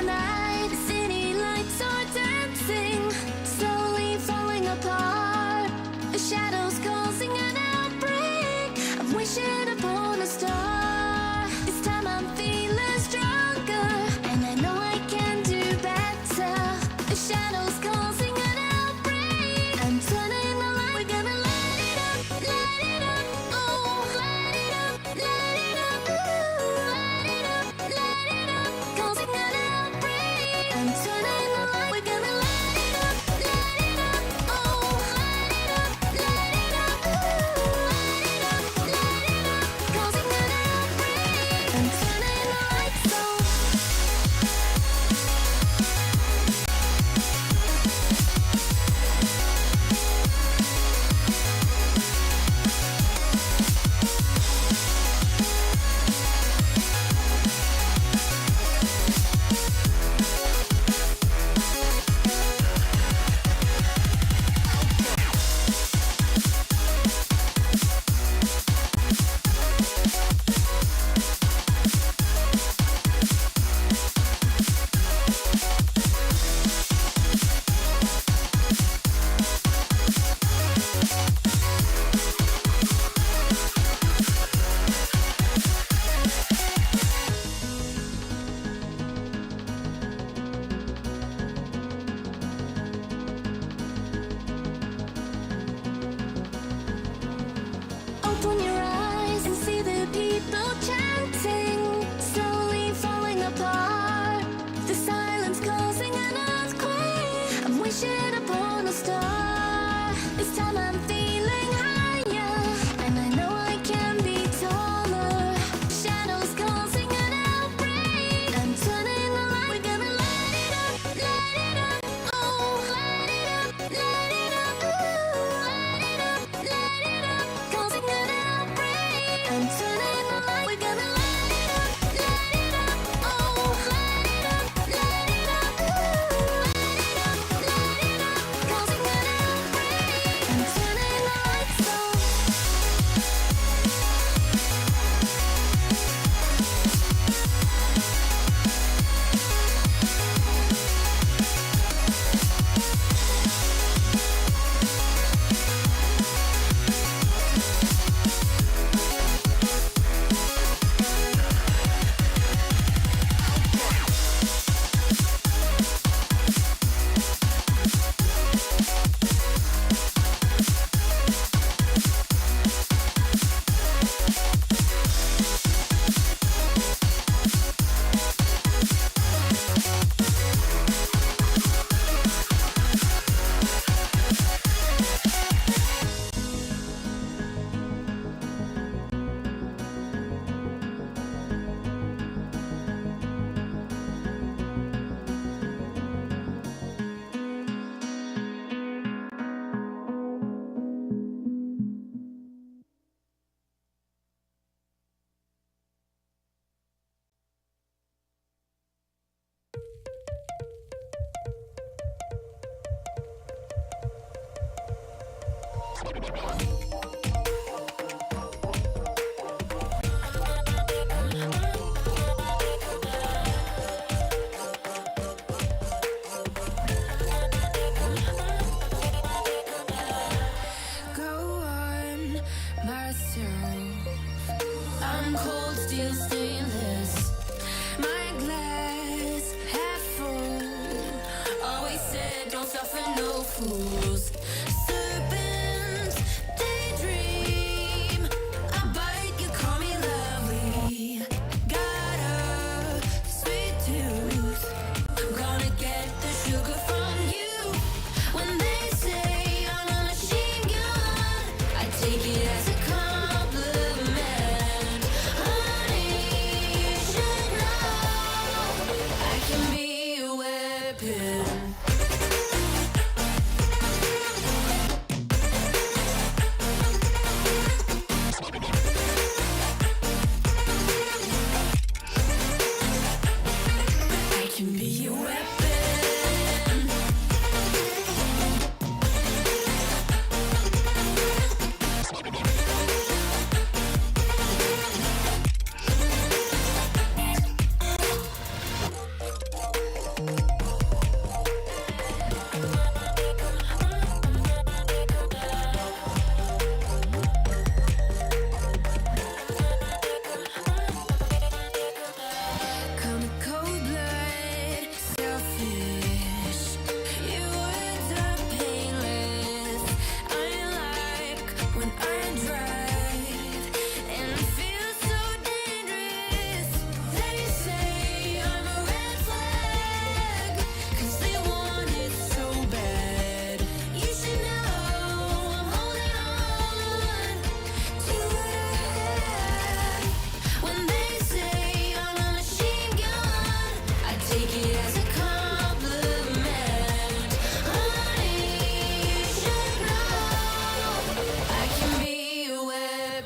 the night. The city lights are dancing, slowly falling apart. The shadows causing an outbreak. I'm wishing upon a star. This time I'm feeling stronger, and I know I can do better. The shadows causing an outbreak. I'm turning the light. We're gonna light it up, oh, light it up, ooh, light it up, causing an outbreak. I'm turning the light. We're gonna light it up, oh, light it up, ooh, light it up, causing an outbreak. I'm turning the lights on. Open your eyes and see the people chanting, slowly falling apart. The silence causing an earthquake. I'm wishing upon a star. This time I'm feeling higher, and I know I can be taller. Shadows causing an outbreak. I'm turning the light. We're gonna light it up, oh, light it up, ooh, light it up, causing an outbreak. I'm turning the light. We're gonna light it up, oh, light it up, ooh, light it up, causing an outbreak. I'm turning the lights on. Go on myself. I'm cold steel stainless. My glass half full. Always said don't suffer no fools. Serpents daydream. I bite, you call me lovely. Got a sweet tooth. I'm gonna get the sugar from you. When they say I'm a machine gun, I take it as a compliment. Honey, you should know I can be a weapon.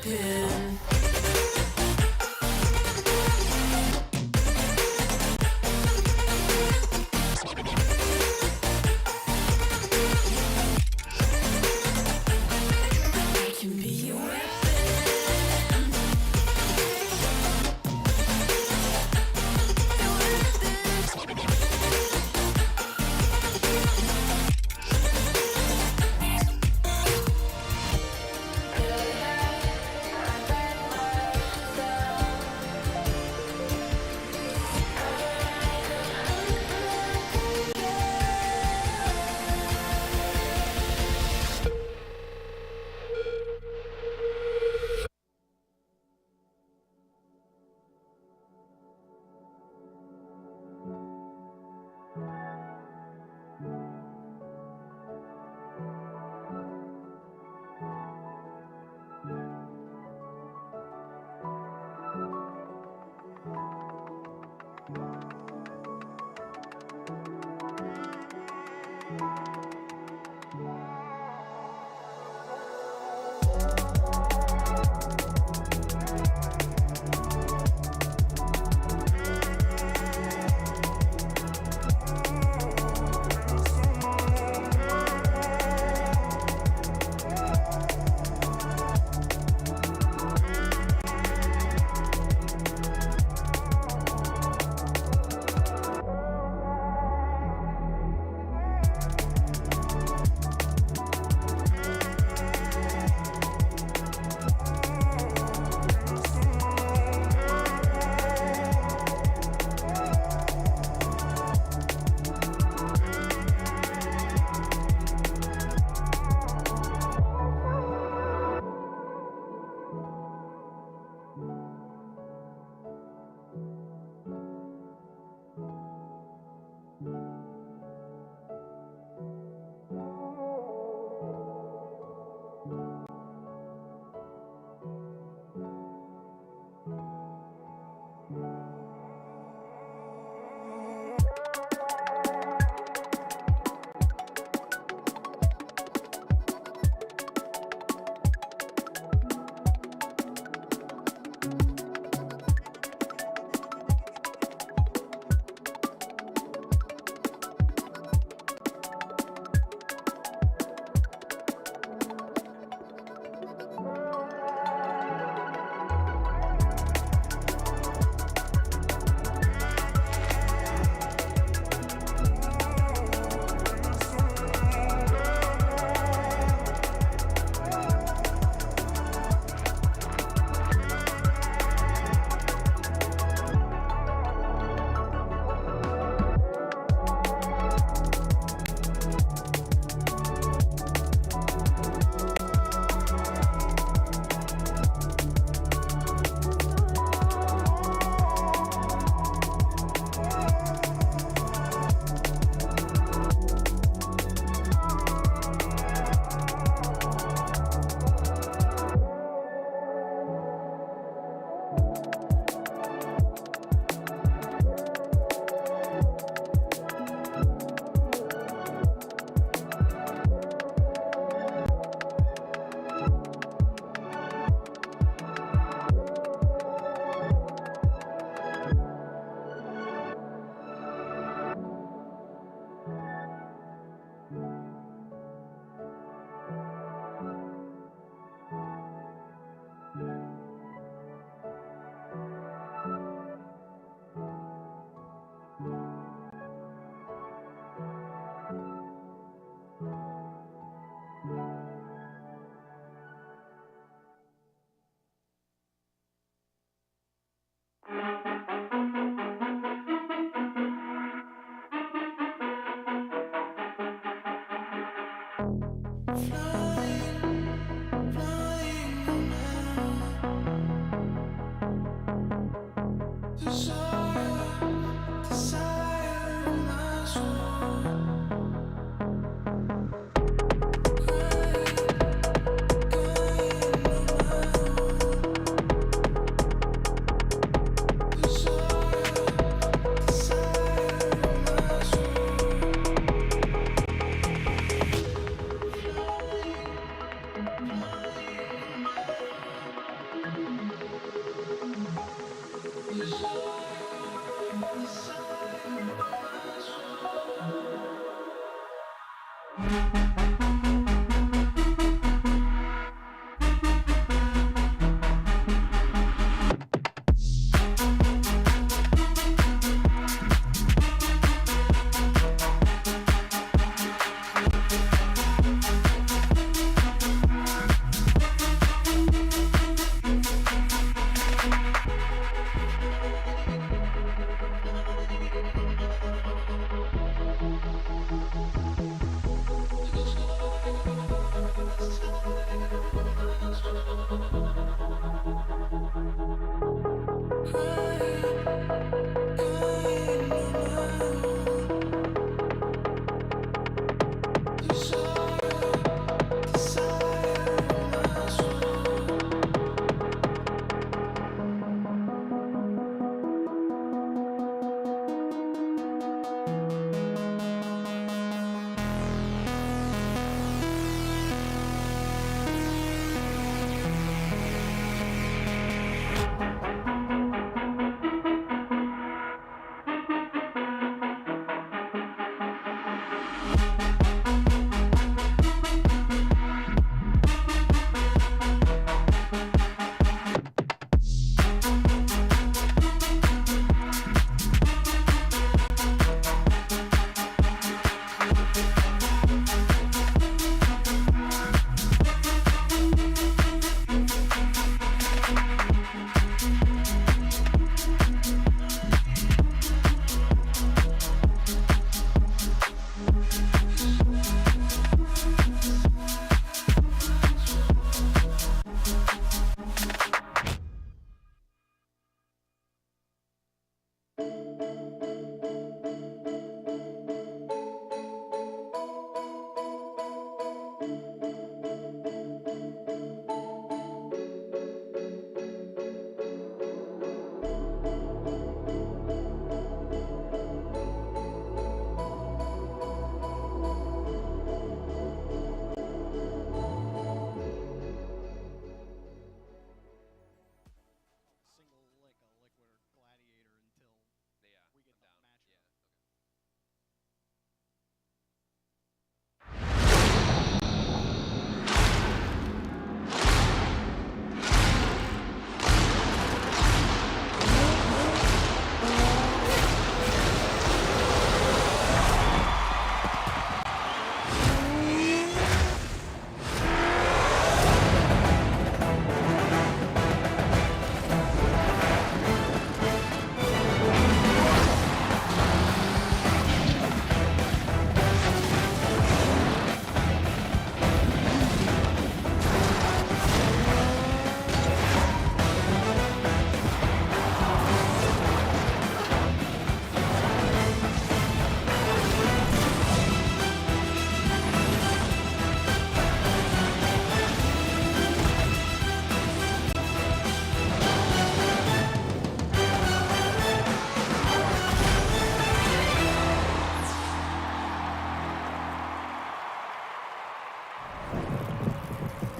weapon. I can be your weapon.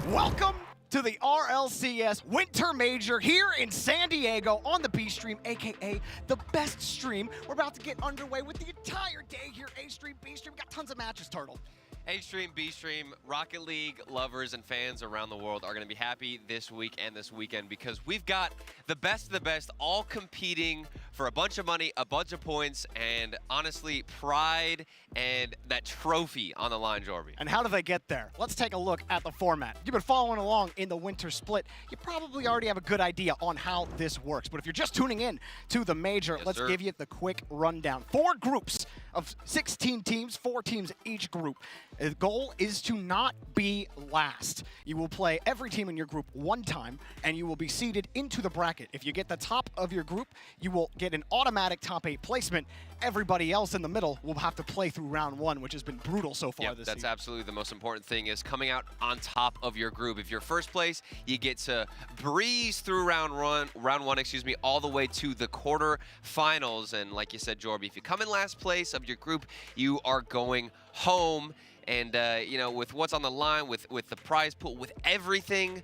Welcome to the RLCS Winter Major here in San Diego on the B stream, aka the best stream. We're about to get underway with the entire day here. A stream, B stream, got tons of matches, Turtle. A stream, B stream, Rocket League lovers and fans around the world are going to be happy this week and this weekend because we've got the best of the best all competing for a bunch of money, a bunch of points, and honestly, pride and that trophy on the line, Jorby. And how do they get there? Let's take a look at the format. You've been following along in the Winter Split. You probably already have a good idea on how this works. But if you're just tuning in to the Major, let's give you the quick rundown. 4 groups of 16 teams, 4 teams each group. The goal is to not be last. You will play every team in your group one time, and you will be seeded into the bracket. If you get the top of your group, you will get an automatic top 8 placement. Everybody else in the middle will have to play through round 1, which has been brutal so far this season. That's absolutely the most important thing, is coming out on top of your group. If you're first place, you get to breeze through round one, all the way to the quarterfinals. And like you said, Jorby, if you come in last place of your group, you are going home. And, you know, with what's on the line, with the prize pool, with everything,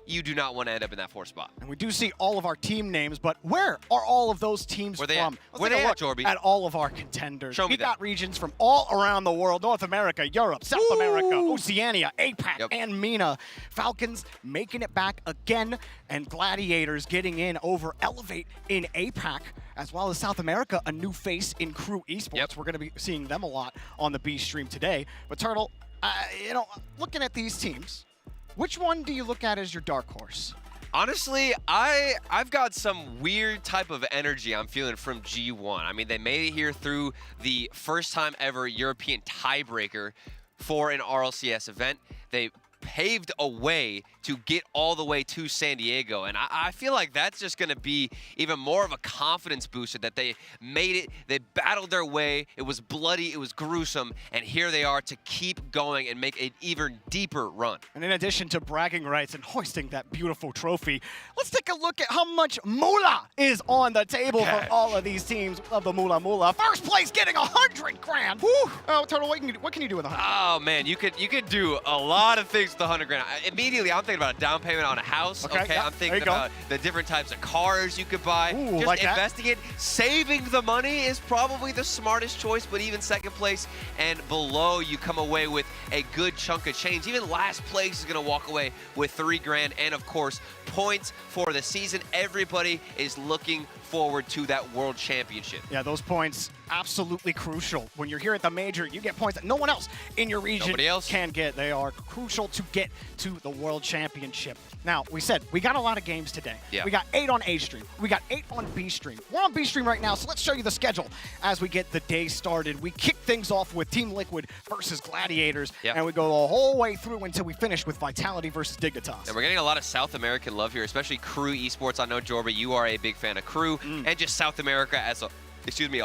you do not want to end up in that 4th spot. And we do see all of our team names, but where are all of those teams Where they from? at? Where they at, Jorby? At all of our contenders. Show me we that. got regions from all around the world: North America, Europe, South America, Oceania, APAC, and MENA. Falcons making it back again, and Gladiators getting in over Elevate in APAC, as well as South America, a new face in Crew Esports. We're going to be seeing them a lot on the B stream today. But Turtle, you know, looking at these teams, which one do you look at as your dark horse? Honestly, I've got some weird type of energy I'm feeling from G1. I mean, they made it here through the first time ever European tiebreaker for an RLCS event. They paved a way to get all the way to San Diego, and I feel like that's just going to be even more of a confidence booster that they made it. They battled their way. It was bloody, it was gruesome, and here they are to keep going and make an even deeper run. And in addition to bragging rights and hoisting that beautiful trophy, let's take a look at how much moolah is on the table for all of these teams of the moolah moolah. First place getting 100 grand. Woo! Oh, Turtle, what can you do with 100? Oh man, you could do a lot of things with the 100 grand. Immediately, I'm thinking about a down payment on a house. Okay, I'm thinking about the different types of cars you could buy. Ooh, just like investing it. Saving the money is probably the smartest choice, but even second place and below, you come away with a good chunk of change. Even last place is going to walk away with 3 grand, and of course, points for the season. Everybody is looking forward to that world championship. Yeah, those points absolutely crucial. When you're here at the major, you get points that no one else in your region can get. They are crucial to get to the world championship. Now, we said we got a lot of games today. Yeah. We got 8 on A stream. We got 8 on B stream. We're on B stream right now, so let's show you the schedule as we get the day started. We kick things off with Team Liquid versus Gladiators, and we go the whole way through until we finish with Vitality versus Dignitas. And we're getting a lot of South American love here, especially Crew Esports. I know, Jorby, you are a big fan of Crew and just South America as a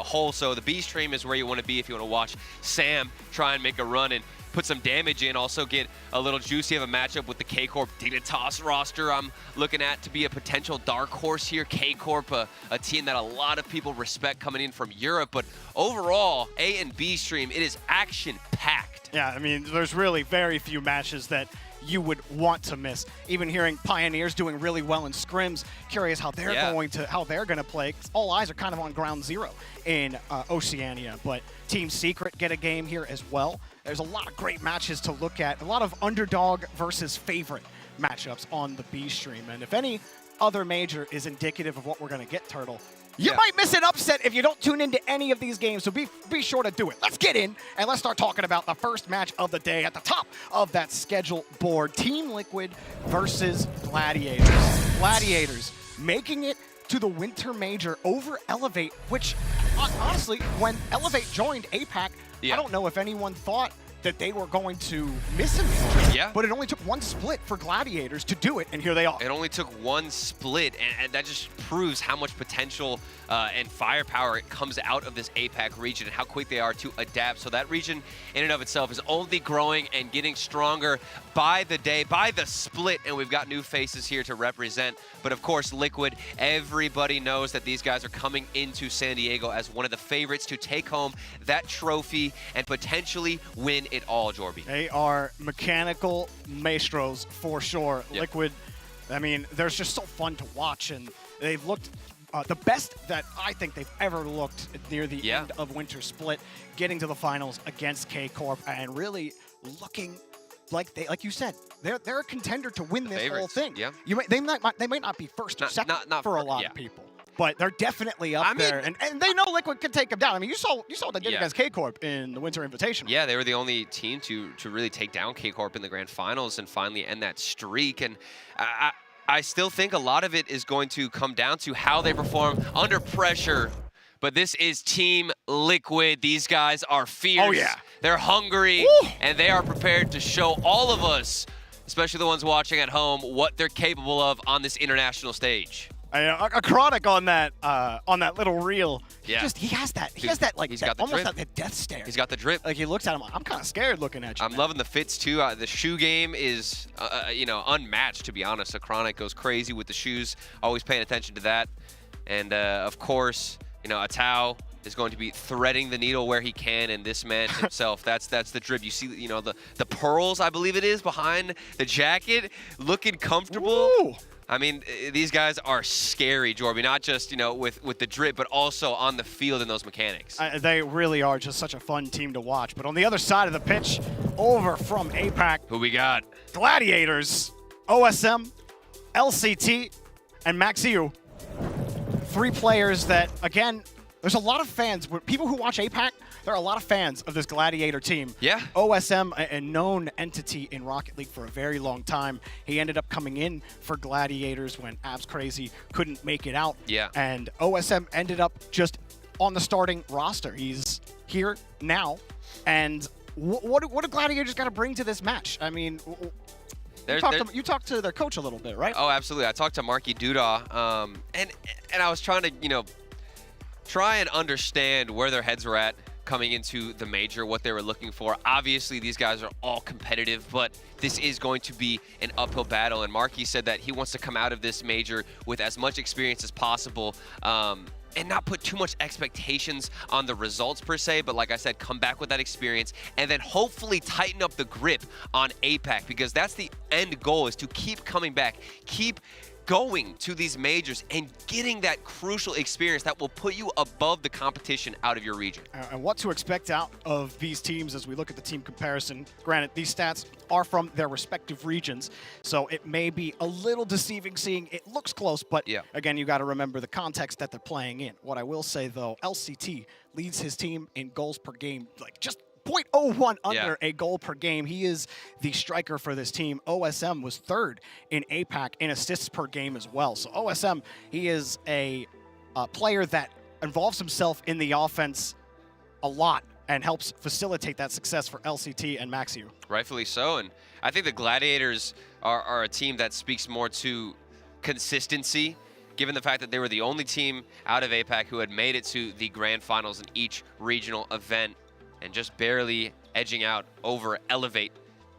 whole. So the B stream is where you want to be if you want to watch Sam try and make a run and put some damage in. Also get a little juicy of a matchup with the K-Corp Dignitas roster I'm looking at to be a potential dark horse here. K-Corp, a team that a lot of people respect coming in from Europe. But overall, A and B stream, it is action-packed. Yeah, I mean, there's really very few matches that you would want to miss. Even hearing Pioneers doing really well in scrims, curious how they're going to play. All eyes are kind of on ground zero in Oceania, but Team Secret get a game here as well. There's a lot of great matches to look at, a lot of underdog versus favorite matchups on the B stream, and if any other major is indicative of what we're going to get, Turtle, you might miss an upset if you don't tune into any of these games, so be sure to do it. Let's get in, and let's start talking about the first match of the day at the top of that schedule board. Team Liquid versus Gladiators. Gladiators making it to the Winter Major over Elevate, which, honestly, when Elevate joined APAC, I don't know if anyone thought that they were going to miss a major. But it only took 1 split for Gladiators to do it, and here they are. It only took 1 split, and that just proves how much potential and firepower comes out of this APAC region and how quick they are to adapt. So that region in and of itself is only growing and getting stronger by the day, by the split, and we've got new faces here to represent. But of course, Liquid, everybody knows that these guys are coming into San Diego as one of the favorites to take home that trophy and potentially win it all, Jorby. They are mechanical maestros for sure. Liquid, I mean, they're just so fun to watch, and they've looked the best that I think they've ever looked near the end of Winter Split, getting to the finals against K-Corp and really looking like like you said, they're a contender to win this whole thing. They might not be first or second for a lot of people, but they're definitely up there, and they know Liquid can take them down. I mean, you saw what they did against K-Corp in the Winter Invitational. Yeah, they were the only team to really take down K-Corp in the grand finals and finally end that streak. And I still think a lot of it is going to come down to how they perform under pressure. But this is Team Liquid. These guys are fierce. Oh, yeah. They're hungry, and they are prepared to show all of us, especially the ones watching at home, what they're capable of on this international stage. A chronic on that little reel. He has that. He has that he's got the almost drip. that death stare. He's got the drip. Like he looks at him. I'm kind of scared looking at you. I'm loving the fits too. The shoe game is unmatched, to be honest. A chronic goes crazy with the shoes. Always paying attention to that. And of course, Atao is going to be threading the needle where he can, and this man himself, that's the drip. You see, you know, the pearls, I believe it is, behind the jacket, looking comfortable. Ooh. I mean, these guys are scary, Jorby, not just, you know, with the drip, but also on the field in those mechanics. They really are just such a fun team to watch. But on the other side of the pitch, over from APAC, Who we got? Gladiators, OSM, LCT, and Maxiu. 3 players that, again, there's a lot of fans. People who watch APAC, there are a lot of fans of this Gladiator team. Yeah. OSM, a known entity in Rocket League for a very long time. He ended up coming in for Gladiators when Abs Crazy couldn't make it out. Yeah. And OSM ended up just on the starting roster. He's here now. And what do Gladiators got to bring to this match? I mean, you talked to their coach a little bit, right? Oh, absolutely. I talked to Marky Duda, and I was trying to, you know, try and understand where their heads were at coming into the major, what they were looking for. Obviously, these guys are all competitive, but this is going to be an uphill battle. And Marky said that he wants to come out of this major with as much experience as possible, and not put too much expectations on the results per se, but like I said, come back with that experience and then hopefully tighten up the grip on APAC, because that's the end goal, is to keep coming back, keep going to these majors and getting that crucial experience that will put you above the competition out of your region. And what to expect out of these teams as we look at the team comparison. Granted, these stats are from their respective regions, so it may be a little deceiving seeing it looks close, but yeah, again, you got to remember the context that they're playing in. What I will say, though, LCT leads his team in goals per game, like just 0.01 under a goal per game. He is the striker for this team. OSM was 3rd in APAC in assists per game as well. So OSM, he is a player that involves himself in the offense a lot and helps facilitate that success for LCT and Maxiu. Rightfully so, and I think the Gladiators are a team that speaks more to consistency, given the fact that they were the only team out of APAC who had made it to the grand finals in each regional event, and just barely edging out over Elevate.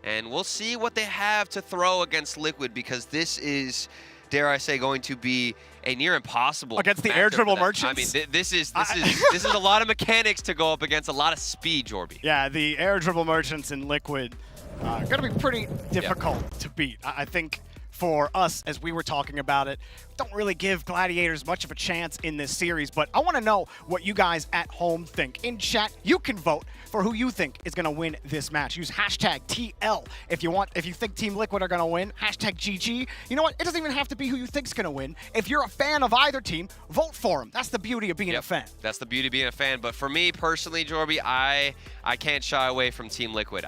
And we'll see what they have to throw against Liquid, because this is, dare I say, going to be a near impossible against the air dribble merchants. I mean, this is a lot of mechanics to go up against, a lot of speed, Jorby. Yeah, the air dribble merchants in Liquid going to be pretty difficult to beat. I think for us, as we were talking about it, don't really give Gladiators much of a chance in this series, but I want to know what you guys at home think. In chat, you can vote for who you think is going to win this match. Use hashtag TL if you think Team Liquid are going to win. Hashtag GG. You know what? It doesn't even have to be who you think's going to win. If you're a fan of either team, vote for them. That's the beauty of being a fan. That's the beauty of being a fan. But for me personally, Jorby, I can't shy away from Team Liquid.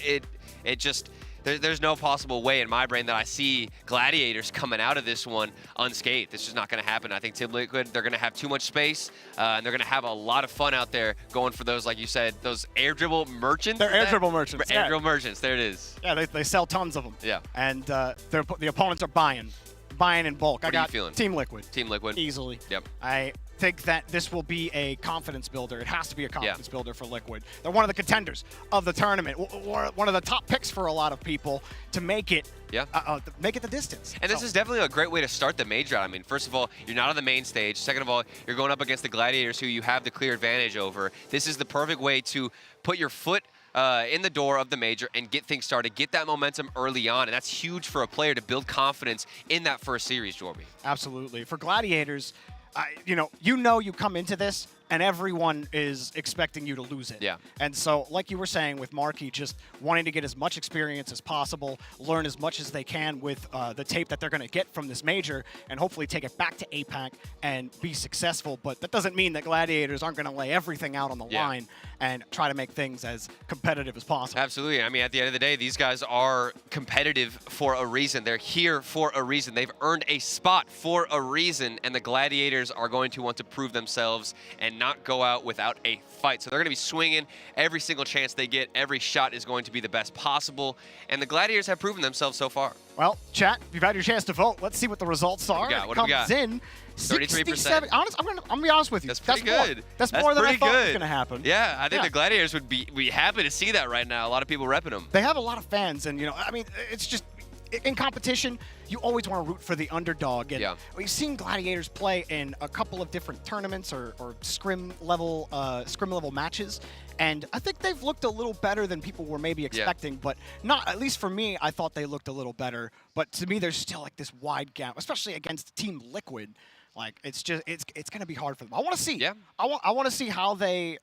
It just, there's no possible way in my brain that I see Gladiators coming out of this one unscathed. It's just not going to happen. I think Team Liquid, they're going to have too much space, and they're going to have a lot of fun out there going for those, like you said, those air dribble merchants. They're air dribble merchants. Air dribble merchants. There it is. Yeah, they sell tons of them. Yeah. And the opponents are buying in bulk. What are you feeling? Team Liquid. Team Liquid. Easily. Yep. I think that this will be a confidence builder. It has to be a confidence builder for Liquid. They're one of the contenders of the tournament. One of the top picks for a lot of people to make it. Make it the distance. And this is definitely a great way to start the major out. I mean, first of all, you're not on the main stage. Second of all, you're going up against the Gladiators, who you have the clear advantage over. This is the perfect way to put your foot in the door of the major and get things started, get that momentum early on, and that's huge for a player to build confidence in that first series, Jorby. Absolutely. For Gladiators, you come into this and everyone is expecting you to lose it. Yeah. And so, like you were saying with Marky, just wanting to get as much experience as possible, learn as much as they can with the tape that they're going to get from this major, and hopefully take it back to APAC and be successful. But that doesn't mean that Gladiators aren't going to lay everything out on the line and try to make things as competitive as possible. Absolutely. I mean, at the end of the day, these guys are competitive for a reason. They're here for a reason. They've earned a spot for a reason, and the Gladiators are going to want to prove themselves and not go out without a fight. So they're going to be swinging every single chance they get. Every shot is going to be the best possible, and the Gladiators have proven themselves so far. Well, chat, you've had your chance to vote. Let's see what the results are. What do we got? It comes in 33%. I'm gonna be honest with you. That's pretty good. That's more than I thought was gonna happen. Yeah, I think the Gladiators would be happy to see that right now. A lot of people repping them. They have a lot of fans, and I mean, it's just in competition, you always want to root for the underdog. And we've seen Gladiators play in a couple of different tournaments or scrim level matches. And I think they've looked a little better than people were maybe expecting, but not, at least for me, I thought they looked a little better. But to me, there's still like this wide gap, especially against Team Liquid. Like, it's going to be hard for them. I want to see. Yeah. I want to see how they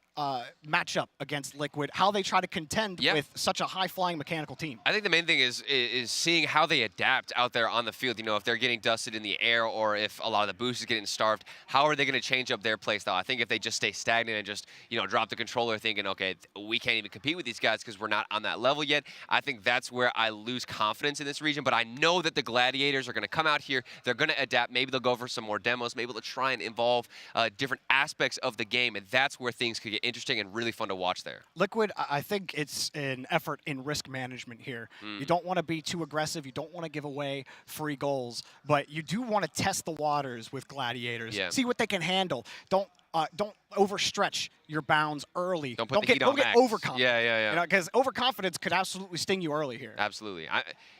match up against Liquid, how they try to contend with such a high-flying mechanical team. I think the main thing is seeing how they adapt out there on the field. You know, if they're getting dusted in the air or if a lot of the boost is getting starved, how are they going to change up their play style? I think if they just stay stagnant and just, you know, drop the controller thinking, okay, we can't even compete with these guys because we're not on that level yet, I think that's where I lose confidence in this region. But I know that the Gladiators are going to come out here. They're going to adapt. Maybe they'll go for some more demos. Maybe they'll try and involve different aspects of the game. And that's where things could get interesting and really fun to watch there. Liquid, I think it's an effort in risk management here. You don't want to be too aggressive. You don't want to give away free goals, but you do want to test the waters with Gladiators. See what they can handle. Don't overstretch your bounds early. Don't get overconfident. Yeah. You know, because overconfidence could absolutely sting you early here. Absolutely.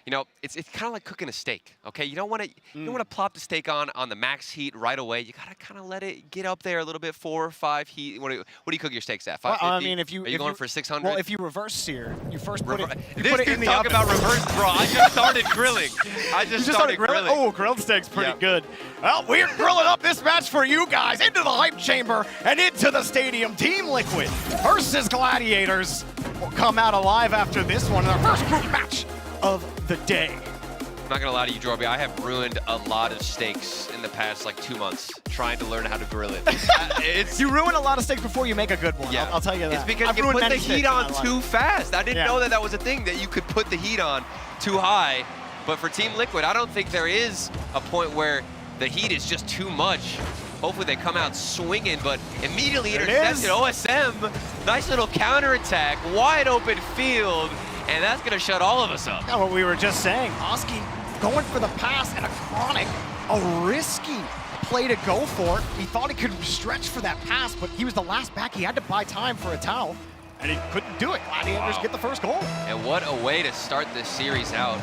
You know, it's kind of like cooking a steak. Okay, you don't want to plop the steak on the max heat right away. You gotta kind of let it get up there a little bit, 4 or 5 heat. What do you cook your steaks at? 550? Well, I mean, are you going for 600? Well, if you reverse sear, you first put it. This dude talking about reverse, bro. I just started grilling. I just started grilling. Oh, grilled steak's pretty good. Well, we're grilling up this match for you guys into the hype chamber and into the stadium. Team Liquid versus Gladiators will come out alive after this one in our first group match of the day. I'm not gonna lie to you, Jorby. I have ruined a lot of steaks in the past like 2 months trying to learn how to grill it. You ruin a lot of steaks before you make a good one. I'll tell you that. It's because you put the heat on too fast. I didn't know that was a thing, that you could put the heat on too high. But for Team Liquid, I don't think there is a point where the heat is just too much. Hopefully they come out swinging, but immediately intercepted. OSM, nice little counterattack, wide open field, and that's gonna shut all of us up. Yeah, what we were just saying, Oski going for the pass and a Chronic, a risky play to go for it. He thought he could stretch for that pass, but he was the last back. He had to buy time for a towel, and he couldn't do it. Gladiators get the first goal. And what a way to start this series out.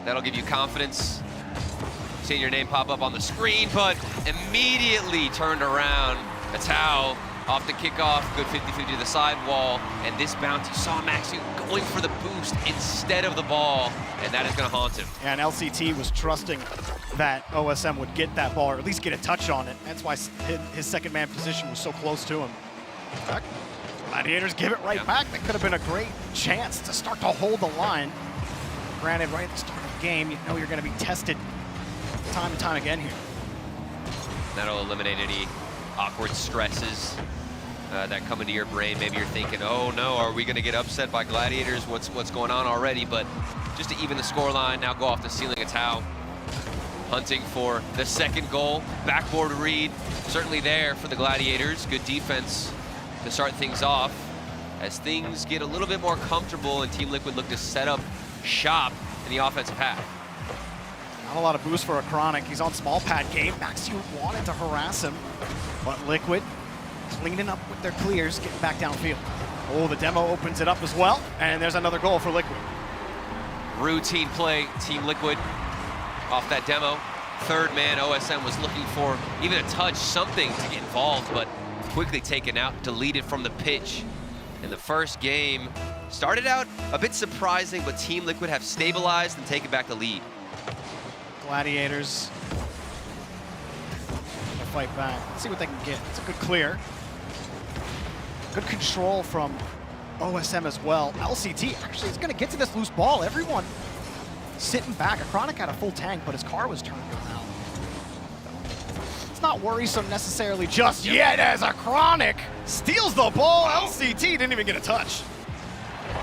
That'll give you confidence. Seeing your name pop up on the screen, but immediately turned around. A towel off the kickoff, good 50-50 to the sidewall, and this bounce, you saw Maxu going for the boost instead of the ball, and that is going to haunt him. And LCT was trusting that OSM would get that ball, or at least get a touch on it. That's why his second man position was so close to him. Gladiators give it right back. That could have been a great chance to start to hold the line. Granted, right at the start of the game, you know you're going to be tested time and time again here. That'll eliminate any awkward stresses that come into your brain. Maybe you're thinking, oh no, are we gonna get upset by Gladiators? What's going on already? But just to even the scoreline, now go off the ceiling of Tau. Hunting for the second goal. Backboard read, certainly there for the Gladiators. Good defense to start things off. As things get a little bit more comfortable and Team Liquid look to set up shop in the offensive half. Not a lot of boost for a Chronic. He's on small pad game. Maxu wanted to harass him, but Liquid cleaning up with their clears, getting back downfield. Oh, the demo opens it up as well, and there's another goal for Liquid. Routine play, Team Liquid off that demo. Third man, OSM was looking for even a touch, something to get involved, but quickly taken out, deleted from the pitch. In the first game, started out a bit surprising, but Team Liquid have stabilized and taken back the lead. Gladiators fight back. Let's see what they can get. It's a good clear. Good control from OSM as well. LCT actually is going to get to this loose ball. Everyone sitting back. A Chronic had a full tank, but his car was turned around. It's not worrisome necessarily just yet as a Chronic steals the ball. LCT didn't even get a touch.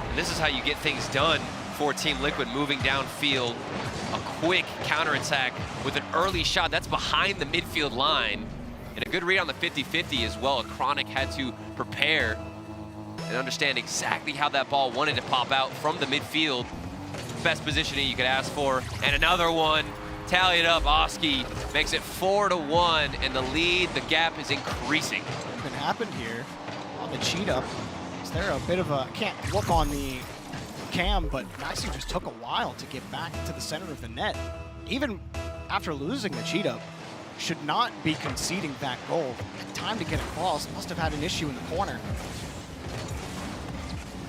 And this is how you get things done for Team Liquid, moving downfield. A quick counterattack with an early shot that's behind the midfield line. And a good read on the 50-50 as well. A Chronic had to prepare and understand exactly how that ball wanted to pop out from the midfield. Best positioning you could ask for. And another one, tally it up. Oski makes it 4-1, and the lead, the gap is increasing. What happened here on the cheat up? Is there a bit of a, I can't look on the Cam, but Maxi just took a while to get back to the center of the net. Even after losing the cheat-up, should not be conceding that goal. Had time to get across, must have had an issue in the corner.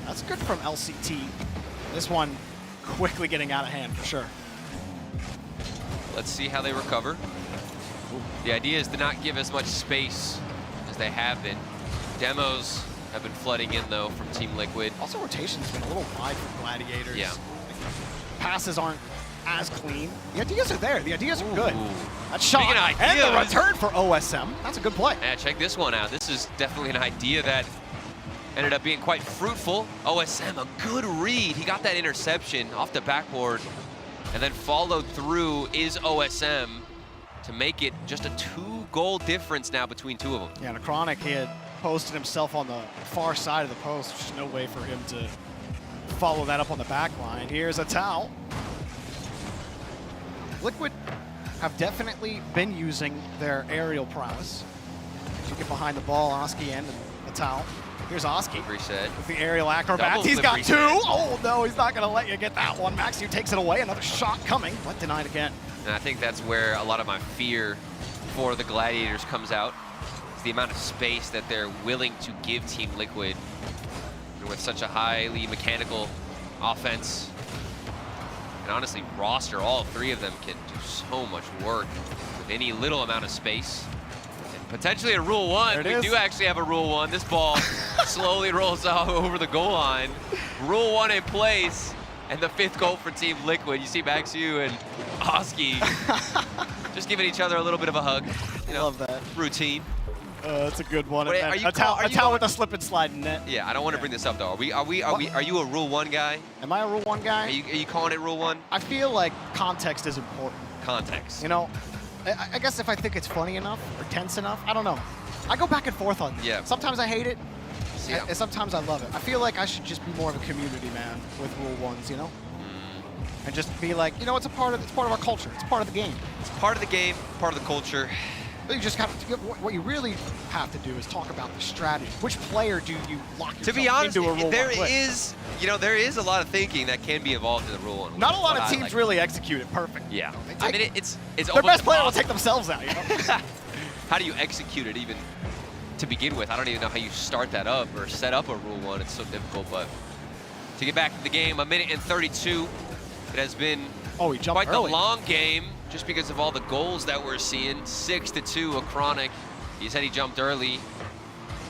That's good from LCT. This one quickly getting out of hand for sure. Let's see how they recover. The idea is to not give as much space as they have been. Demos have been flooding in though from Team Liquid. Also rotation's been a little wide for Gladiators. Yeah. Passes aren't as clean. The ideas are there. The ideas are good. Ooh. That shot Speaking of and the ideas. return for OSM. That's a good play. Yeah, check this one out. This is definitely an idea that ended up being quite fruitful. OSM, a good read. He got that interception off the backboard and then followed through is OSM to make it just a 2-goal difference now between two of them. Yeah, Necronic, he had posted himself on the far side of the post. There's no way for him to follow that up on the back line. Here's a towel. Liquid have definitely been using their aerial prowess to get behind the ball. Oski and a towel. Here's Oski Reset. with the aerial acrobats. Double He's flip got reset. 2. Oh no, he's not gonna let you get that one. Maxi takes it away. Another shot coming, but denied again. And I think that's where a lot of my fear for the Gladiators comes out. It's the amount of space that they're willing to give Team Liquid. And with such a highly mechanical offense, and honestly, roster, all 3 of them can do so much work with any little amount of space. And potentially a Rule 1. We do actually have a Rule 1. This ball slowly rolls off over the goal line. Rule 1 in place. And the 5th goal for Team Liquid. You see Maxu and Oski just giving each other a little bit of a hug. You know, Love that. routine. That's a good one. Wait, And are you a towel going- with a slip and slide net. Yeah, I don't want to bring this up though. Are you a Rule 1 guy? Am I a Rule 1 guy? Are you calling it Rule 1? I feel like context is important. Context. You know, I guess if I think it's funny enough or tense enough, I don't know. I go back and forth on this. Yeah. Sometimes I hate it, Yeah. and sometimes I love it. I feel like I should just be more of a community man with Rule 1s, you know? And just be like, you know, it's part of our culture. It's part of the game. It's part of the game, part of the culture. You just have to, what you really have to do is talk about the strategy. Which player do you lock yourself To be honest, into a Rule 1 there play? is a lot of thinking that can be involved in the Rule 1. Not a lot But of I teams like really execute it perfect. Yeah. They I take- mean, it's Their almost best player will impossible. take themselves out, you know? How do you execute it even to begin with? I don't even know how you start that up or set up a Rule 1. It's so difficult, but to get back to the game, 1 minute and 32. It has been Oh, he jumped quite early. the long game just because of all the goals that we're seeing. 6-2, a Chronic. He said he jumped early,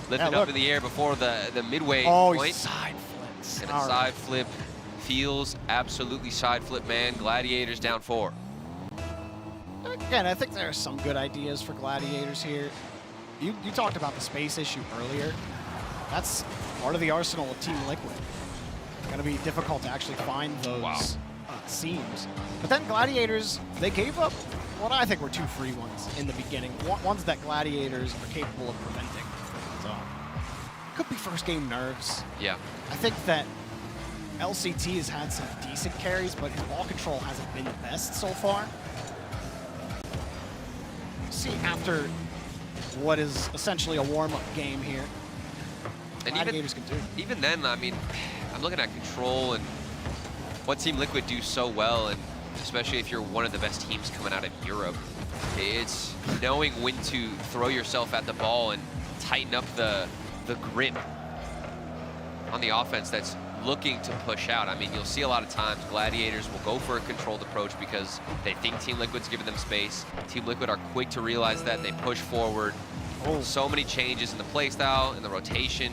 lifted Yeah, up in the air before the midway Oh, point. he side flips. And a All right. side flip feels absolutely side flip, man. Gladiators down 4. Again, I think there are some good ideas for Gladiators here. You talked about the space issue earlier. That's part of the arsenal of Team Liquid. Going to be difficult to actually find those seams. But then Gladiators, they gave up what I think were 2 free ones in the beginning. Ones that Gladiators are capable of preventing. So, could be first game nerves. Yeah. I think that LCT has had some decent carries, but his ball control hasn't been the best so far. See, after what is essentially a warm-up game here, And Gladiators can do. even then, I mean, I'm looking at control and what Team Liquid do so well, and especially if you're one of the best teams coming out of Europe, it's knowing when to throw yourself at the ball and tighten up the grip on the offense that's looking to push out. I mean, you'll see a lot of times Gladiators will go for a controlled approach because they think Team Liquid's giving them space. Team Liquid are quick to realize that. They push forward. Oh. So many changes in the playstyle, in the rotation.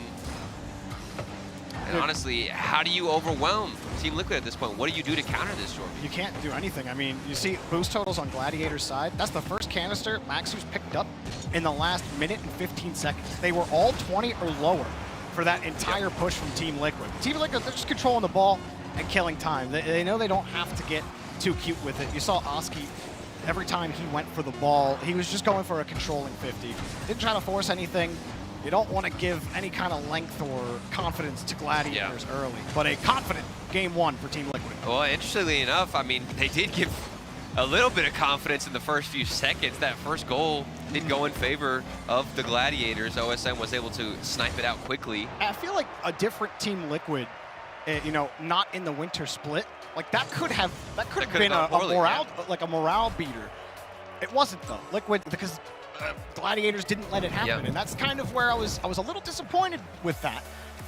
And honestly, how do you overwhelm Team Liquid at this point? What do you do to counter this, Jordan? You can't do anything. I mean, you see boost totals on Gladiator's side. That's the first canister Maxu's picked up in the last minute and 15 seconds. They were all 20 or lower for that entire push from Team Liquid. Team Liquid, they're just controlling the ball and killing time. They know they don't have to get too cute with it. You saw Oski, every time he went for the ball, he was just going for a controlling 50. Didn't try to force anything. You don't want to give any kind of length or confidence to Gladiators early, but a confident game 1 for Team Liquid. Well, interestingly enough, I mean, they did give a little bit of confidence in the first few seconds. That first goal did go in favor of the Gladiators. OSM was able to snipe it out quickly. I feel like a different Team Liquid you know, not in the Winter Split, like that could have been a poorly, morale, like a morale beater. It wasn't though. Liquid, because Gladiators didn't let it happen, and that's kind of where I was a little disappointed with that,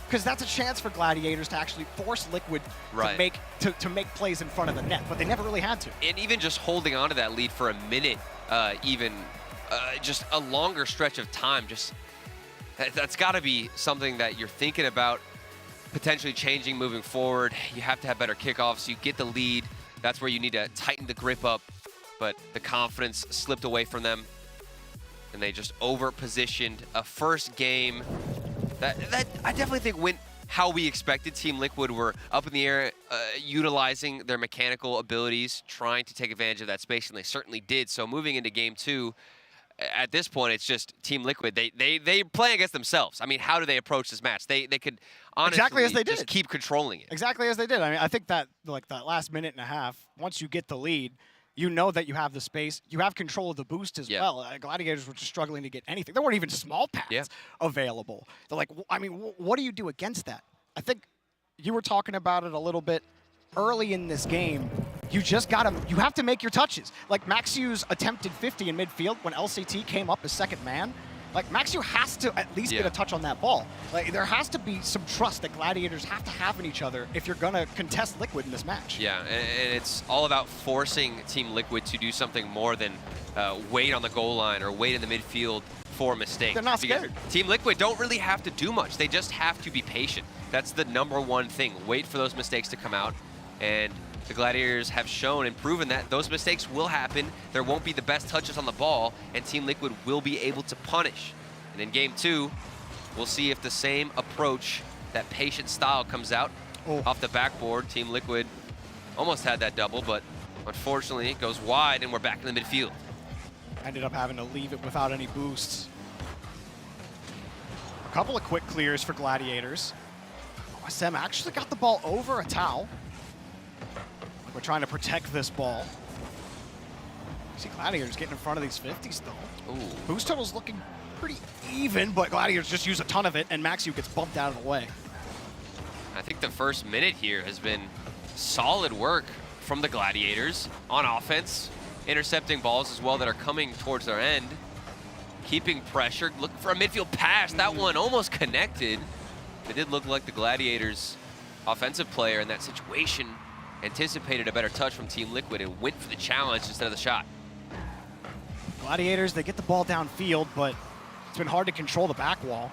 because that's a chance for Gladiators to actually force Liquid to make plays in front of the net, but they never really had to. And even just holding on to that lead for a minute, just a longer stretch of time, just that's got to be something that you're thinking about potentially changing moving forward. You have to have better kickoffs. You get the lead. That's where you need to tighten the grip up, but the confidence slipped away from them, and they just over-positioned a first game that I definitely think went how we expected. Team Liquid were up in the air, utilizing their mechanical abilities, trying to take advantage of that space, and they certainly did. So moving into game 2, at this point, it's just Team Liquid. They play against themselves. I mean, how do they approach this match? They could honestly exactly as they did. Just keep controlling it. Exactly as they did. I mean, I think that like that last minute and a half, once you get the lead, you know that you have the space. You have control of the boost as well. Gladiators were just struggling to get anything. There weren't even small pads available. They're like, I mean, what do you do against that? I think you were talking about it a little bit early in this game. You just you have to make your touches. Like Maxiu's attempted 50 in midfield when LCT came up as second man. Like Maxiu has to at least get a touch on that ball. Like there has to be some trust that Gladiators have to have in each other if you're gonna contest Liquid in this match. Yeah, and it's all about forcing Team Liquid to do something more than wait on the goal line or wait in the midfield for mistakes. They're not scared. Team Liquid don't really have to do much. They just have to be patient. That's the #1 thing. Wait for those mistakes to come out, and the Gladiators have shown and proven that those mistakes will happen. There won't be the best touches on the ball, and Team Liquid will be able to punish. And in game 2, we'll see if the same approach, that patient style, comes out off the backboard. Team Liquid almost had that double, but unfortunately it goes wide, and we're back in the midfield. Ended up having to leave it without any boosts. A couple of quick clears for Gladiators. OSM actually got the ball over a towel. We're trying to protect this ball. See Gladiators getting in front of these 50s though. Ooh. Boost total's looking pretty even, but Gladiators just use a ton of it, and Maxiu gets bumped out of the way. I think the first minute here has been solid work from the Gladiators on offense, intercepting balls as well that are coming towards their end, keeping pressure, looking for a midfield pass. That one almost connected. It did look like the Gladiators' offensive player in that situation anticipated a better touch from Team Liquid and went for the challenge instead of the shot. Gladiators, they get the ball downfield, but it's been hard to control the back wall.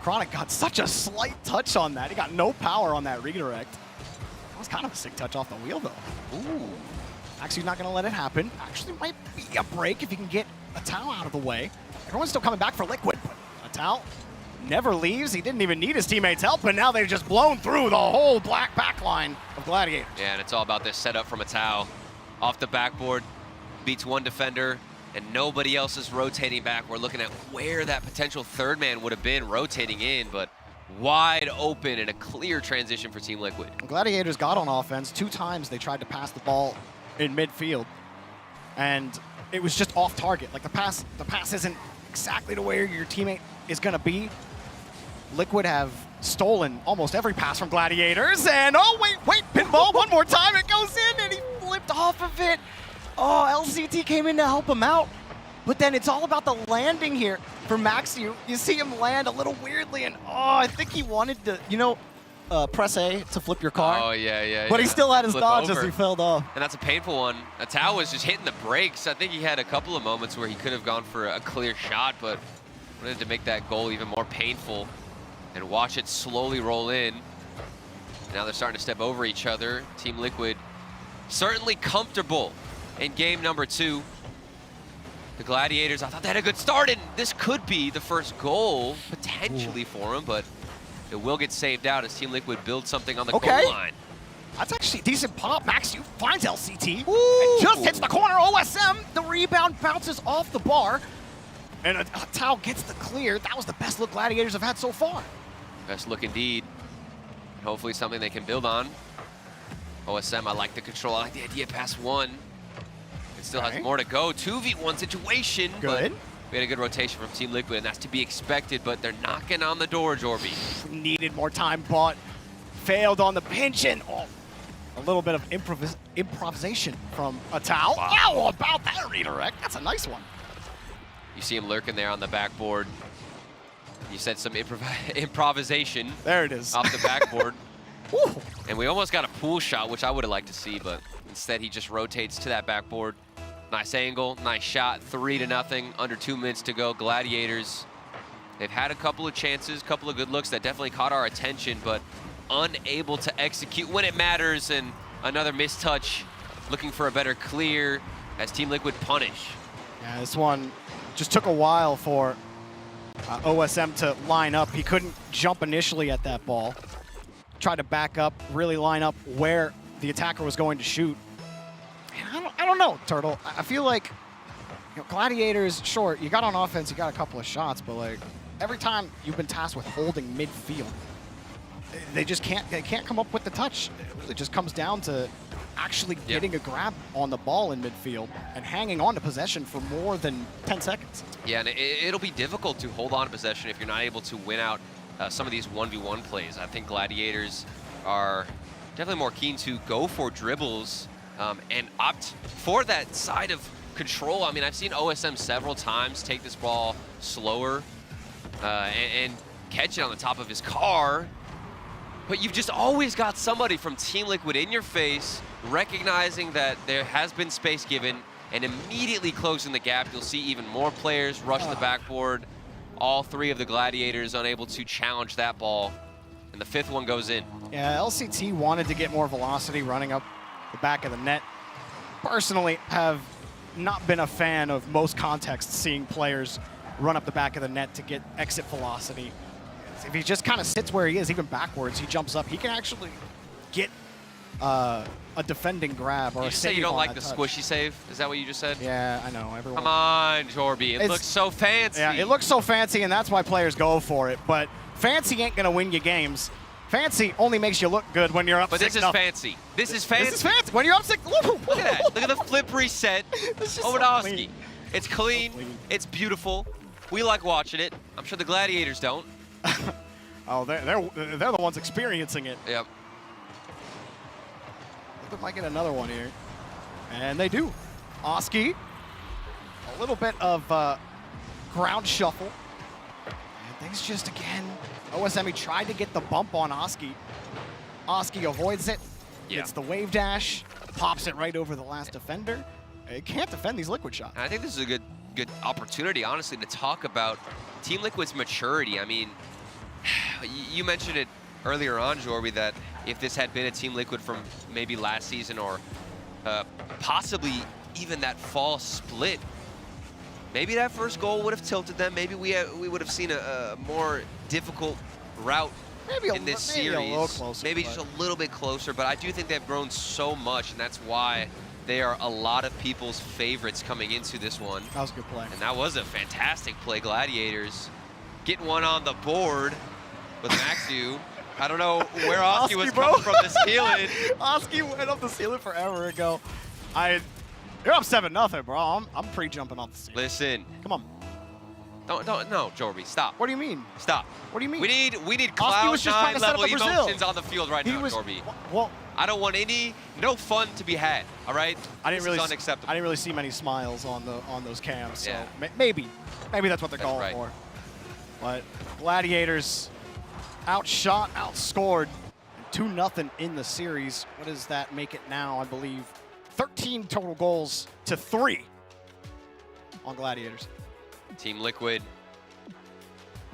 Chronic got such a slight touch on that. He got no power on that redirect. That was kind of a sick touch off the wheel, though. Ooh. Actually, not going to let it happen. Actually, might be a break if he can get a towel out of the way. Everyone's still coming back for Liquid, but a towel never leaves. He didn't even need his teammates' help, and now they've just blown through the whole black backline of Gladiators. Yeah, and it's all about this setup from a towel. Off the backboard, beats one defender, and nobody else is rotating back. We're looking at where that potential third man would have been rotating in, but wide open and a clear transition for Team Liquid. Gladiators got on offense 2 times. They tried to pass the ball in midfield, and it was just off target. Like the pass isn't exactly to where your teammate is going to be. Liquid have stolen almost every pass from Gladiators, and oh wait, pinball one more time. It goes in, and he flipped off of it. Oh, LCT came in to help him out, but then it's all about the landing here for Maxiu. You see him land a little weirdly, and oh, I think he wanted to, you know, press A to flip your car. Oh, yeah. But he still had his Flip dodge over. as he fell off. And that's a painful one. Atao was just hitting the brakes. I think he had a couple of moments where he could have gone for a clear shot, but wanted to make that goal even more painful and watch it slowly roll in. Now they're starting to step over each other. Team Liquid certainly comfortable in game number 2. The Gladiators, I thought they had a good start, and this could be the first goal potentially for them, but it will get saved out as Team Liquid builds something on the goal line. That's actually a decent pop. Maxiu finds LCT and just hits the corner. OSM, the rebound bounces off the bar, and Atao gets the clear. That was the best look Gladiators have had so far. Best look indeed. Hopefully something they can build on. OSM, I like the control. I like the idea past 1. It still has more to go. 2v1 situation. Good. But we had a good rotation from Team Liquid, and that's to be expected, but they're knocking on the door, Jorby. Needed more time, but failed on the pinch, and a little bit of improvisation from Atal. Wow. How about that redirect? That's a nice one. You see him lurking there on the backboard. You said some improvisation. There it is. Off the backboard. Woo. And we almost got a pool shot, which I would have liked to see, but instead he just rotates to that backboard. Nice angle, nice shot, 3-0, under 2 minutes to go. Gladiators, they've had a couple of chances, couple of good looks that definitely caught our attention, but unable to execute when it matters, and another mistouch, looking for a better clear as Team Liquid punish. Yeah, this one just took a while for OSM to line up. He couldn't jump initially at that ball. Tried to back up, really line up where the attacker was going to shoot. And I don't know, Turtle. I feel like Gladiators, sure, you got on offense, you got a couple of shots, but like every time you've been tasked with holding midfield, they just can't come up with the touch. It really just comes down to actually getting a grab on the ball in midfield and hanging on to possession for more than 10 seconds. Yeah, and it'll be difficult to hold on to possession if you're not able to win out some of these 1v1 plays. I think Gladiators are definitely more keen to go for dribbles and opt for that side of control. I mean, I've seen OSM several times take this ball slower and catch it on the top of his car. But you've just always got somebody from Team Liquid in your face, recognizing that there has been space given, and immediately closing the gap. You'll see even more players rush the backboard. All three of the Gladiators unable to challenge that ball, and the fifth one goes in. Yeah, LCT wanted to get more velocity running up the back of the net. Personally, have not been a fan of most contexts seeing players run up the back of the net to get exit velocity. If he just kind of sits where he is, even backwards, he jumps up, he can actually get a defending grab or you a just save. Say you don't like the touch. squishy save? Is that what you just said? Yeah, I know. Everyone. Come on, Jorby. It looks so fancy. Yeah, it looks so fancy, and that's why players go for it. But fancy ain't going to win you games. Fancy only makes you look good when you're up 6-0. But this is fancy. This is fancy. This is fancy. When you're up 6, look at that. Look at the flip reset over to Oski. Clean. It's clean. It's beautiful. We like watching it. I'm sure the Gladiators don't. Oh, they're the ones experiencing it. Yep. They might get another one here. And they do. Oski, a little bit of ground shuffle. And things just, again, OSM tried to get the bump on Oski. Oski avoids it. Yeah. Gets the wave dash. Pops it right over the last defender. He can't defend these liquid shots. And I think this is a good opportunity, honestly, to talk about Team Liquid's maturity. I mean, you mentioned it earlier on, Jorby, that if this had been a Team Liquid from maybe last season or possibly even that fall split, maybe that first goal would have tilted them. Maybe we would have seen a more difficult route in this series. Maybe a little closer. Maybe just a little bit closer, but I do think they've grown so much, and that's why they are a lot of people's favorites coming into this one. That was a good play. And that was a fantastic play. Gladiators getting one on the board with Maxu. I don't know where Oski was coming from this ceiling. Oski went up the ceiling forever ago. You're up 7-0, bro. I'm pre-jumping off the ceiling. Listen. Come on. No, Jorby, stop. What do you mean? Stop. What do you mean? We need Cloud9 level emotions on the field right now, Jorby. Well, I don't want no fun to be had, all right? This is unacceptable. I didn't really see many smiles on those cams, so Yeah. maybe that's what they're going for. But Gladiators outshot, outscored, 2-0 in the series. What does that make it now? I believe 13 total goals to 3 on Gladiators. Team Liquid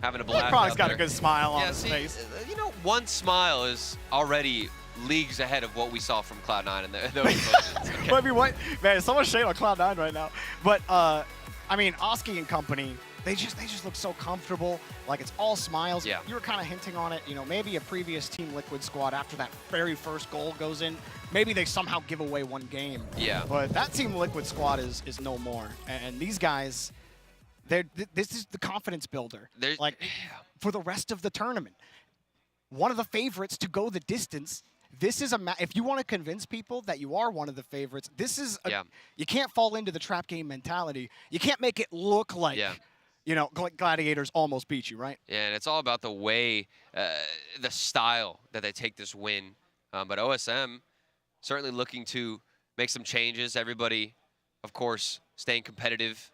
having a blast. Probably's out got there. a good smile on his face. You know, one smile is already leagues ahead of what we saw from Cloud9 and those emotions. Okay. Maybe what, man, so much shade on Cloud9 right now. But I mean, Oski and company, they just look so comfortable. Like it's all smiles. Yeah. You were kind of hinting on it. You know, maybe a previous Team Liquid squad after that very first goal goes in, maybe they somehow give away one game. Yeah. But that Team Liquid squad is no more. And these guys, this is the confidence builder. Like for the rest of the tournament. One of the favorites to go the distance. This is if you want to convince people that you are one of the favorites, this is you can't fall into the trap game mentality. You can't make it look like you know, Gladiators almost beat you, right? Yeah, and it's all about the way, the style that they take this win. But OSM certainly looking to make some changes. Everybody, of course, staying competitive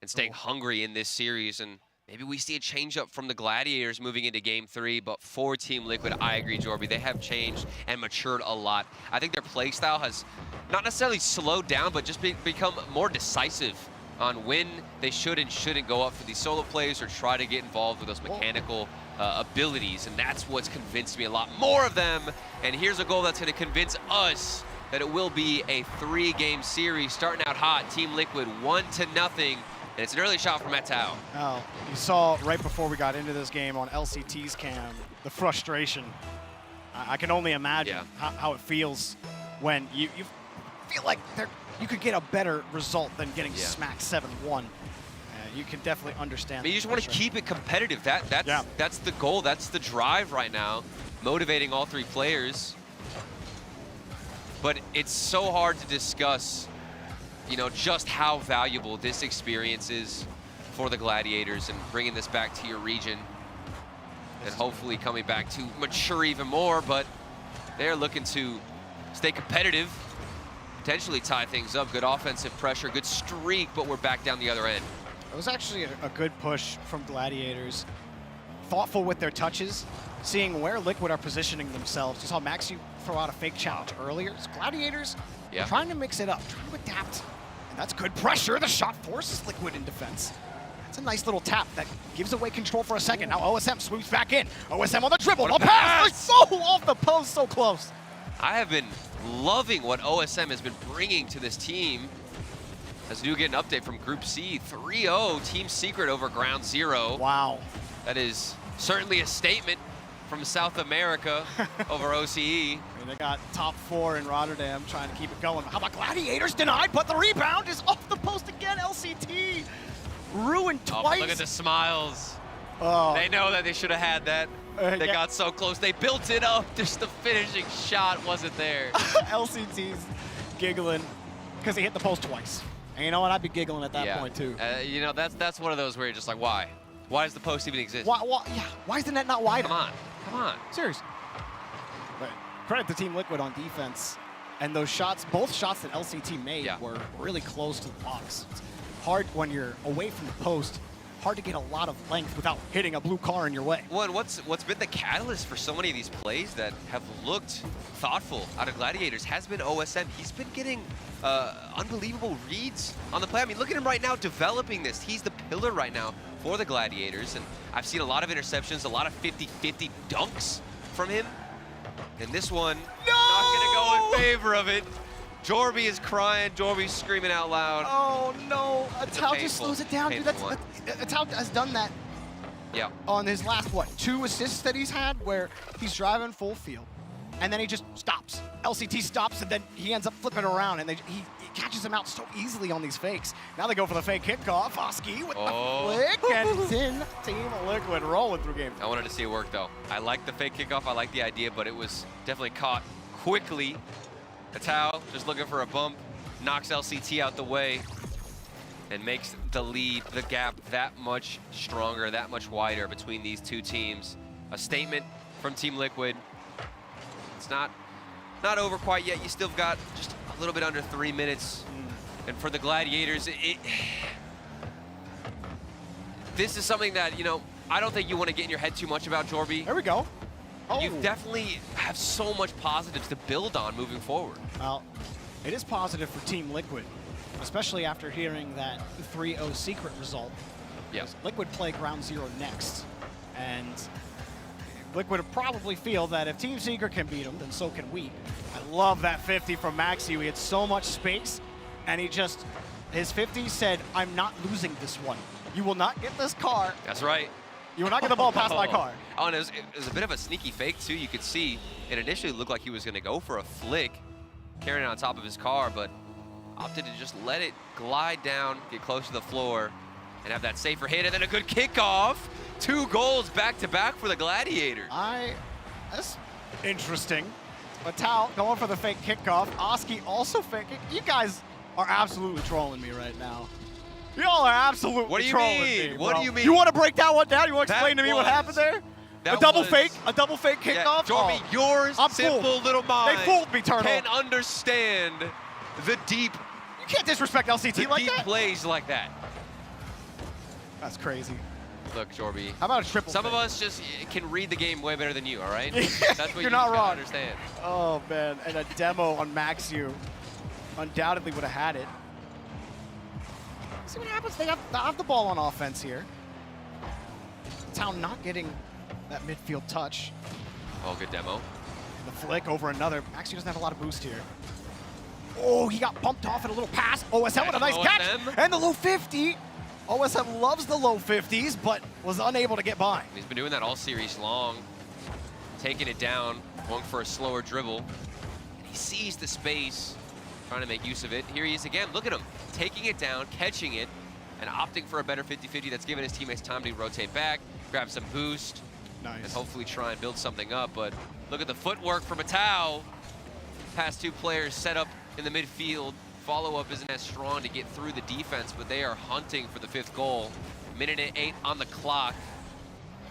and staying hungry in this series. And maybe we see a change-up from the Gladiators moving into Game 3. But for Team Liquid, I agree, Jorby. They have changed and matured a lot. I think their play style has not necessarily slowed down, but just become more decisive on when they should and shouldn't go up for these solo plays or try to get involved with those mechanical abilities. And that's what's convinced me a lot more of them. And here's a goal that's going to convince us that it will be a 3-game series starting out hot. Team Liquid 1-0. And it's an early shot from Matau. Oh, you saw right before we got into this game on LCT's cam, the frustration. I can only imagine how it feels when you feel like you could get a better result than getting smacked 7-1. You can definitely understand. I mean, you just want to keep it competitive. That's the goal. That's the drive right now, motivating all 3 players. But it's so hard to discuss, you know, just how valuable this experience is for the Gladiators and bringing this back to your region and hopefully coming back to mature even more. But they're looking to stay competitive, potentially tie things up. Good offensive pressure, good streak, but we're back down the other end. It was actually a good push from Gladiators. Thoughtful with their touches, seeing where Liquid are positioning themselves. You saw Maxi throw out a fake challenge earlier. So Gladiators trying to mix it up, trying to adapt. And that's good pressure. The shot forces Liquid in defense. That's a nice little tap that gives away control for a second. Now OSM swoops back in. OSM on the dribble. No pass! So off the post, so close. I have been loving what OSM has been bringing to this team. As we do get an update from Group C, 3-0 Team Secret over Ground Zero. Wow. That is certainly a statement from South America over OCE. I mean, they got top 4 in Rotterdam trying to keep it going. How about Gladiators denied, but the rebound is off the post again. LCT ruined twice. Look at the smiles. Oh. They know that they should have had that. They got so close. They built it up. Just the finishing shot wasn't there. LCT's giggling because he hit the post twice. And you know what? I'd be giggling at that point too. You know, that's one of those where you're just like, why? Why does the post even exist? Why is the net not wider? Come on. Seriously. But credit to Team Liquid on defense. And those shots, both shots that LCT made were really close to the box. It's hard when you're away from the post, hard to get a lot of length without hitting a blue car in your way. Well, and what's been the catalyst for so many of these plays that have looked thoughtful out of Gladiators has been OSM. He's been getting unbelievable reads on the play. I mean, look at him right now developing this. He's the pillar right now for the Gladiators, and I've seen a lot of interceptions, a lot of 50-50 dunks from him. And this one, not gonna go in favor of it. Jorby is crying, Jorby's screaming out loud. Oh no, Atau just slows it down, dude. Atau has done that on his last, 2 assists that he's had, where he's driving full field, and then he just stops. LCT stops, and then he ends up flipping around, and he catches him out so easily on these fakes. Now they go for the fake kickoff. Oski with the flick, and it's in Team Liquid rolling through game. I wanted to see it work, though. I like the fake kickoff, I like the idea, but it was definitely caught quickly. Atau just looking for a bump, knocks LCT out the way, and makes the lead, the gap that much stronger, that much wider between these 2 teams. A statement from Team Liquid. It's not over quite yet. You still got just a little bit under 3 minutes. And for the Gladiators, this is something that, you know, I don't think you want to get in your head too much about, Jorby. There we go. You definitely have so much positives to build on moving forward. Well, it is positive for Team Liquid, especially after hearing that 3-0 secret result. Yes. Liquid play Ground Zero next, and Liquid would probably feel that if Team Secret can beat them, then so can we. I love that 50 from Maxi. We had so much space, and his 50 said, I'm not losing this one. You will not get this car. That's right. You will not get the ball past my car. Oh, and it was a bit of a sneaky fake, too. You could see it initially looked like he was going to go for a flick, carrying it on top of his car, but opted to just let it glide down, get close to the floor, and have that safer hit, and then a good kickoff. 2 goals back-to-back for the Gladiators. That's interesting. Atau going for the fake kickoff. Oski also faking. You guys are absolutely trolling me right now. Y'all are absolutely What do you trolling mean? me, What bro. do you mean? You want to break that one down? You want to explain That to me what happened there? A double fake kickoff? Jorby, your I'm simple fooled. little mind They fooled me, Turtle. can understand the deep You can't disrespect LCT like that. plays like that. That's crazy. Look, Jorby. How about a triple Some fake? of us just can read the game way better than you, all right? That's what You're you not just gotta wrong. understand. Oh, man. And a demo on Maxiu undoubtedly would have had it. See what happens? They have the ball on offense here. Town not getting that midfield touch. Oh, good demo. The flick over another. Maxiu doesn't have a lot of boost here. Oh, he got bumped off at a little pass. OSM with a nice catch. And the low 50. OSM loves the low 50s, but was unable to get by. He's been doing that all series long. Taking it down, going for a slower dribble. And he sees the space, trying to make use of it. Here he is again. Look at him. Taking it down, catching it, and opting for a better 50-50 that's giving his teammates time to rotate back, grab some boost, and hopefully try and build something up. But look at the footwork from Matau. Past two players set up in the midfield. Follow-up isn't as strong to get through the defense, but they are hunting for the 5th goal. Minute and 8 on the clock,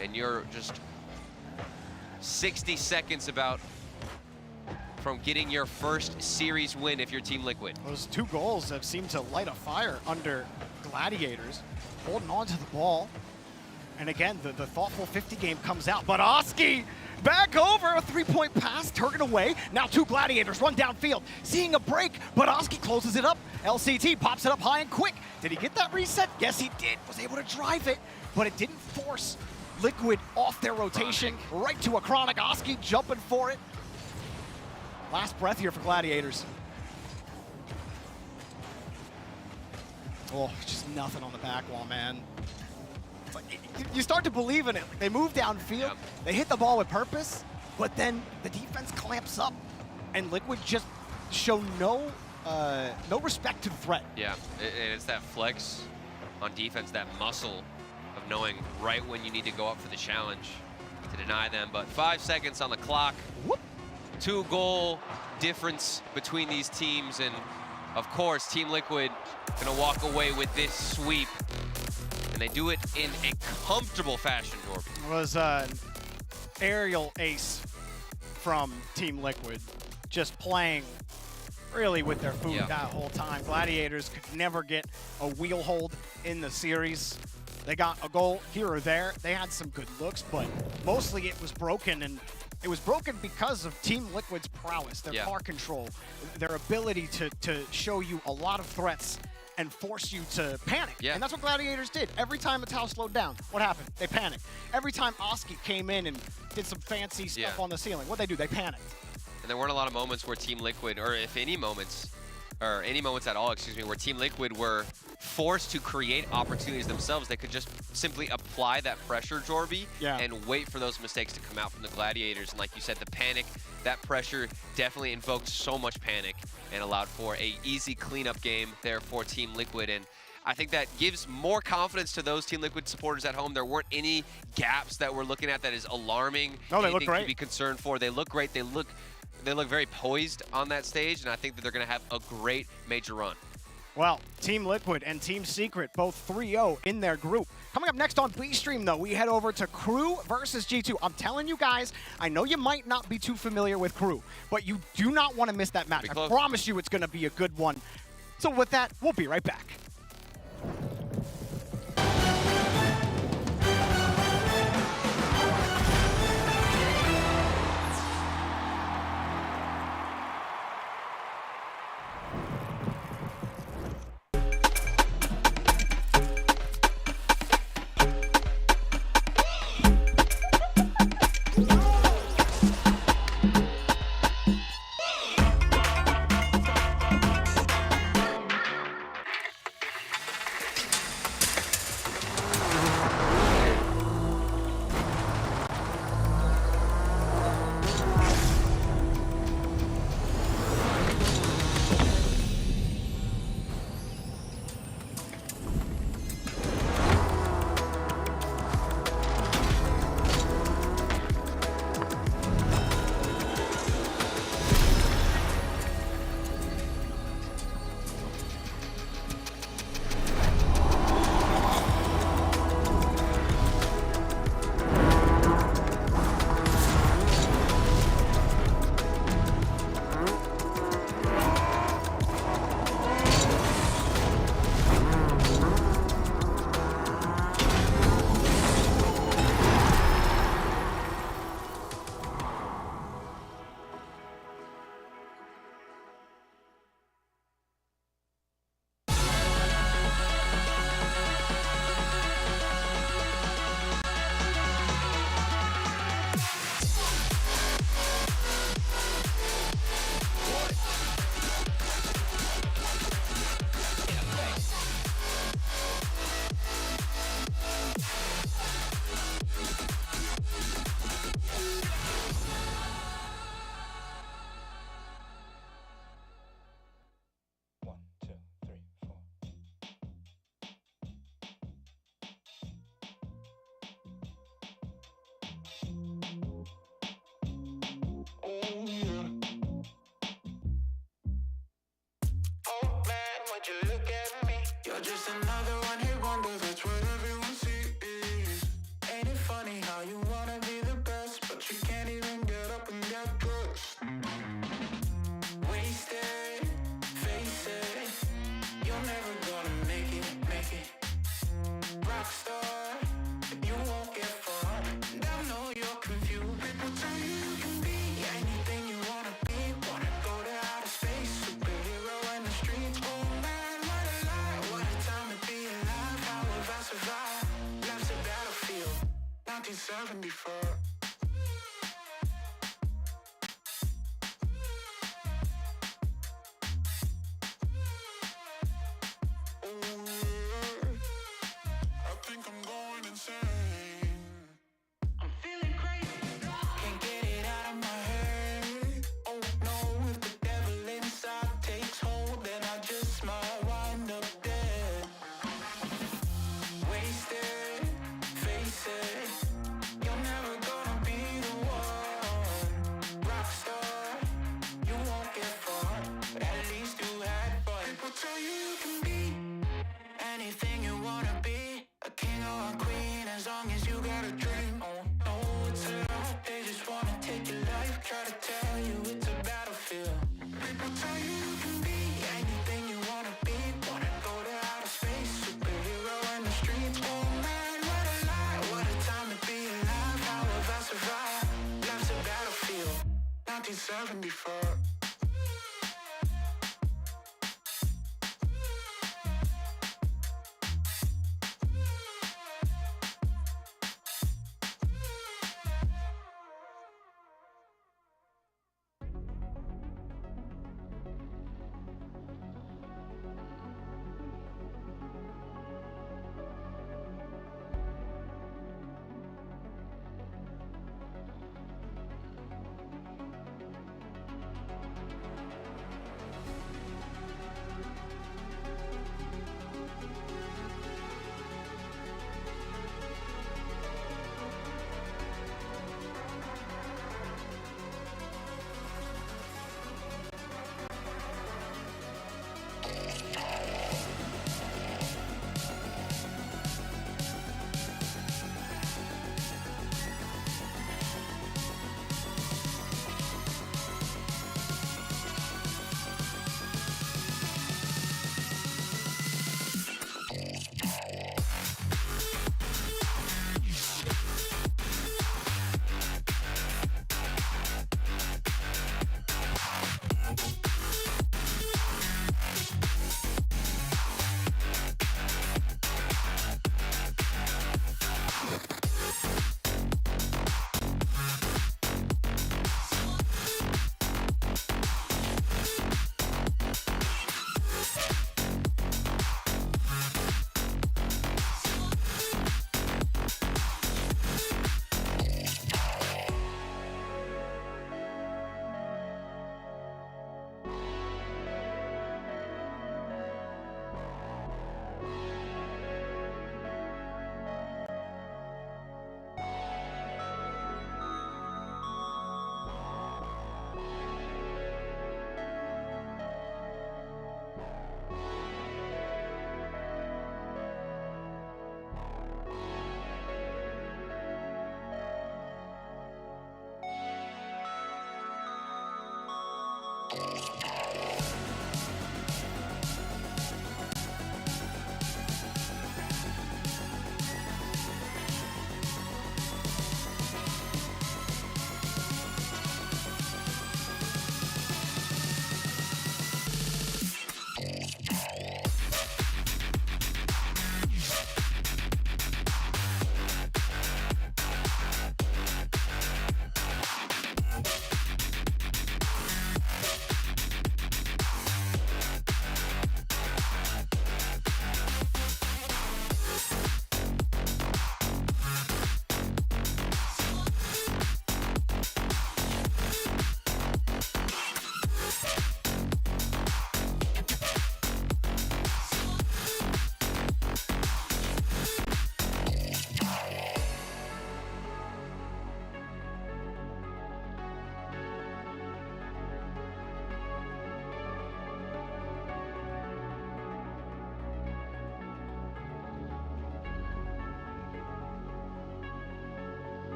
and you're just 60 seconds about from getting your first series win if you're Team Liquid. Those 2 goals have seemed to light a fire under Gladiators, holding on to the ball. And again, the thoughtful 50 game comes out, but Oski back over, a 3-point pass, Turgan away. Now 2 Gladiators run downfield, seeing a break, but Oski closes it up. LCT pops it up high and quick. Did he get that reset? Yes, he did. Was able to drive it, but it didn't force Liquid off their rotation. Right to a Chronic. Oski jumping for it. Last breath here for Gladiators. Oh, just nothing on the back wall, man. It's like, you start to believe in it. They move downfield, they hit the ball with purpose, but then the defense clamps up, and Liquid just show no respect to the threat. Yeah, and it's that flex on defense, that muscle of knowing right when you need to go up for the challenge to deny them. But 5 seconds on the clock. Whoop. 2-goal difference between these teams, and of course, Team Liquid gonna walk away with this sweep. And they do it in a comfortable fashion, Jorby. It was an aerial ace from Team Liquid, just playing really with their food that whole time. Gladiators could never get a wheel hold in the series. They got a goal here or there. They had some good looks, but mostly it was broken, and it was broken because of Team Liquid's prowess, their car control, their ability to show you a lot of threats and force you to panic. And that's what Gladiators did. Every time Matau slowed down, what happened? They panicked. Every time Oski came in and did some fancy stuff on the ceiling, what'd they do? They panicked. And there weren't a lot of moments where Team Liquid, or if any moments, or any moments at all, excuse me, where Team Liquid were forced to create opportunities themselves. They could just simply apply that pressure, Jorby, and wait for those mistakes to come out from the Gladiators. And like you said, the panic, that pressure definitely invoked so much panic and allowed for a easy cleanup game there for Team Liquid. And I think that gives more confidence to those Team Liquid supporters at home. There weren't any gaps that we're looking at that is alarming. No, they look great. To be concerned for. They look great. They look very poised on that stage, and I think that they're going to have a great major run. Well, Team Liquid and Team Secret both 3-0 in their group. Coming up next on B-Stream, though, we head over to Crew versus G2. I'm telling you guys, I know you might not be too familiar with Crew, but you do not want to miss that match. I promise you it's going to be a good one. So with that, we'll be right back. 1974.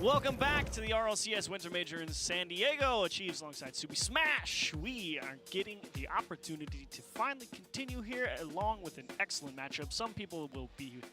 Welcome back to the RLCS Winter Major in San Diego. Achieves alongside Subi Smash. We are getting the opportunity to finally continue here along with an excellent matchup. Some people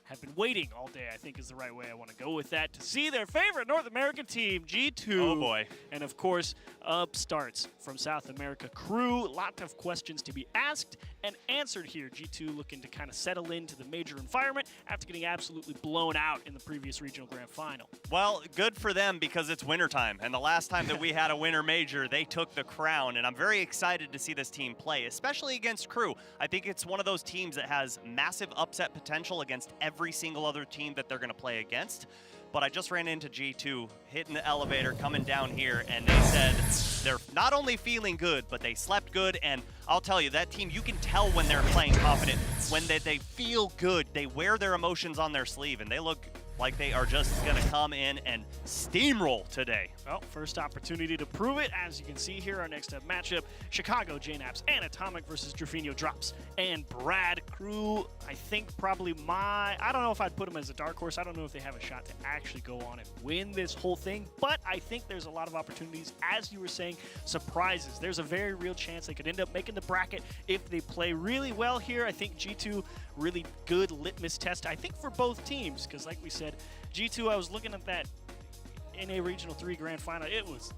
have been waiting all day, I think is the right way I want to go with that, to see their favorite North American team, G2. Oh boy. And of course, upstarts from South America crew. Lot of questions to be asked and answered here. G2 looking to kind of settle into the major environment after getting absolutely blown out in the previous regional grand final. Well, good for them because it's wintertime, and the last time that we had a winter major, they took the crown, and I'm very excited to see this team play, especially against crew. I think it's one of those teams that has massive upset potential against every single other team that they're going to play against. But I just ran into G2 hitting the elevator coming down here, and they said they're not only feeling good, but they slept good. And I'll tell you, that team, you can tell when they're playing confident, when they feel good, they wear their emotions on their sleeve, and they look like they are just going to come in and steamroll today. Well, first opportunity to prove it. As you can see here, our next up matchup, Chicago, JNAPS, and Atomic versus Drafinho Drops and Brad. Crew, I think probably I don't know if I'd put them as a dark horse. I don't know if they have a shot to actually go on and win this whole thing, but I think there's a lot of opportunities. As you were saying, surprises. There's a very real chance they could end up making the bracket if they play really well here. I think G2, really good litmus test, I think, for both teams, because like we said, G2, I was looking at that NA Regional 3 Grand Final. It was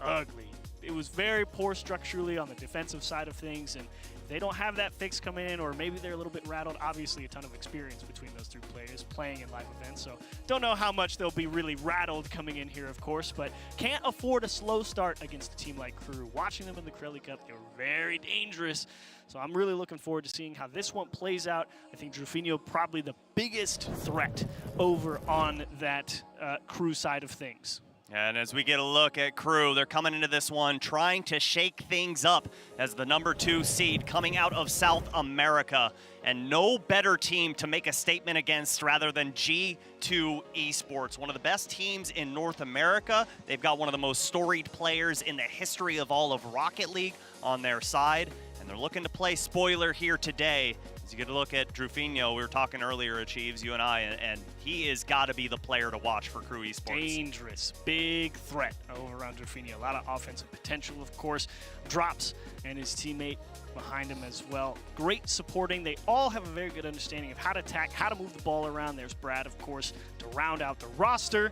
ugly. It was very poor structurally on the defensive side of things, and if they don't have that fix coming in, or maybe they're a little bit rattled, obviously a ton of experience between those two players playing in live events, so don't know how much they'll be really rattled coming in here, of course, but can't afford a slow start against a team like Crew. Watching them in the Corelli Cup, they were very dangerous, so I'm really looking forward to seeing how this one plays out. I think Drafinho probably the biggest threat over on that Crew side of things. And as we get a look at Crew, they're coming into this one trying to shake things up as the #2 seed coming out of South America. And no better team to make a statement against rather than G2 Esports, one of the best teams in North America. They've got one of the most storied players in the history of all of Rocket League on their side. And they're looking to play spoiler here today. As you get a look at Drafinho, we were talking earlier, Achieves, you and I, and he has got to be the player to watch for Crew Esports. Dangerous, big threat over on Drafinho. A lot of offensive potential, of course. Drops and his teammate behind him as well. Great supporting. They all have a very good understanding of how to attack, how to move the ball around. There's Brad, of course, to round out the roster.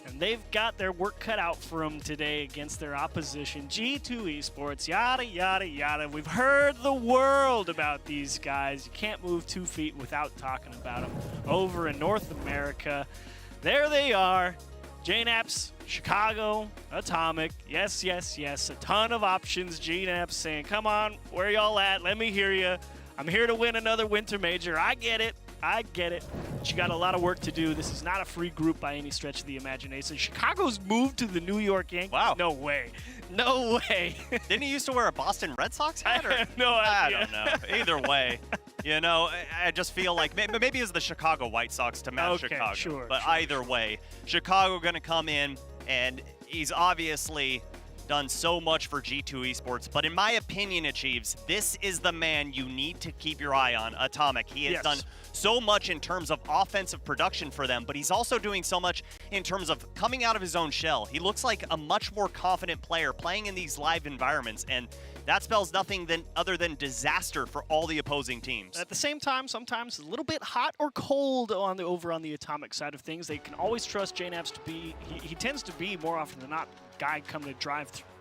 And they've got their work cut out for them today against their opposition, G2 Esports, yada, yada, yada. We've heard the world about these guys. You can't move 2 feet without talking about them. Over in North America, there they are, JNAPS, Chicago, Atomic. Yes, yes, yes, a ton of options. JNAPS saying, come on, where y'all at? Let me hear you. I'm here to win another Winter Major. I get it. I get it. But you got a lot of work to do. This is not a free group by any stretch of the imagination. Chicago's moved to the New York Yankees. Wow. No way. No way. Didn't he used to wear a Boston Red Sox hat? I have no idea. I don't know. Either way, you know, I just feel like maybe it's the Chicago White Sox to match Chicago. Sure, but sure. Either way, Chicago going to come in, and he's obviously done so much for G2 Esports, but in my opinion, Achieves, this is the man you need to keep your eye on, Atomic. He has done so much in terms of offensive production for them, but he's also doing so much in terms of coming out of his own shell. He looks like a much more confident player playing in these live environments, and that spells nothing other than disaster for all the opposing teams. At the same time, sometimes a little bit hot or cold over on the Atomic side of things. They can always trust JNAPS to be, he tends to be more often than not guy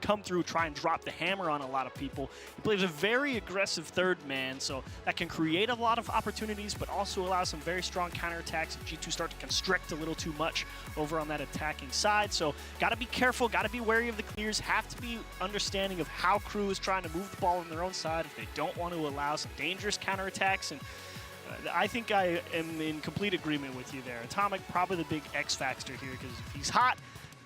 come through, try and drop the hammer on a lot of people. He plays a very aggressive third man, so that can create a lot of opportunities, but also allow some very strong counterattacks if G2 start to constrict a little too much over on that attacking side. So got to be careful, got to be wary of the clears, have to be understanding of how Crew is trying to move the ball on their own side if they don't want to allow some dangerous counterattacks. And I think I am in complete agreement with you there. Atomic, probably the big X factor here, because if he's hot,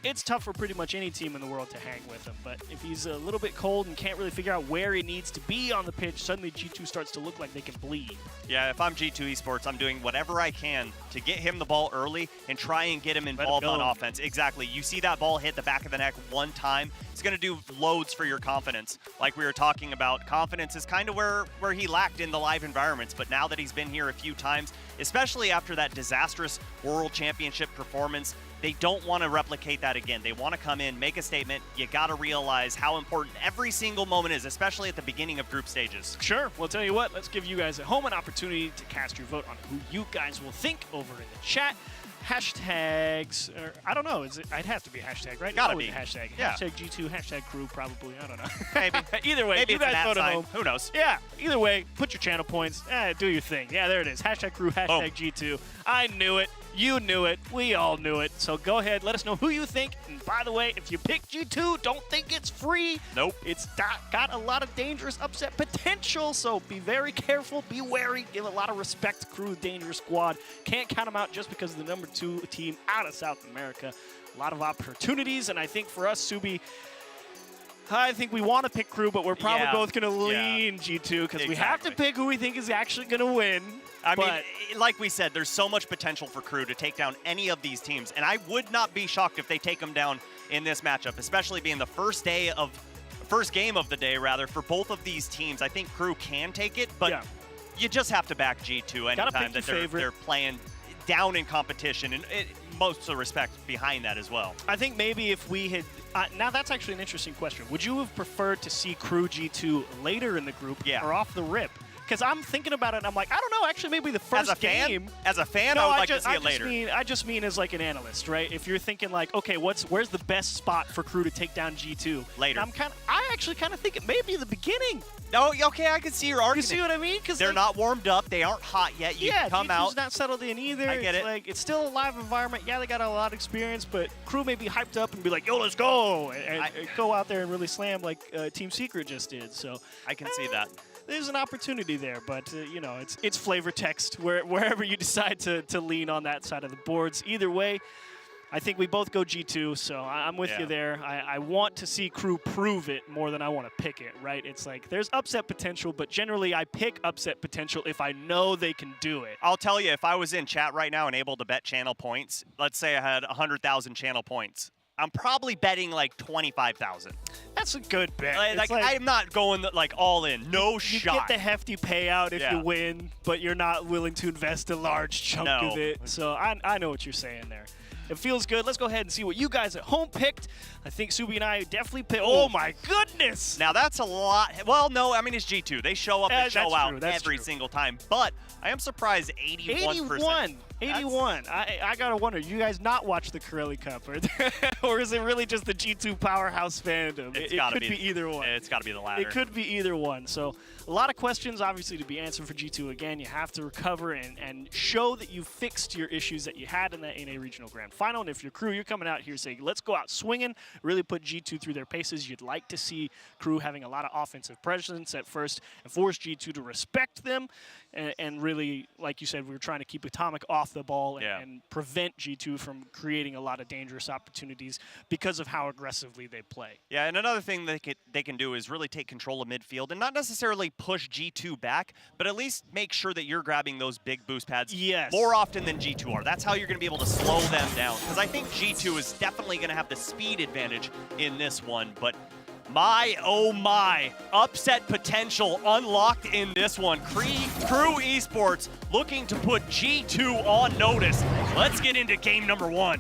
it's tough for pretty much any team in the world to hang with him. But if he's a little bit cold and can't really figure out where he needs to be on the pitch, suddenly G2 starts to look like they can bleed. Yeah, if I'm G2 Esports, I'm doing whatever I can to get him the ball early and try and get him involved on offense. Exactly. You see that ball hit the back of the neck one time, it's going to do loads for your confidence. Like we were talking about, confidence is kind of where he lacked in the live environments, but now that he's been here a few times, especially after that disastrous World Championship performance. They don't want to replicate that again. They want to come in, make a statement. You got to realize how important every single moment is, especially at the beginning of group stages. Sure. Well, tell you what, let's give you guys at home an opportunity to cast your vote on who you guys will think over in the chat. Hashtags, or I don't know, it has to be a hashtag, right? Gotta Always be. a hashtag. Yeah. Hashtag G2, hashtag crew, probably, I don't know. Maybe. Either way, Maybe you it's an guys vote at @ sign. home. Who knows? Yeah, either way, put your channel points, do your thing. Yeah, there it is. Hashtag crew, hashtag G2. I knew it. You knew it. We all knew it. So go ahead, let us know who you think. And by the way, if you pick G2, don't think it's free. Nope. It's got a lot of dangerous upset potential, so be very careful, be wary, give a lot of respect to Crew, dangerous squad. Can't count them out just because of the number 2 team out of South America. A lot of opportunities, and I think for us, Subi, I think we want to pick Crew, but we're probably both going to lean G2 because we have to pick who we think is actually going to win. I mean, like we said, there's so much potential for Crew to take down any of these teams, and I would not be shocked if they take them down in this matchup, especially being the first game of the day, rather, for both of these teams. I think Crew can take it, but you just have to back G2 anytime that they're playing down in competition, and most of the respect behind that as well. I think maybe if we had now that's actually an interesting question. Would you have preferred to see Crew G2 later in the group or off the rip? Because I'm thinking about it, and I'm like, I don't know. Actually, maybe the first game. As a fan, I would like to see it later. I just mean as like an analyst, right? If you're thinking like, okay, where's the best spot for Crew to take down G2? Later. I actually kind of think it may be the beginning. Oh, okay, I can see your argument. You see what I mean? Because they're not warmed up. They aren't hot yet. You come out. G2's not settled in either. I get it. Like, it's still a live environment. Yeah, they got a lot of experience, but Crew may be hyped up and be like, yo, let's go. And go out there and really slam like Team Secret just did. So I can see that. There's an opportunity there, but you know, it's flavor text wherever you decide to lean on that side of the boards. Either way, I think we both go G2, so I'm with you there. I want to see Crew prove it more than I want to pick it, right? It's like there's upset potential, but generally I pick upset potential if I know they can do it. I'll tell you, if I was in chat right now and able to bet channel points, let's say I had 100,000 channel points, I'm probably betting like 25,000. That's a good bet. Like I'm not going like all in. No shot. You get the hefty payout if you win, but you're not willing to invest a large chunk of it. So I know what you're saying there. It feels good. Let's go ahead and see what you guys at home picked. I think Subi and I definitely picked. Oh my goodness! Now that's a lot. Well, no, I mean it's G2. They show up and show out every single time. But I am surprised 81%. 81. I gotta wonder, you guys not watch the Corelli Cup, or is it really just the G2 powerhouse fandom? It could be either one. It's got to be the latter. It could be either one. So a lot of questions, obviously, to be answered for G2. Again, you have to recover and show that you fixed your issues that you had in that NA Regional Grand Final. And if you're Crew, you're coming out here saying, let's go out swinging, really put G2 through their paces. You'd like to see Crew having a lot of offensive presence at first and force G2 to respect them. And really, like you said, we were trying to keep Atomic off the ball and prevent G2 from creating a lot of dangerous opportunities because of how aggressively they play. Yeah, and another thing they can do is really take control of midfield and not necessarily push G2 back, but at least make sure that you're grabbing those big boost pads more often than G2 are. That's how you're going to be able to slow them down, because I think G2 is definitely going to have the speed advantage in this one, but my, oh my, upset potential unlocked in this one. Crew Esports looking to put G2 on notice. Let's get into game number 1.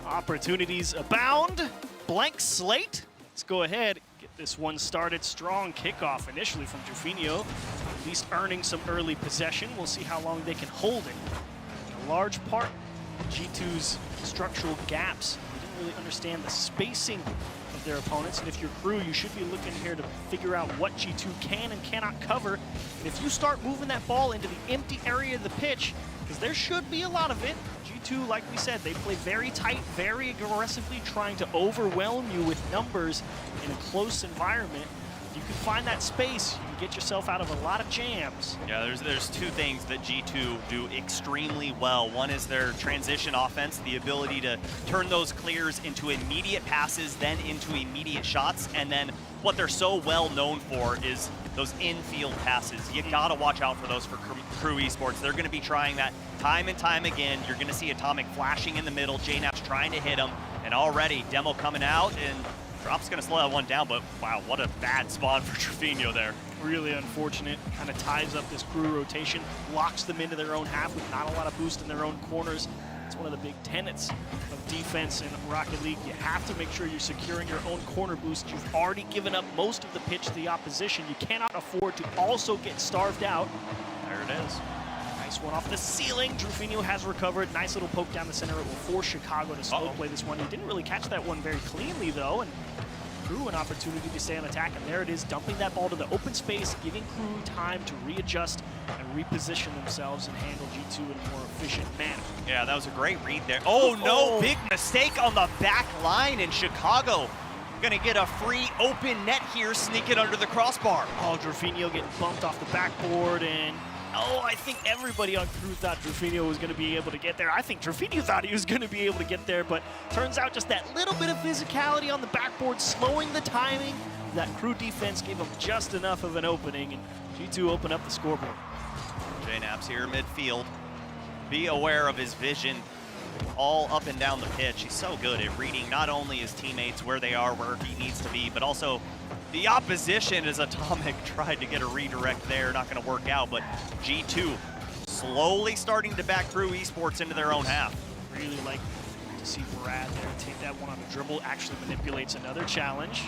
Opportunities abound. Blank slate. Let's go ahead, get this one started. Strong kickoff initially from Jufinho, at least earning some early possession. We'll see how long they can hold it. In a large part, G2's structural gaps. We didn't really understand the spacing of their opponents, and if you're Crew, you should be looking here to figure out what G2 can and cannot cover. And if you start moving that ball into the empty area of the pitch, because there should be a lot of it, G2, like we said, they play very tight, very aggressively, trying to overwhelm you with numbers in a close environment. If you can find that space, you can get yourself out of a lot of jams. Yeah, there's two things that G2 do extremely well. One is their transition offense, the ability to turn those clears into immediate passes, then into immediate shots, and then what they're so well known for is those infield passes. You gotta watch out for those for Crew Esports. They're gonna be trying that time and time again. You're gonna see Atomic flashing in the middle, JNAP's trying to hit him, and already Demo coming out, and Drop's going to slow that one down, but wow, what a bad spawn for Trevino there. Really unfortunate. Kind of ties up this crew rotation, locks them into their own half with not a lot of boost in their own corners. It's one of the big tenets of defense in Rocket League. You have to make sure you're securing your own corner boost. You've already given up most of the pitch to the opposition. You cannot afford to also get starved out. There it is. Nice one off the ceiling. Trevino has recovered. Nice little poke down the center. It will force Chicago to slow play this one. He didn't really catch that one very cleanly, though, and Crew an opportunity to stay on attack, and there it is, dumping that ball to the open space, giving Crew time to readjust and reposition themselves and handle G2 in a more efficient manner. Yeah, that was a great read there. Oh no, big mistake on the back line, in Chicago gonna get a free open net here, sneak it under the crossbar. Oh, Trevino getting bumped off the backboard, and I think everybody on Crew thought Trevino was going to be able to get there. I think Trevino thought he was going to be able to get there, but turns out just that little bit of physicality on the backboard, slowing the timing. That Crew defense gave him just enough of an opening, and G2 opened up the scoreboard. JNAP's here midfield. Be aware of his vision all up and down the pitch. He's so good at reading not only his teammates, where they are, where he needs to be, but also the opposition. As Atomic tried to get a redirect there, not going to work out, but G2 slowly starting to back Crew Esports into their own half. Really like to see Brad there take that one on the dribble, actually manipulates another challenge.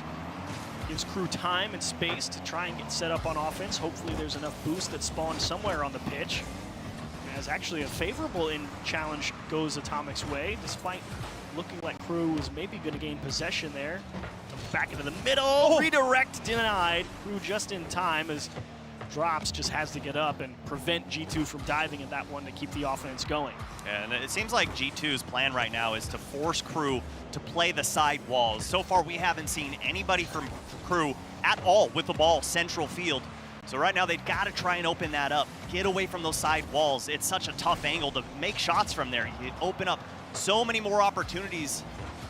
Gives Crew time and space to try and get set up on offense. Hopefully there's enough boost that spawns somewhere on the pitch. As actually a favorable in challenge goes Atomic's way, despite looking like Crew was maybe going to gain possession there. Back into the middle, redirect denied. Crew just in time as Drops just has to get up and prevent G2 from diving in that one to keep the offense going. Yeah, and it seems like G2's plan right now is to force Crew to play the side walls. So far, we haven't seen anybody from Crew at all with the ball central field. So right now, they've got to try and open that up, get away from those side walls. It's such a tough angle to make shots from there. You open up so many more opportunities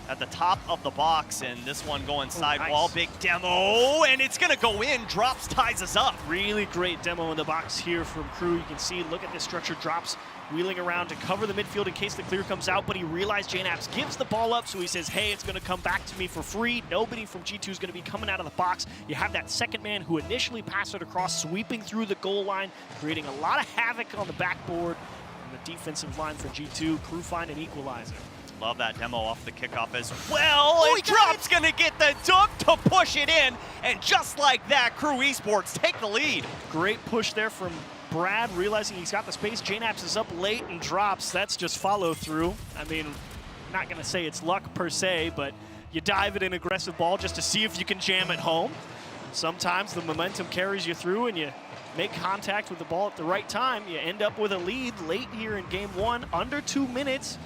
at the top of the box, and this one going side wall, big demo, and it's gonna go in. Drops ties us up. Really great demo in the box here from Crew. You can see, look at this structure. Drops wheeling around to cover the midfield in case the clear comes out, but he realized JNAPS gives the ball up, so he says, hey, it's gonna come back to me for free. Nobody from G2 is gonna be coming out of the box. You have that second man who initially passed it across, sweeping through the goal line, creating a lot of havoc on the backboard. And the defensive line for G2, Crew find an equalizer. Love that demo off the kickoff as well. And Drop's gonna get the dunk to push it in. And just like that, Crew Esports take the lead. Great push there from Brad, realizing he's got the space. JNAPS is up late and Drops. That's just follow through. I mean, not gonna say it's luck per se, but you dive at an aggressive ball just to see if you can jam it home. Sometimes the momentum carries you through and you make contact with the ball at the right time. You end up with a lead late here in game one, under 2 minutes.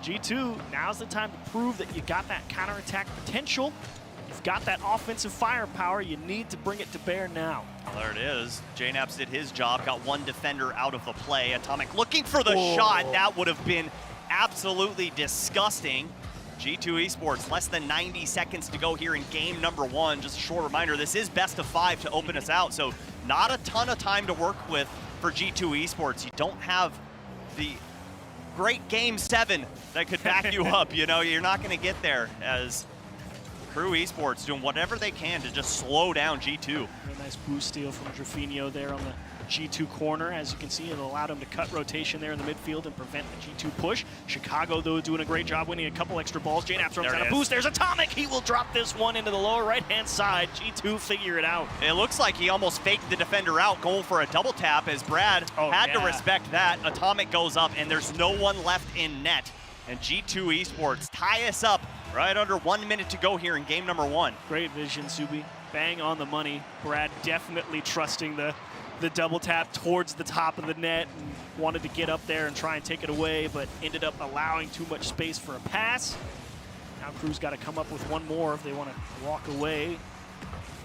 G2, now's the time to prove that you got that counterattack potential. You've got that offensive firepower. You need to bring it to bear now. There it is. JNAPS did his job, got one defender out of the play. Atomic looking for the shot. That would have been absolutely disgusting. G2 Esports, less than 90 seconds to go here in game number one. Just a short reminder, this is best of 5 to open us out, so not a ton of time to work with for G2 Esports. You don't have the great game 7 that could back you up. You know, you're not going to get there, as Crew Esports doing whatever they can to just slow down G2. Very nice boost steal from Trevino there on the G2 corner. As you can see, it allowed him to cut rotation there in the midfield and prevent the G2 push. Chicago, though, doing a great job winning a couple extra balls. JNAPS runs out of boost. There's Atomic. He will drop this one into the lower right-hand side. G2 figure it out. It looks like he almost faked the defender out, going for a double tap, as Brad had to respect that. Atomic goes up, and there's no one left in net. And G2 Esports tie us up right under 1 minute to go here in game number one. Great vision, Subi. Bang on the money. Brad definitely trusting the double tap towards the top of the net and wanted to get up there and try and take it away, but ended up allowing too much space for a pass. Now Crew's got to come up with one more if they want to walk away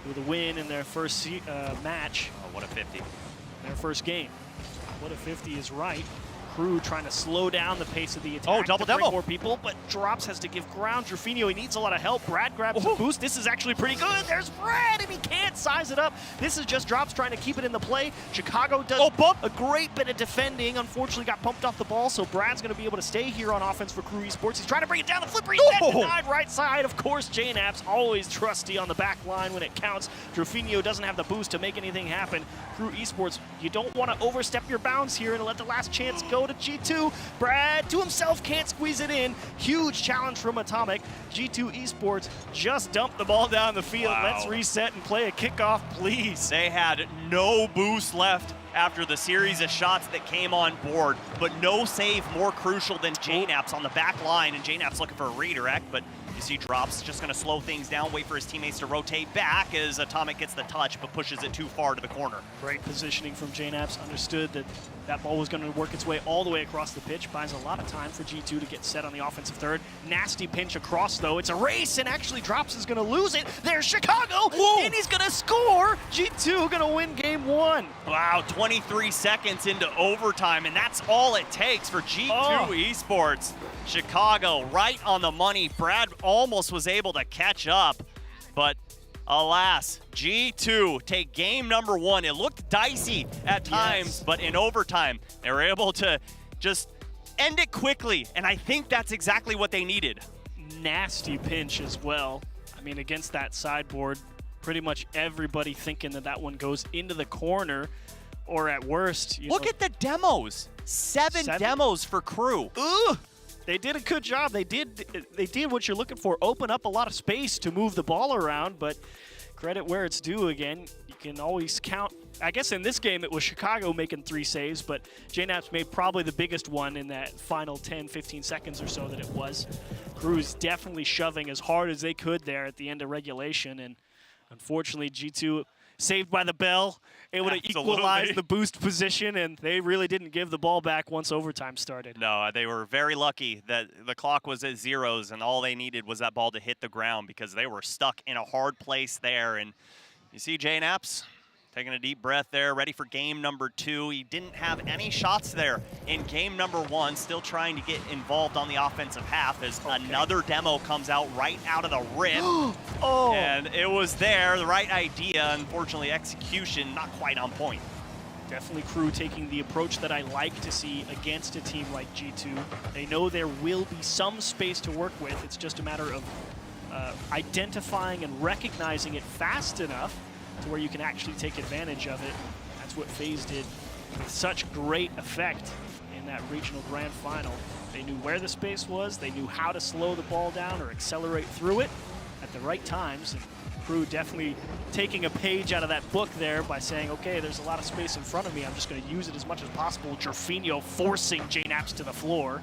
with a win in their first match. Oh, what a 50. Their first game. What a 50 is right. Crew trying to slow down the pace of the attack. Oh, double to bring demo. more people, but Drops has to give ground. Drafinio, he needs a lot of help. Brad grabs a boost. This is actually pretty good. There's Brad, and he can't size it up. This is just Drops trying to keep it in the play. Chicago does a great bit of defending. Unfortunately, got pumped off the ball, so Brad's going to be able to stay here on offense for Crew Esports. He's trying to bring it down the flipper. He's denied right side. Of course, JNAP's always trusty on the back line when it counts. Drafinio doesn't have the boost to make anything happen. Crew Esports, you don't want to overstep your bounds here and let the last chance go to G2. Brad to himself can't squeeze it in. Huge challenge from Atomic. G2 Esports just dumped the ball down the field. Wow. Let's reset and play a kickoff, please. They had no boost left after the series of shots that came on board, but no save more crucial than JNAP's on the back line, and JNAP's looking for a redirect, but you see Drops just going to slow things down, wait for his teammates to rotate back as Atomic gets the touch, but pushes it too far to the corner. Great positioning from JNAP's. Understood that that ball was going to work its way all the way across the pitch. Buys a lot of time for G2 to get set on the offensive third. Nasty pinch across, though. It's a race, and actually Drops is going to lose it. There's Chicago, and he's going to score. G2 going to win game one. Wow, 23 seconds into overtime, and that's all it takes for G2 Esports. Chicago right on the money. Brad almost was able to catch up, but alas, G2 take game number one. It looked dicey at times, but in overtime, they were able to just end it quickly, and I think that's exactly what they needed. Nasty pinch as well. I mean, against that sideboard, pretty much everybody thinking that that one goes into the corner, or at worst, Look at the demos. Seven demos for Crew. Ugh. They did a good job. They did what you're looking for. Open up a lot of space to move the ball around, but credit where it's due again. You can always count. I guess in this game it was Chicago making 3 saves, but JNAP's made probably the biggest one in that final 10, 15 seconds or so that it was. Crew's definitely shoving as hard as they could there at the end of regulation, and unfortunately G2 saved by the bell, able to equalize the boost position, and they really didn't give the ball back once overtime started. No, they were very lucky that the clock was at zeros, and all they needed was that ball to hit the ground because they were stuck in a hard place there. And you see JNAP's taking a deep breath there, ready for game number 2. He didn't have any shots there in game number 1, still trying to get involved on the offensive half as another demo comes out right out of the rip. And it was there, the right idea. Unfortunately, execution not quite on point. Definitely Crew taking the approach that I like to see against a team like G2. They know there will be some space to work with. It's just a matter of identifying and recognizing it fast enough to where you can actually take advantage of it. That's what FaZe did with such great effect in that regional grand final. They knew where the space was, they knew how to slow the ball down or accelerate through it at the right times. And Crew definitely taking a page out of that book there by saying, okay, there's a lot of space in front of me, I'm just going to use it as much as possible. Drafinio forcing JNAP's to the floor.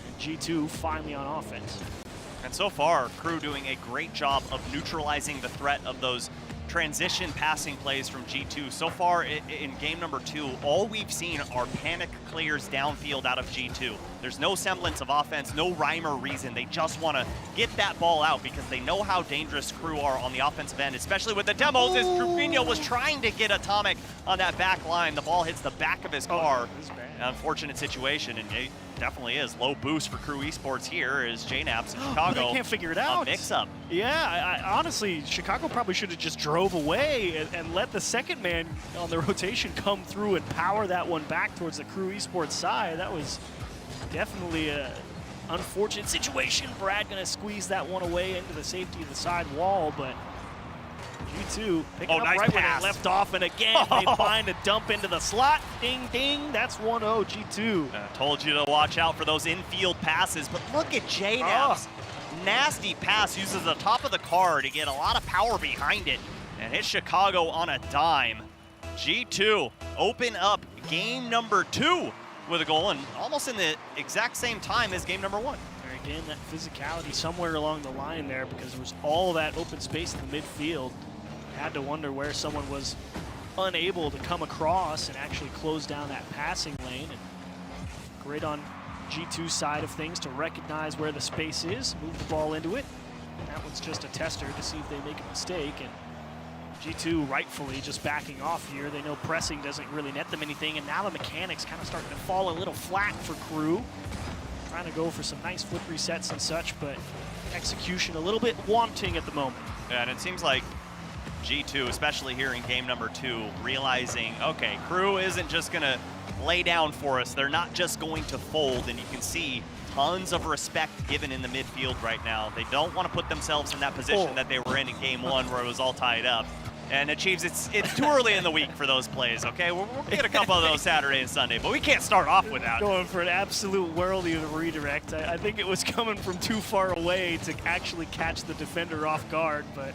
And G2 finally on offense. And so far, Crew doing a great job of neutralizing the threat of those transition passing plays from G2. So far in game number 2, all we've seen are panic clears downfield out of G2. There's no semblance of offense, no rhyme or reason. They just want to get that ball out because they know how dangerous Crew are on the offensive end, especially with the demos as Drafinio was trying to get Atomic on that back line. The ball hits the back of his car. An unfortunate situation, and it definitely is. Low boost for Crew Esports here as JNAP's in Chicago. They can't figure it out. Mix-up. Yeah, honestly, Chicago probably should have just drove away and let the second man on the rotation come through and power that one back towards the Crew Esports side. That was definitely a unfortunate situation. Brad gonna squeeze that one away into the safety of the side wall, but G2 picking up nice right pass. where they left off, and again, they find a dump into the slot. Ding, ding, that's 1-0 G2. I told you to watch out for those infield passes, but look at JNAP's nasty pass. Uses the top of the car to get a lot of power behind it and hits Chicago on a dime. G2 open up game number 2 with a goal, and almost in the exact same time as game number 1. Again, that physicality somewhere along the line there, because there was all that open space in the midfield. Had to wonder where someone was unable to come across and actually close down that passing lane. And great on G2's side of things to recognize where the space is, move the ball into it. And that one's just a tester to see if they make a mistake. And G2 rightfully just backing off here. They know pressing doesn't really net them anything, and now the mechanics kind of starting to fall a little flat for Crew. Trying to go for some nice flip resets and such, but execution a little bit wanting at the moment. Yeah, and it seems like G2, especially here in game number 2, realizing, okay, Crew isn't just going to lay down for us. They're not just going to fold, and you can see tons of respect given in the midfield right now. They don't want to put themselves in that position that they were in game 1 where it was all tied up. And Achieves, it's too early in the week for those plays, okay? We'll get a couple of those Saturday and Sunday, but we can't start off with that. Going for an absolute whirly of a redirect. I think it was coming from too far away to actually catch the defender off guard, but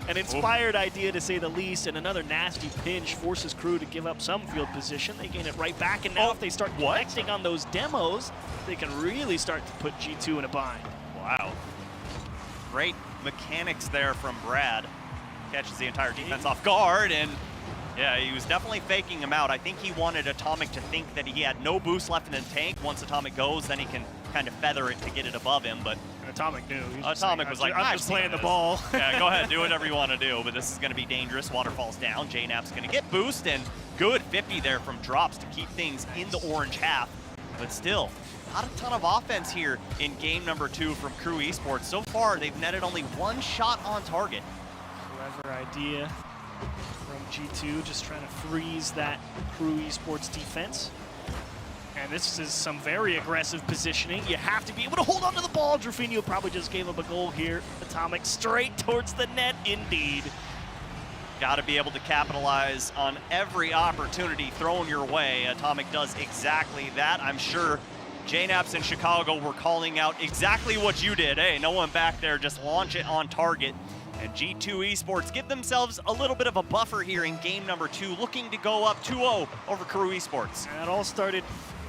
an inspired idea to say the least, and another nasty pinch forces Crew to give up some field position. They gain it right back, and now if they start connecting on those demos, they can really start to put G2 in a bind. Wow. Great mechanics there from Brad. Catches the entire defense off guard, and yeah, he was definitely faking him out. I think he wanted Atomic to think that he had no boost left in the tank. Once Atomic goes, then he can kind of feather it to get it above him, but Atomic knew. Atomic was like, I'm just playing the ball. Yeah, go ahead, do whatever you want to do, but this is going to be dangerous. Waterfall's down. JNAP's going to get boost, and good 50 there from Drops to keep things in the orange half, but still, not a ton of offense here in game number 2 from Crew Esports. So far, they've netted only 1 shot on target. Clever idea from G2, just trying to freeze that Crew Esports defense. And this is some very aggressive positioning. You have to be able to hold on to the ball. Drufinho probably just gave up a goal here. Atomic straight towards the net, indeed. Got to be able to capitalize on every opportunity thrown your way. Atomic does exactly that. I'm sure JNAPs in Chicago were calling out exactly what you did. Hey, no one back there, just launch it on target. And G2 Esports give themselves a little bit of a buffer here in game number 2, looking to go up 2-0 over Crew Esports. And it all started,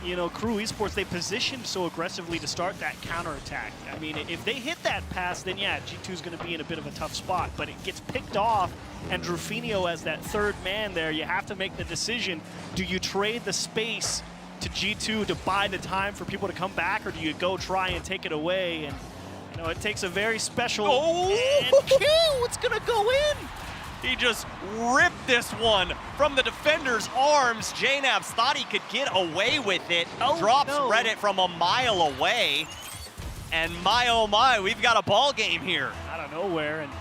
you know, Crew Esports, they positioned so aggressively to start that counterattack. I mean, if they hit that pass, then yeah, G2's going to be in a bit of a tough spot, but it gets picked off, and Drufinho as that third man there, you have to make the decision, do you trade the space to G2 to buy the time for people to come back, or do you go try and take it away? And you know, it takes a very special, and it's gonna go in. He just ripped this one from the defender's arms. JNAPs thought he could get away with it. Drops read it from a mile away. And my oh my, we've got a ball game here. Out of nowhere, and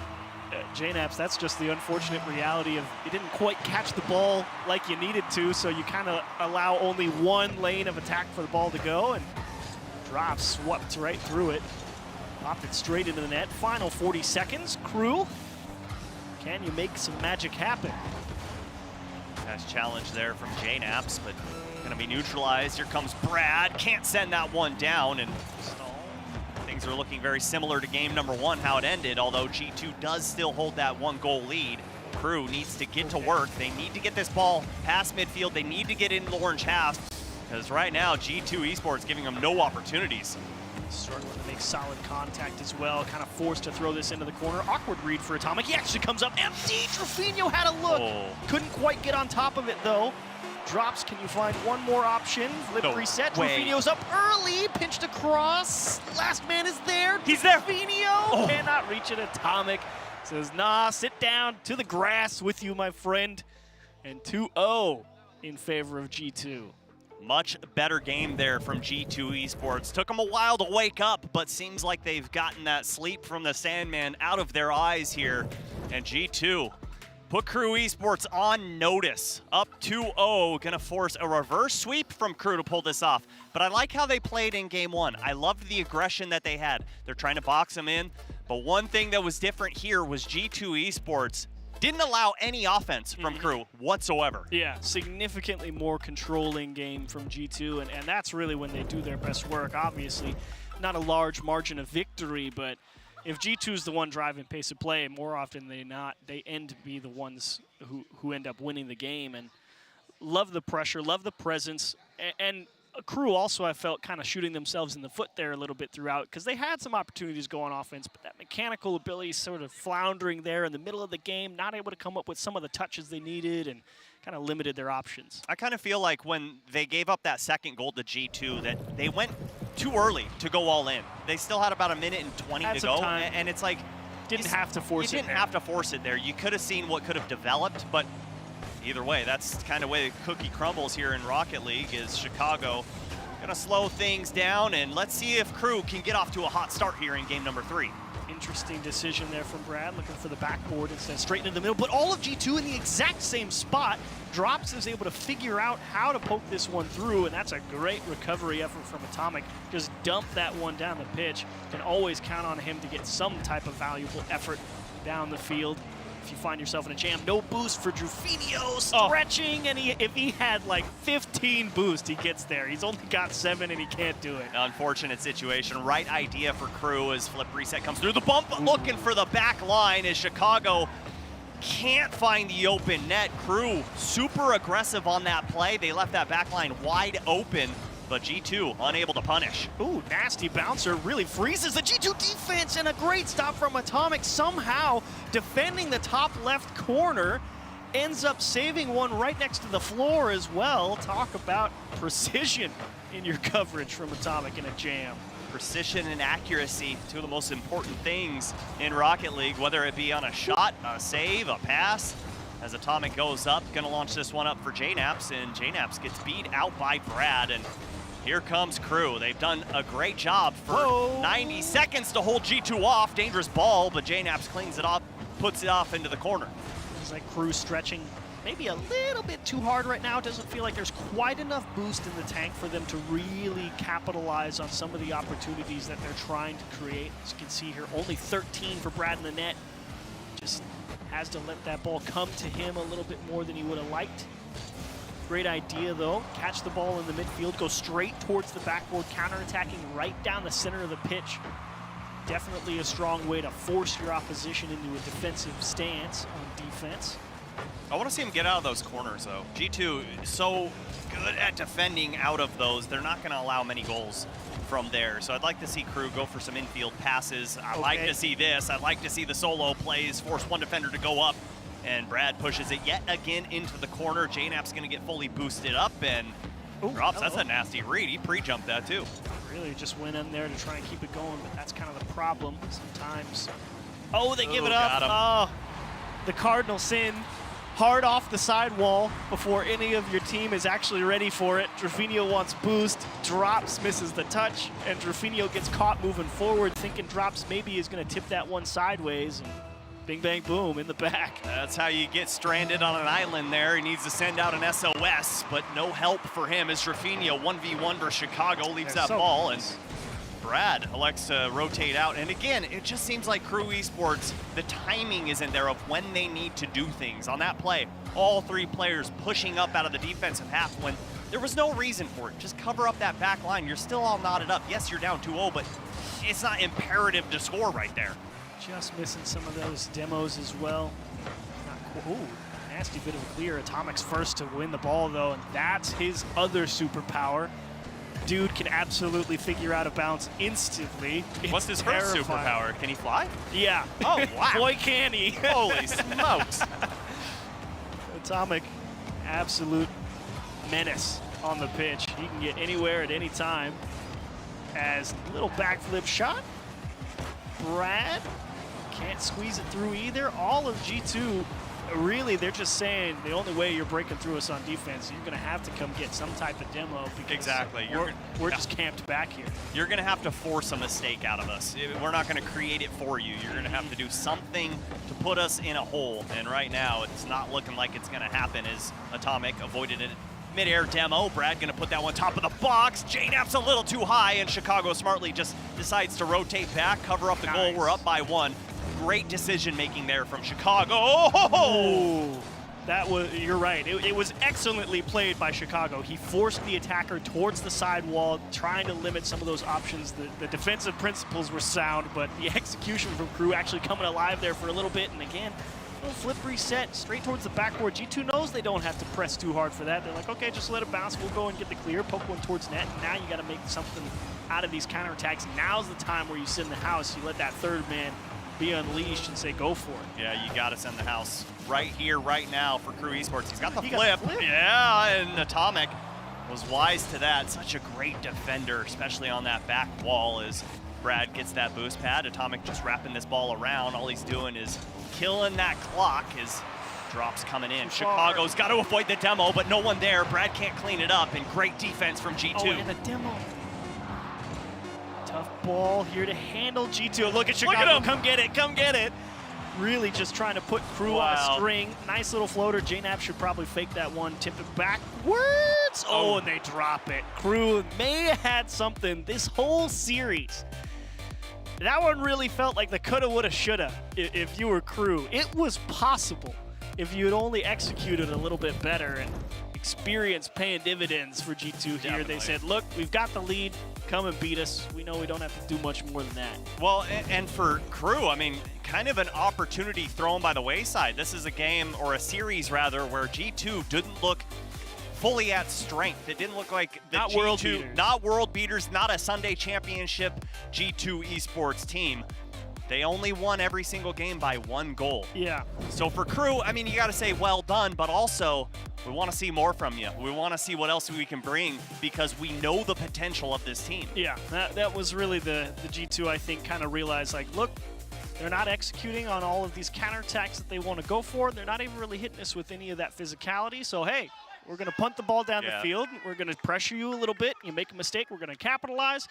JNAPs, that's just the unfortunate reality of you didn't quite catch the ball like you needed to, so you kind of allow only one lane of attack for the ball to go, and Drops swept right through it. Popped it straight into the net. Final 40 seconds. Crew, can you make some magic happen? Nice challenge there from JNAPs, but gonna be neutralized. Here comes Brad. Can't send that one down, and things are looking very similar to game number 1, how it ended, although G2 does still hold that 1-goal lead. Crew needs to get to work. They need to get this ball past midfield. They need to get in the orange half, because right now G2 Esports giving them no opportunities. Struggling to make solid contact as well, kind of forced to throw this into the corner. Awkward read for Atomic. He actually comes up empty. Drufinho had a look. Couldn't quite get on top of it though. Drops, can you find one more option? Flip reset. Drufinho's up early, pinched across. Last man is there. He's there. Drufinho cannot reach it. Atomic says, nah, sit down to the grass with you, my friend. And 2-0 in favor of G2. Much better game there from G2 Esports. Took them a while to wake up, but seems like they've gotten that sleep from the Sandman out of their eyes here. And G2 put Crew Esports on notice. Up 2-0, gonna force a reverse sweep from Crew to pull this off. But I like how they played in game 1. I loved the aggression that they had. They're trying to box them in, but one thing that was different here was G2 Esports didn't allow any offense from Crew whatsoever. Yeah, significantly more controlling game from G2, and that's really when they do their best work. Obviously, not a large margin of victory, but if G2's the one driving pace of play, more often than not, they end to be the ones who end up winning the game. And love the pressure, love the presence, and Crew also, I felt, kind of shooting themselves in the foot there a little bit throughout, because they had some opportunities go on offense, but that mechanical ability sort of floundering there in the middle of the game, not able to come up with some of the touches they needed, and kind of limited their options. I kind of feel like when they gave up that second goal to G2 that they went too early to go all in. They still had about a minute and 20 to go, and it's like, Didn't have to force it. You didn't have to force it there. You could have seen what could have developed, but either way, that's kind of way the cookie crumbles here in Rocket League. Is Chicago gonna slow things down, and let's see if Crew can get off to a hot start here in game number 3. Interesting decision there from Brad, looking for the backboard instead, straight into the middle, but all of G2 in the exact same spot. Drops is able to figure out how to poke this one through, and that's a great recovery effort from Atomic. Just dump that one down the pitch. Can always count on him to get some type of valuable effort down the field. If you find yourself in a jam, no boost for Drufinio, stretching, and if he had like 15 boost, he gets there. He's only got 7 and he can't do it. Unfortunate situation. Right idea for Crew as flip reset comes through the bump, but looking for the back line as Chicago can't find the open net. Crew super aggressive on that play. They left that back line wide open, but G2 unable to punish. Ooh, nasty bouncer really freezes the G2 defense, and a great stop from Atomic, somehow defending the top left corner. Ends up saving one right next to the floor as well. Talk about precision in your coverage from Atomic in a jam. Precision and accuracy, two of the most important things in Rocket League, whether it be on a shot, a save, a pass. As Atomic goes up, gonna launch this one up for JNaps, and JNaps gets beat out by Brad, and here comes Crew. They've done a great job for 90 seconds to hold G2 off. Dangerous ball, but JNaps cleans it up, puts it off into the corner. It's like Crew stretching maybe a little bit too hard right now. It doesn't feel like there's quite enough boost in the tank for them to really capitalize on some of the opportunities that they're trying to create. As you can see here, only 13 for Brad in the net. Just has to let that ball come to him a little bit more than he would have liked. Great idea though. Catch the ball in the midfield, go straight towards the backboard, counterattacking right down the center of the pitch. Definitely a strong way to force your opposition into a defensive stance on defense. I want to see him get out of those corners, though. G2 is so good at defending out of those. They're not going to allow many goals from there. So I'd like to see Crew go for some infield passes. I like to see this. I'd like to see the solo plays, force one defender to go up. And Brad pushes it yet again into the corner. JNap's going to get fully boosted up and drops. That's a nasty read. He pre-jumped that, too. Really just went in there to try and keep it going, but that's kind of the problem sometimes. Oh, they give it up. Oh, the Cardinal sin. Hard off the sidewall before any of your team is actually ready for it. Drufinio wants boost, Drops misses the touch, and Drufinio gets caught moving forward, thinking Drops maybe is going to tip that one sideways, and bing, bang, boom, in the back. That's how you get stranded on an island there. He needs to send out an SOS, but no help for him as Drufinio 1v1 versus Chicago leaves that ball, and Brad elects to rotate out. And again, it just seems like Crew Esports, the timing isn't there of when they need to do things. On that play, all 3 players pushing up out of the defensive half when there was no reason for it. Just cover up that back line. You're still all knotted up. Yes, you're down 2-0, but it's not imperative to score right there. Just missing some of those demos as well. Ooh, nasty bit of a clear. Atomic's first to win the ball, though, and that's his other superpower. Dude can absolutely figure out a bounce instantly. What's his first superpower? Can he fly? Yeah. Oh, wow. Boy, can he. Holy smokes. Atomic, absolute menace on the pitch. He can get anywhere at any time. As little backflip shot. Brad can't squeeze it through either. All of G2, really, they're just saying the only way you're breaking through us on defense, you're going to have to come get some type of demo because we're just camped back here. You're going to have to force a mistake out of us. We're not going to create it for you. You're going to have to do something to put us in a hole. And right now, it's not looking like it's going to happen as Atomic avoided it. Mid-air demo. Brad going to put that one top of the box. JNap's a little too high, and Chicago smartly just decides to rotate back, cover up the goal. We're up by 1. Great decision-making there from Chicago. Oh! That was, you're right. It was excellently played by Chicago. He forced the attacker towards the sidewall, trying to limit some of those options. The defensive principles were sound, but the execution from Crew actually coming alive there for a little bit. And again, little flip reset straight towards the backboard. G2 knows they don't have to press too hard for that. They're like, okay, just let it bounce. We'll go and get the clear, poke one towards net. And now you got to make something out of these counterattacks. Now's the time where you sit in the house. You let that third man be unleashed and say, go for it. Yeah, you got to send the house right here, right now for Crew Esports. He's got the flip. Yeah, and Atomic was wise to that. Such a great defender, especially on that back wall, as Brad gets that boost pad. Atomic just wrapping this ball around. All he's doing is killing that clock. His drops coming in. Chicago's got to avoid the demo, but no one there. Brad can't clean it up, and great defense from G2. Oh, and the demo. Tough ball here to handle G2. Look at Chicago. Look at him. Come get it. Come get it. Really just trying to put Crew on a string. Nice little floater. JNAP should probably fake that one, tip it backwards. Oh, and they drop it. Crew may have had something this whole series. That one really felt like the coulda, woulda, shoulda if you were Crew. It was possible if you had only executed a little bit better, and experience paying dividends for G2 here. Definitely. They said, look, we've got the lead. Come and beat us. We know we don't have to do much more than that. Well, and for Crew, I mean, kind of an opportunity thrown by the wayside. This is a game, or a series rather, where G2 didn't look fully at strength. It didn't look like the Not G2, world beaters. not world beaters, not a Sunday championship G2 esports team. They only won every single game by 1 goal. Yeah. So for Crew, I mean, you got to say well done, but also we want to see more from you. We want to see what else we can bring, because we know the potential of this team. Yeah, that was really the G2, I think, kind of realized, like, look, they're not executing on all of these counterattacks that they want to go for. They're not even really hitting us with any of that physicality. So, hey, we're going to punt the ball down the field. We're going to pressure you a little bit. You make a mistake, we're going to capitalize.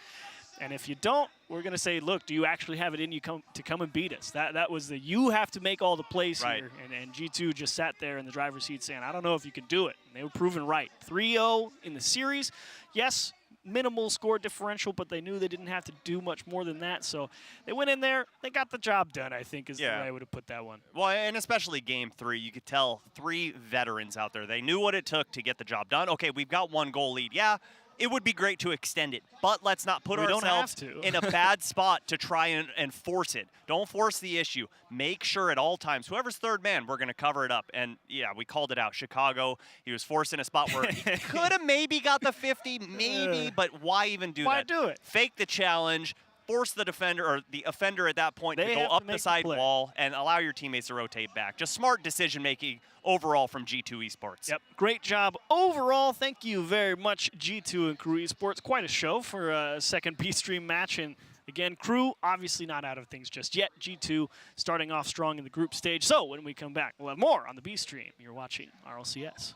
And if you don't, we're going to say, look, do you actually have it in you to come and beat us? That was the, you have to make all the plays here. And G2 just sat there in the driver's seat saying, I don't know if you can do it. And they were proven right. 3-0 in the series. Yes, minimal score differential, but they knew they didn't have to do much more than that. So they went in there, they got the job done, I think is the way I would have put that one. Well, and especially game 3, you could tell 3 veterans out there. They knew what it took to get the job done. Okay, we've got 1 goal lead. Yeah, it would be great to extend it, but let's not put ourselves in a bad spot to try and force it. Don't force the issue. Make sure at all times, whoever's third man, we're going to cover it up. And yeah, we called it out. Chicago, he was forced in a spot where he could have maybe got the 50, maybe, but why even do that? Why do it? Fake the challenge. Force the defender, or the offender at that point, to go up the side wall and allow your teammates to rotate back. Just smart decision-making overall from G2 Esports. Yep, great job overall. Thank you very much, G2 and Crew Esports. Quite a show for a second B-Stream match. And again, Crew obviously not out of things just yet. G2 starting off strong in the group stage. So when we come back, we'll have more on the B-Stream. You're watching RLCS.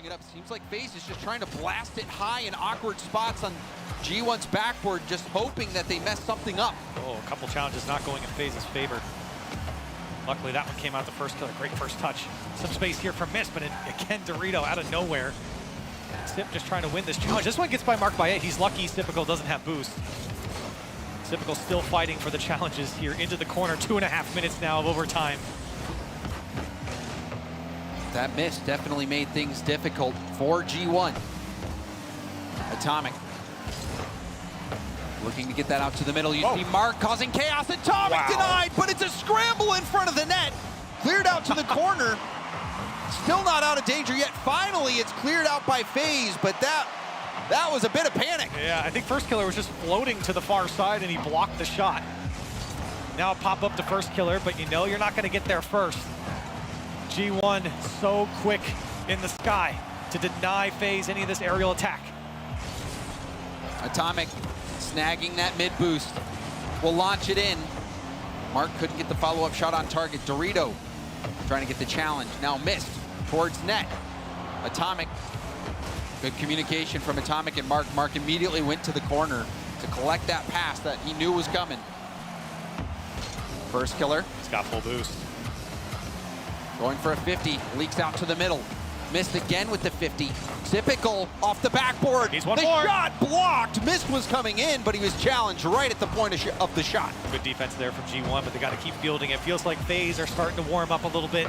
It up. Seems like FaZe is just trying to blast it high in awkward spots on G1's backboard, just hoping that they mess something up. Oh, a couple challenges not going in FaZe's favor. Luckily, that one came out the first killer. Great first touch. Some space here from Mist, but again, Dorito out of nowhere. Sip just trying to win this challenge. This one gets by Mark by 8. He's lucky Typical doesn't have boost. Typical still fighting for the challenges here into the corner. 2.5 minutes now of overtime. That miss definitely made things difficult for G1. Atomic looking to get that out to the middle. You see Mark causing chaos. Atomic denied, but it's a scramble in front of the net. Cleared out to the corner. Still not out of danger yet. Finally, it's cleared out by FaZe, but that was a bit of panic. Yeah, I think First Killer was just floating to the far side and he blocked the shot. Now a pop up to First Killer, but you know you're not going to get there first. G1 so quick in the sky to deny FaZe any of this aerial attack. Atomic snagging that mid boost. Will launch it in. Mark couldn't get the follow-up shot on target. Dorito trying to get the challenge. Now missed towards net. Atomic. Good communication from Atomic and Mark. Mark immediately went to the corner to collect that pass that he knew was coming. First Killer. He's got full boost. Going for a 50. Leaks out to the middle. Missed again with the 50. Typical off the backboard. He's one the more. Shot blocked. Mist was coming in, but he was challenged right at the point of the shot. Good defense there from G1, but they got to keep fielding. It feels like FaZe are starting to warm up a little bit.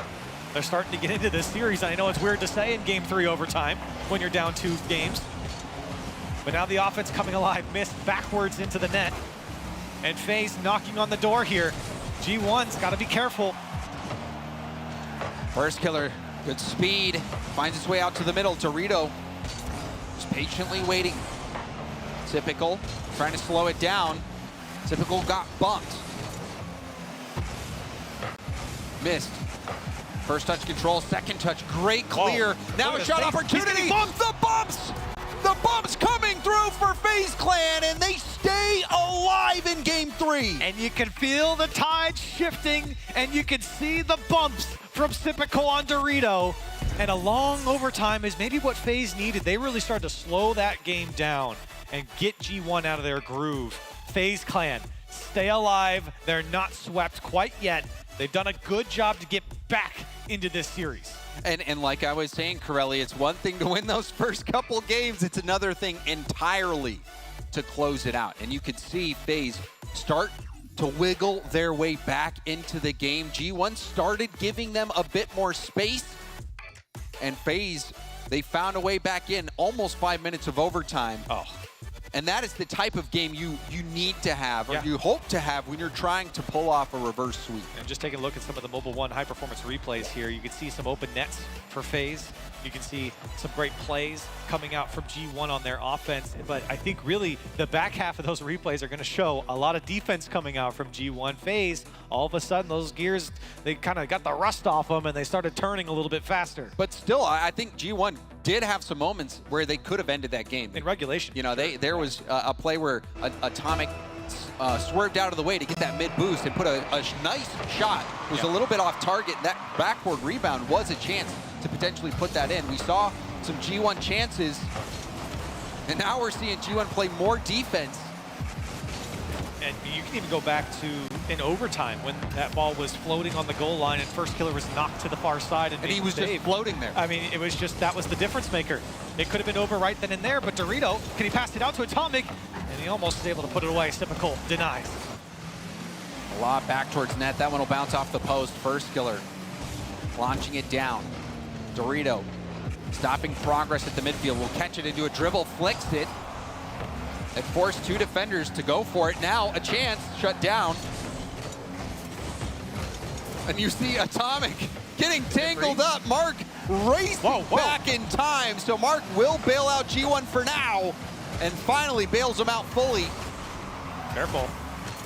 They're starting to get into this series. I know it's weird to say in Game 3 overtime when you're down 2 games. But now the offense coming alive. Mist backwards into the net. And FaZe knocking on the door here. G1's got to be careful. First Killer, good speed. Finds its way out to the middle. Dorito just patiently waiting. Typical trying to slow it down. Typical got bumped. Missed. First touch control, second touch, great clear. Now a shot opportunity. The bumps! The bumps coming through for FaZe Clan, and they stay alive in Game 3. And you can feel the tide shifting, and you can see the bumps from Typical on Dorito. And a long overtime is maybe what FaZe needed. They really started to slow that game down and get G1 out of their groove. FaZe Clan, stay alive. They're not swept quite yet. They've done a good job to get back into this series. And like I was saying, Corelli, it's one thing to win those first couple games. It's another thing entirely to close it out. And you could see FaZe start to wiggle their way back into the game. G1 started giving them a bit more space. And FaZe, they found a way back in almost 5 minutes of overtime. And that is the type of game you need to have, or you hope to have, when you're trying to pull off a reverse sweep. And just taking a look at some of the Mobile One high-performance replays here, you can see some open nets for FaZe. You can see some great plays coming out from G1 on their offense. But I think really the back half of those replays are going to show a lot of defense coming out from G1. FaZe, all of a sudden, those gears, they kind of got the rust off them, and they started turning a little bit faster. But still, I think G1 did have some moments where they could have ended that game. In regulation. You know, there was a play where Atomic swerved out of the way to get that mid boost and put a nice shot. It was a little bit off target. That backward rebound was a chance to potentially put that in. We saw some G1 chances, and now we're seeing G1 play more defense. And you can even go back to in overtime when that ball was floating on the goal line and First Killer was knocked to the far side. And he was just floating there. I mean, it was just, that was the difference maker. It could have been over right then and there, but Dorito, can he pass it out to Atomic? And he almost was able to put it away. Typical denies. A lot back towards net. That one will bounce off the post. First Killer launching it down. Dorito stopping progress at the midfield. Will catch it into a dribble, flicks it. It forced 2 defenders to go for it. Now a chance, shut down. And you see Atomic getting tangled up. Mark racing back in time. So Mark will bail out G1 for now and finally bails them out fully. Careful.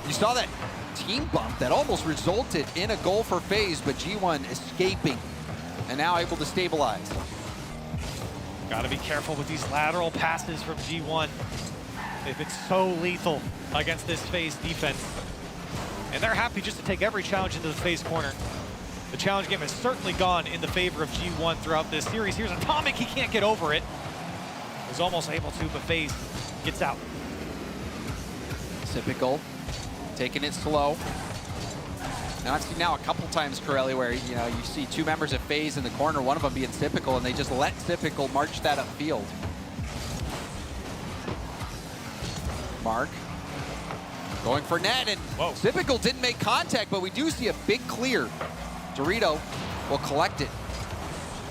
You saw that team bump that almost resulted in a goal for FaZe, but G1 escaping and now able to stabilize. Got to be careful with these lateral passes from G1. They've been so lethal against this FaZe defense. And they're happy just to take every challenge into the FaZe corner. The challenge game has certainly gone in the favor of G1 throughout this series. Here's Atomic, he can't get over it. Was almost able to, but FaZe gets out. Typical, taking it slow. Now I've seen now a couple times, Corelli, where you see 2 members of FaZe in the corner, one of them being Typical, and they just let Typical march that upfield. Mark Going for net, and Typical didn't make contact, but we do see a big clear. Dorito will collect it.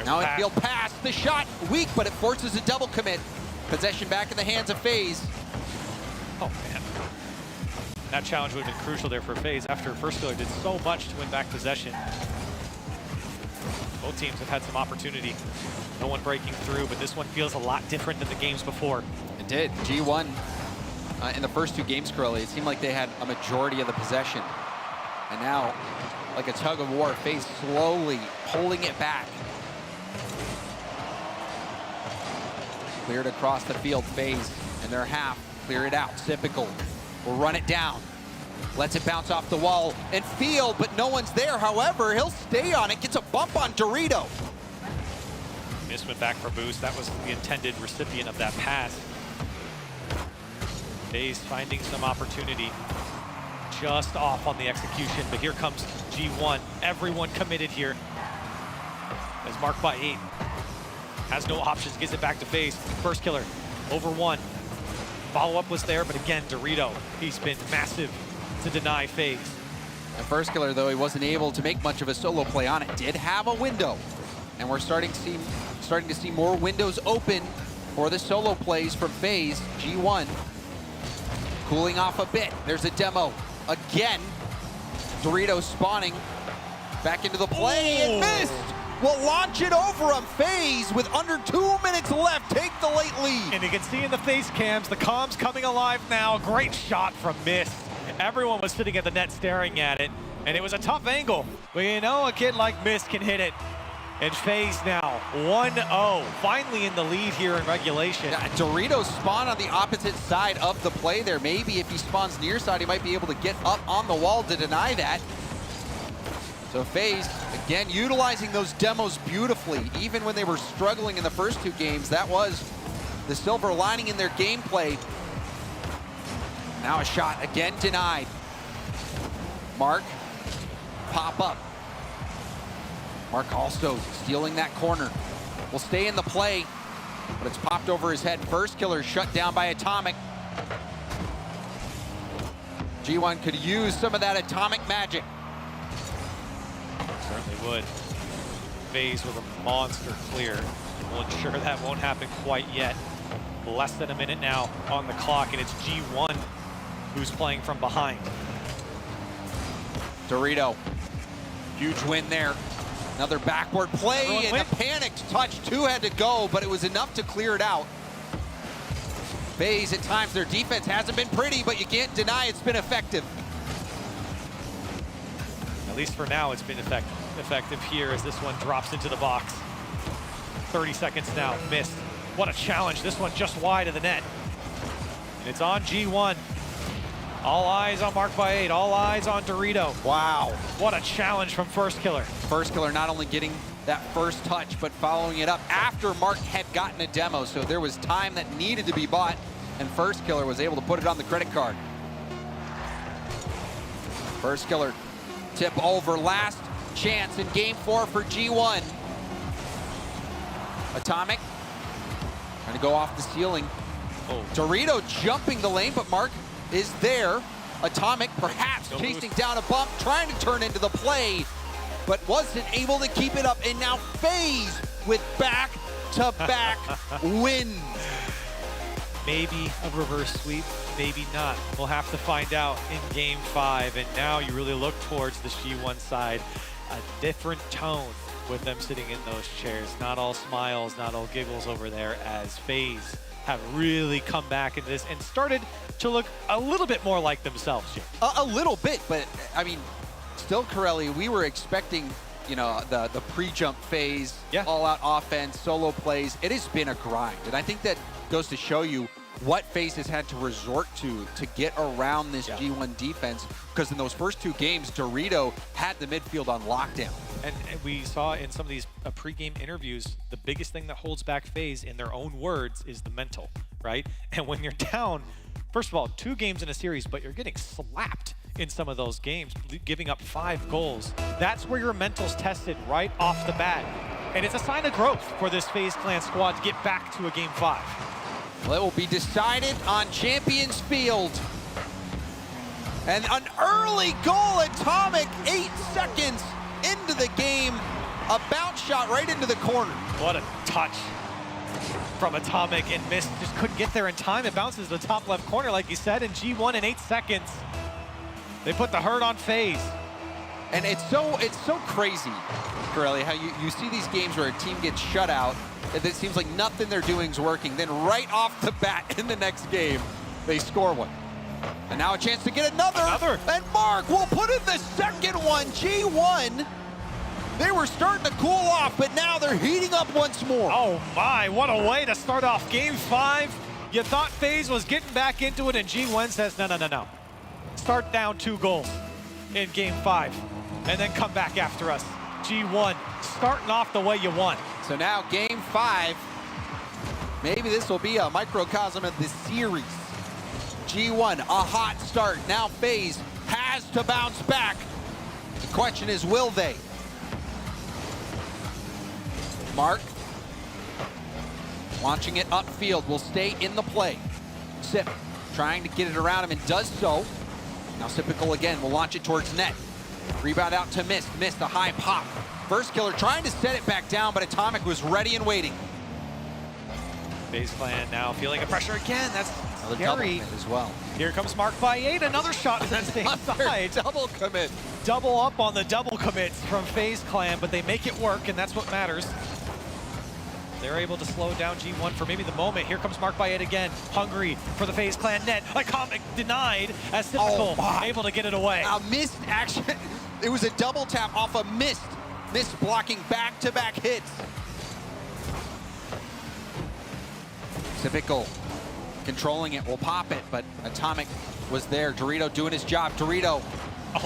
Now infield pass, the shot weak, but it forces a double commit. Possession back in the hands of FaZe. Oh man, that challenge would have been crucial there for FaZe after FirstkIllr did so much to win back possession. Both teams have had some opportunity. No one breaking through, but this one feels a lot different than the games before. It did. G1 in the first 2 games, Corelli, it seemed like they had a majority of the possession. And now, like a tug of war, FaZe slowly pulling it back. Cleared across the field, FaZe in their half. Clear it out. Typical will run it down. Lets it bounce off the wall and field, but no one's there. However, he'll stay on it. Gets a bump on Dorito. Miss went back for boost. That was the intended recipient of that pass. FaZe finding some opportunity. Just off on the execution, but here comes G1. Everyone committed here. As marked by 8. Has no options, gives it back to FaZe. FirstkIllr over 1. Follow-up was there, but again, Dorito, he's been massive to deny FaZe. And FirstkIllr, though he wasn't able to make much of a solo play on it, did have a window. And we're starting to see more windows open for the solo plays from FaZe. G1 cooling off a bit. There's a demo. Again, Dorito spawning back into the play and missed. Will launch it over him. FaZe with under 2 minutes left take the late lead. And you can see in the FaZe cams, the comms coming alive now. Great shot from Mist. Everyone was sitting at the net staring at it, and it was a tough angle. But you know, a kid like Mist can hit it. And FaZe now 1-0, finally in the lead here in regulation. Yeah, Dorito spawned on the opposite side of the play there. Maybe if he spawns near side, he might be able to get up on the wall to deny that. So FaZe, again, utilizing those demos beautifully. Even when they were struggling in the first 2 games, that was the silver lining in their gameplay. Now a shot, again denied. Mark, pop up. Mark also stealing that corner. Will stay in the play, but it's popped over his head. FirstkIllr shut down by Atomic. G1 could use some of that Atomic magic. Certainly would. FaZe with a monster clear. We'll ensure that won't happen quite yet. Less than a minute now on the clock, and it's G1 who's playing from behind. Dorito, huge win there. Another backward play and a panicked touch. 2 had to go, but it was enough to clear it out. FaZe, at times, their defense hasn't been pretty, but you can't deny it's been effective. At least for now, it's been effective here as this one drops into the box. 30 seconds now, missed. What a challenge, this one just wide of the net. And it's on G1. All eyes on Mark by 8, all eyes on Dorito. Wow. What a challenge from FirstkIllr. FirstkIllr not only getting that first touch, but following it up after Mark had gotten a demo. So there was time that needed to be bought, and FirstkIllr was able to put it on the credit card. FirstkIllr tip over, last chance in game 4 for G1. Atomic trying to go off the ceiling. Dorito jumping the lane, but Mark is there. Atomic perhaps chasing down a bump, trying to turn into the play, but wasn't able to keep it up. And now FaZe with back-to-back wins. Maybe a reverse sweep, maybe not. We'll have to find out in game 5. And now you really look towards the G1 side. A different tone with them sitting in those chairs. Not all smiles, not all giggles over there, as FaZe have really come back into this and started to look a little bit more like themselves here. A little bit, but I mean, still, Corelli, we were expecting, you know, the pre-jump phase, all-out offense, solo plays. It has been a grind, and I think that goes to show you what FaZe has had to resort to get around this G1 defense, because in those first 2 games, Dorito had the midfield on lockdown. And we saw in some of these pre-game interviews, the biggest thing that holds back FaZe, in their own words, is the mental, right? And when you're down, first of all, 2 games in a series, but you're getting slapped in some of those games, giving up 5 goals. That's where your mental's tested right off the bat. And it's a sign of growth for this FaZe Clan squad to get back to a game 5. Well, it will be decided on Champions Field. And an early goal, Atomic, 8 seconds into the game. A bounce shot right into the corner. What a touch from Atomic and missed. Just couldn't get there in time. It bounces to the top left corner, like you said, and G1 in 8 seconds. They put the hurt on FaZe. And it's so crazy, Corelli, how you see these games where a team gets shut out, and it seems like nothing they're doing is working. Then right off the bat in the next game, they score one. And now a chance to get another. And Mark will put in the second one. G1, they were starting to cool off, but now they're heating up once more. Oh my, what a way to start off game 5. You thought FaZe was getting back into it, and G1 says, no. Start down 2 goals in game 5, and then come back after us. G1 starting off the way you want. So now game 5, maybe this will be a microcosm of the series. G1, a hot start. Now FaZe has to bounce back. The question is, will they? Mark, launching it upfield, will stay in the play. Sip, trying to get it around him and does so. Now Sipical again will launch it towards net. Rebound out to Mist. Mist, a high pop. First killer trying to set it back down, but Atomic was ready and waiting. FaZe Clan now feeling a pressure again. That's Another double scary. commit as well. Here comes Mark by 8. Another shot to the same side. Double commit. Double up on the double commits from FaZe Clan, but they make it work, and that's what matters. They're able to slow down G1 for maybe the moment. Here comes Mark by 8 again. Hungry for the FaZe Clan net. Atomic denied as Typical able to get it away. Mist action. It was a double tap off a Mist. Mist blocking back-to-back hits. Typical controlling it, will pop it, but Atomic was there. Dorito doing his job. Dorito,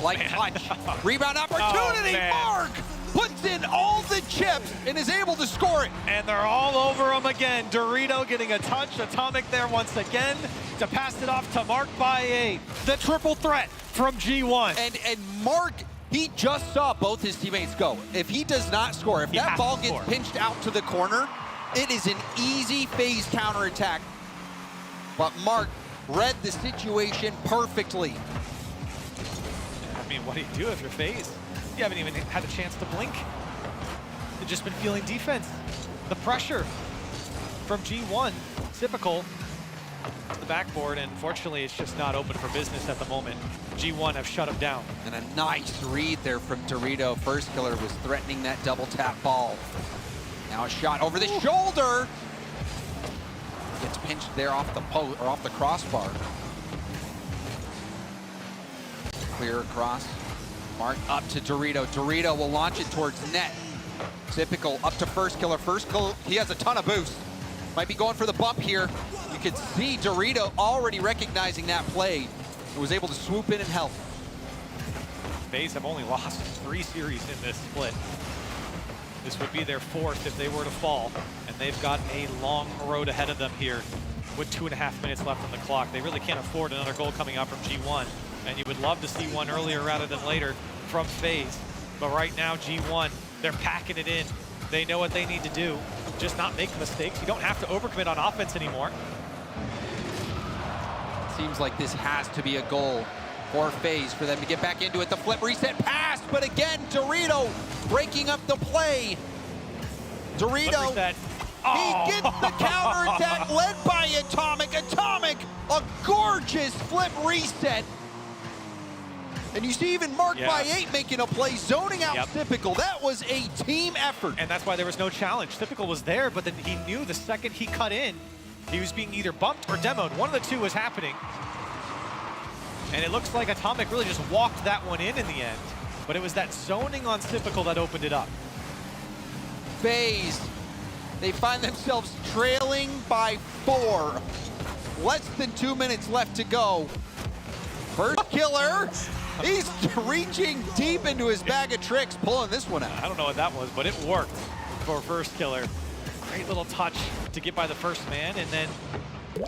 light touch. Rebound opportunity. Mark puts in all the chips and is able to score it. And they're all over him again. Dorito getting a touch. Atomic there once again to pass it off to Mark by 8. The triple threat from G1. And Mark, he just saw both his teammates go. If he does not score, if that ball gets pinched out to the corner, it is an easy FaZe counterattack. But Mark read the situation perfectly. I mean, what do you do if you're FaZe? You haven't even had a chance to blink. You've just been feeling defense. The pressure from G1, typical to the backboard, and fortunately it's just not open for business at the moment. G1 have shut him down. And a nice read there from Dorito. First killer was threatening that double tap ball. Now a shot over the shoulder. Gets pinched there off the post or off the crossbar. Clear across. Mark up to Dorito. Dorito will launch it towards net. Typical up to first killer. First killer, he has a ton of boost. Might be going for the bump here. You can see Dorito already recognizing that play. He was able to swoop in and help. FaZe have only lost 3 series in this split. This would be their 4th if they were to fall, and they've got a long road ahead of them here with 2.5 minutes left on the clock. They really can't afford another goal coming out from G1, and you would love to see one earlier rather than later from FaZe. But right now, G1, they're packing it in. They know what they need to do, just not make mistakes. You don't have to overcommit on offense anymore. Seems like this has to be a goal for FaZe for them to get back into it. The flip reset pass, but again, Dorito breaking up the play. Dorito, he gets the counterattack led by Atomic. Atomic, a gorgeous flip reset. And you see even Mark by 8 making a play, zoning out Typical. That was a team effort. And that's why there was no challenge. Typical was there, but then he knew the second he cut in, he was being either bumped or demoed. One of the two was happening. And it looks like Atomic really just walked that one in the end. But it was that zoning on Typical that opened it up. FaZe, they find themselves trailing by 4. Less than 2 minutes left to go. First killer, he's reaching deep into his bag of tricks, pulling this one out. I don't know what that was, but it worked for first killer. Great little touch to get by the first man, and then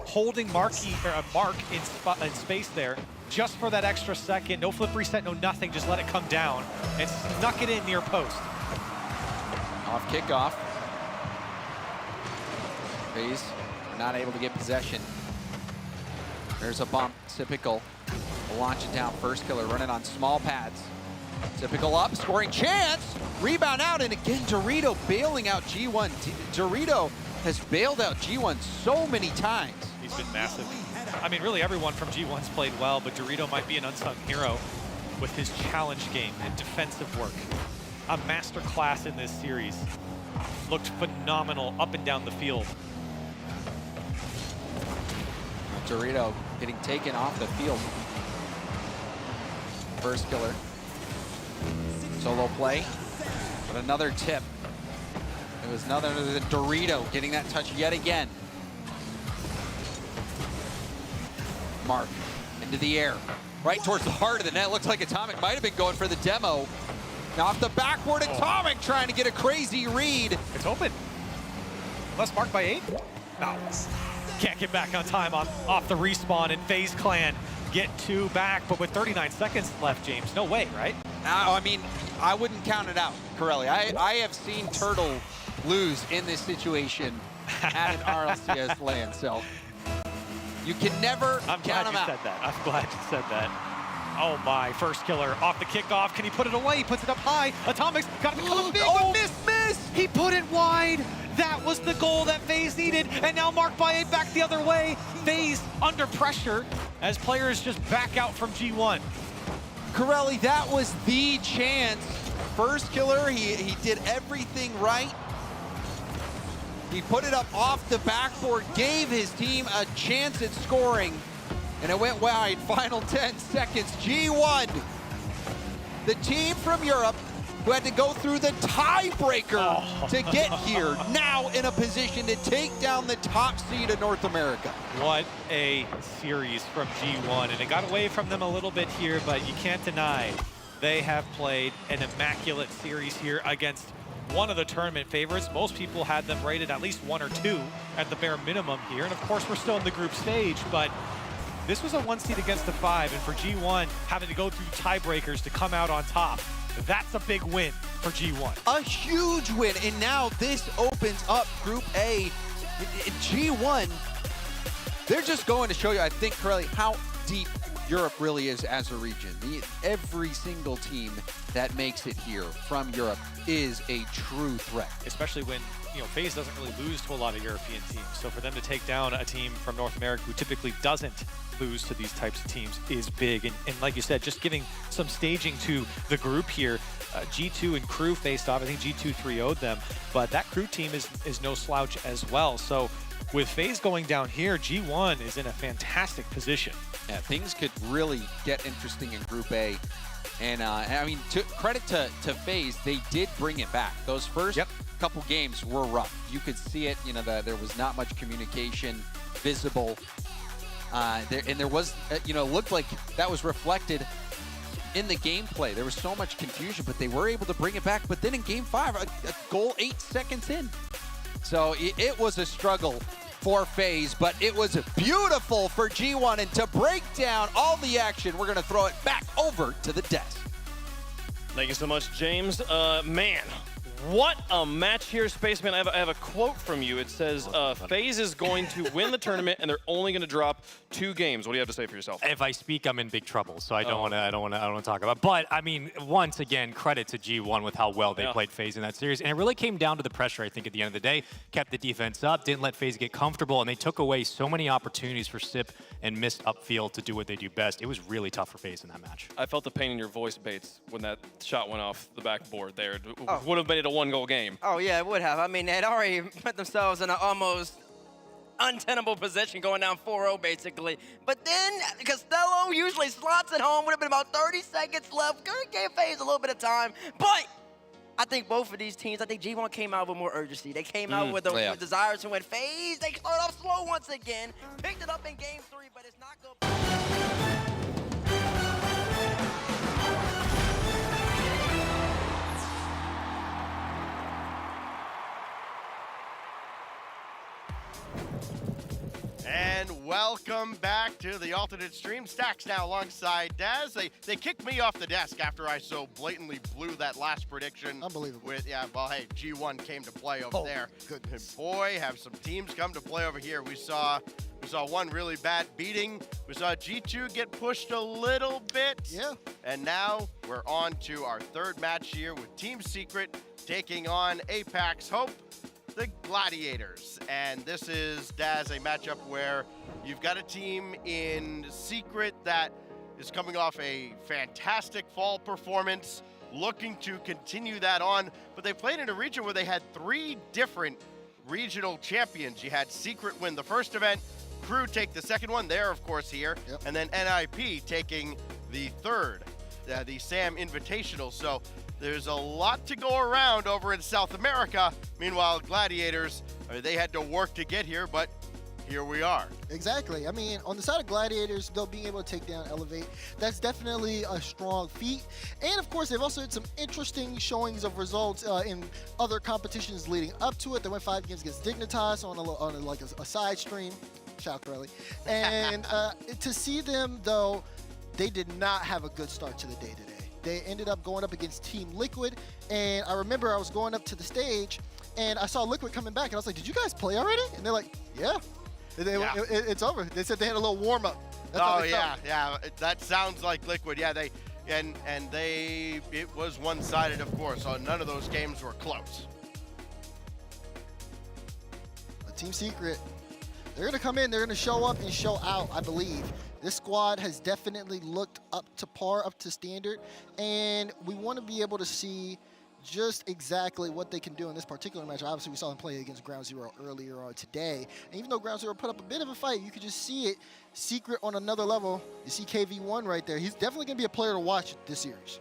holding Mark in space there just for that extra second. No flip reset, no nothing, just let it come down and snuck it in near post. Off kickoff. FaZe not able to get possession. There's a bump. Typical launch it down. First killer running on small pads. Typical up, scoring chance. Rebound out, and again, Dorito bailing out G1. Dorito has bailed out G1 so many times. He's been massive. I mean, really everyone from G1's played well, but Dorito might be an unsung hero with his challenge game and defensive work. A master class in this series. Looked phenomenal up and down the field. Dorito getting taken off the field. First killer. Solo play, but another tip. It was none other than Dorito getting that touch yet again. Mark into the air, right towards the heart of the net. Looks like Atomic might have been going for the demo. Now off the backboard, Atomic trying to get a crazy read. It's open. Less marked by 8. No. Can't get back on time off the respawn, and FaZe Clan get 2 back, but with 39 seconds left, James, no way, right? I mean, I wouldn't count it out, Corelli. I have seen Turtle lose in this situation at an RLCS LAN, so you can never count them out. I'm glad you said that. Oh my, first killer off the kickoff. Can he put it away? He puts it up high. Atomic's got to become a big one. Miss! He put it wide. That was the goal that FaZe needed, and now marked by 8 back the other way. FaZe under pressure as players just back out from G1. Corelli, that was the chance. First killer, he did everything right. He put it up off the backboard, gave his team a chance at scoring, and it went wide. Final 10 seconds. G1, the team from Europe who had to go through the tiebreaker to get here, now in a position to take down the top seed of North America. What a series from G1, and it got away from them a little bit here, but you can't deny they have played an immaculate series here against one of the tournament favorites. Most people had them rated at least 1 or 2 at the bare minimum here, and of course we're still in the group stage, but this was a 1 seed against a 5, and for G1 having to go through tiebreakers to come out on top, that's a big win for G1. A huge win, and now this opens up Group A. G1, they're just going to show you, I think, Corelli, how deep Europe really is as a region. Every single team that makes it here from Europe is a true threat. Especially when, you know, FaZe doesn't really lose to a lot of European teams. So for them to take down a team from North America who typically doesn't lose to these types of teams is big. And like you said, just giving some staging to the group here. G2 and Crew faced off. I think G2 3-0'd them, but that Crew team is no slouch as well. So with FaZe going down here, G1 is in a fantastic position. Yeah, things could really get interesting in Group A. And I mean, credit to FaZe, they did bring it back. Those first couple games were rough. You could see it, you know, there was not much communication visible. There was, you know, looked like that was reflected in the gameplay. There was so much confusion, but they were able to bring it back. But then in Game 5, a goal 8 seconds in. So it was a struggle for FaZe, but it was beautiful for G1. And to break down all the action, we're going to throw it back over to the desk. Thank you so much, James. Man, what a match here, Spaceman. I have a quote from you. It says, FaZe is going to win the tournament, and they're only going to drop 2 games. What do you have to say for yourself? If I speak, I'm in big trouble, so I don't want to talk about it. But I mean, once again, credit to G1 with how well they played FaZe in that series, and it really came down to the pressure. I think at the end of the day, kept the defense up, didn't let FaZe get comfortable, and they took away so many opportunities for Sip and missed upfield to do what they do best. It was really tough for FaZe in that match. I felt the pain in your voice, Bates, when that shot went off the backboard there. It would have made it a 1-goal game. Oh, yeah, it would have. I mean, they'd already put themselves in an almost untenable position going down 4-0, basically. But then Costello usually slots it home. Would have been about 30 seconds left. Could give FaZe a little bit of time. But I think both of these teams, I think G1 came out with more urgency. They came out with a desire to win. FaZe, they started off slow once again. Picked it up in Game 3, but it's not good. And welcome back to the alternate stream. Stacks now alongside Daz. They kicked me off the desk after I so blatantly blew that last prediction. Unbelievable. Well, hey, G1 came to play over there. Goodness. And boy, have some teams come to play over here. We saw We saw one really bad beating. We saw G2 get pushed a little bit. Yeah. And now we're on to our third match here with Team Secret taking on Apex Hope, the Gladiators. And this is, Daz, a matchup where you've got a team in Secret that is coming off a fantastic fall performance, looking to continue that on, but they played in a region where they had 3 different regional champions. You had Secret win the first event, Crew take the second one, they're of course here, and then NIP taking the third, the SAM Invitational. So there's a lot to go around over in South America. Meanwhile, Gladiators, they had to work to get here, but here we are. Exactly. I mean, on the side of Gladiators, they'll be able to take down Elevate. That's definitely a strong feat. And of course, they've also had some interesting showings of results in other competitions leading up to it. They went 5 games against Dignitas on a side stream. Shout out Corelli. And to see them, though, they did not have a good start to the day today. They ended up going up against Team Liquid. And I remember I was going up to the stage, and I saw Liquid coming back, and I was like, did you guys play already? And they're like, yeah. It's over. They said they had a little warm up. Oh yeah. That sounds like Liquid. Yeah, it was one-sided, of course. So none of those games were close. Team Secret, they're gonna come in. They're gonna show up and show out, I believe. This squad has definitely looked up to par, up to standard, and we want to be able to see just exactly what they can do in this particular match. Obviously, we saw them play against Ground Zero earlier on today. And even though Ground Zero put up a bit of a fight, you could just see it. Secret on another level. You see KV1 right there. He's definitely going to be a player to watch this series.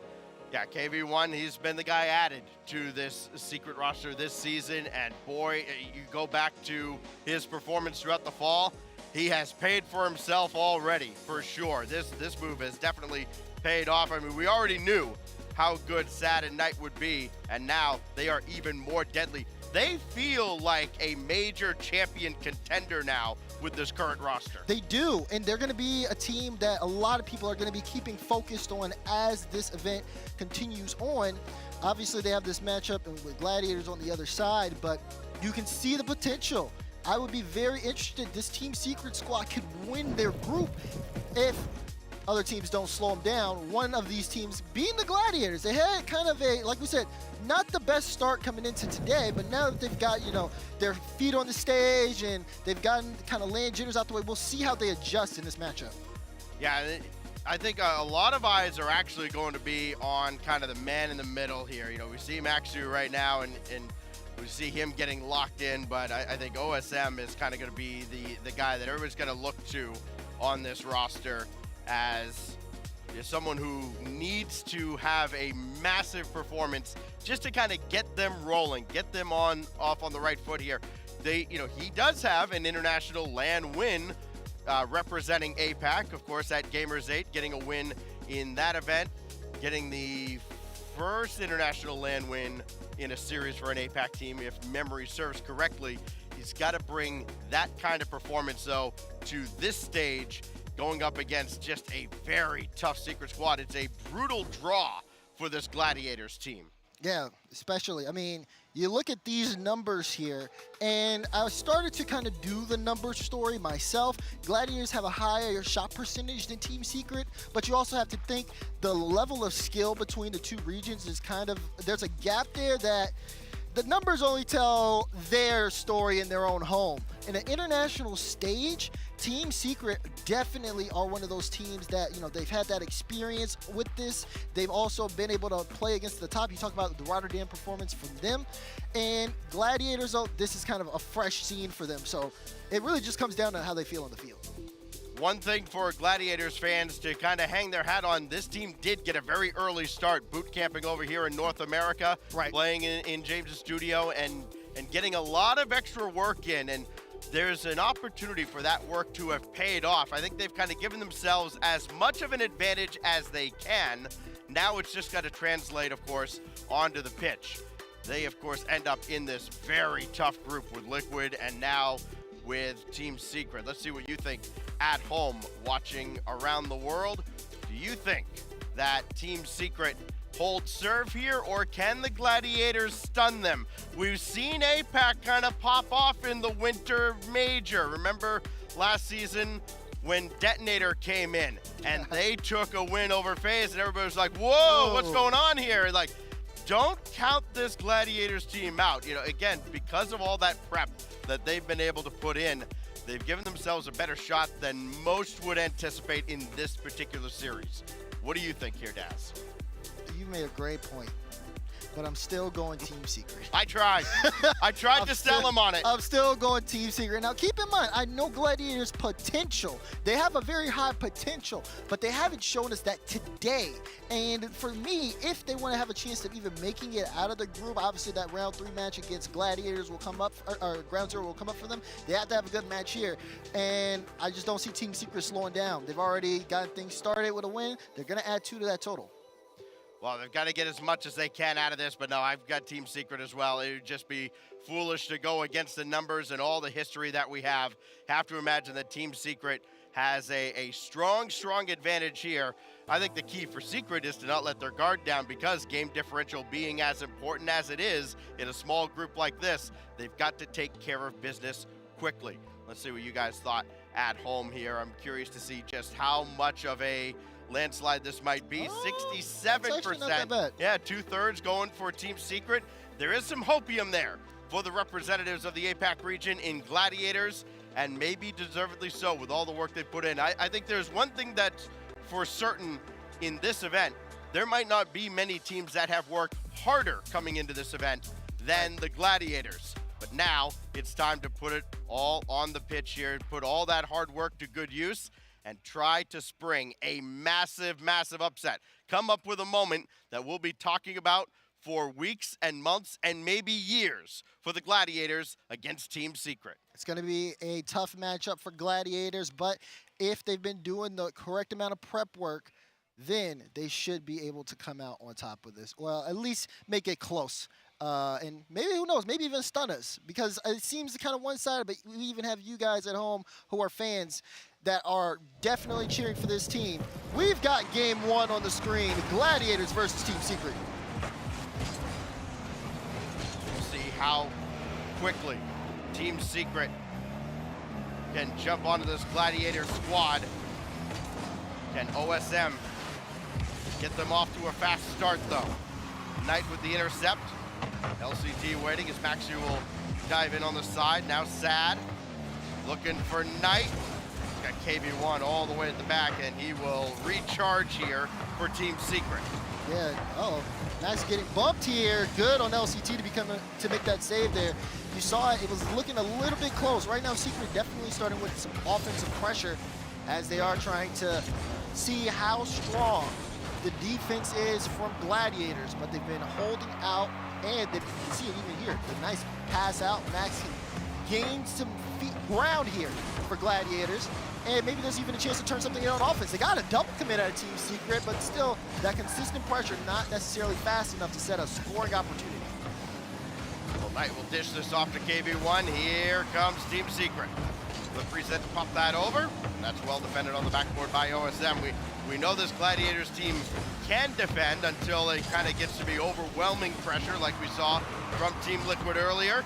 Yeah, KV1, he's been the guy added to this Secret roster this season. And boy, you go back to his performance throughout the fall, he has paid for himself already, for sure. This move has definitely paid off. I mean, we already knew how good Sad and Knight would be, and now they are even more deadly. They feel like a major champion contender now with this current roster. They do, and they're going to be a team that a lot of people are going to be keeping focused on as this event continues on. Obviously, they have this matchup with Gladiators on the other side, but you can see the potential. I would be very interested. This Team Secret squad could win their group if other teams don't slow them down. One of these teams being the Gladiators. They had kind of a, like we said, not the best start coming into today, but now that they've got, their feet on the stage and they've gotten kind of land jitters out the way, we'll see how they adjust in this matchup. Yeah, I think a lot of eyes are actually going to be on kind of the man in the middle here. We see Maxu right now and we see him getting locked in, but I think OSM is kind of going to be the guy that everybody's going to look to on this roster as someone who needs to have a massive performance just to kind of get them rolling, get them off on the right foot here. He does have an international LAN win representing APAC, of course, at Gamers 8, getting a win in that event, getting the first international LAN win in a series for an APAC team, if memory serves correctly. He's got to bring that kind of performance, though, to this stage, going up against just a very tough Secret squad. It's a brutal draw for this Gladiators team. Yeah, especially. I mean, you look at these numbers here, and I started to kind of do the number story myself. Gladiators have a higher shot percentage than Team Secret, but you also have to think the level of skill between the two regions is there's a gap there that the numbers only tell their story in their own home. In an international stage, Team Secret definitely are one of those teams that, they've had that experience with this. They've also been able to play against the top. You talk about the Rotterdam performance from them. And Gladiators, though, this is kind of a fresh scene for them. So it really just comes down to how they feel on the field. One thing for Gladiators fans to kind of hang their hat on, this team did get a very early start boot camping over here in North America, playing in James' studio and getting a lot of extra work in. And there's an opportunity for that work to have paid off. I think they've kind of given themselves as much of an advantage as they can. Now it's just got to translate, of course, onto the pitch. They, of course, end up in this very tough group with Liquid and now with Team Secret. Let's see what you think at home watching around the world. Do you think that Team Secret holds serve here, or can the Gladiators stun them? We've seen APAC kind of pop off in the Winter Major. Remember last season when Detonator came in and they took a win over FaZe, and everybody was like, whoa, what's going on here? Like, don't count this Gladiators team out. You know, again, because of all that prep that they've been able to put in, they've given themselves a better shot than most would anticipate in this particular series. What do you think here, Daz? You made a great point, but I'm still going Team Secret. I tried. I tried to sell them on it. I'm still going Team Secret. Now, keep in mind, I know Gladiators' potential. They have a very high potential, but they haven't shown us that today. And for me, if they want to have a chance of even making it out of the group, obviously that round 3 match against Gladiators will come up, or ground 0 will come up for them. They have to have a good match here. And I just don't see Team Secret slowing down. They've already gotten things started with a win. They're going to add 2 to that total. Well, they've got to get as much as they can out of this, but no, I've got Team Secret as well. It would just be foolish to go against the numbers and all the history that we have. Have to imagine that Team Secret has a strong advantage here. I think the key for Secret is to not let their guard down, because game differential being as important as it is in a small group like this, they've got to take care of business quickly. Let's see what you guys thought at home here. I'm curious to see just how much of a landslide this might be. 67%. Yeah, 2/3 going for Team Secret. There is some hopium there for the representatives of the APAC region in Gladiators, and maybe deservedly so with all the work they put in. I think there's one thing that's for certain in this event. There might not be many teams that have worked harder coming into this event than the Gladiators. But now it's time to put it all on the pitch here, put all that hard work to good use, and try to spring a massive upset. Come up with a moment that we'll be talking about for weeks and months and maybe years for the Gladiators against Team Secret. It's going to be a tough matchup for Gladiators, but if they've been doing the correct amount of prep work, then they should be able to come out on top of this. Well, at least make it close. And maybe, who knows, maybe even stun us, because it seems kind of one-sided, but we even have you guys at home who are fans that are definitely cheering for this team. We've got game 1 on the screen, Gladiators versus Team Secret. We'll see how quickly Team Secret can jump onto this Gladiator squad. Can OSM get them off to a fast start, though? Knight with the intercept. LCT waiting as Maxu will dive in on the side. Now Sad looking for Knight. Got KB1 all the way at the back, and he will recharge here for Team Secret. Yeah, Max getting bumped here. Good on LCT to make that save there. You saw it was looking a little bit close. Right now, Secret definitely starting with some offensive pressure as they are trying to see how strong the defense is from Gladiators, but they've been holding out, and you can see it even here. The nice pass out. Max can gain some ground here for Gladiators, and maybe there's even a chance to turn something in on offense. They got a double commit out of Team Secret, but still, that consistent pressure not necessarily fast enough to set a scoring opportunity. Well, Knight will dish this off to KB1. Here comes Team Secret. The preset to pop that over, and that's well defended on the backboard by OSM. We know this Gladiators team can defend until it kind of gets to be overwhelming pressure like we saw from Team Liquid earlier.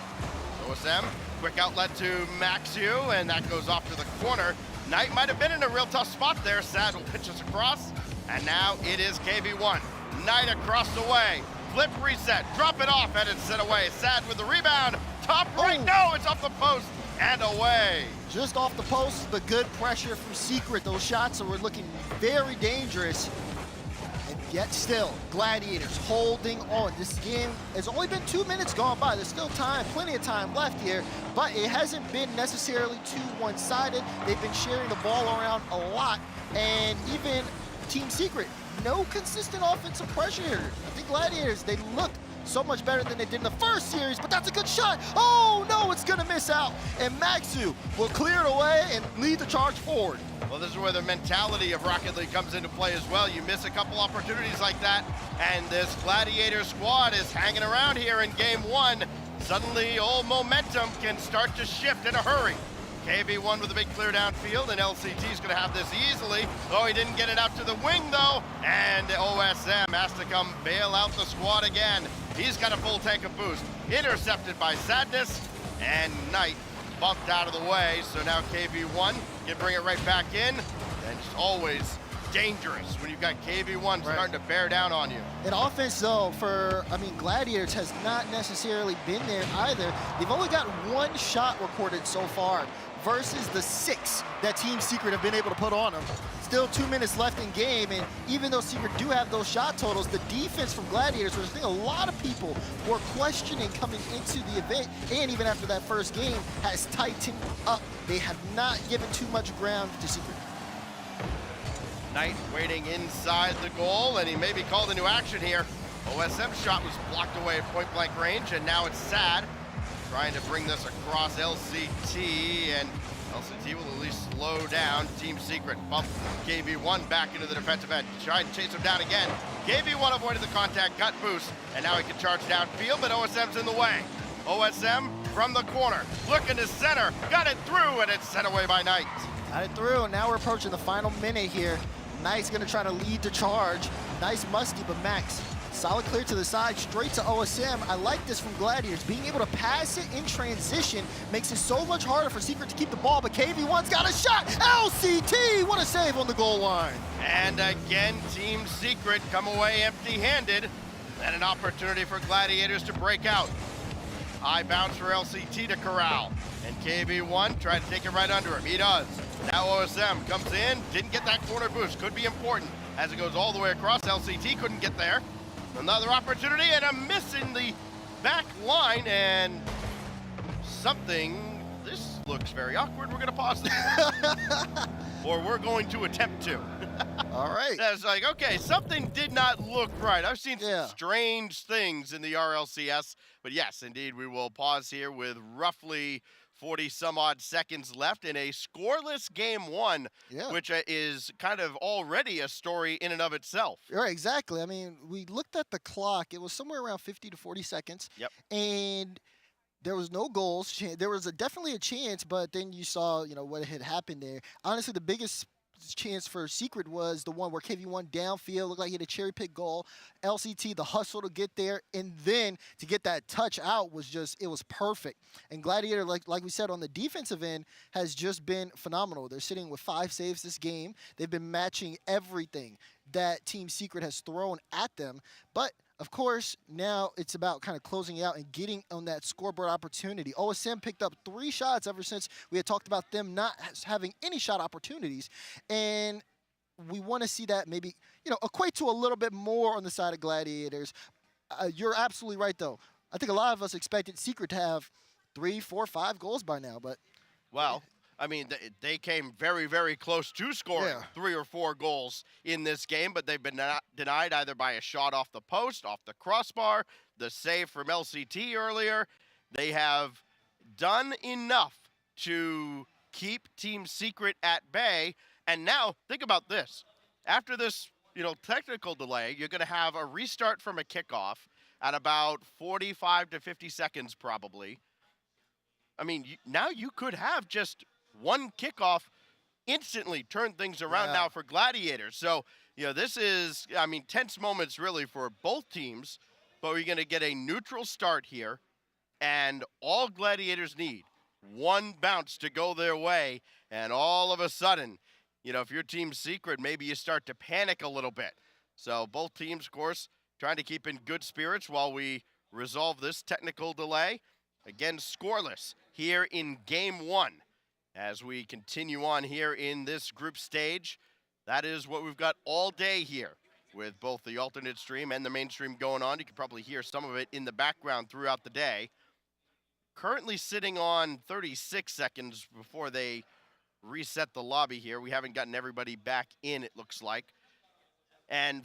OSM, quick outlet to Maxu, and that goes off to the corner. Knight might have been in a real tough spot there. Sad will pitch us across, and now it is KB1. Knight across the way. Flip reset, drop it off, and it's sent away. Sad with the rebound. Top right, no, it's off the post and away. Just off the post, but good pressure from Secret. Those shots were looking very dangerous. And yet still, Gladiators holding on. This game has only been 2 minutes gone by. There's still time, plenty of time left here, but it hasn't been necessarily too one-sided. They've been sharing the ball around a lot, and even Team Secret, no consistent offensive pressure here. I think Gladiators, they look so much better than they did in the first series, but that's a good shot. Oh no, it's gonna miss out. And Maxu will clear it away and lead the charge forward. Well, this is where the mentality of Rocket League comes into play as well. You miss a couple opportunities like that, and this Gladiator squad is hanging around here in game 1. Suddenly, all momentum can start to shift in a hurry. KB1 with a big clear downfield, and LCT is going to have this easily. Oh, he didn't get it out to the wing, though, and OSM has to come bail out the squad again. He's got a full tank of boost. Intercepted by Sadness, and Knight bumped out of the way, so now KV1 can bring it right back in, and it's always dangerous when you've got KV1 starting to bear down on you. In offense, though, Gladiators has not necessarily been there either. They've only got 1 shot recorded so far versus the 6 that Team Secret have been able to put on them. Still 2 minutes left in game, and even though Secret do have those shot totals, the defense from Gladiators, which I think a lot of people were questioning coming into the event, and even after that first game, has tightened up. They have not given too much ground to Secret. Knight waiting inside the goal, and he may be called into action here. OSM shot was blocked away at point-blank range, and now it's Sad trying to bring this across LCT, and LCT will at least slow down Team Secret. Bump KV1 back into the defensive end. Try and chase him down again. KV1 avoided the contact, got boost, and now he can charge downfield, but OSM's in the way. OSM from the corner, looking to center, got it through, and it's sent away by Knight. Got it through, and now we're approaching the final minute here. Knight's gonna try to lead the charge. Nice musty, but Max, solid clear to the side, straight to OSM. I like this from Gladiators. Being able to pass it in transition makes it so much harder for Secret to keep the ball, but KV1's got a shot! LCT, what a save on the goal line. And again, Team Secret come away empty-handed, and an opportunity for Gladiators to break out. High bounce for LCT to corral, and KV1 tried to take it right under him. He does. Now OSM comes in, didn't get that corner boost. Could be important as it goes all the way across. LCT couldn't get there. Another opportunity and a miss in the back line, and something, this looks very awkward. We're gonna pause this. Or we're going to attempt to. All right. That's like, okay, something did not look right. I've seen some strange things in the RLCS, but yes, indeed, we will pause here with roughly 40 some odd seconds left in a scoreless game 1, which is kind of already a story in and of itself. Right, exactly. I mean, we looked at the clock. It was somewhere around 50 to 40 seconds. Yep. And there was no goals. There was definitely a chance, but then you saw, what had happened there. Honestly, the biggest chance for Secret was the one where KV1 downfield looked like he had a cherry pick goal. LCT, the hustle to get there, and then to get that touch out was it was perfect. And Gladiator, like we said, on the defensive end, has just been phenomenal. They're sitting with 5 saves this game. They've been matching everything that Team Secret has thrown at them. But of course, now it's about kind of closing out and getting on that scoreboard opportunity. OSM picked up 3 shots ever since we had talked about them not having any shot opportunities. And we want to see that maybe, equate to a little bit more on the side of Gladiators. You're absolutely right, though. I think a lot of us expected Secret to have 3, 4, 5 goals by now, but... Well, I mean, they came very, very close to scoring 3 or 4 goals in this game, but they've been denied either by a shot off the post, off the crossbar, the save from LCT earlier. They have done enough to keep Team Secret at bay. And now, think about this. After this, technical delay, you're going to have a restart from a kickoff at about 45 to 50 seconds probably. I mean, now you could have just one kickoff instantly turn things around now for Gladiators. So, this is, tense moments really for both teams, but we're going to get a neutral start here, and all Gladiators need, 1 bounce to go their way, and all of a sudden, if you're Team Secret, maybe you start to panic a little bit. So both teams, of course, trying to keep in good spirits while we resolve this technical delay. Again, scoreless here in game 1. As we continue on here in this group stage, that is what we've got all day here with both the alternate stream and the main stream going on. You can probably hear some of it in the background throughout the day. Currently sitting on 36 seconds before they reset the lobby here. We haven't gotten everybody back in, it looks like. And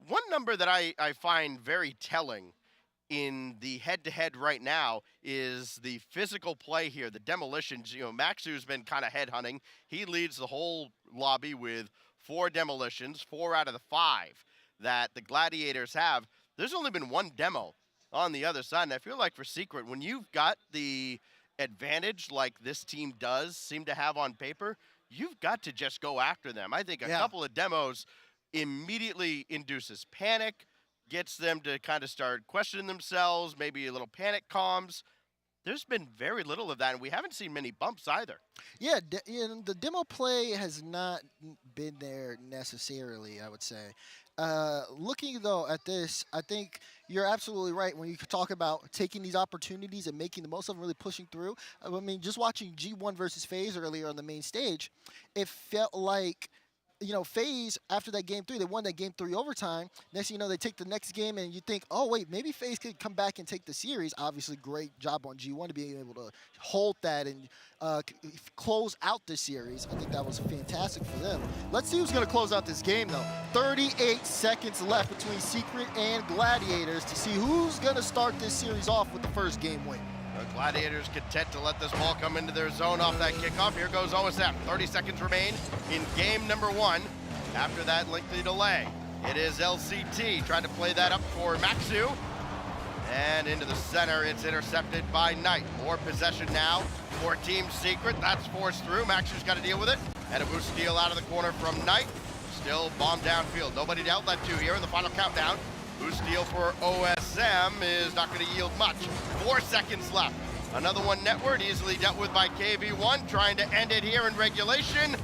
one number that I find very telling in the head-to-head right now is the physical play here, the demolitions. Maxu's been kind of headhunting. He leads the whole lobby with 4 demolitions, 4 out of the 5 that the Gladiators have. There's only been 1 demo on the other side, and I feel like for Secret, when you've got the advantage like this team does seem to have on paper, you've got to just go after them. I think a couple of demos immediately induces panic, gets them to kind of start questioning themselves, maybe a little panic calms. there's been very little of that, and we haven't seen many bumps either. Yeah, the demo play has not been there necessarily, I would say. Looking, though, at this, I think you're absolutely right when you talk about taking these opportunities and making the most of them, really pushing through. I mean, just watching G1 versus FaZe earlier on the main stage, it felt like, you know, FaZe, after that game 3, they won that game 3 overtime. Next thing you know, they take the next game, and you think, oh, wait, maybe FaZe could come back and take the series. Obviously, great job on G1 to be able to hold that and close out the series. I think that was fantastic for them. Let's see who's going to close out this game, though. 38 seconds left between Secret and Gladiators to see who's going to start this series off with the first game win. The Gladiators content to let this ball come into their zone off that kickoff. Here goes OSM. 30 seconds remain in game number 1 after that lengthy delay. It is LCT trying to play that up for Maxu. And into the center, it's intercepted by Knight. More possession now for Team Secret. That's forced through. Maxu's got to deal with it. And a boost steal out of the corner from Knight. Still bomb downfield. Nobody to outlet to here in the final countdown. Boost steal for OSM is not going to yield much. 4 seconds left. Another one netward, easily dealt with by KV1, trying to end it here in regulation.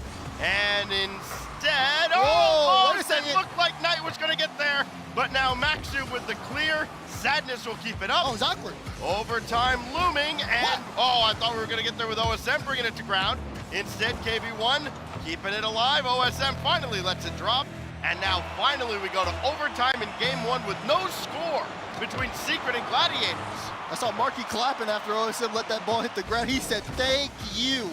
And instead, it looked like Knight was going to get there. But now Maxu with the clear. Sadness will keep it up. Oh, it's awkward. Overtime looming, and I thought we were going to get there with OSM bringing it to ground. Instead, KV1 keeping it alive. OSM finally lets it drop. And now finally we go to overtime in game 1 with no score between Secret and Gladiators. I saw Marky clapping after OSM let that ball hit the ground. He said, thank you.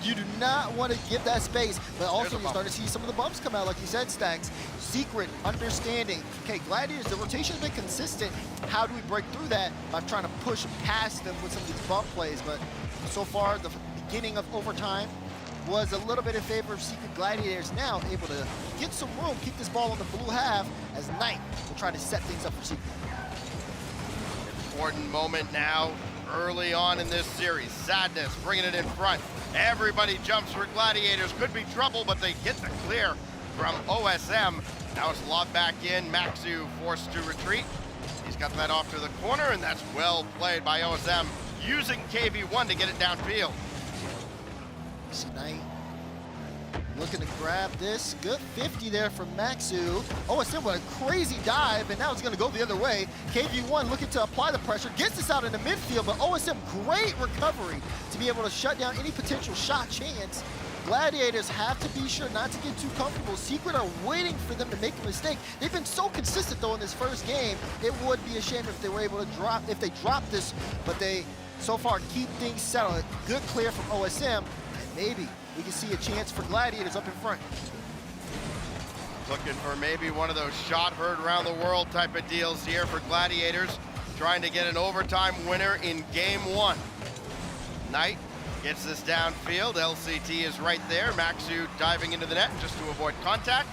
You do not want to give that space, but also you start to see some of the bumps come out, like you said, Stacks. Secret, understanding. Okay, Gladiators, the rotation has been consistent. How do we break through that? By trying to push past them with some of these bump plays, but so far, the beginning of overtime was a little bit in favor of Secret. Gladiators now able to get some room, keep this ball on the blue half as Knight will try to set things up for Secret. Important moment now, early on in this series. Sadness bringing it in front. Everybody jumps for Gladiators. Could be trouble, but they get the clear from OSM. Now it's lobbed back in. Maxu forced to retreat. He's got that off to the corner, and that's well played by OSM, using KV1 to get it downfield. See Knight looking to grab this. Good 50 there from Maxu. OSM with a crazy dive, and now it's going to go the other way. KV1 looking to apply the pressure. Gets this out in the midfield, but OSM, great recovery to be able to shut down any potential shot chance. Gladiators have to be sure not to get too comfortable. Secret are waiting for them to make a mistake. They've been so consistent, though, in this first game. It would be a shame if they were able to drop this, but they so far keep things settled. Good clear from OSM. Maybe we can see a chance for Gladiators up in front. Looking for maybe one of those shot heard around the world type of deals here for Gladiators, trying to get an overtime winner in game 1. Knight gets this downfield. LCT is right there. Maxu diving into the net just to avoid contact.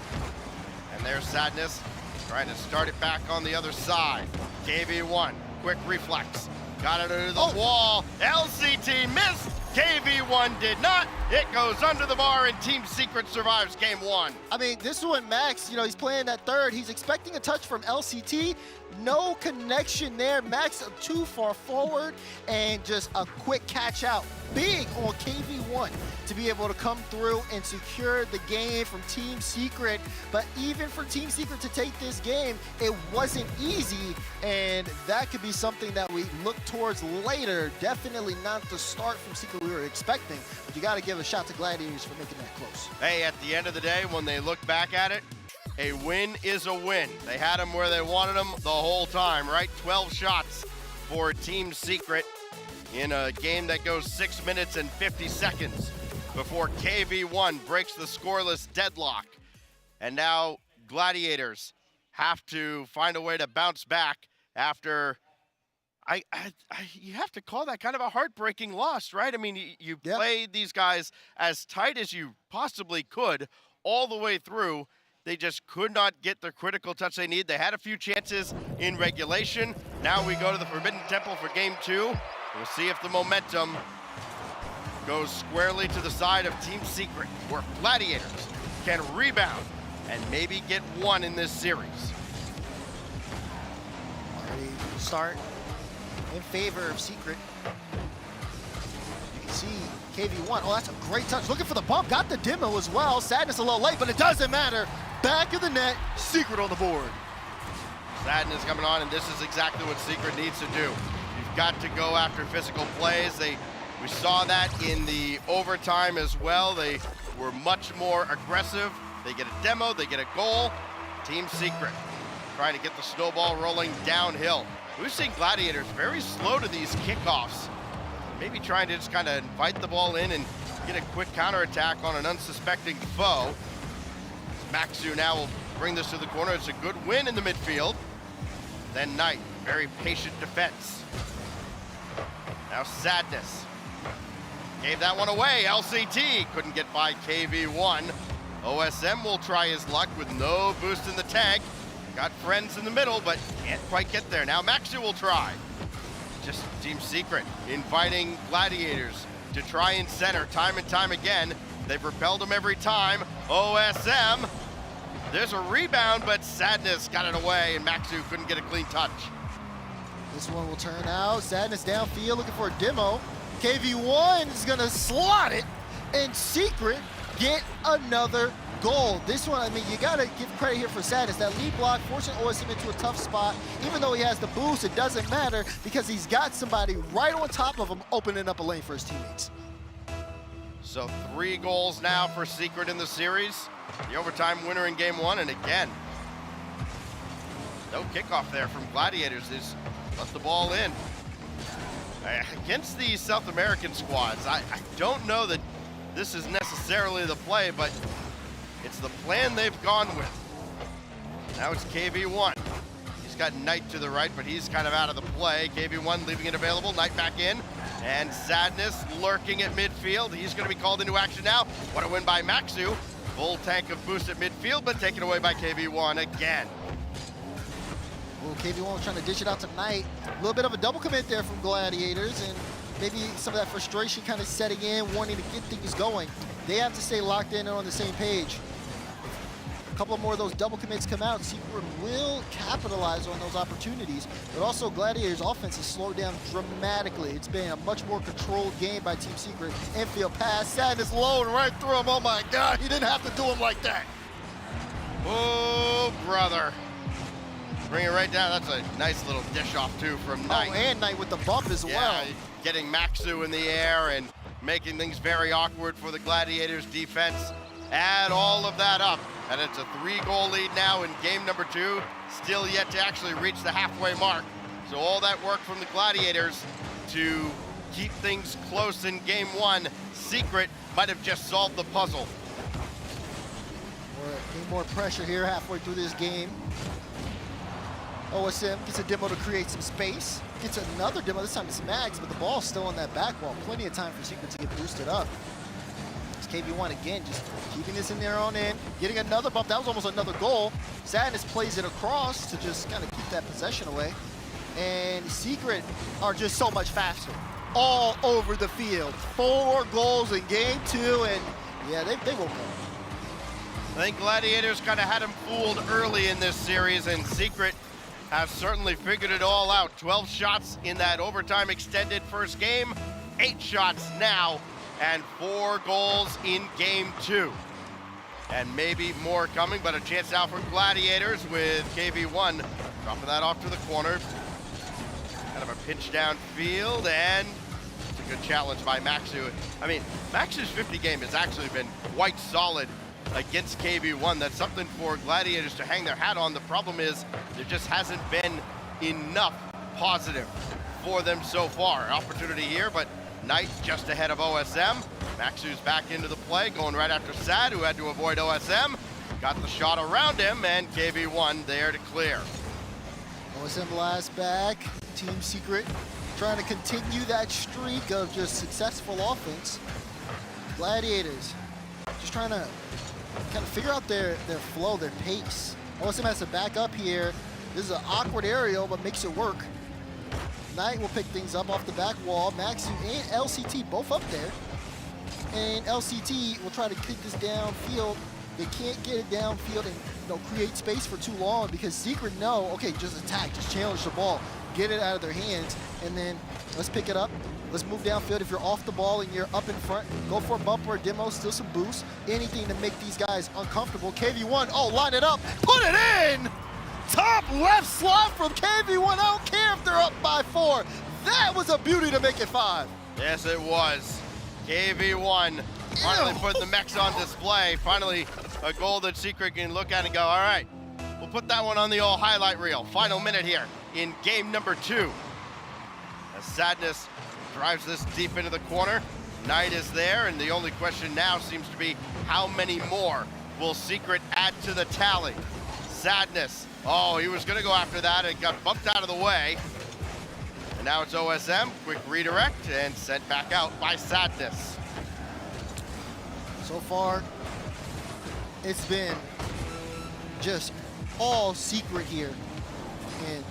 And there's Sadness trying to start it back on the other side. KV1, quick reflex. Got it under the wall. LCT missed. KV1 did not. It goes under the bar, and Team Secret survives game 1. I mean, this one, Max, he's playing that third. He's expecting a touch from LCT. No connection there. Max too far forward, and just a quick catch out. Big on KV1 to be able to come through and secure the game from Team Secret. But even for Team Secret to take this game, it wasn't easy, and that could be something that we look towards later. Definitely not the start from Secret we were expecting, but you got to give a shot to Gladiators for making that close. Hey, at the end of the day, when they look back at it, a win is a win. They had them where they wanted them the whole time, right? 12 shots for Team Secret in a game that goes 6 minutes and 50 seconds before KV1 breaks the scoreless deadlock. And now Gladiators have to find a way to bounce back after, you have to call that kind of a heartbreaking loss, right? I mean, you played these guys as tight as you possibly could all the way through. They just could not get the critical touch they need. They had a few chances in regulation. Now we go to the Forbidden Temple for game 2. We'll see if the momentum goes squarely to the side of Team Secret, where Gladiators can rebound and maybe get one in this series. Already start in favor of Secret. see KV1. Oh, that's a great touch. Looking for the bump. Got the demo as well. Sadness a little late, but it doesn't matter. Back of the net, Secret on the board. Sadness coming on, and this is exactly what Secret needs to do. You've got to go after physical plays. We saw that in the overtime as well. They were much more aggressive. They get a demo, they get a goal. Team Secret trying to get the snowball rolling downhill. We've seen Gladiators very slow to these kickoffs. Maybe trying to just kind of invite the ball in and get a quick counterattack on an unsuspecting foe. Maxu now will bring this to the corner. It's a good win in the midfield. Then Knight, very patient defense. Now Sadness. Gave that one away. LCT couldn't get by KV1. OSM will try his luck with no boost in the tank. Got friends in the middle, but can't quite get there. Now Maxu will try. Just Team Secret inviting Gladiators to try and center time and time again. They've repelled them every time. OSM, there's a rebound, but Sadness got it away, and Maxu couldn't get a clean touch. This one will turn out. Sadness downfield looking for a demo. KV1 is gonna slot it, and Secret get another goal. This one, I mean, you gotta give credit here for Sadness. That lead block forcing OSM into a tough spot. Even though he has the boost, it doesn't matter because he's got somebody right on top of him opening up a lane for his teammates. So 3 goals now for Secret in the series. The overtime winner in game 1, and again, no kickoff there from Gladiators. Is let the ball in. Against these South American squads, I don't know that this is necessarily the play, but it's the plan they've gone with. Now it's KV1. He's got Knight to the right, but he's kind of out of the play. KV1 leaving it available, Knight back in. And Sadness lurking at midfield. He's gonna be called into action now. What a win by Maxu. Full tank of boost at midfield, but taken away by KV1 again. Well, KV1 was trying to dish it out to Knight. A little bit of a double commit there from Gladiators, and maybe some of that frustration kind of setting in, wanting to get things going. They have to stay locked in and on the same page. A couple more of those double commits come out, Secret will capitalize on those opportunities, but also Gladiators' offense has slowed down dramatically. It's been a much more controlled game by Team Secret. Infield pass, Sadness low and right through him. Oh my God, he didn't have to do him like that. Oh, brother. Bring it right down. That's a nice little dish off too from Knight. Oh, and Knight with the bump as well. Getting Maxu in the air and making things very awkward for the Gladiators defense. Add all of that up, and it's a 3-goal lead now in game number 2. Still yet to actually reach the halfway mark. So all that work from the Gladiators to keep things close in game 1. Secret might have just solved the puzzle. Need more pressure here halfway through this game. OSM gets a demo to create some space. Gets another demo, this time it's Max, but the ball's still on that back wall. Plenty of time for Secret to get boosted up. It's KV1 again, just keeping this in their own end. Getting another bump, that was almost another goal. Sadness plays it across to just kind of keep that possession away. And Secret are just so much faster. All over the field. 4 goals in game 2, and yeah, they will go. I think Gladiators kind of had him fooled early in this series, and Secret have certainly figured it all out. 12 shots in that overtime extended first game, 8 shots now, and 4 goals in game 2. And maybe more coming, but a chance now for Gladiators with KV1 dropping that off to the corner. Kind of a pinch downfield, and it's a good challenge by Maxu. I mean, Maxu's 50 game has actually been quite solid against KV1. That's something for Gladiators to hang their hat on. The problem is there just hasn't been enough positive for them so far. Opportunity here, but Knight just ahead of OSM. Maxu's back into the play, going right after Sad, who had to avoid OSM. Got the shot around him, and KV1 there to clear. OSM last back. Team Secret trying to continue that streak of just successful offense. Gladiators just trying to kind of figure out their flow, their pace. OSM has to back up here. This is an awkward aerial, but makes it work. Knight will pick things up off the back wall. Maxu and LCT both up there. And LCT will try to kick this downfield. They can't get it downfield and create space for too long because Secret know, okay, just attack, just challenge the ball, get it out of their hands, and then Let's pick it up. Let's move downfield. If you're off the ball and you're up in front, go for a bump or a demo, still some boost. Anything to make these guys uncomfortable. KV1, oh, line it up. Put it in! Top left slot from KV1. I don't care if they're up by 4. That was a beauty to make it 5. Yes, it was. KV1 finally put the mechs on display. Finally, a goal that Secret can look at and go, all right, we'll put that one on the old highlight reel. Final minute here in game number 2. As Sadness drives this deep into the corner. Knight is there, and the only question now seems to be how many more will Secret add to the tally? Sadness, oh, he was gonna go after that and got bumped out of the way. And now it's OSM, quick redirect, and sent back out by Sadness. So far, it's been just all Secret here. And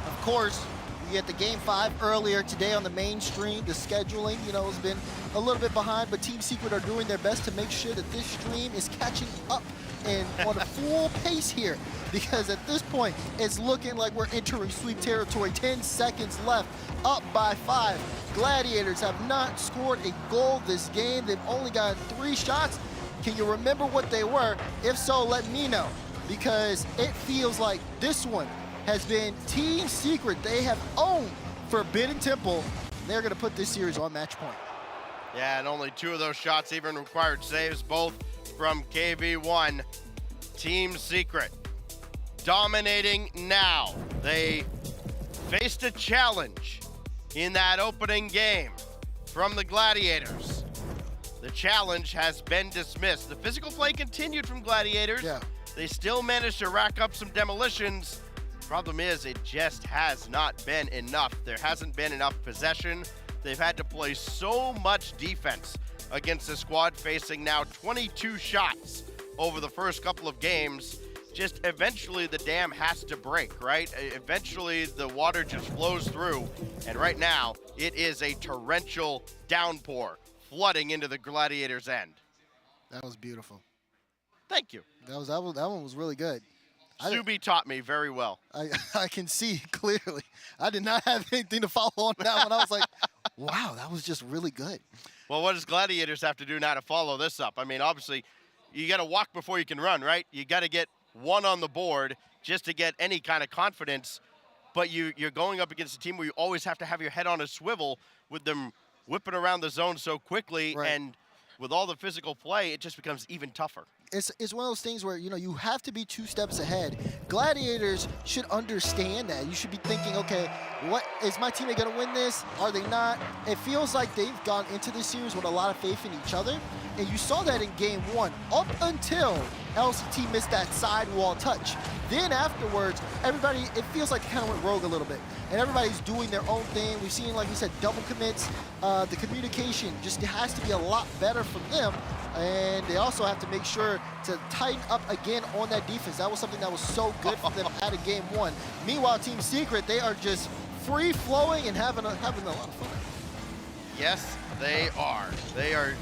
of course, we get the game 5 earlier today on the main stream. The scheduling, you know, has been a little bit behind, but Team Secret are doing their best to make sure that this stream is catching up and on a full pace here, because at this point, it's looking like we're entering sweep territory. 10 seconds left, up by 5. Gladiators have not scored a goal this game. They've only gotten 3 shots. Can you remember what they were? If so, let me know, because it feels like this one has been Team Secret. They have owned Forbidden Temple. They're gonna put this series on match point. Yeah, and only 2 of those shots even required saves, both from KV1. Team Secret dominating now. They faced a challenge in that opening game from the Gladiators. The challenge has been dismissed. The physical play continued from Gladiators. Yeah. They still managed to rack up some demolitions. Problem is, it just has not been enough. There hasn't been enough possession. They've had to play so much defense against a squad facing now 22 shots over the first couple of games. Just eventually the dam has to break, right? Eventually the water just flows through, and right now it is a torrential downpour flooding into the Gladiators' end. That was beautiful. Thank you. That one was really good. Subi taught me very well. I can see clearly. I did not have anything to follow on that one. I was like, wow, that was just really good. Well, what does Gladiators have to do now to follow this up? I mean, obviously, you got to walk before you can run, right? You got to get 1 on the board just to get any kind of confidence. But you're going up against a team where you always have to have your head on a swivel with them whipping around the zone so quickly. Right. And with all the physical play, it just becomes even tougher. It's one of those things where, you know, you have to be 2 steps ahead. Gladiators should understand that. You should be thinking, okay, what is my teammate going to win this? Are they not? It feels like they've gone into this series with a lot of faith in each other. And you saw that in game 1, up until LCT missed that sidewall touch. Then afterwards, everybody, it feels like it kind of went rogue a little bit. And everybody's doing their own thing. We've seen, like we said, double commits. The communication just has to be a lot better from them. And they also have to make sure to tighten up again on that defense. That was something that was so good for them out of game 1. Meanwhile, Team Secret, they are just free-flowing and having a lot of fun. Yes, they are. They are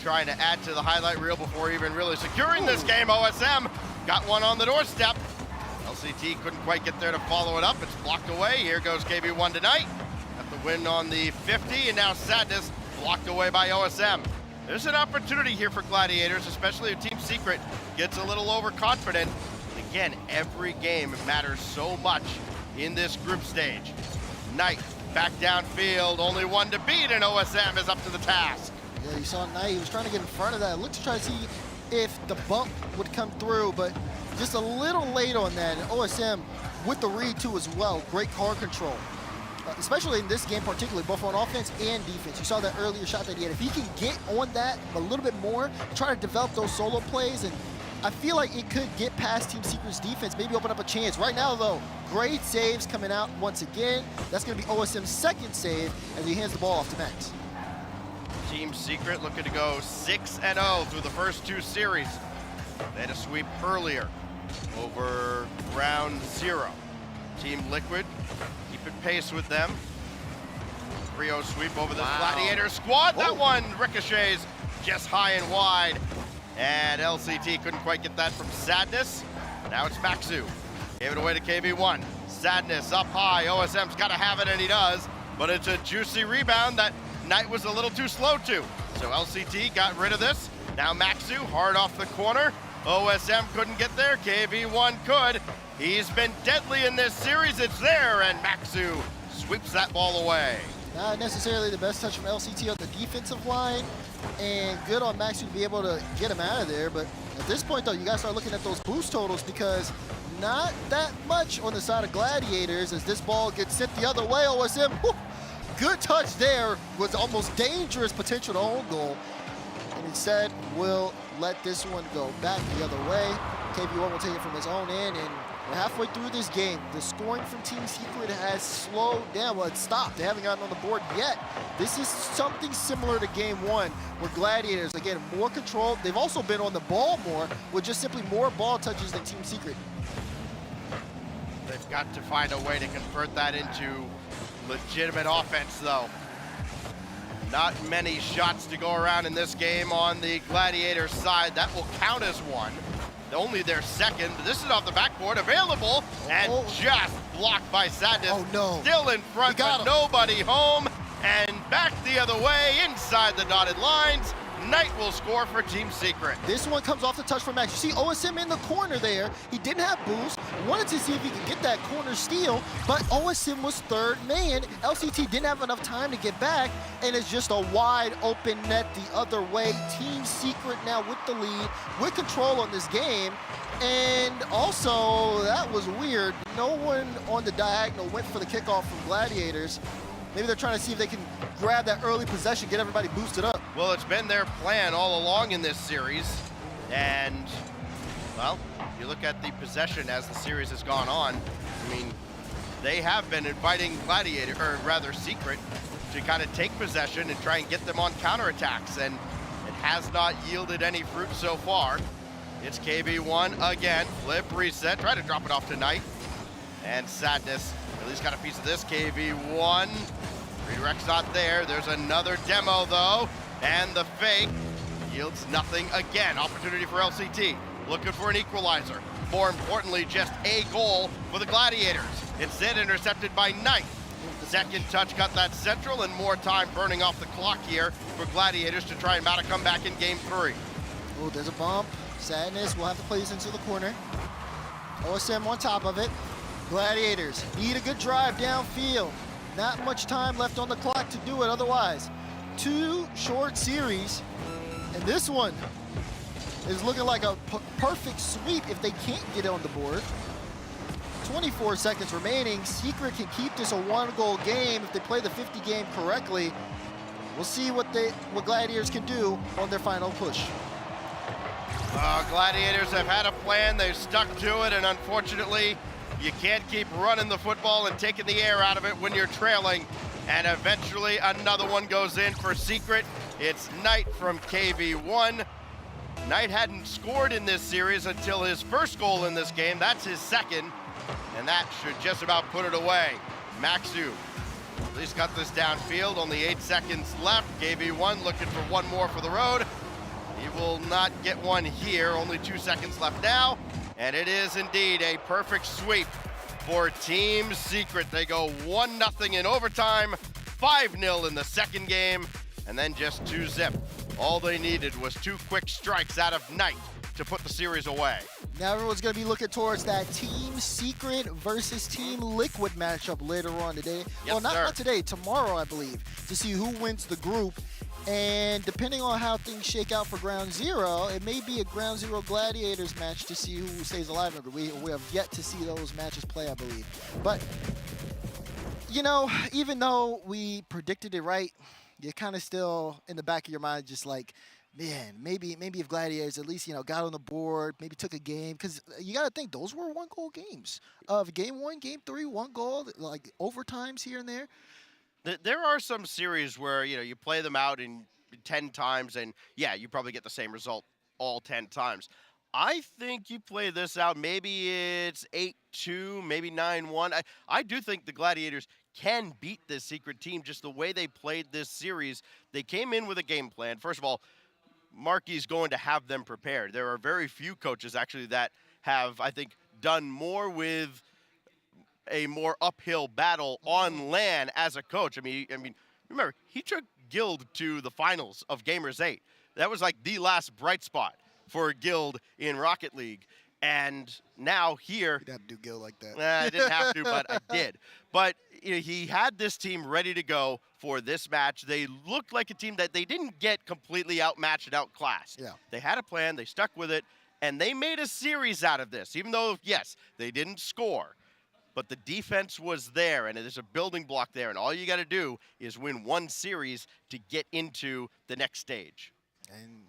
trying to add to the highlight reel before even really securing this game. OSM got one on the doorstep. LCT couldn't quite get there to follow it up. It's blocked away. Here goes KV1 tonight. Got the win on the 50, and now Sadness blocked away by OSM. There's an opportunity here for Gladiators, especially if Team Secret gets a little overconfident. Again, every game matters so much in this group stage. Knight back downfield, only 1 to beat, and OSM is up to the task. Yeah, you saw Knight, he was trying to get in front of that. Looked to try to see if the bump would come through, but just a little late on that. And OSM with the read too as well, great car control. Especially in this game particularly, both on offense and defense. You saw that earlier shot that he had. If he can get on that a little bit more, try to develop those solo plays, and I feel like it could get past Team Secret's defense, maybe open up a chance. Right now though, great saves coming out once again. That's gonna be OSM's 2nd save as he hands the ball off to Max. Team Secret looking to go 6-0 through the first 2 series. They had a sweep earlier over round 0. Team Liquid keeping pace with them. 3-0 sweep over the Gladiator squad. That one ricochets just high and wide. And LCT couldn't quite get that from Sadness. Now it's Maxu. Gave it away to KV1. Sadness up high. OSM's got to have it, and he does. but it's a juicy rebound that Knight was a little too slow to. So LCT got rid of this. Now Maxu hard off the corner. OSM couldn't get there, KV1 could. He's been deadly in this series, it's there, and Maxu sweeps that ball away. Not necessarily the best touch from LCT on the defensive line, and good on Maxu to be able to get him out of there, but at this point though, you gotta start looking at those boost totals because not that much on the side of Gladiators as this ball gets sent the other way. OSM, whew, good touch there, was almost dangerous potential to own goal, and instead will let this one go back the other way. KV1 will take it from his own end, and we're halfway through this game. The scoring from Team Secret has slowed down. Well, it's stopped. They haven't gotten on the board yet. This is something similar to game one, where Gladiators, again, more control. They've also been on the ball more, with just simply more ball touches than Team Secret. They've got to find a way to convert that into legitimate offense, though. Not many shots to go around in this game on the Gladiator side. That will count as one. Only their second, but this is off the backboard, available, and just blocked by Sadness. Oh no. Still in front, but nobody home, and back the other way, inside the dotted lines. Knight will score for Team Secret. This one comes off the touch from Max. You see OSM in the corner there. He didn't have boost. Wanted to see if he could get that corner steal, but OSM was third man. LCT didn't have enough time to get back, and it's just a wide open net the other way. Team Secret now with the lead, with control on this game. And also, that was weird. No one on the diagonal went for the kickoff from Gladiators. Maybe they're trying to see if they can grab that early possession, get everybody boosted up. Well, it's been their plan all along in this series. And, well, you look at the possession as the series has gone on. I mean, they have been inviting Gladiator, or rather Secret, to kind of take possession and try and get them on counterattacks. And it has not yielded any fruit so far. It's KV1 again, flip, reset, try to drop it off to Knight. And Sadness at least got a piece of this. KV1, redirect's not there. There's another demo though, and the fake yields nothing again. Opportunity for LCT, looking for an equalizer. More importantly, just a goal for the Gladiators. Instead intercepted by Knight. Second touch got that central, and more time burning off the clock here for Gladiators to try and mount a comeback in game 3. Oh, there's a bump. Sadness will have to play this into the corner. OSM on top of it. Gladiators need a good drive downfield. Not much time left on the clock to do it otherwise. 2 short series, and this one is looking like a perfect sweep if they can't get on the board. 24 seconds remaining. Secret can keep this a 1-goal game if they play the 50 game correctly. We'll see what Gladiators can do on their final push. Gladiators have had a plan, they've stuck to it, and unfortunately, you can't keep running the football and taking the air out of it when you're trailing. And eventually another one goes in for Secret. It's Knight from KV1. Knight hadn't scored in this series until his first goal in this game. That's his second, and that should just about put it away. Maxu at least got this downfield, only 8 seconds left. KV1 looking for one more for the road. He will not get one here, only 2 seconds left now. And it is indeed a perfect sweep for Team Secret. They go 1-0 in overtime, 5-0 in the second game, and then just 2-zip. All they needed was 2 quick strikes out of Knight to put the series away. Now everyone's going to be looking towards that Team Secret versus Team Liquid matchup later on today. Yes, well, not today, tomorrow, I believe, to see who wins the group. And depending on how things shake out for Ground Zero, it may be a Ground Zero Gladiators match to see who stays alive. We have yet to see those matches play, I believe. But, you know, even though we predicted it right, you're kind of still in the back of your mind just like, man, maybe if Gladiators at least, you know, got on the board, maybe took a game. Because you got to think, those were 1-goal games. Game 1, Game 3, 1 goal, like overtimes here and there. There are some series where, you know, you play them out in 10 times and, yeah, you probably get the same result all 10 times. I think you play this out, maybe it's 8-2, maybe 9-1. I do think the Gladiators can beat this Secret team just the way they played this series. They came in with a game plan. First of all, Marky's going to have them prepared. There are very few coaches, actually, that have, I think, done more with a more uphill battle on LAN as a coach. I mean, remember, he took Guild to the finals of Gamers 8. That was like the last bright spot for Guild in Rocket League. And now here, You didn't have to do Gil like that. I didn't have to, but I did. But he had this team ready to go for this match. They looked like a team that they didn't get completely outmatched and outclassed. Yeah. They had a plan, they stuck with it, and they made a series out of this. Even though, yes, they didn't score, but the defense was there, and there's a building block there, and all you got to do is win one series to get into the next stage. And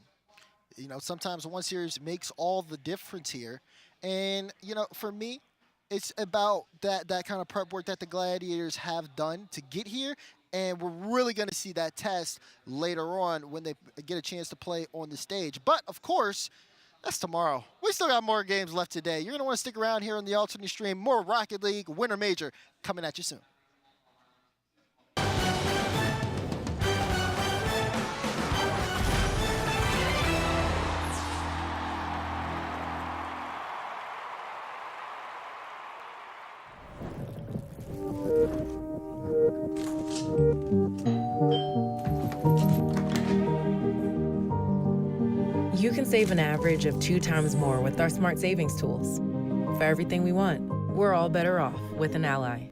sometimes one series makes all the difference here. And, for me, it's about that kind of prep work that the Gladiators have done to get here. And we're really going to see that test later on when they get a chance to play on the stage. But, of course, that's tomorrow. We still got more games left today. You're going to want to stick around here on the alternate stream. More Rocket League Winter Major coming at you soon. You can save an average of 2 times more with our smart savings tools. For everything we want, we're all better off with an ally.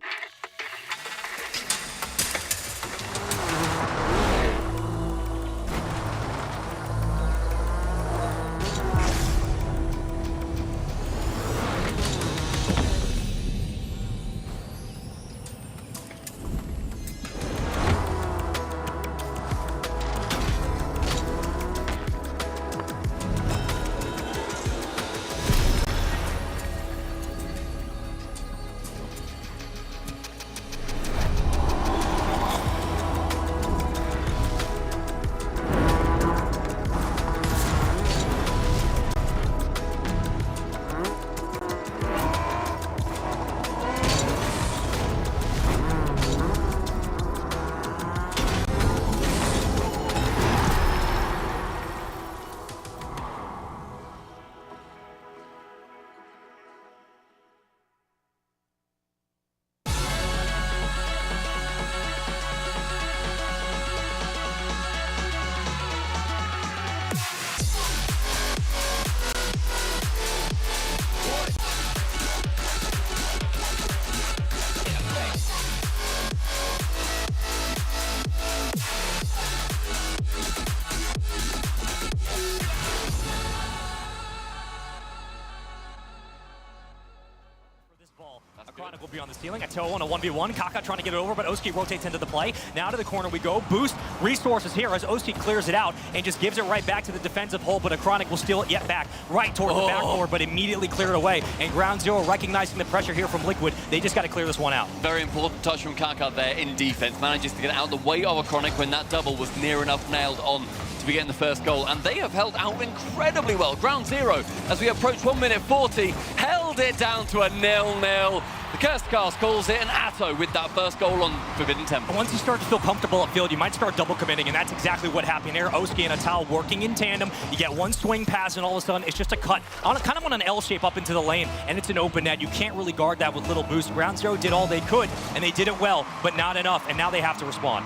Chronic will be on the ceiling. Atoa on a 1v1. Kaka trying to get it over, but Oski rotates into the play. Now to the corner we go. Boost resources here as Oski clears it out and just gives it right back to the defensive hole, but Chronic will steal it yet back right toward the backboard, but immediately clear it away. And Ground Zero recognizing the pressure here from Liquid. They just got to clear this one out. Very important touch from Kaka there in defense. Manages to get out of the way of Chronic when that double was near enough nailed on to be getting the first goal. And they have held out incredibly well. Ground Zero, as we approach 1 minute 40, held it down to a 0-0. The Cursed Cast calls it, and Atto with that first goal on Forbidden Temple. Once you start to feel comfortable at field, you might start double committing, and that's exactly what happened here. Oski and Atal working in tandem. You get one swing pass, and all of a sudden, it's just a cut, kind of on an L shape up into the lane, and it's an open net. You can't really guard that with little boost. Ground Zero did all they could, and they did it well, but not enough, and now they have to respond.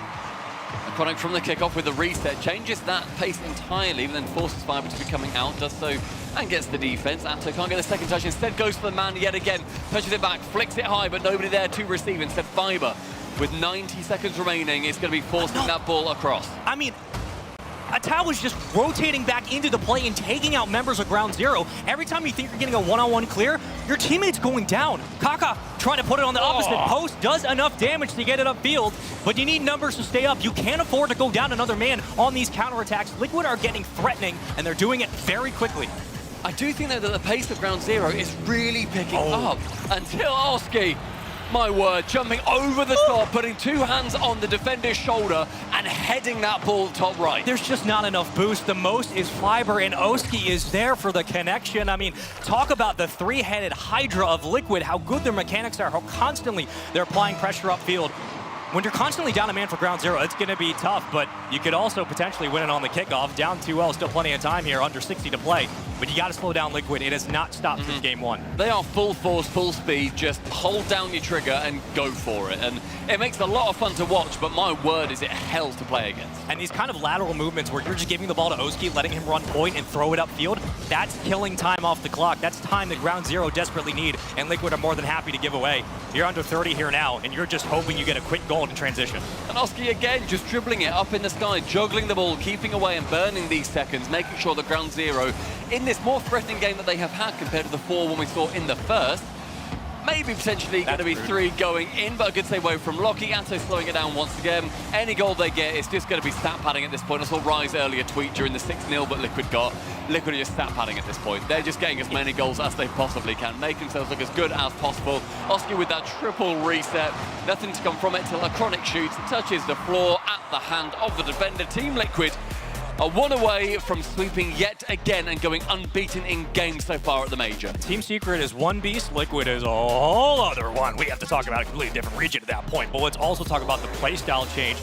Chronic from the kickoff with the reset changes that pace entirely, but then forces Fiber to be coming out, does so, and gets the defense. Atto can't get the second touch, instead goes for the man yet again, pushes it back, flicks it high, but nobody there to receive. Instead, Fiber, with 90 seconds remaining, is going to be forcing that ball across. I mean, Atal was just rotating back into the play and taking out members of Ground Zero. Every time you think you're getting a one-on-one clear, your teammate's going down. Kaka trying to put it on the opposite post, does enough damage to get it upfield, but you need numbers to stay up. You can't afford to go down another man on these counterattacks. Liquid are getting threatening, and they're doing it very quickly. I do think that the pace of Ground Zero is really picking up until Oski, my word, jumping over the top, putting two hands on the defender's shoulder and heading that ball top right. There's just not enough boost. The most is Fiber, and Oski is there for the connection. I mean, talk about the three-headed Hydra of Liquid, how good their mechanics are, how constantly they're applying pressure upfield. when you're constantly down a man for ground zero, it's going to be tough, but you could also potentially win it on the kickoff. Down 2-0, still plenty of time here, under 60 to play. But you got to slow down Liquid. It has not stopped since game one. They are full force, full speed. Just hold down your trigger and go for it. And it makes it a lot of fun to watch, but my word, is it hell to play against. And these kind of lateral movements where you're just giving the ball to Oski, letting him run point and throw it upfield, that's killing time off the clock. That's time that ground zero desperately need, and Liquid are more than happy to give away. You're under 30 here now, and you're just hoping you get a quick goal in transition. And Oski again, just dribbling it up in the sky, juggling the ball, keeping away and burning these seconds, making sure that ground zero, in this more threatening game that they have had compared to the 4 we saw in the first, maybe potentially going to be 3 going in, but a good save away from Lockie. Atto slowing it down once again. Any goal they get is just going to be stat padding at this point. I saw Rise earlier tweet during the 6-0, but Liquid are just stat padding at this point. They're just getting as many goals as they possibly can, make themselves look as good as possible. Oski with that triple reset, nothing to come from it till Acronic shoots, touches the floor at the hand of the defender. Team Liquid are 1 away from sweeping yet again and going unbeaten in games so far at the Major. Team Secret is one beast, Liquid is a whole other one. We have to talk about a completely different region at that point, but let's also talk about the playstyle change.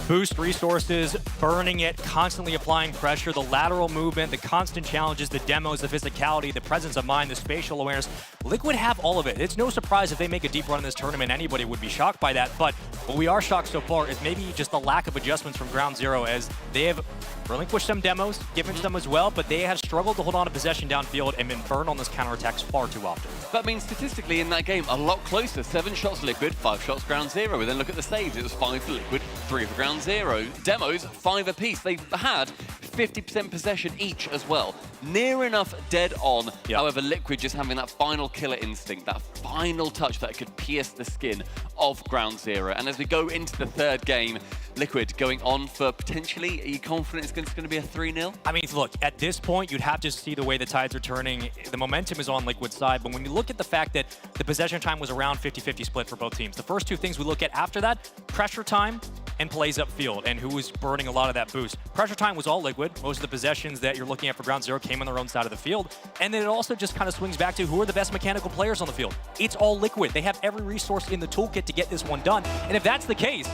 Boost resources, burning it, constantly applying pressure, the lateral movement, the constant challenges, the demos, the physicality, the presence of mind, the spatial awareness. Liquid have all of it. It's no surprise if they make a deep run in this tournament. Anybody would be shocked by that, but what we are shocked so far is maybe just the lack of adjustments from ground zero, as they have relinquished some demos, given some as well, but they have struggled to hold on to possession downfield and been burned on those counterattacks far too often. That means statistically in that game, a lot closer. 7 shots Liquid, 5 shots ground zero. And then look at the saves. It was 5 for Liquid, 3 for ground zero. Demos, 5 apiece. They've had 50% possession each as well. Near enough dead on. Yep. However, Liquid just having that final killer instinct, that final touch that could pierce the skin of ground zero. And as we go into the 3rd game, Liquid going on for potentially, are you confident it's going to be a 3-0? I mean, look, at this point, you'd have to see the way the tides are turning. The momentum is on Liquid's side, but when you look at the fact that the possession time was around 50-50 split for both teams, the first 2 things we look at after that, pressure time and plays upfield, and who was burning a lot of that boost. Pressure time was all Liquid. Most of the possessions that you're looking at for ground zero came on their own side of the field. And then it also just kind of swings back to who are the best mechanical players on the field. It's all Liquid. They have every resource in the toolkit to get this one done. And if that's the case,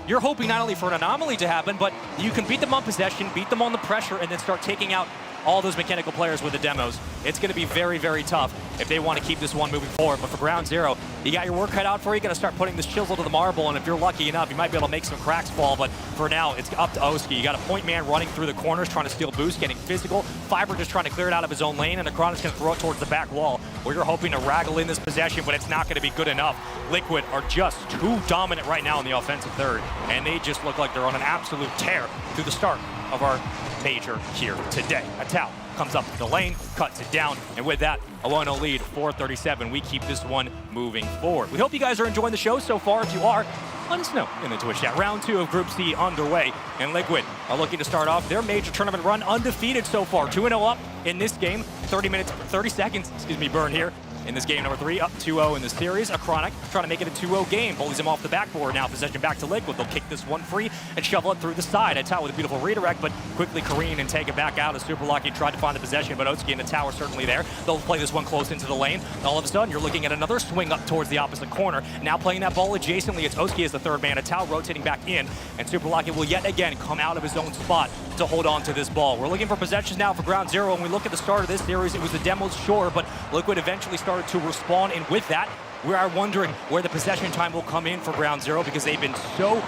you're hoping not only for an anomaly to happen, but you can beat them on possession, beat them on the pressure, and then start taking out all those mechanical players with the demos. It's going to be very, very tough if they want to keep this one moving forward. But for ground zero, you got your work cut out for you. You got to start putting this chisel to the marble, and if you're lucky enough, you might be able to make some cracks fall. But for now, it's up to Oski. You got a point man running through the corners, trying to steal boost, getting physical. Fiber just trying to clear it out of his own lane, and Acronic's going to throw it towards the back wall, where you're hoping to raggle in this possession, but it's not going to be good enough. Liquid are just too dominant right now in the offensive third, and they just look like they're on an absolute tear through the start of our major here today. Atao comes up to the lane, cuts it down, and with that, a 1-0 lead, 4:37. We keep this one moving forward. We hope you guys are enjoying the show so far. If you are, let us know in the Twitch chat. Round 2 of Group C underway, and Liquid are looking to start off their major tournament run undefeated so far. 2-0 up in this game, 30 seconds, burn here. In this game number 3, up 2-0 in the series. Acronic trying to make it a 2-0 game. Bullies him off the backboard. Now possession back to Liquid. They'll kick this one free and shovel it through the side. Atao with a beautiful redirect, but quickly careen and take it back out as Super Lucky tried to find the possession, but Otsuki and Atao are certainly there. They'll play this one close into the lane. All of a sudden, you're looking at another swing up towards the opposite corner. Now playing that ball adjacently. It's Otsuki as the 3rd man. Atao rotating back in, and Super Lucky will yet again come out of his own spot to hold on to this ball. We're looking for possessions now for ground zero. When we look at the start of this series, it was the demos, sure, but Liquid eventually started to respond. And with that, we are wondering where the possession time will come in for ground zero, because they've been so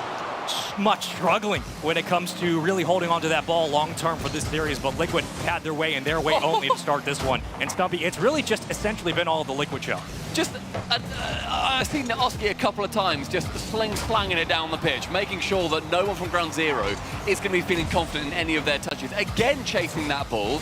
much struggling when it comes to really holding on to that ball long term for this series. But Liquid had their way and their way only to start this one. And Stumpy, it's really just essentially been all the Liquid show. Just, I've seen Oski a couple of times just slanging it down the pitch, making sure that no one from ground zero is going to be feeling confident in any of their touches. Again, chasing that ball.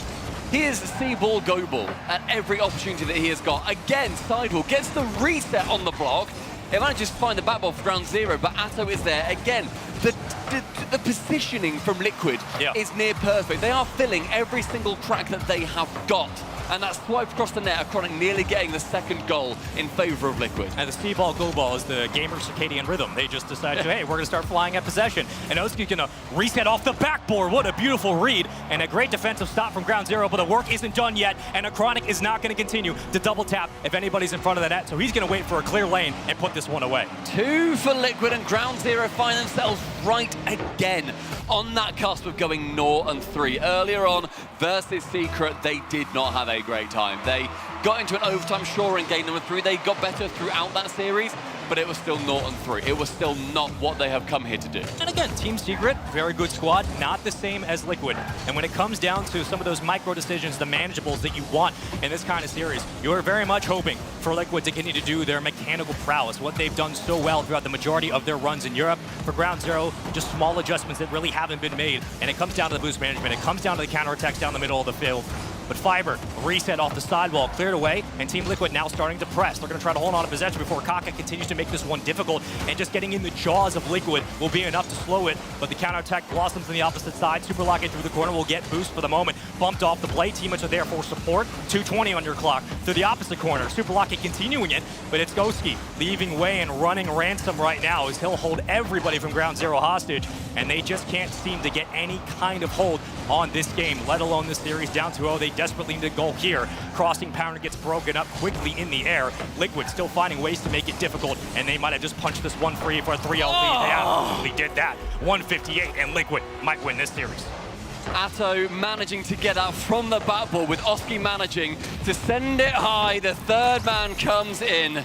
Here's see ball, go ball at every opportunity that he has got. Again, sidewall gets the reset on the block. He manages to find the back ball for ground zero, but Atto is there. Again, the positioning from Liquid is near perfect. They are filling every single crack that they have got and that swipe across the net, Chronic nearly getting the second goal in favor of Liquid. And the C-ball, go ball is the gamer circadian rhythm. They just decided to, hey, we're going to start flying at possession. And Oski's going to reset off the backboard. What a beautiful read. And a great defensive stop from Ground Zero, but the work isn't done yet. And Chronic is not going to continue to double tap if anybody's in front of the net. So he's going to wait for a clear lane and put this one away. 2 for Liquid, and Ground Zero find themselves right again on that cusp of going 0-3. Earlier on versus Secret, they did not have a great time. They got into an overtime, sure, in game number 3. They got better throughout that series, but it was still 0-3. It was still not what they have come here to do. And again, Team Secret, very good squad, not the same as Liquid. And when it comes down to some of those micro decisions, the manageables that you want in this kind of series, you are very much hoping for Liquid to continue to do their mechanical prowess, what they've done so well throughout the majority of their runs in Europe. For Ground Zero, just small adjustments that really haven't been made. And it comes down to the boost management. It comes down to the counterattacks down the middle of the field. But Fiber, reset off the sidewall, cleared away, and Team Liquid now starting to press. They're going to try to hold on to possession before Kaka continues to make this one difficult, and just getting in the jaws of Liquid will be enough to slow it. But the counterattack blossoms on the opposite side. Super Locket through the corner will get boost for the moment. Bumped off the play. Teammates are there for support. 2:20 on your clock. Through the opposite corner. Super Locket continuing it, but it's Goski leaving way and running ransom right now as he'll hold everybody from Ground Zero hostage, and they just can't seem to get any kind of hold on this game, let alone this series. Down 2-0, they desperately need a goal here. Crossing pounder gets broken up quickly in the air. Liquid still finding ways to make it difficult, and they might have just punched this one free for a 3-0 lead. They absolutely did that. 158, and Liquid might win this series. Atto managing to get out from the backboard with Oski managing to send it high. The third man comes in.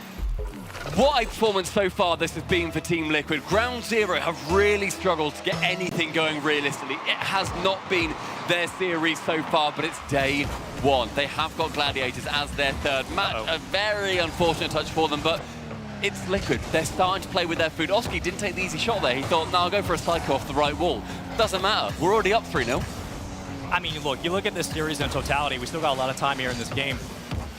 What a performance so far this has been for Team Liquid. Ground Zero have really struggled to get anything going realistically. It has not been their series so far, but it's day one. They have got Gladiators as their third match. A very unfortunate touch for them, but it's Liquid. They're starting to play with their food. Oski didn't take the easy shot there. He thought, no, I'll go for a cycle off the right wall. Doesn't matter. We're already up 3-0. I mean, look, you look at this series in totality, we still got a lot of time here in this game.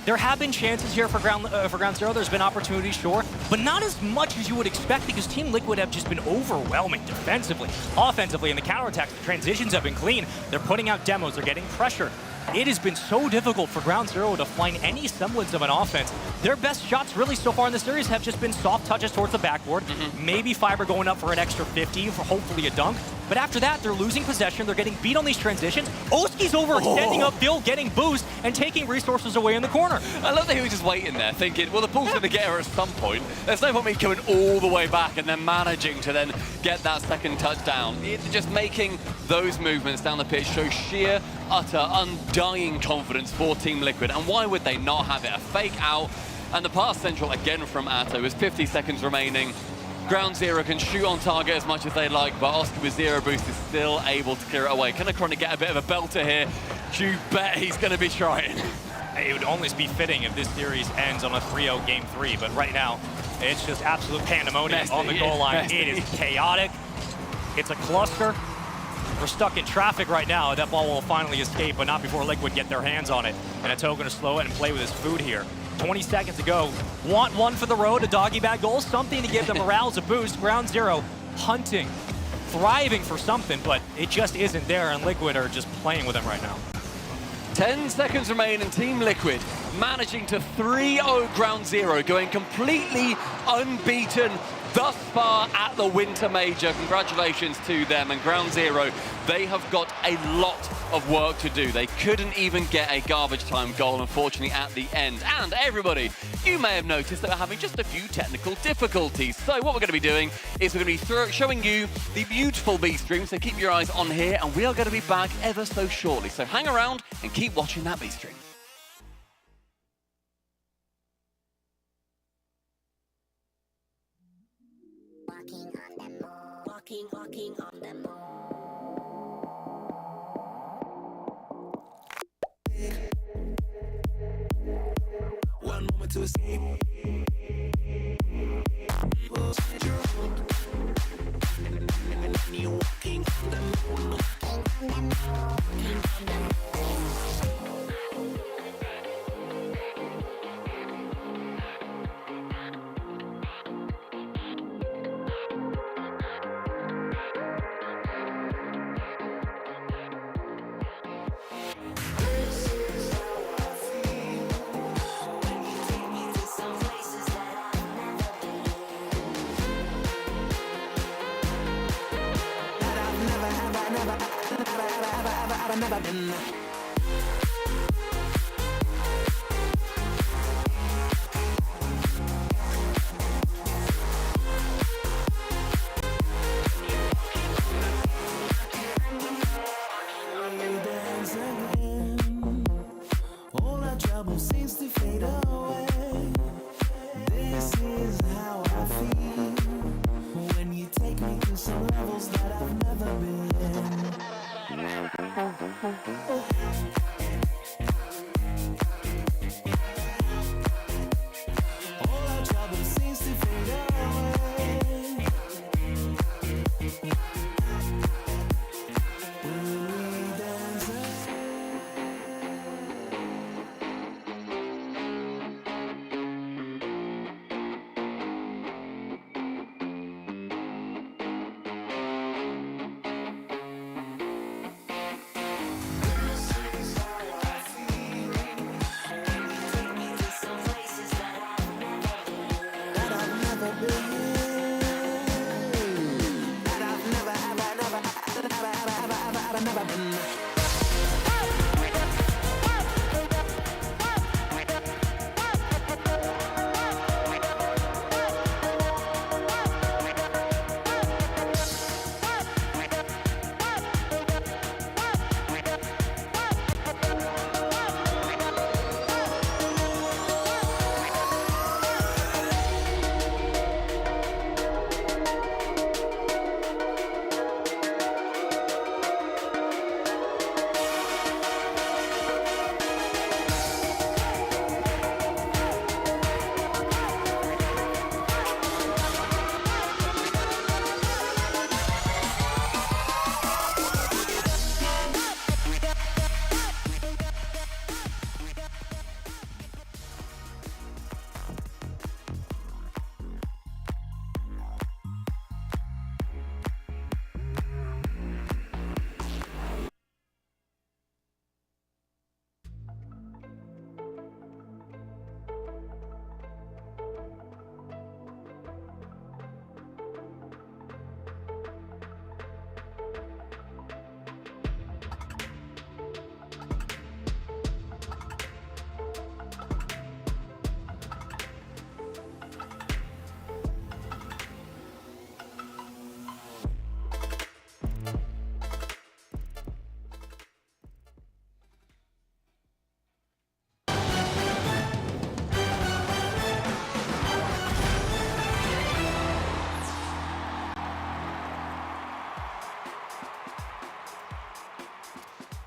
There have been chances here for Ground Zero. There's been opportunities, sure, but not as much as you would expect because Team Liquid have just been overwhelming defensively. Offensively, in the counterattacks, the transitions have been clean. They're putting out demos. They're getting pressure. It has been so difficult for Ground Zero to find any semblance of an offense. Their best shots really so far in the series have just been soft touches towards the backboard. Maybe Fiber going up for an extra 50 for hopefully a dunk. But after that, they're losing possession. They're getting beat on these transitions. Oski's overextending upfield, getting boost, and taking resources away in the corner. I love that he was just waiting there, thinking, well, the ball's going to get her at some point. There's no point me coming all the way back and then managing to then get that second touchdown. It's just making those movements down the pitch show sheer, utter, undying confidence for Team Liquid. And why would they not have it? A fake out, and the pass central again from Atto with 50 seconds remaining. Ground Zero can shoot on target as much as they like, but Oski with zero boost is still able to clear it away. Can Chronic get a bit of a belter here? You bet he's going to be trying. It would almost be fitting if this series ends on a 3-0 game 3, but right now, it's just absolute pandemonium on the goal line. It is chaotic. It's a cluster. We're stuck in traffic right now. That ball will finally escape, but not before Liquid get their hands on it. And Atto going to slow it and play with his food here. 20 seconds to go. Want one for the road, a doggy bag goal, something to give the morales a boost. Ground Zero hunting, thriving for something, but it just isn't there, and Liquid are just playing with them right now. 10 seconds remain, and Team Liquid managing to 3-0 Ground Zero, going completely unbeaten thus far at the Winter Major. Congratulations to them. And Ground Zero, they have got a lot of work to do. They couldn't even get a garbage time goal, unfortunately, at the end. And everybody, you may have noticed that we're having just a few technical difficulties. So what we're going to be doing is we're going to be showing you the beautiful B stream. So keep your eyes on here, and we are going to be back ever so shortly. So hang around and keep watching that B stream. Walking on the moon. One moment to escape. Walking on the moon. This is how I feel. never been. All our trouble seems to fade away. This is how I feel when you take me to some levels that I've never been. All our trouble seems to fade away. We dance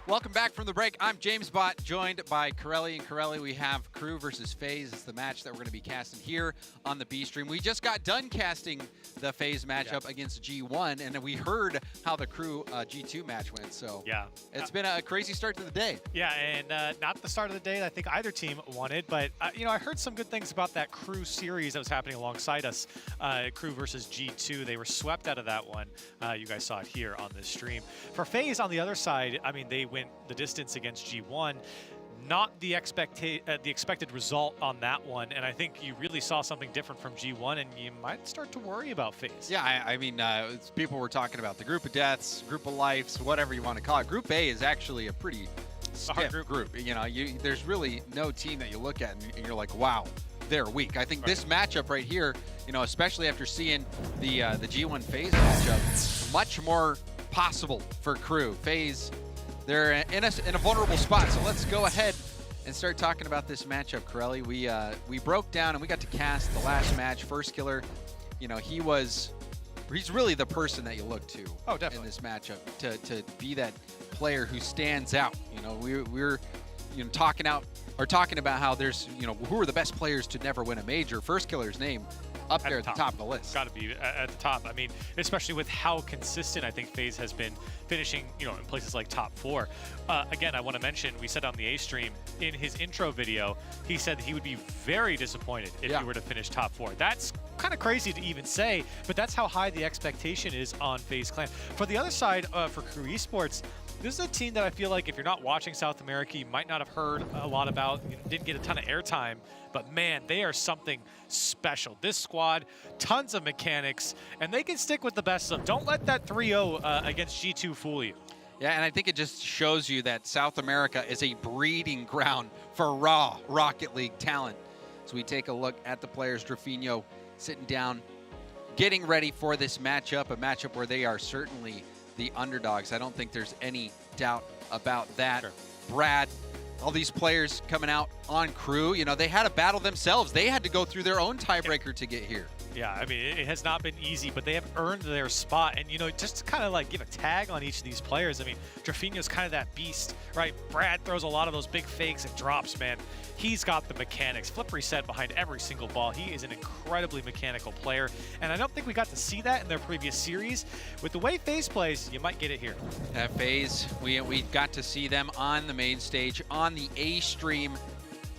Welcome back from the break. I'm James Bott, joined by Corelli. And Corelli, we have Crew versus FaZe. It's the match that we're going to be casting here on the B stream. We just got done casting the FaZe matchup against G1, and then we heard how the Crew G2 match went. So yeah, it's been a crazy start to the day. Yeah, and not the start of the day that I think either team wanted, but you know, I heard some good things about that Crew series that was happening alongside us. Crew versus G2, they were swept out of that one. You guys saw it here on this stream. For FaZe on the other side, I mean, they went the distance against G1. Not the expected result on that one, and I think you really saw something different from G1, and you might start to worry about FaZe. Yeah, I mean, people were talking about the group of deaths, group of lives, whatever you want to call it. Group A is actually a pretty stiff group. You know, there's really no team that you look at and you're like, wow, they're weak. I think this matchup right here, you know, especially after seeing the G1 FaZe matchup, much more possible for Crew. FaZe, they're in a vulnerable spot. So let's go ahead and start talking about this matchup, Corelli. We broke down and we got to cast the last match. First Killer, you know, he's really the person that you look to in this matchup to be that player who stands out. You know, we're you know talking about how there's, you know, who are the best players to never win a major. First Killer's name up there at the top of the list. Got to be at the top. I mean, especially with how consistent I think FaZe has been finishing, you know, in places like top 4. Again, I want to mention, we said on the A stream, in his intro video, he said that he would be very disappointed if he were to finish top 4. That's kind of crazy to even say, but that's how high the expectation is on FaZe Clan. For the other side, for Crew Esports, This is a team that I feel like if you're not watching South America, you might not have heard a lot about. You didn't get a ton of airtime, but man, they are something special. This squad, tons of mechanics, and they can stick with the best of them. Don't let that 3-0 against G2 fool you. Yeah, and I think it just shows you that South America is a breeding ground for raw Rocket League talent. So we take a look at the players. Drafinho sitting down, getting ready for this matchup, a matchup where they are certainly the underdogs. I don't think there's any doubt about that. Sure. Brad, all these players coming out on Crew, you know, they had to battle themselves. They had to go through their own tiebreaker to get here. Yeah, I mean, it has not been easy, but they have earned their spot. And, you know, just to kind of like give a tag on each of these players, I mean, Drafinho's kind of that beast, right? Brad throws a lot of those big fakes and drops, man. He's got the mechanics. Flip reset behind every single ball. He is an incredibly mechanical player. And I don't think we got to see that in their previous series. With the way FaZe plays, you might get it here. FaZe, we got to see them on the main stage, on the A stream.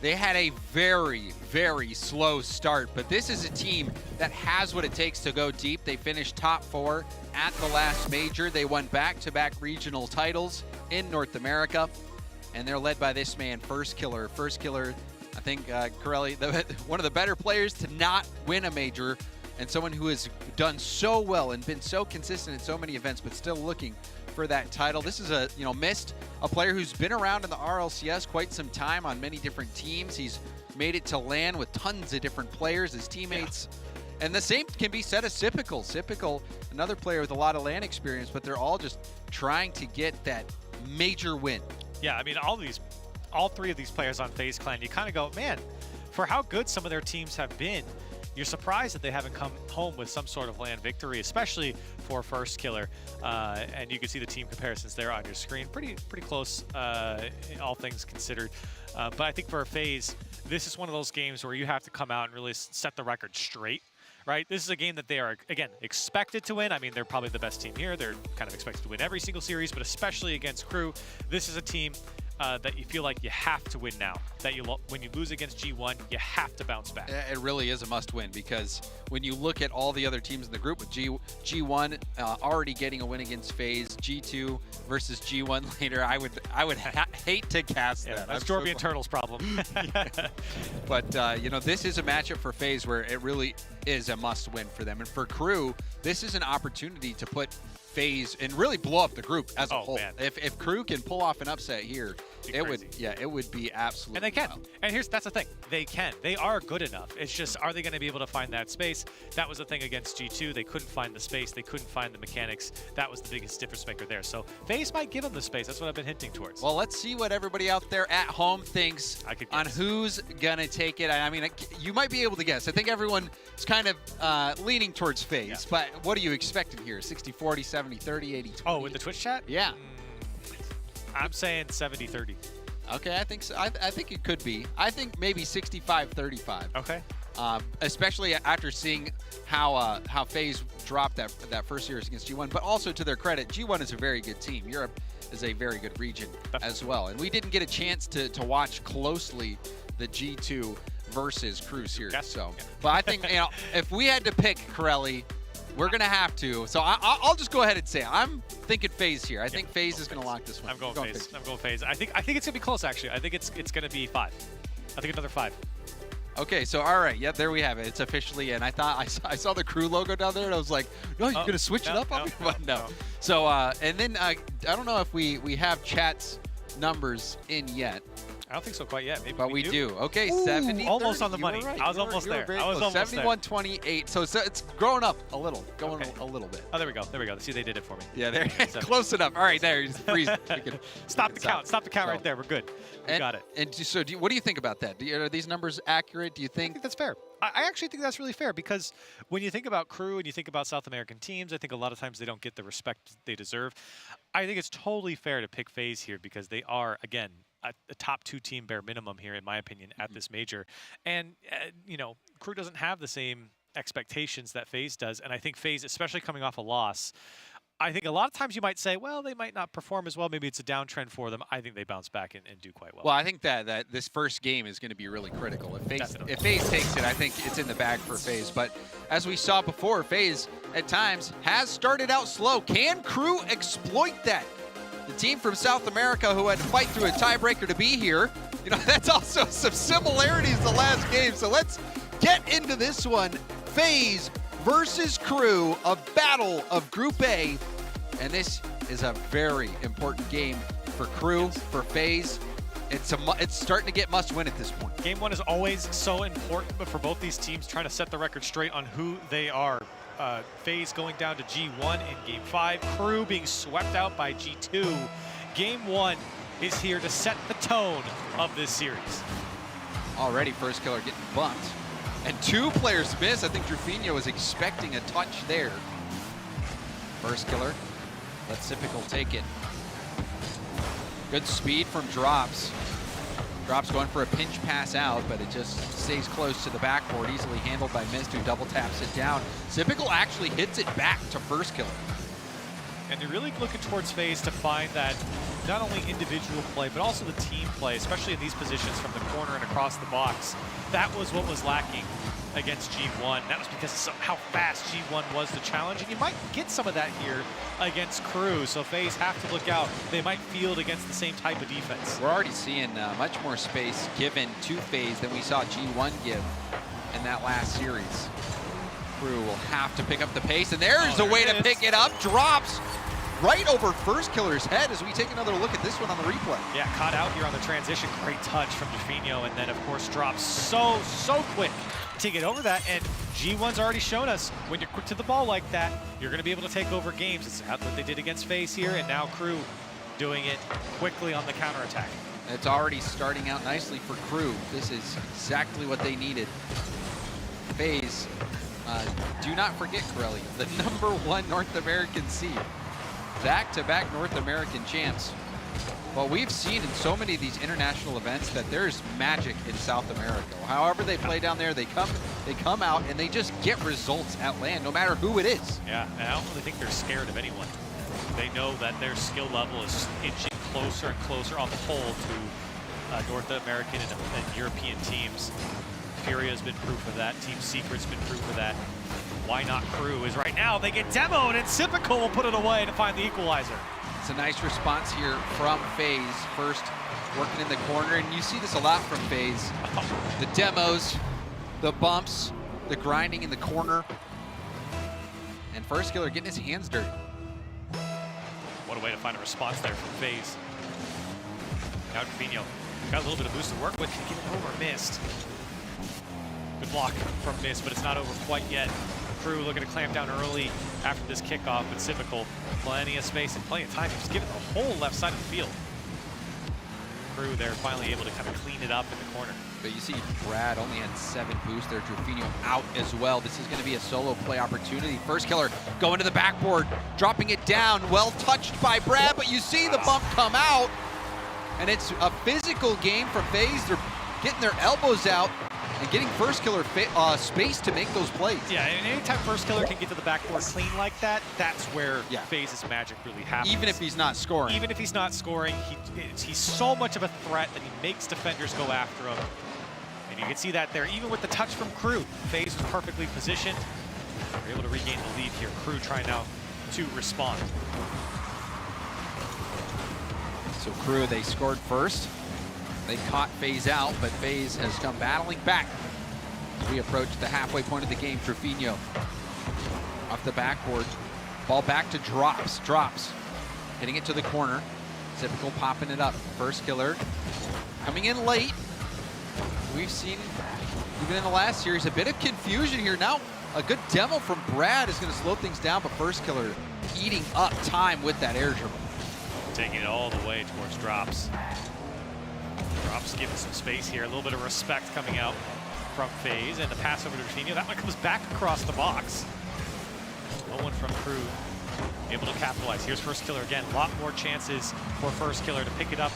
They had a very, very slow start, but this is a team that has what it takes to go deep. They finished top 4 at the last major. They won back-to-back regional titles in North America, and they're led by this man, First Killer. First Killer, I think, Corelli, one of the better players to not win a major, and someone who has done so well and been so consistent in so many events, but still looking for that title. This is a, Mist, a player who's been around in the RLCS quite some time on many different teams. He's made it to LAN with tons of different players, his teammates. Yeah. And the same can be said of Sipical. Sipical, another player with a lot of LAN experience, but they're all just trying to get that major win. Yeah, I mean, all 3 of these players on FaZe Clan, you kind of go, man, for how good some of their teams have been, you're surprised that they haven't come home with some sort of LAN victory, especially for First Killer. And you can see the team comparisons there on your screen. Pretty close, all things considered. But I think for FaZe, this is one of those games where you have to come out and really set the record straight. Right? This is a game that they are, again, expected to win. I mean, they're probably the best team here. They're kind of expected to win every single series, but especially against Crew, this is a team that you feel like you have to win now. That when you lose against G1, you have to bounce back. It really is a must-win, because when you look at all the other teams in the group, with G1 already getting a win against FaZe, G2 versus G1 later, I would hate to cast that. That's Jorbian Turtle's problem. But this is a matchup for FaZe where it really is a must-win for them, and for Crew, this is an opportunity to put FaZe and really blow up the group as a whole. Man. If Crew can pull off an upset here, it would be absolutely. And they can. wild. And that's the thing. They can. They are good enough. It's just, are they going to be able to find that space? That was the thing against G2. They couldn't find the space. They couldn't find the mechanics. That was the biggest difference maker there. So FaZe might give them the space. That's what I've been hinting towards. Well, let's see what everybody out there at home thinks on who's going to take it. I mean, you might be able to guess. I think everyone is kind of leaning towards FaZe. Yeah. But what are you expecting here? 60-40, 70-30, 80-20? Oh, with the Twitch chat? Yeah. I'm saying 70-30. Okay, I think so. I think it could be. I think maybe 65-35. Okay. Especially after seeing how FaZe dropped that first series against G1. But also, to their credit, G1 is a very good team. Europe is a very good region as well. And we didn't get a chance to watch closely the G2 versus Crew series. But I think if we had to pick Corelli, we're going to have to. So I'll just go ahead and say it. I'm thinking FaZe here. I think FaZe is going to lock this one. I'm going FaZe. I'm going FaZe. I think it's going to be close, actually. I think it's going to be 5. I think another 5. Okay, so all right. Yep, there we have it. It's officially in. I thought I saw the Crew logo down there, and I was like, no, you're going to switch it up on me? But no. So, and then I don't know if we have chat's numbers in yet. I don't think so quite yet. Maybe but we do. Okay, Ooh, 70. Almost on the money. Right. I was almost there. I was almost 71-28. So it's growing up a little, a little bit. Oh, there we go. There we go. See, they did it for me. Yeah, there. Close enough. All right, there. Freeze. Stop the count. Stop the count right there. We're good. We got it. And so, what do you think about that? Are these numbers accurate? Do you think? I think that's fair. I actually think that's really fair, because when you think about Crew and you think about South American teams, I think a lot of times they don't get the respect they deserve. I think it's totally fair to pick FaZe here, because they are, again, a top 2 team bare minimum here, in my opinion, at this major. And, Crew doesn't have the same expectations that FaZe does. And I think FaZe, especially coming off a loss, I think a lot of times you might say, well, they might not perform as well. Maybe it's a downtrend for them. I think they bounce back and do quite well. Well, I think that this first game is going to be really critical. If FaZe takes it, I think it's in the bag for FaZe. But as we saw before, FaZe at times has started out slow. Can Crew exploit that? the team from South America who had to fight through a tiebreaker to be here. You know, that's also some similarities to last game. So let's get into this one. FaZe versus Crew, a battle of Group A. And this is a very important game for Crew, for FaZe. It's starting to get must-win at this point. Game 1 is always so important, but for both these teams, trying to set the record straight on who they are. FaZe going down to G1 in Game 5. Crew being swept out by G2. Game 1 is here to set the tone of this series. Already First Killer getting bumped. And 2 players miss. I think Drufinho was expecting a touch there. First Killer. Let Sypical take it. Good speed from Drops. Drops going for a pinch pass out, but it just stays close to the backboard, easily handled by Mist, who double taps it down. Sypical actually hits it back to First Killer. And they're really looking towards FaZe to find that not only individual play, but also the team play, especially in these positions from the corner and across the box. That was what was lacking against G1. That was because of how fast G1 was the challenge, and you might get some of that here against Crew, so FaZe have to look out. They might field against the same type of defense. We're already seeing much more space given to FaZe than we saw G1 give in that last series. Crew will have to pick up the pace, and there's a way to pick it up. Drops right over First Killer's head as we take another look at this one on the replay. Yeah, caught out here on the transition. Great touch from Drufinho, and then, of course, Drops so quick to get over that. And G1's already shown us when you're quick to the ball like that, you're going to be able to take over games. It's what they did against FaZe here, and now Crew doing it quickly on the counterattack. It's already starting out nicely for Crew. This is exactly what they needed. FaZe, do not forget, Corelli, the #1 North American seed. Back-to-back North American champs. Well, we've seen in so many of these international events that there's magic in South America. However they play down there, they come out and they just get results at land, no matter who it is. Yeah, and I don't really think they're scared of anyone. They know that their skill level is inching closer and closer on the whole to North American and European teams. Furia's been proof of that. Team Secret's been proof of that. Why not Crew is right now. They get demoed, and Sypical will put it away to find the equalizer. It's a nice response here from FaZe. First, working in the corner, and you see this a lot from FaZe. The demos, the bumps, the grinding in the corner. And First Killer getting his hands dirty. What a way to find a response there from FaZe. Now Drufinho got a little bit of boost to work with. Can get it over Mist. Good block from Mist, but it's not over quite yet. Crew looking to clamp down early after this kickoff, but Sypical, plenty of space and plenty of time. He's given the whole left side of the field. Crew there finally able to kind of clean it up in the corner. But you see Brad only had 7 boosts there. Drufinho out as well. This is going to be a solo play opportunity. First Killer going to the backboard, dropping it down. Well touched by Brad, but you see the bump come out. And it's a physical game from FaZe. They're getting their elbows out and getting First Killer space to make those plays. Yeah, and anytime First Killer can get to the backboard clean like that, that's where FaZe's magic really happens. Even if he's not scoring. Even if he's not scoring, he's so much of a threat that he makes defenders go after him. And you can see that there, even with the touch from Crew. FaZe was perfectly positioned. They're able to regain the lead here. Crew trying now to respond. So Crew, they scored first. They caught FaZe out, but FaZe has come battling back as we approach the halfway point of the game. Drufinho off the backboard. Ball back to Drops. Drops hitting it to the corner. Sypical popping it up. First Killer coming in late. We've seen, even in the last series, a bit of confusion here. Now a good demo from Brad is going to slow things down, but First Killer eating up time with that air dribble. Taking it all the way towards Drops. Drops giving some space here, a little bit of respect coming out from FaZe, and the pass over to Drufinho. That one comes back across the box. No one from Crew able to capitalize. Here's First Killer again. A lot more chances for First Killer to pick it up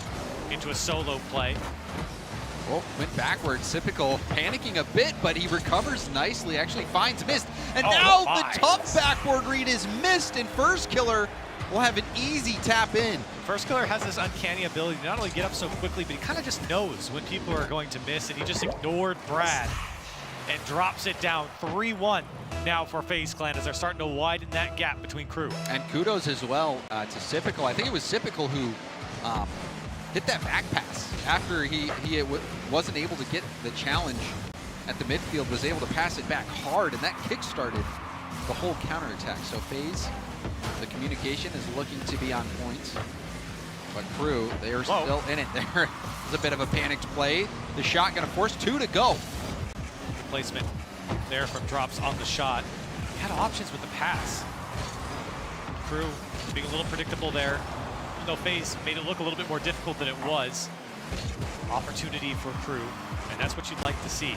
into a solo play. Well, went backwards. Sypical panicking a bit, but he recovers nicely. Actually finds Mist. And now the tough backboard read is missed, and First Killer will have an easy tap in. First Killer has this uncanny ability to not only get up so quickly, but he kind of just knows when people are going to miss, and he just ignored Brad and drops it down 3-1 now for FaZe Clan as they're starting to widen that gap between Crew. And kudos as well to Sipical. I think it was Sipical who hit that back pass after he wasn't able to get the challenge at the midfield, was able to pass it back hard, and that kick-started the whole counterattack. So FaZe, the communication is looking to be on point. But Crew, they're still in it. There was a bit of a panicked play. The shot gonna force 2 to go. Placement there from Drops on the shot. Had options with the pass. Crew being a little predictable there. Even though FaZe made it look a little bit more difficult than it was. Opportunity for Crew, and that's what you'd like to see.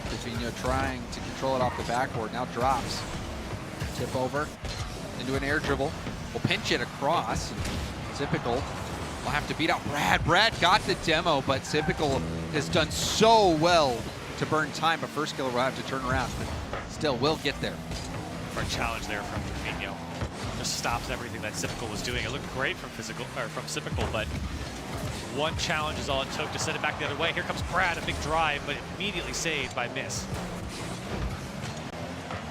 Trevino trying to control it off the backboard. Now Drops. Tip over into an air dribble. Will pinch it across. Sipical will have to beat out Brad. Brad got the demo, but Sipical has done so well to burn time. But First Killer will have to turn around, but still will get there. For a challenge there from Trevino. Just stops everything that Sipical was doing. It looked great from Sipical, but one challenge is all it took to send it back the other way. Here comes Brad, a big drive, but immediately saved by miss.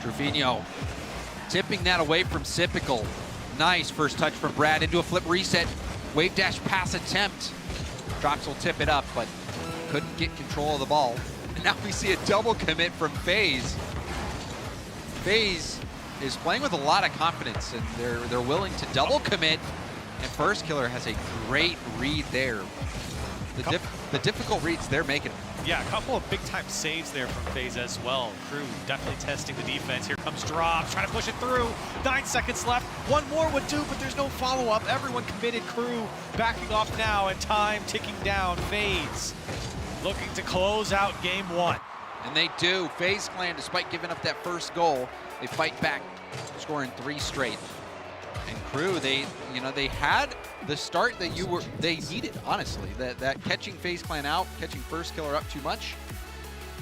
Trevino tipping that away from Sipical. Nice first touch from Brad into a flip reset. Wave dash pass attempt. Drops will tip it up, but couldn't get control of the ball. And now we see a double commit from FaZe. FaZe is playing with a lot of confidence, and they're willing to double commit. And First Killer has a great read there. The difficult reads they're making. Yeah, a couple of big-time saves there from FaZe as well. Crew definitely testing the defense. Here comes Drops, trying to push it through. 9 seconds left. One more would do, but there's no follow-up. Everyone committed. Crew backing off now, and time ticking down. FaZe looking to close out game 1. And they do. FaZe Clan, despite giving up that first goal, they fight back, scoring 3 straight. And Crew, they had the start that they needed, honestly. That catching FaZe Clan out, catching First Killer up too much,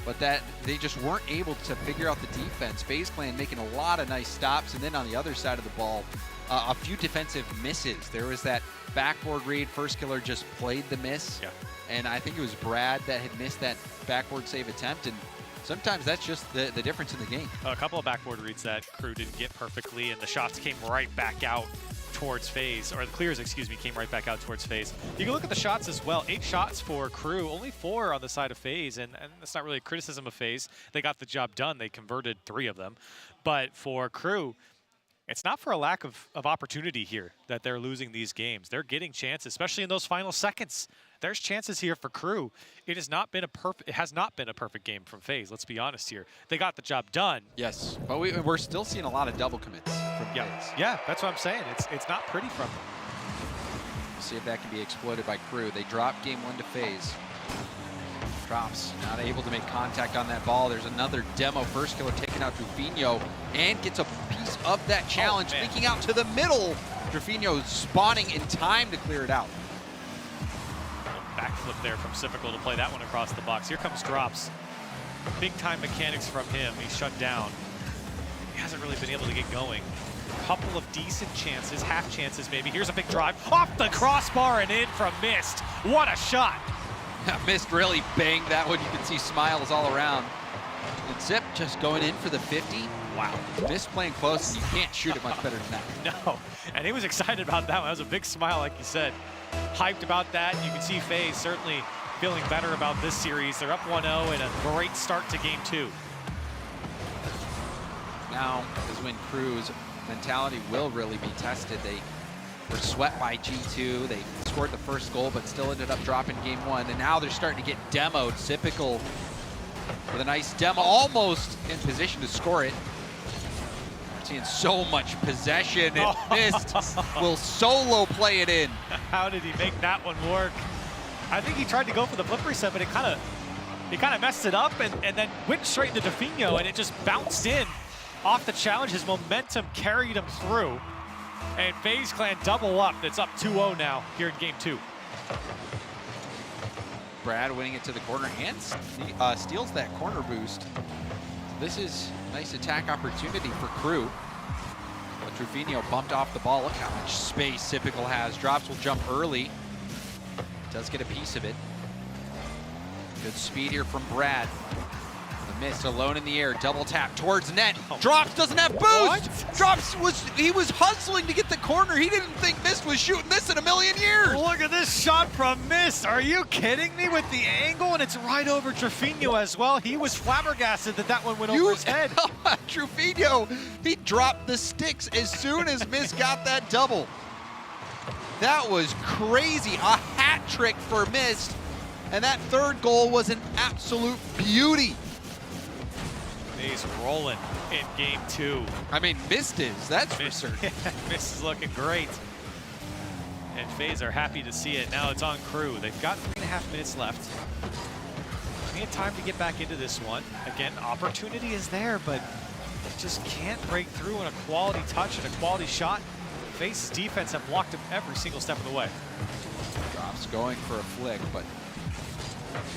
but that they just weren't able to figure out the defense. FaZe Clan making a lot of nice stops, and then on the other side of the ball, a few defensive misses. There was that backboard read. First Killer just played the miss, and I think it was Brad that had missed that backboard save attempt, and sometimes that's just the difference in the game. A couple of backboard reads that Crew didn't get perfectly, and the shots came right back out towards FaZe, or the clears, excuse me, came right back out towards FaZe. You can look at the shots as well. 8 shots for Crew, only 4 on the side of FaZe, and that's not really a criticism of FaZe. They got the job done. They converted 3 of them. But for Crew, it's not for a lack of opportunity here that they're losing these games. They're getting chances, especially in those final seconds. There's chances here for Crew. It has not been a perfect game from FaZe. Let's be honest here. They got the job done. Yes, but we're still seeing a lot of double commits from FaZe. Yeah, that's what I'm saying. It's not pretty from them. See if that can be exploited by Crew. They drop game 1 to FaZe. Drops, not able to make contact on that ball. There's another demo. First Killer taking out Trevino and gets a piece of that challenge, leaking out to the middle. Trevino spawning in time to clear it out. Backflip there from Sipical to play that one across the box. Here comes Drops. Big time mechanics from him. He's shut down. He hasn't really been able to get going. A couple of decent chances, half chances maybe. Here's a big drive off the crossbar and in from Mist. What a shot. Mist really banged that one. You can see smiles all around. And Zip just going in for the 50. Wow. Mist playing close, and you can't shoot it much better than that. No, and he was excited about that one. That was a big smile, like you said. Hyped about that. You can see FaZe certainly feeling better about this series. They're up 1-0 and a great start to game 2. Now is when Crew's mentality will really be tested. They were swept by G2. They scored the first goal, but still ended up dropping game 1. And now they're starting to get demoed. Sipical with a nice demo, almost in position to score it. We're seeing so much possession, and Mist will solo play it in. How did he make that one work? I think he tried to go for the flip reset, but he kind of messed it up and then went straight into Defino, and it just bounced in off the challenge. His momentum carried him through. And FaZe Clan double up. It's up 2-0 now here in game 2. Brad winning it to the corner and steals that corner boost. This is a nice attack opportunity for Crew. But Trevino bumped off the ball. Look how much space Sipical has. Drops will jump early. Does get a piece of it. Good speed here from Brad. Mist alone in the air, double tap towards net. Drops doesn't have boost. What? Drops he was hustling to get the corner. He didn't think Mist was shooting this in a million years. Look at this shot from Mist. Are you kidding me with the angle? And it's right over Trufino as well. He was flabbergasted that that one went over his head. Trufino, he dropped the sticks as soon as Mist got that double. That was crazy. A hat trick for Mist. And that third goal was an absolute beauty. He's rolling in game 2. I mean, Mist is, that's for certain. Mist is looking great. And FaZe are happy to see it. Now it's on Crew. They've got 3.5 minutes left. Plenty of time to get back into this one. Again, opportunity is there, but just can't break through in a quality touch and a quality shot. FaZe's defense have blocked him every single step of the way. Drops going for a flick, but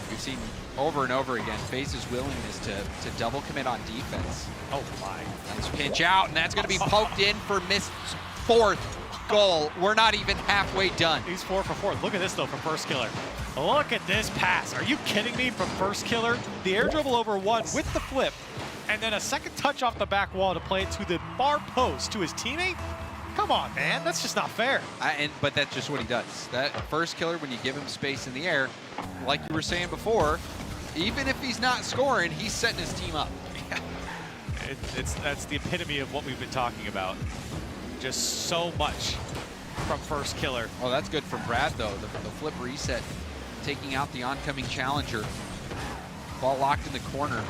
we've seen over and over again FaZe's willingness to double commit on defense. Oh my. Nice pinch out, and that's going to be poked in for Mist's 4th goal. We're not even halfway done. He's 4 for 4. Look at this though from First Killer. Look at this pass. Are you kidding me from First Killer? The air dribble over one with the flip, and then a second touch off the back wall to play it to the far post to his teammate? Come on, man. That's just not fair. But that's just what he does. That First Killer, when you give him space in the air, like you were saying before, even if he's not scoring, he's setting his team up. That's the epitome of what we've been talking about. Just so much from First Killer. Oh, that's good from Brad, though. The flip reset, taking out the oncoming challenger. Ball locked in the corner,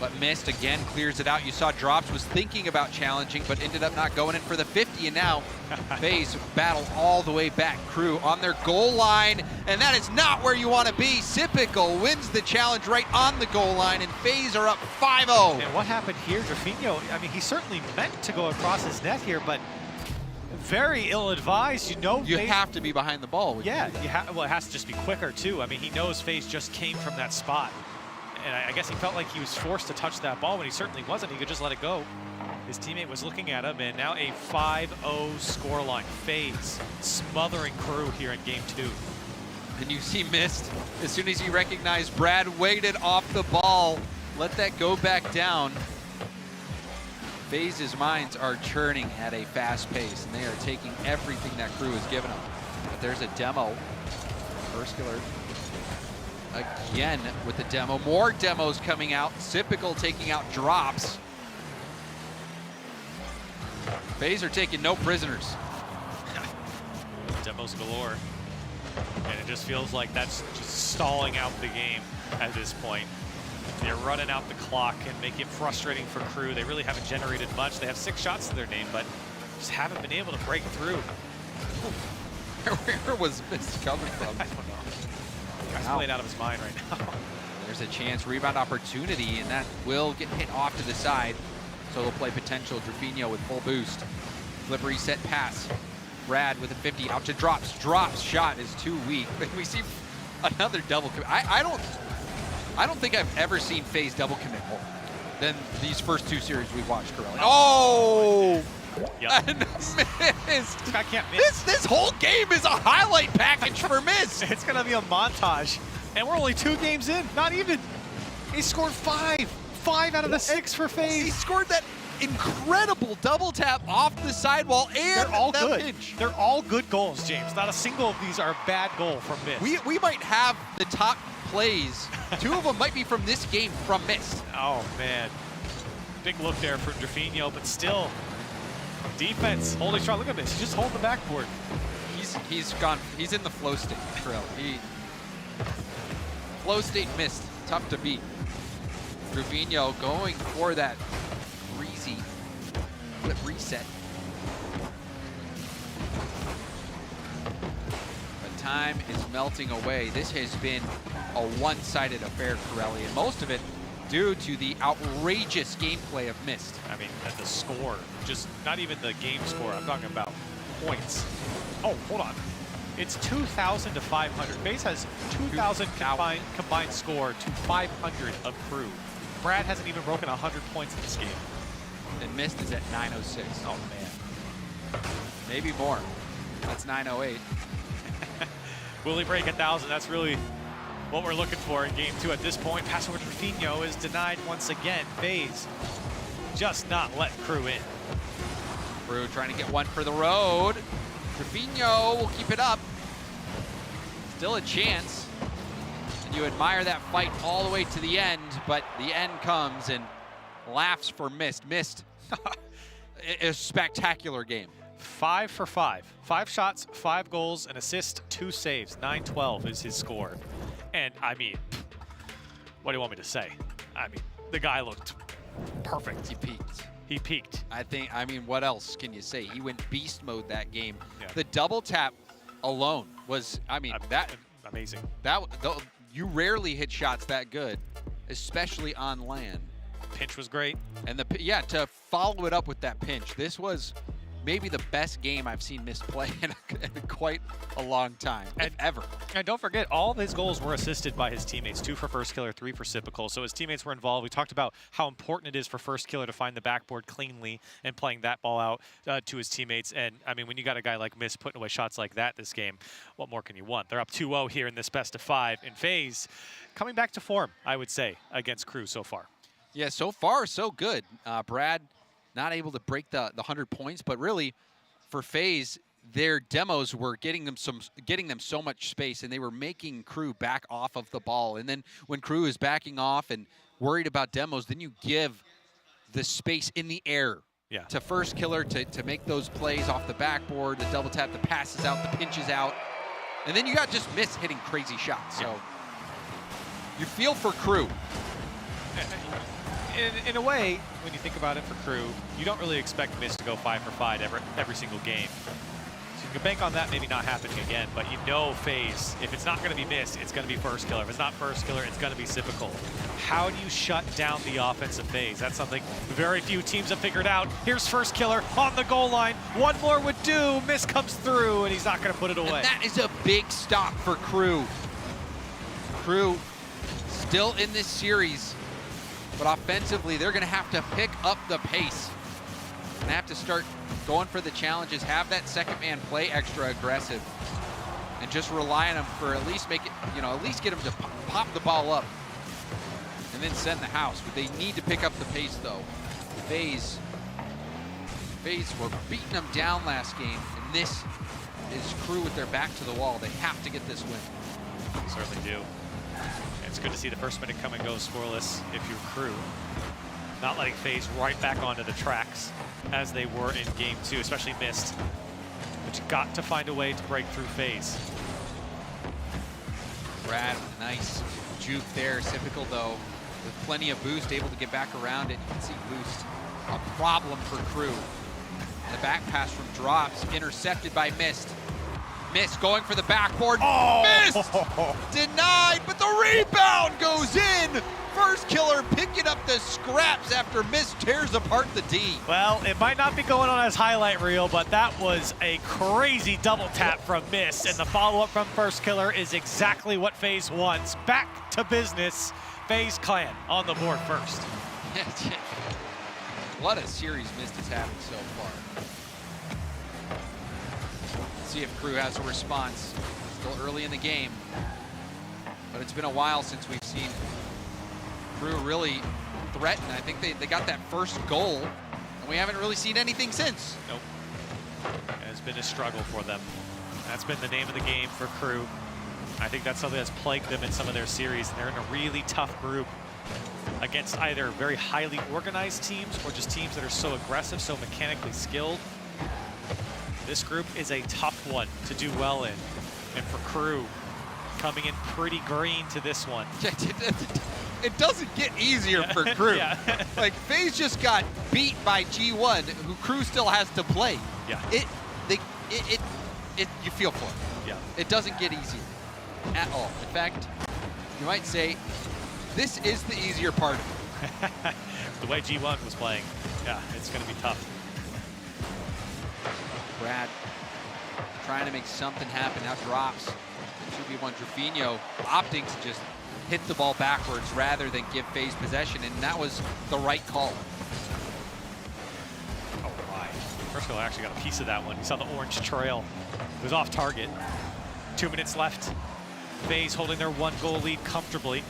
but Mist again clears it out. You saw Drops was thinking about challenging, but ended up not going in for the 50, and now FaZe battle all the way back. Crew on their goal line, and that is not where you want to be. Sipical wins the challenge right on the goal line, and FaZe are up 5-0. And what happened here, Trufino, I mean, he certainly meant to go across his net here, but very ill-advised. You know, you FaZe, have to be behind the ball. Yeah, well, it has to just be quicker, too. I mean, he knows FaZe just came from that spot. And I guess he felt like he was forced to touch that ball when he certainly wasn't. He could just let it go. His teammate was looking at him, and now a 5-0 scoreline. FaZe smothering Crew here in game 2. And you see Mist, as soon as he recognized Brad waited off the ball, let that go back down. FaZe's minds are churning at a fast pace, and they are taking everything that Crew has given them. But there's a demo. First Killer again with the demo. More demos coming out. Sipical taking out Drops. FaZe are taking no prisoners. Demos galore. And it just feels like that's just stalling out the game at this point. They're running out the clock and making it frustrating for Crew. They really haven't generated much. They have 6 shots to their name, but just haven't been able to break through. Where was Mist coming from? I don't know. He's playing out of his mind right now. There's a chance, rebound opportunity, and that will get hit off to the side. So they'll play potential. Trufino with full boost. Flip reset pass. Brad with a 50 out to Drops. Drops shot is too weak. We see another double commit. I don't think I've ever seen FaZe double commit more than these first 2 series we've watched, Corelli. Oh! Yep. And Mist. I can't miss. This whole game is a highlight package for Mist. It's going to be a montage. And we're only 2 games in. Not even. He scored 5. 5 out of the 6 for FaZe. He scored that incredible double tap off the sidewall, and they're all that good. Pinch. They're all good goals, James. Not a single of these are a bad goal from Mist. We might have the top plays. 2 of them might be from this game from Mist. Oh, man. Big look there for Trufino, but still. Defense holding strong. Look at this. He's just holding the backboard. He's gone. He's in the flow state, Trill. Flow state Mist. Tough to beat. Trufino going for that breezy flip reset. But time is melting away. This has been a one-sided affair, Corelli, and most of it due to the outrageous gameplay of Mist. I mean, at the score, just not even the game score. I'm talking about points. Oh, hold on. It's 2,000 to 500. FaZe has 2,000 combined score to 500 of Crew. Brad hasn't even broken 100 points in this game. And Mist is at 906. Oh, man. Maybe more. That's 908. Will he break 1,000? That's really what we're looking for in game 2 at this point. Pass over to Rafinho is denied once again. FaZe just not letting Crew in. Crew trying to get one for the road. Rafinho will keep it up. Still a chance. And you admire that fight all the way to the end, but the end comes and laughs for Mist. Mist, a spectacular game. 5 for 5. 5 shots, 5 goals, an assist, 2 saves. 9-12 is his score. And I mean, what do you want me to say? I mean, the guy looked perfect. He peaked. He peaked. I mean, what else can you say? He went beast mode that game. Yeah. The double tap alone was, that amazing. You rarely hit shots that good, especially on land. Pinch was great. And to follow it up with that pinch, this was maybe the best game I've seen Mist play in quite a long time, if ever. And don't forget, all of his goals were assisted by his teammates. 2 for First Killer, 3 for Sipical. So his teammates were involved. We talked about how important it is for First Killer to find the backboard cleanly and playing that ball out to his teammates. And I mean, when you got a guy like Mist putting away shots like that this game, what more can you want? They're up 2-0 here in this best of 5. And FaZe coming back to form, I would say, against Crew so far. Yeah, so far so good. Brad not able to break the 100 points, but really for FaZe, their demos were getting them so much space, and they were making Crew back off of the ball. And then when Crew is backing off and worried about demos, then you give the space in the air to First Killer to make those plays off the backboard, the double tap, the passes out, the pinches out. And then you got just Mist hitting crazy shots. So you feel for Crew. In a way, when you think about it for Crew, you don't really expect Mist to go 5 for 5 every single game. So you can bank on that maybe not happening again, but you know FaZe, if it's not going to be Mist, it's going to be First Killer. If it's not First Killer, it's going to be Sipical. How do you shut down the offense of FaZe? That's something very few teams have figured out. Here's First Killer on the goal line. One more would do. Mist comes through, and he's not going to put it away. And that is a big stop for Crew. Crew still in this series. But offensively, they're going to have to pick up the pace and have to start going for the challenges, have that second man play extra aggressive, and just rely on them for at least make it, at least get them to pop the ball up and then send the house. But they need to pick up the pace, though. FaZe were beating them down last game, and this is Crew with their back to the wall. They have to get this win. Certainly do. It's good to see the first minute come and go scoreless if you're Crew. Not letting FaZe right back onto the tracks as they were in game 2, especially Mist. But you got to find a way to break through FaZe. Brad, nice juke there. Sipical, though, with plenty of boost, able to get back around it. You can see boost, a problem for Crew. The back pass from Drops, intercepted by Mist. Mist going for the backboard. Mist! Denied, but the rebound goes in. First Killer picking up the scraps after Mist tears apart the D. Well, it might not be going on as highlight reel, but that was a crazy double tap from Mist, and the follow-up from First Killer is exactly what FaZe wants. Back to business. FaZe Clan on the board first. What a series Mist is having so far. See if Crew has a response. Still early in the game, but it's been a while since we've seen Crew really threaten. I think they got that first goal, and we haven't really seen anything since. Nope. It has been a struggle for them. That's been the name of the game for Crew. I think that's something that's plagued them in some of their series. They're in a really tough group against either very highly organized teams or just teams that are so aggressive, so mechanically skilled. This group is a tough one to do well in. And for Crew, coming in pretty green to this one. It doesn't get easier for Crew. Like, FaZe just got beat by G1, who Crew still has to play. You feel for it. It doesn't get easier at all. In fact, you might say, this is the easier part of it. The way G1 was playing, it's going to be tough. Brad trying to make something happen. Now Drops. It should be one. Rafinho opting to just hit the ball backwards rather than give FaZe possession, and that was the right call. Oh my. First Killer actually got a piece of that one. He saw the orange trail. It was off target. 2 minutes left. FaZe holding their 1-goal lead comfortably.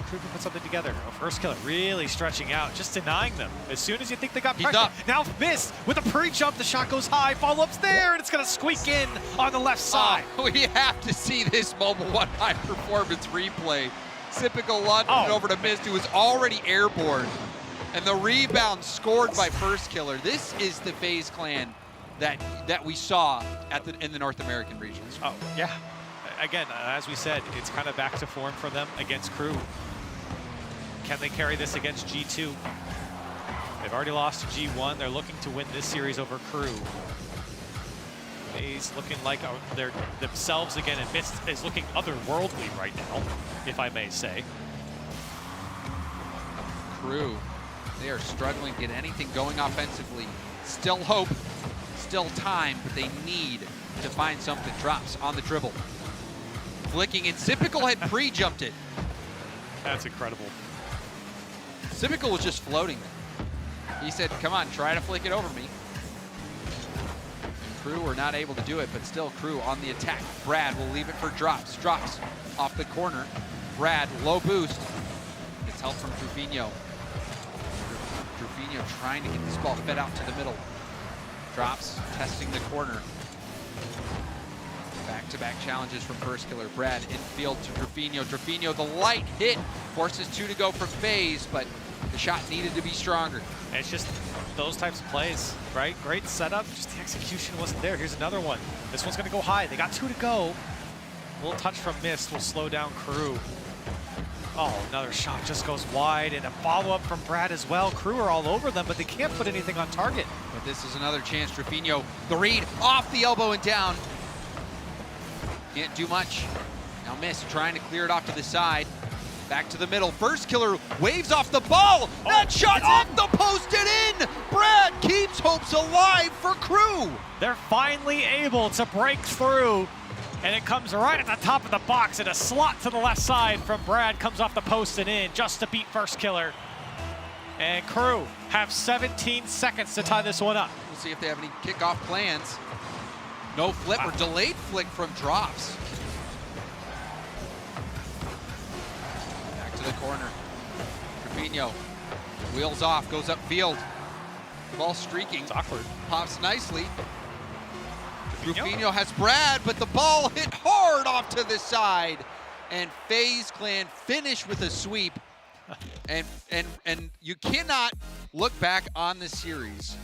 Crew can put something together. Oh, first killer really stretching out, just denying them. As soon as you think they got pressure, now missed with a pre-jump. The shot goes high, follow-up's there, and it's going to squeak in on the left side. We have to see this Mobile 1 high-performance replay. Typical London over to Mist, who was already airborne. And the rebound scored by first killer. This is the FaZe clan that we saw in the North American regions. Oh, yeah. Again, as we said, it's kind of back to form for them against Crew. Can they carry this against G2? They've already lost to G1. They're looking to win this series over Crew. FaZe looking like they're themselves again, and Mist is looking otherworldly right now, if I may say. Crew, they are struggling to get anything going offensively. Still hope, still time, but they need to find something. Drops on the dribble. Flicking, and Zipical had pre-jumped it. That's incredible. Zipical was just floating there. He said, come on, try to flick it over me. Crew were not able to do it, but still Crew on the attack. Brad will leave it for Drops. Drops off the corner. Brad, low boost. Gets help from Trufino. Trufino trying to get this ball fed out to the middle. Drops, testing the corner. Back-to-back challenges from first killer. Brad infield to Trufino. Trufino, the light hit, forces 2 to go from FaZe, but the shot needed to be stronger. And it's just those types of plays, right? Great setup, just the execution wasn't there. Here's another one. This one's gonna go high. They got 2 to go. A little touch from Mist will slow down Crew. Oh, another shot just goes wide, and a follow-up from Brad as well. Crew are all over them, but they can't put anything on target. But this is another chance. Trufino, the read, off the elbow and down. Can't do much. Now Mist trying to clear it off to the side. Back to the middle. First killer waves off the ball. That shot off the post and in. Brad keeps hopes alive for Crew. They're finally able to break through, and it comes right at the top of the box, and a slot to the left side from Brad comes off the post and in just to beat first killer. And Crew have 17 seconds to tie this one up. We'll see if they have any kickoff plans. No flip or delayed flick from Drops. Back to the corner. Trufino wheels off, goes upfield. Ball streaking. It's awkward. Pops nicely. Trufino has Brad, but the ball hit hard off to the side. And FaZe clan finish with a sweep. And you cannot look back on the series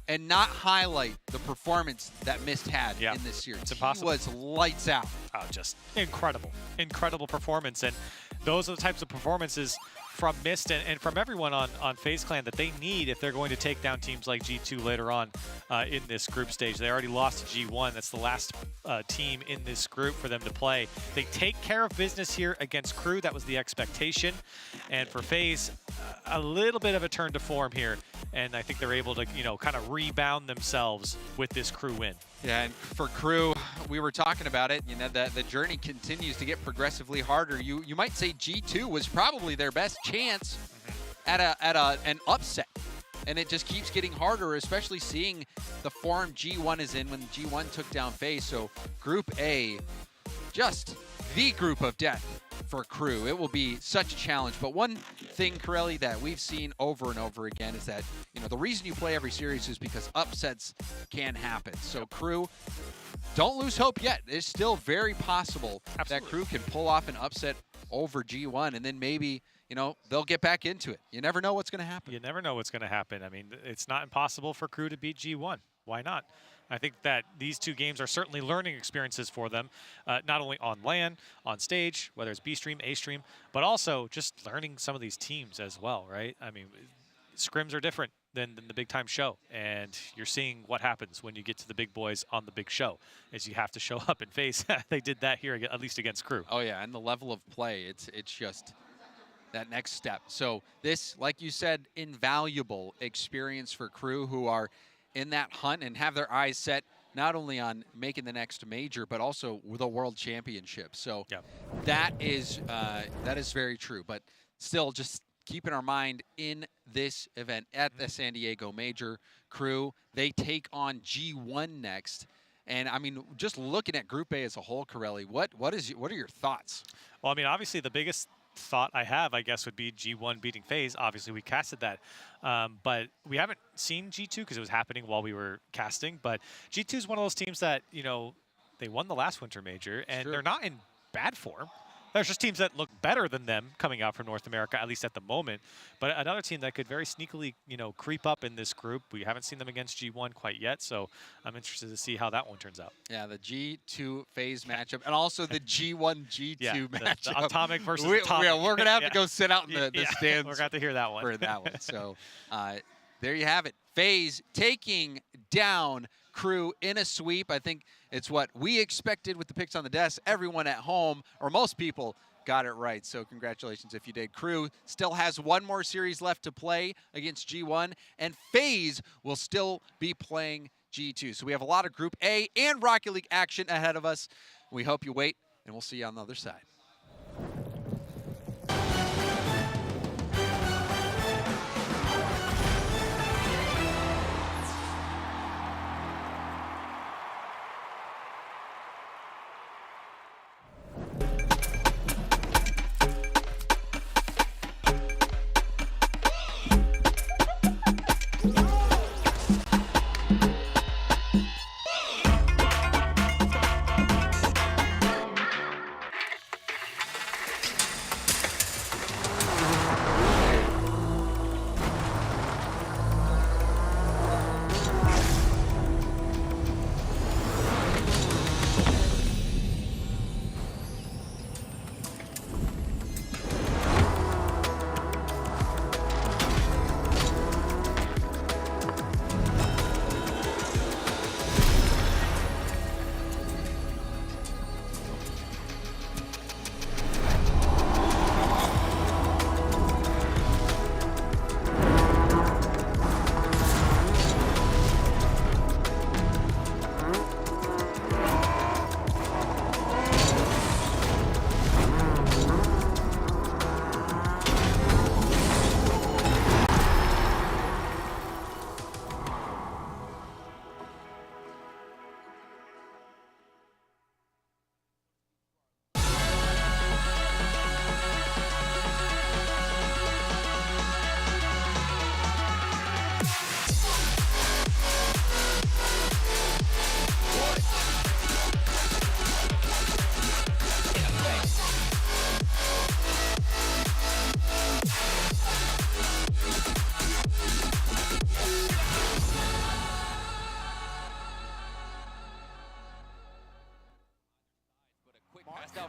and not highlight the performance that Mist had in this series. It's impossible. He was lights out. Oh, just incredible. Incredible performance. And those are the types of performances from Mist and from everyone on FaZe Clan that they need if they're going to take down teams like G2 later on in this group stage. They already lost to G1. That's the last team in this group for them to play. They take care of business here against Crew. That was the expectation. And for FaZe, a little bit of a turn to form here. And I think they're able to, kind of rebound themselves with this Crew win. Yeah, and for Crew, we were talking about it. The journey continues to get progressively harder. You might say G2 was probably their best chance at an upset, and it just keeps getting harder, especially seeing the form G1 is in when G1 took down FaZe. So Group A, just the group of death for Crew. It will be such a challenge. But one thing, Corelli, that we've seen over and over again is that, the reason you play every series is because upsets can happen. So Crew, don't lose hope yet. It's still very possible that Crew can pull off an upset over G1, and then maybe, they'll get back into it. You never know what's going to happen. You never know what's going to happen. I mean, it's not impossible for Crew to beat G1. Why not? I think that these 2 games are certainly learning experiences for them, not only on LAN, on stage, whether it's B stream, A stream, but also just learning some of these teams as well, right? I mean, scrims are different than the big time show, and you're seeing what happens when you get to the big boys on the big show, is you have to show up and face. They did that here, at least against Crew. Oh yeah, and the level of play, it's just that next step. So this, like you said, invaluable experience for Crew, who are in that hunt and have their eyes set not only on making the next major, but also the World Championship. So that is very true. But still, just keeping our mind in this event at the San Diego Major. Crew, they take on G1 next. And I mean, just looking at Group A as a whole, Corelli, what are your thoughts? Well, I mean, obviously the biggest thought I have, I guess, would be G1 beating FaZe. Obviously, we casted that. But we haven't seen G2 because it was happening while we were casting. But G2 is one of those teams that, you know, they won the last Winter Major, and they're not in bad form. There's just teams that look better than them coming out from North America, at least at the moment. But another team that could very sneakily, you know, creep up in this group. We haven't seen them against G1 quite yet, so I'm interested to see how that one turns out. Yeah, the G2 FaZe matchup, and also the G1 G2 matchup. The Atomic versus Atomic. Yeah, we're gonna have to go sit out in the stands. We're gonna have to hear that one. For that one. So there you have it. FaZe taking down Crew in a sweep. I think it's what we expected with the picks on the desk. Everyone at home, or most people, got it right. So congratulations if you did. Crew still has one more series left to play against G1, and FaZe will still be playing G2. So we have a lot of Group A and Rocket League action ahead of us. We hope you wait, and we'll see you on the other side.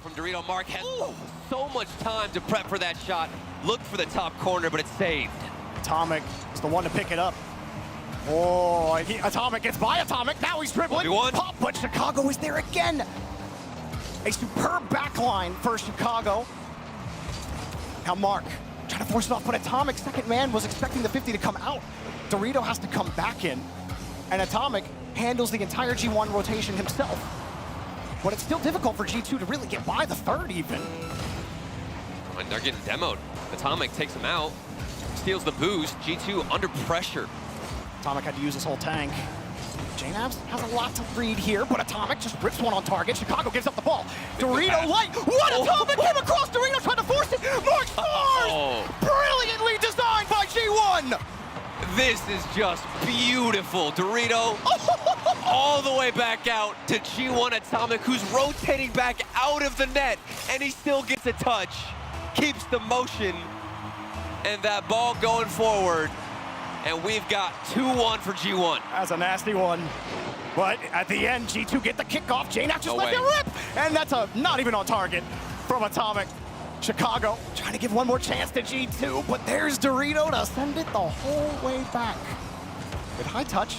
From Dorito. Mark has so much time to prep for that shot. Looked for the top corner, but it's saved. Atomic is the one to pick it up. Oh, Atomic gets by Atomic. Now he's dribbling. Pop, but Chicago is there again. A superb backline for Chicago. Now Mark trying to force it off, but Atomic, second man, was expecting the 50 to come out. Dorito has to come back in, and Atomic handles the entire G1 rotation himself. But it's still difficult for G2 to really get by the third even. And they're getting demoed. Atomic takes him out, steals the boost. G2 under pressure. Atomic had to use his whole tank. JNabs has a lot to read here, but Atomic just rips one on target. Chicago gives up the ball. Dorito light. What Atomic came across? Dorito trying to force it. Mark scores! Brilliantly designed by G1. This is just beautiful. Dorito all the way back out to G1 Atomic, who's rotating back out of the net, and he still gets a touch. Keeps the motion, and that ball going forward. And we've got 2-1 for G1. That's a nasty one. But at the end, G2 get the kickoff. JNabs just let it rip. And that's not even on target from Atomic. Chicago trying to give one more chance to G2, but there's Dorito to send it the whole way back. Good high touch,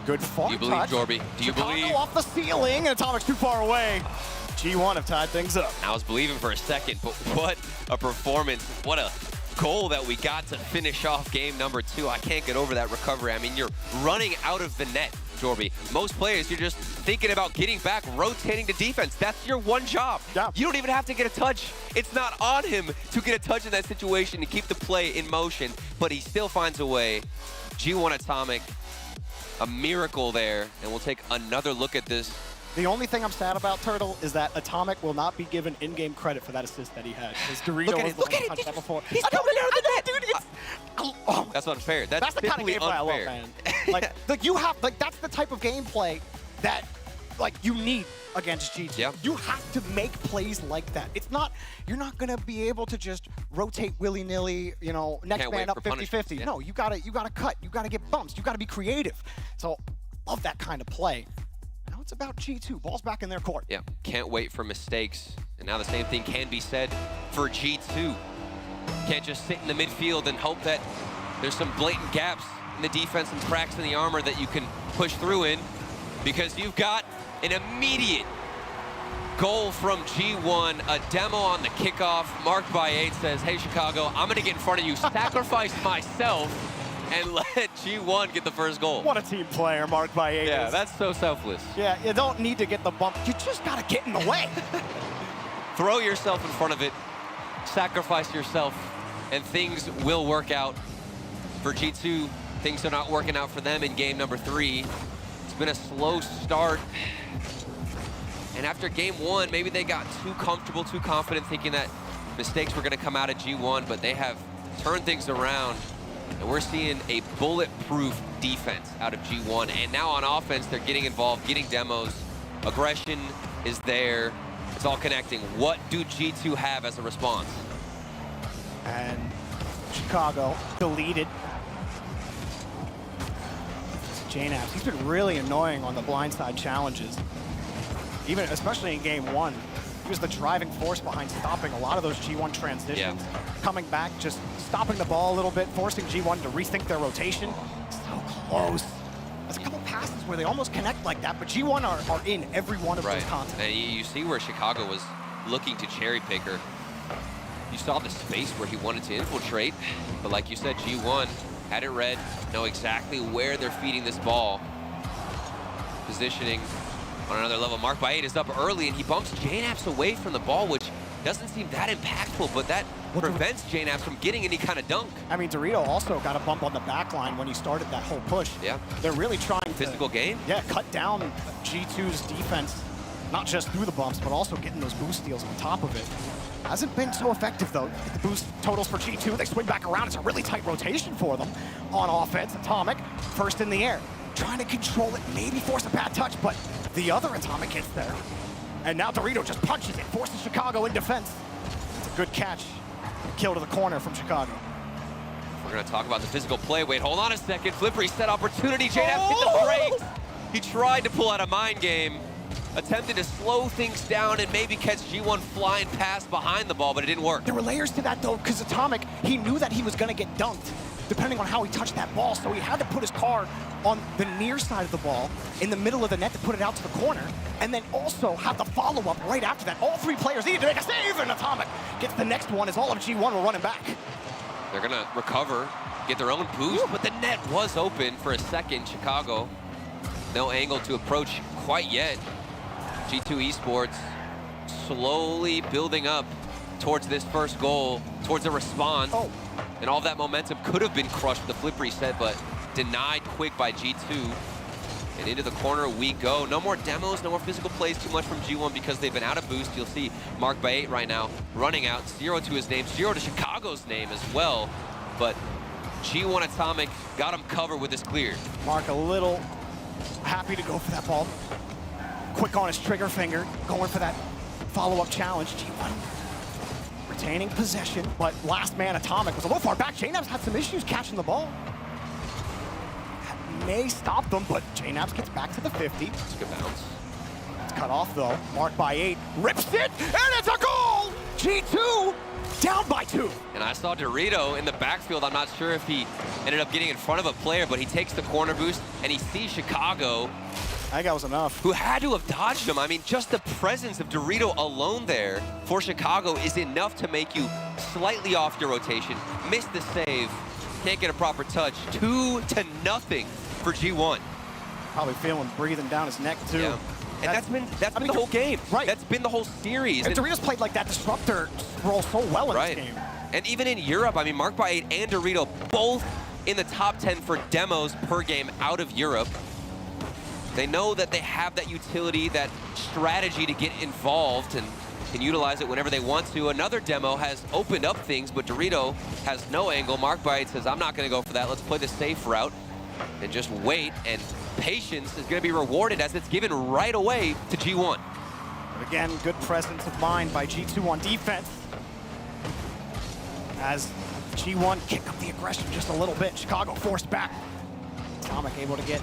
good far touch. Do you believe, Jorby? Do you Chicago believe? Off the ceiling, and Atomic's too far away. G1 have tied things up. I was believing for a second, but what a performance. What a goal that we got to finish off game number 2. I can't get over that recovery. I mean, you're running out of the net, Jorby. Most players, you're just thinking about getting back, rotating to defense. That's your one job. Yeah. You don't even have to get a touch. It's not on him to get a touch in that situation to keep the play in motion, but he still finds a way. G1 Atomic a miracle there, and we'll take another look at this. The only thing I'm sad about, Turtle, is that Atomic will not be given in-game credit for that assist that he had. Because Dorito was the one who punched that before. He's coming out of the net, dude. That's unfair. That's the kind of gameplay I love, man. Like you have, that's the type of gameplay that, like, you need against G2. Yeah. You have to make plays like that. It's not, you're not gonna be able to just rotate willy-nilly, you know, next man up 50-50. Yeah. No, you gotta cut, you gotta get bumps, you gotta be creative. So, love that kind of play. Now it's about G2. Ball's back in their court. Yeah, can't wait for mistakes. And now the same thing can be said for G2. Can't just sit in the midfield and hope that there's some blatant gaps in the defense and cracks in the armor that you can push through in, because you've got an immediate goal from G1, a demo on the kickoff, marked by 8, says, hey, Chicago, I'm gonna get in front of you, sacrifice myself, and let G1 get the first goal. What a team player, marked by 8. Yeah, that's so selfless. Yeah, you don't need to get the bump. You just gotta get in the way. Throw yourself in front of it, sacrifice yourself, and things will work out. For G2, things are not working out for them in game number 3. It's been a slow start. And after game 1, maybe they got too comfortable, too confident, thinking that mistakes were gonna come out of G1, but they have turned things around. And we're seeing a bulletproof defense out of G1. And now on offense, they're getting involved, getting demos. Aggression is there. It's all connecting. What do G2 have as a response? And Chicago deleted. JNAPS, he's been really annoying on the blindside challenges. Even, especially in game 1. He was the driving force behind stopping a lot of those G1 transitions. Yeah. Coming back, just stopping the ball a little bit, forcing G1 to rethink their rotation. So close. There's a couple passes where they almost connect like that, but G1 are in every one of those contests. And you see where Chicago was looking to cherry pick her. You saw the space where he wanted to infiltrate, but like you said, G1 had it read, know exactly where they're feeding this ball. Positioning on another level. Mark by 8 is up early, and he bumps JNAPS away from the ball, which doesn't seem that impactful, but that prevents JNAPS from getting any kind of dunk. I mean, Dorito also got a bump on the back line when he started that whole push. Yeah. They're really trying to... Physical game? Yeah, cut down G2's defense, not just through the bumps, but also getting those boost steals on top of it. Hasn't been so effective, though. The boost totals for G2, they swing back around. It's a really tight rotation for them on offense. Atomic, first in the air. Trying to control it, maybe force a bad touch, but the other Atomic gets there. And now Dorito just punches it, forces Chicago in defense. It's a good catch. Kill to the corner from Chicago. We're going to talk about the physical play. Wait, hold on a second. Flip reset opportunity. JNAPS hit the brakes. He tried to pull out a mind game. Attempted to slow things down and maybe catch G1 flying past behind the ball, but it didn't work. There were layers to that, though, because Atomic, he knew that he was going to get dunked, depending on how he touched that ball, so he had to put his car on the near side of the ball, in the middle of the net to put it out to the corner, and then also have the follow-up right after that. All 3 players needed to make a save, and Atomic gets the next one as all of G1 were running back. They're going to recover, get their own boost, but the net was open for a second. Chicago, no angle to approach quite yet. G2 Esports slowly building up towards this first goal, towards a response. And all of that momentum could have been crushed with the flip reset, but denied quick by G2. And into the corner we go. No more demos, no more physical plays too much from G1 because they've been out of boost. You'll see Mark by 8 right now running out. 0 to his name, 0 to Chicago's name as well. But G1 Atomic got him covered with this clear. Mark a little happy to go for that ball. Quick on his trigger finger, going for that follow-up challenge. G1 retaining possession, but last man Atomic was a little far back. JNAPS had some issues catching the ball. That may stop them, but JNAPS gets back to the 50. It's a good bounce. It's cut off though. Mark by 8, rips it, and it's a goal! G2 down by 2. And I saw Dorito in the backfield. I'm not sure if he ended up getting in front of a player, but he takes the corner boost and he sees Chicago. I think that was enough. Who had to have dodged him. I mean, just the presence of Dorito alone there for Chicago is enough to make you slightly off your rotation, miss the save, can't get a proper touch. 2-0 for G1. Probably feeling breathing down his neck too. Yeah. And that's been the whole game. Right. That's been the whole series. And Doritos played like that disruptor role so well in this game. And even in Europe, I mean, Mark by 8 and Dorito both in the top 10 for demos per game out of Europe. They know that they have that utility, that strategy to get involved and can utilize it whenever they want to. Another demo has opened up things, but Dorito has no angle. Markbite says, I'm not going to go for that. Let's play the safe route and just wait. And patience is going to be rewarded as it's given right away to G1. But again, good presence of mind by G2 on defense. As G1 kick up the aggression just a little bit. Chicago forced back. Atomic able to get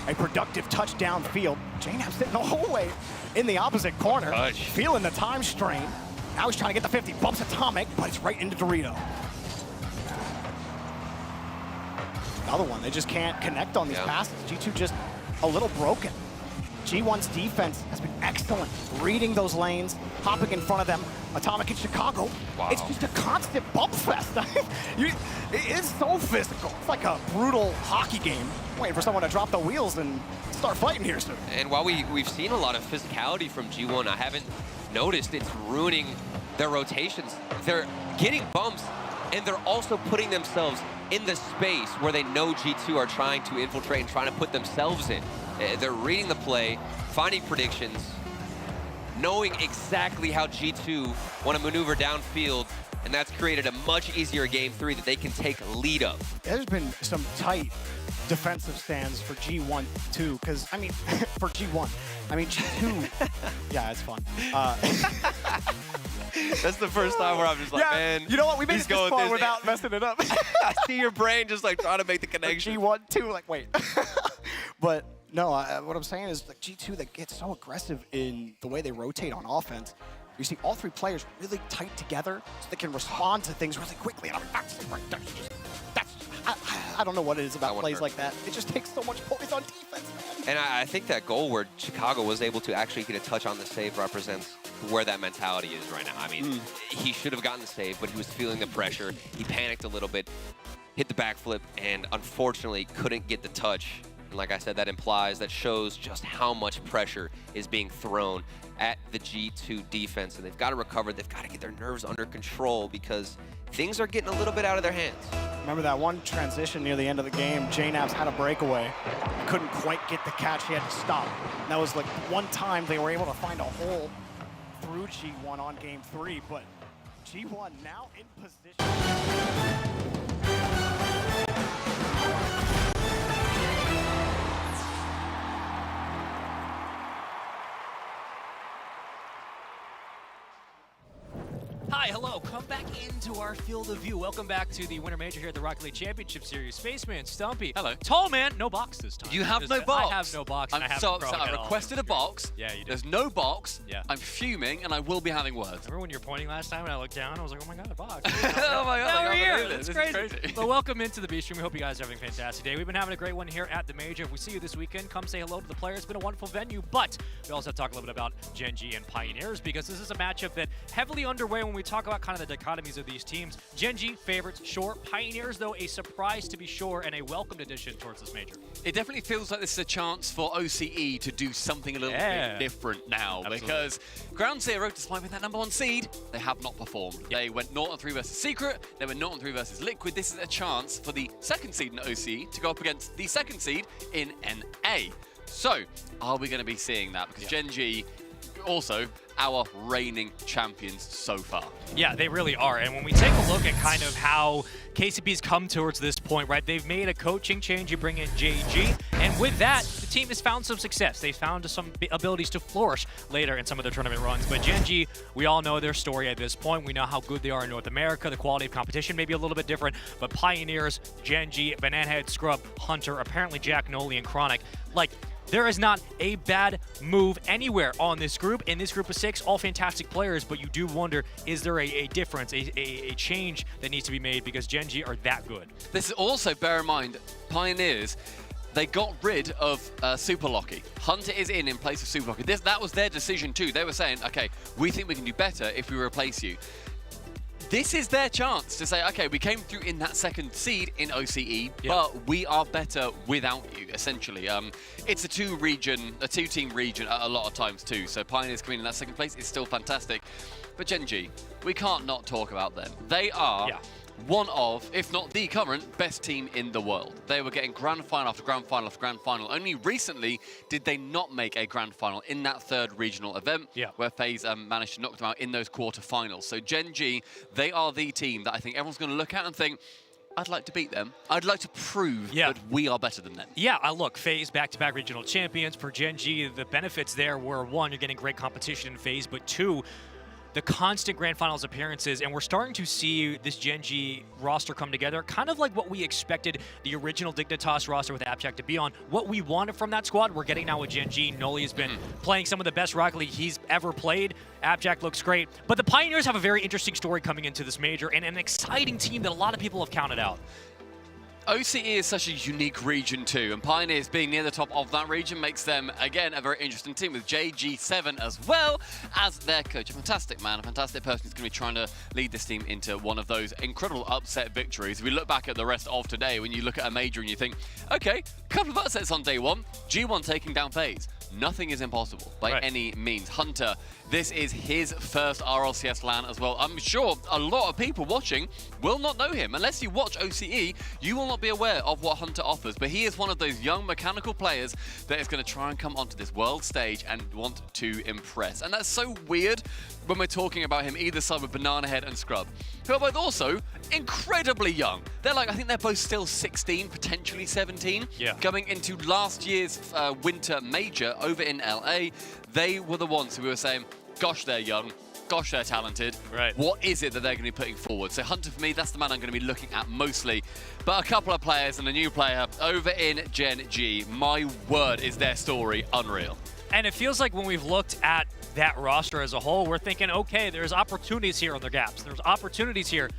a productive touchdown field. JNAP sitting the whole way in the opposite corner, feeling the time strain. Now he's trying to get the 50, bumps Atomic, but it's right into Dorito. Another one, they just can't connect on these passes. G2 just a little broken. G1's defense has been excellent, reading those lanes, hopping in front of them. Atomic in Chicago, it's just a constant bump fest. It is so physical. It's like a brutal hockey game, waiting for someone to drop the wheels and start fighting here soon. And while we've seen a lot of physicality from G1, I haven't noticed it's ruining their rotations. They're getting bumps, and they're also putting themselves in the space where they know G2 are trying to infiltrate and trying to put themselves in. They're reading the play, finding predictions, knowing exactly how G2 want to maneuver downfield, and that's created a much easier game 3 that they can take lead of. There's been some tight defensive stands for G1 too, because, I mean, for G1, I mean, G2, yeah, it's fun. That's the first time where I'm just like, man, you know what, we made it this far without messing it up. I see your brain just like trying to make the connection. G1, 2, like, wait. But no, what I'm saying is like G2 that gets so aggressive in the way they rotate on offense. You see all 3 players really tight together so they can respond to things really quickly. And I don't know what it is about plays like that. It just takes so much poise on defense, man. And I think that goal where Chicago was able to actually get a touch on the save represents where that mentality is right now. I mean, he should have gotten the save, but he was feeling the pressure. He panicked a little bit, hit the backflip, and unfortunately couldn't get the touch. And like I said, that shows just how much pressure is being thrown at the G2 defense. And they've got to recover. They've got to get their nerves under control because things are getting a little bit out of their hands. Remember that one transition near the end of the game, JNAPS had a breakaway. Couldn't quite get the catch, he had to stop. And that was like one time they were able to find a hole through G1 on game 3, but G1 now in position. Hi, hello, come back into our field of view. Welcome back to the Winter Major here at the Rocket League Championship Series. Spaceman, Stumpy. Hello. Tall man, no box this time. You have no box? I have no box. So I requested a box. Yeah, you did. There's no box. Yeah. I'm fuming, and I will be having words. Remember when you were pointing last time and I looked down? I was like, oh my god, a box. Oh my god, now we're here. This It's is crazy. But welcome into the B Stream. We hope you guys are having a fantastic day. We've been having a great one here at the Major. If we see you this weekend, come say hello to the players. It's been a wonderful venue, but we also have to talk a little bit about GenG and Pioneers because this is a matchup that heavily underway when we talk about kind of the dichotomies of these teams. GenG favorites, sure. Pioneers, though, a surprise to be sure and a welcomed addition towards this major. It definitely feels like this is a chance for OCE to do something a little bit different now. Absolutely. Because Ground Zero, despite being that #1 seed, they have not performed. Yep. They went 0-3 versus Secret, they went 0-3 versus Liquid. This is a chance for the 2nd seed in OCE to go up against the 2nd seed in NA. So, are we going to be seeing that? Because GenG also our reigning champions so far. Yeah, they really are. And when we take a look at kind of how KCP's come towards this point, right, they've made a coaching change. You bring in JG, and with that, the team has found some success. They've found some abilities to flourish later in some of their tournament runs. But GenG, we all know their story at this point. We know how good they are in North America. The quality of competition may be a little bit different, but Pioneers, GenG, Banana Head, Scrub, Hunter, apparently Jack Noli, and Chronic, like, there is not a bad move anywhere on this group. In this group of 6, all fantastic players, but you do wonder, is there a difference, a change that needs to be made because GenG are that good? This is also, bear in mind, Pioneers, they got rid of Super Locky. Hunter is in place of Super Locky. That was their decision too. They were saying, okay, we think we can do better if we replace you. This is their chance to say, okay, we came through in that 2nd seed in OCE, but we are better without you, essentially. It's a 2-team region a lot of times too, so Pioneers coming in that 2nd place is still fantastic. But GenG, we can't not talk about them. They are one of, if not the current, best team in the world. They were getting grand final after grand final after grand final. Only recently did they not make a grand final in that third regional event, where FaZe managed to knock them out in those quarterfinals. So GenG, they are the team that I think everyone's going to look at and think, I'd like to beat them. I'd like to prove that we are better than them. Yeah, look, FaZe back-to-back regional champions. For GenG, the benefits there were, one, you're getting great competition in FaZe, but two, the constant Grand Finals appearances, and we're starting to see this GenG roster come together, kind of like what we expected the original Dignitas roster with Abjack to be on. What we wanted from that squad, we're getting now with GenG. Noli has been playing some of the best Rocket League he's ever played. Abjack looks great. But the Pioneers have a very interesting story coming into this major, and an exciting team that a lot of people have counted out. OCE is such a unique region too, and Pioneers being near the top of that region makes them, again, a very interesting team with JG7 as well as their coach. A fantastic man, a fantastic person who's going to be trying to lead this team into one of those incredible upset victories. If we look back at the rest of today, when you look at a major and you think, okay, a couple of upsets on day one, G1 taking down FaZe. Nothing is impossible by any means. Hunter, this is his first RLCS LAN as well. I'm sure a lot of people watching will not know him. Unless you watch OCE, you will not be aware of what Hunter offers. But he is one of those young mechanical players that is going to try and come onto this world stage and want to impress. And that's so weird when we're talking about him either side with Banana Head and Scrub, who are both also incredibly young. They're like, I think they're both still 16, potentially 17. Coming into last year's Winter Major over in LA, they were the ones who we were saying, gosh, they're young, gosh, they're talented. What is it that they're going to be putting forward? So Hunter, for me, that's the man I'm going to be looking at mostly. But a couple of players and a new player over in GenG, my word, is their story unreal. And it feels like when we've looked at that roster as a whole, we're thinking, okay, there's opportunities here on their gaps. There's opportunities here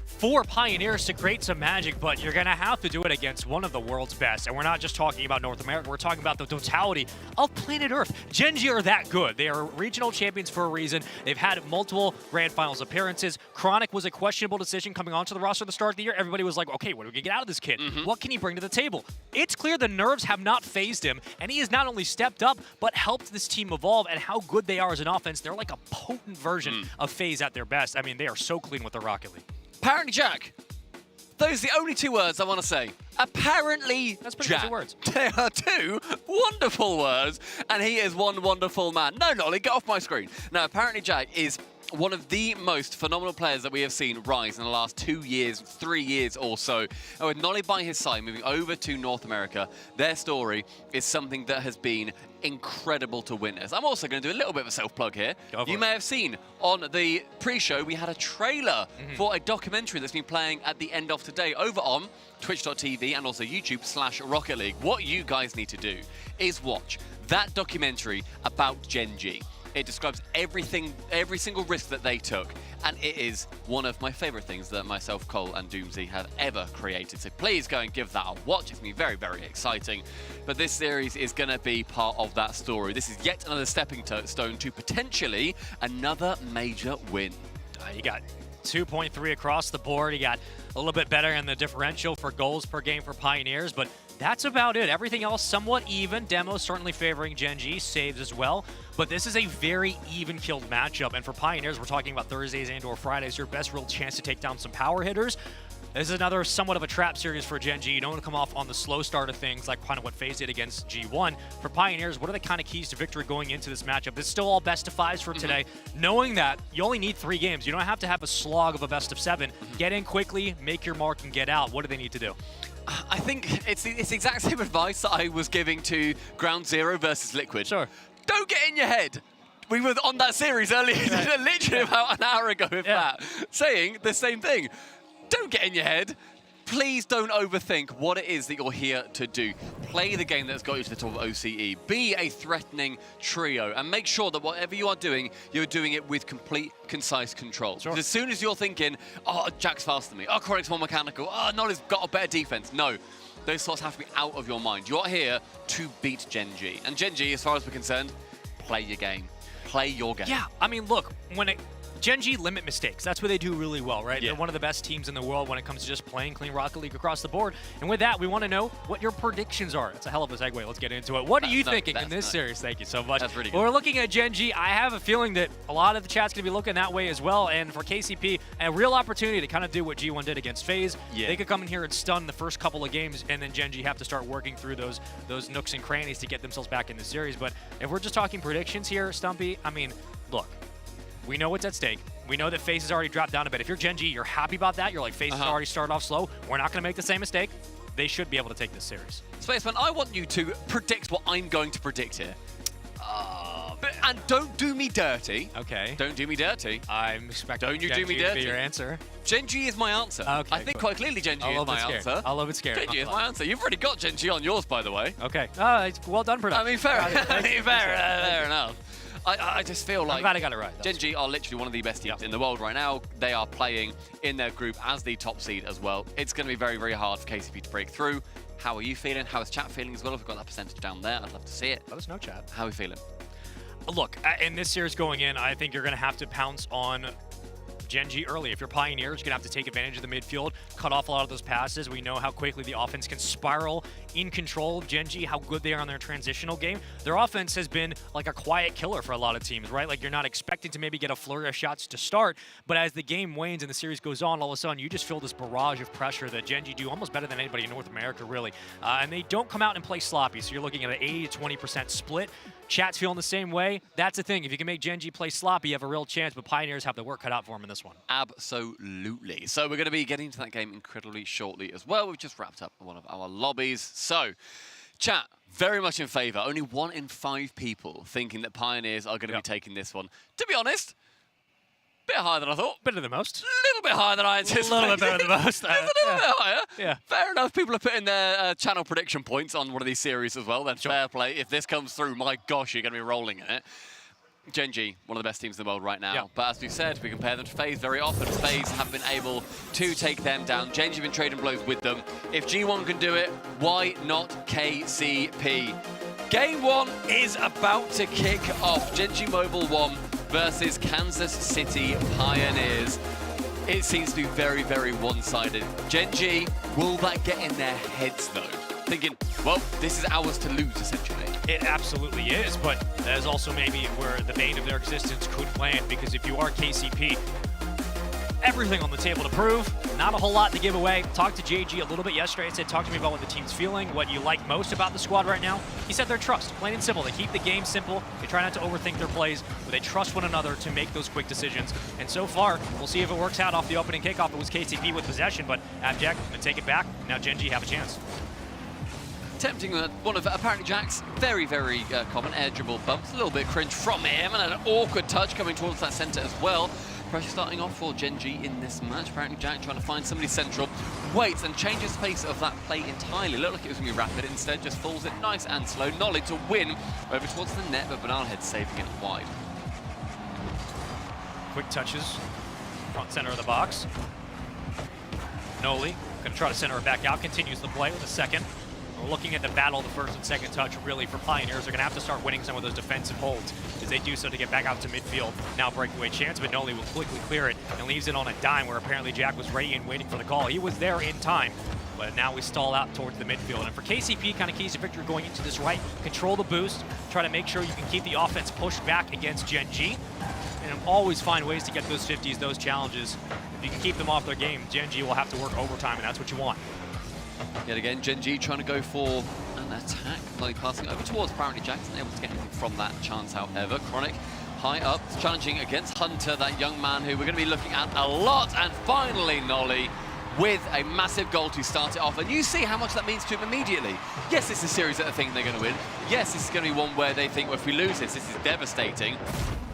for Pioneers to create some magic, but you're going to have to do it against one of the world's best. And we're not just talking about North America, we're talking about the totality of planet Earth. GenG are that good. They are regional champions for a reason. They've had multiple Grand Finals appearances. Chronic was a questionable decision coming onto the roster at the start of the year. Everybody was like, okay, what are we going to get out of this kid? What can he bring to the table? It's clear the nerves have not phased him, and he has not only stepped up, but helped this team evolve, and how good they are as an offense. They're like a potent version of FaZe at their best. I mean, they are so clean with the Rocket League. Apparently Jack. Those are the only two words I want to say. Apparently That's pretty Jack. good words. They are two wonderful words, and he is one wonderful man. No, Nolly, get off my screen. Now, apparently Jack is one of the most phenomenal players that we have seen rise in the last 2 years, 3 years or so. And with Nolly by his side, moving over to North America, their story is something that has been incredible to witness. I'm also going to do a little bit of a self-plug here. You may have seen on the pre-show, we had a trailer for a documentary that's been playing at the end of today over on twitch.tv and also YouTube/Rocket League. What you guys need to do is watch that documentary about GenG. It describes everything, every single risk that they took, and it is one of my favorite things that myself, Cole, and Doomsy have ever created. So please go and give that a watch. It's going to be very, very exciting. But this series is going to be part of that story. This is yet another stepping stone to potentially another major win. You got 2.3 across the board. You got a little bit better in the differential for goals per game for Pioneers, but that's about it. Everything else somewhat even. Demo certainly favoring GenG, saves as well. But this is a very even-killed matchup. And for Pioneers, we're talking about Thursdays and/or Fridays, your best real chance to take down some power hitters. This is another somewhat of a trap series for GenG. You don't want to come off on the slow start of things like kind of what FaZe did against G1. For Pioneers, what are the kind of keys to victory going into this matchup? It's still all best of fives for today, knowing that you only need 3 games. You don't have to have a slog of a best of 7. Get in quickly, make your mark, and get out. What do they need to do? I think it's the exact same advice that I was giving to Ground Zero versus Liquid. Sure. Don't get in your head. We were on that series earlier, literally about an hour ago with that, saying the same thing. Don't get in your head. Please don't overthink what it is that you're here to do. Play the game that's got you to the top of OCE. Be a threatening trio and make sure that whatever you are doing, you're doing it with complete, concise control. Because as soon as you're thinking, oh, Jack's faster than me, oh, Chronic's more mechanical, oh, Nolly's got a better defense. No, those thoughts have to be out of your mind. You're here to beat GenG. And GenG, as far as we're concerned, play your game. Play your game. Yeah, I mean, look, when it GenG limit mistakes. That's what they do really well, right? They're one of the best teams in the world when it comes to just playing clean Rocket League across the board. And with that, we want to know what your predictions are. It's a hell of a segue. Let's get into it. What are you thinking in this series? Thank you so much. That's really good. We're looking at GenG. I have a feeling that a lot of the chat's going to be looking that way as well. And for KCP, a real opportunity to kind of do what G1 did against FaZe. They could come in here and stun the first couple of games, and then GenG have to start working through those nooks and crannies to get themselves back in the series. But if we're just talking predictions here, Stumpy, I mean, look, we know what's at stake. We know that FaZe has already dropped down a bit. If you're GenG, you're happy about that. You're like, FaZe has already started off slow. We're not going to make the same mistake. They should be able to take this series. Spaceman, I want you to predict what I'm going to predict here. And don't do me dirty. Okay. Don't do me dirty. I'm expecting Don't you do me GenG dirty. to be your answer. GenG is my answer. Okay, I think quite clearly GenG is my answer. I love it scared. GenG is my answer. You've already got GenG on yours, by the way. Okay. Well done, production. I mean, fair enough. I just feel like I'm glad I got it right. GenG are literally one of the best teams in the world right now. They are playing in their group as the top seed as well. It's going to be very, very hard for KCP to break through. How are you feeling? How is chat feeling as well? If we've got that percentage down there, I'd love to see it. Let us know, chat. How are we feeling? Look, in this series going in, I think you're going to have to pounce on GenG early. If you're Pioneers, you're going to have to take advantage of the midfield, cut off a lot of those passes. We know how quickly the offense can spiral in control of GenG, how good they are on their transitional game. Their offense has been like a quiet killer for a lot of teams, right? Like you're not expecting to maybe get a flurry of shots to start, but as the game wanes and the series goes on, all of a sudden you just feel this barrage of pressure that GenG do almost better than anybody in North America, really. And they don't come out and play sloppy, so you're looking at an 80 to 20% split. Chat's feeling the same way. That's the thing. If you can make GenG play sloppy, you have a real chance, but Pioneers have the work cut out for them in this one. Absolutely. So we're going to be getting to that game incredibly shortly as well. We've just wrapped up one of our lobbies. So, chat, very much in favor. Only 1 in 5 people thinking that Pioneers are going to be taking this one. To be honest, bit higher than I thought. Better than most. A little bit higher than I anticipated. A little bit better than most. It's a little bit higher. Yeah. Fair enough. People are putting their channel prediction points on one of these series as well. Then fair play. If this comes through, my gosh, you're going to be rolling in it. GenG, one of the best teams in the world right now. Yeah. But as we said, we compare them to FaZe very often. FaZe have been able to take them down. GenG have been trading blows with them. If G1 can do it, why not KCP? Game 1 is about to kick off. GenG Mobile 1 versus Kansas City Pioneers. It seems to be very, very one-sided. GenG, will that get in their heads, though? Thinking, well, this is ours to lose, essentially. It absolutely is, but that is also maybe where the bane of their existence could land, because if you are KCP, everything on the table to prove, not a whole lot to give away. Talked to JG a little bit yesterday. I said, talk to me about what the team's feeling, what you like most about the squad right now. He said their trust, plain and simple. They keep the game simple. They try not to overthink their plays, but they trust one another to make those quick decisions. And so far, we'll see if it works out off the opening kickoff. It was KCP with possession, but Abject going to take it back. Now GenG have a chance. Attempting one of apparently Jack's very, very common air dribble bumps. A little bit cringe from him, and an awkward touch coming towards that center as well. Pressure starting off for GenG in this match. Apparently Jack trying to find somebody central. Waits and changes pace of that play entirely. Looked like it was going to be rapid. Instead, just falls it nice and slow. Nolly to win over towards the net, but Bananahead saving it wide. Quick touches, front center of the box. Noli going to try to center it back out. Continues the play with a second. We're looking at the battle of the first and second touch, really, for Pioneers. They're going to have to start winning some of those defensive holds as they do so to get back out to midfield. Now breakaway chance, but Noli will quickly clear it and leaves it on a dime where apparently Jack was ready and waiting for the call. He was there in time, but now we stall out towards the midfield. And for KCP, kind of keys to victory going into this right, control the boost, try to make sure you can keep the offense pushed back against GenG, and always find ways to get those 50s, those challenges. If you can keep them off their game, GenG will have to work overtime, and that's what you want. Yet again, GenG trying to go for an attack. Nolly passing over towards apparently Jackson, able to get anything from that chance, however. Chronic high up, challenging against Hunter, that young man who we're going to be looking at a lot. And finally, Nolly with a massive goal to start it off. And you see how much that means to him immediately. Yes, it's a series that they think they're going to win. Yes, this is going to be one where they think, well, if we lose this is devastating.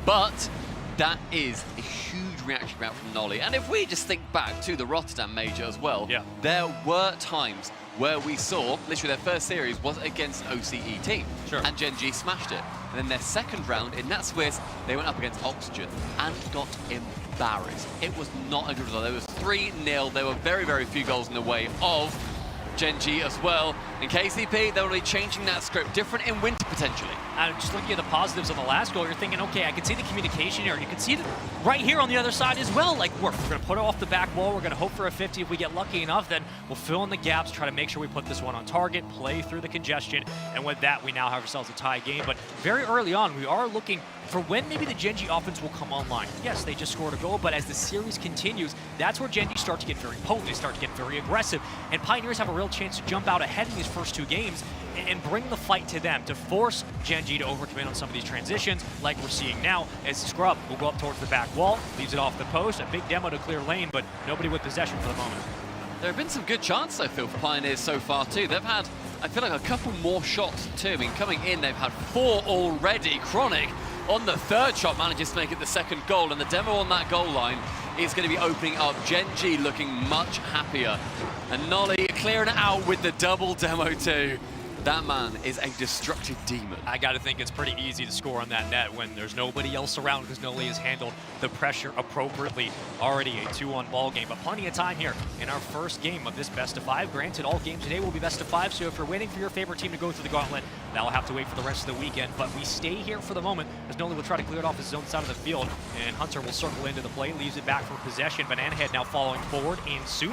But that is a huge reaction route from Nolly. And if we just think back to the Rotterdam Major as well, there were times where we saw, literally their first series was against an OCE team. And GenG smashed it. And then their second round in that Swiss, they went up against Oxygen and got embarrassed. It was not a good result. There was 3-0. There were very, very few goals in the way of GenG as well. And KCP, they're already changing that script, different in winter potentially. Just looking at the positives on the last goal, you're thinking, okay, I can see the communication here. You can see it right here on the other side as well. Like, we're going to put it off the back wall. We're going to hope for a 50. If we get lucky enough, then we'll fill in the gaps, try to make sure we put this one on target, play through the congestion, and with that, we now have ourselves a tie game. But very early on, we are looking for when maybe the GenG offense will come online. Yes, they just scored a goal, but as the series continues, that's where GenG start to get very potent. They start to get very aggressive, and Pioneers have a real chance to jump out ahead in these first 2 games and bring the fight to them, to force GenG to overcommit on some of these transitions, like we're seeing now, as Scrub will go up towards the back wall, leaves it off the post, a big demo to clear lane, but nobody with possession for the moment. There have been some good chances, I feel, for Pioneers so far, too. They've had, I feel like, a couple more shots, too. I mean, coming in, they've had 4 already. Chronic, on the 3rd shot, manages to make it the 2nd goal, and the demo on that goal line is going to be opening up. GenG looking much happier. And Nolly clearing it out with the double demo, too. That man is a destructive demon. I got to think it's pretty easy to score on that net when there's nobody else around because Noli has handled the pressure appropriately. Already a 2-1 ball game, but plenty of time here in our first game of this best of 5. Granted, all games today will be best of 5, so if you're waiting for your favorite team to go through the gauntlet, that'll have to wait for the rest of the weekend. But we stay here for the moment as Noli will try to clear it off his own side of the field, and Hunter will circle into the play, leaves it back for possession. Banana Head now following forward in suit.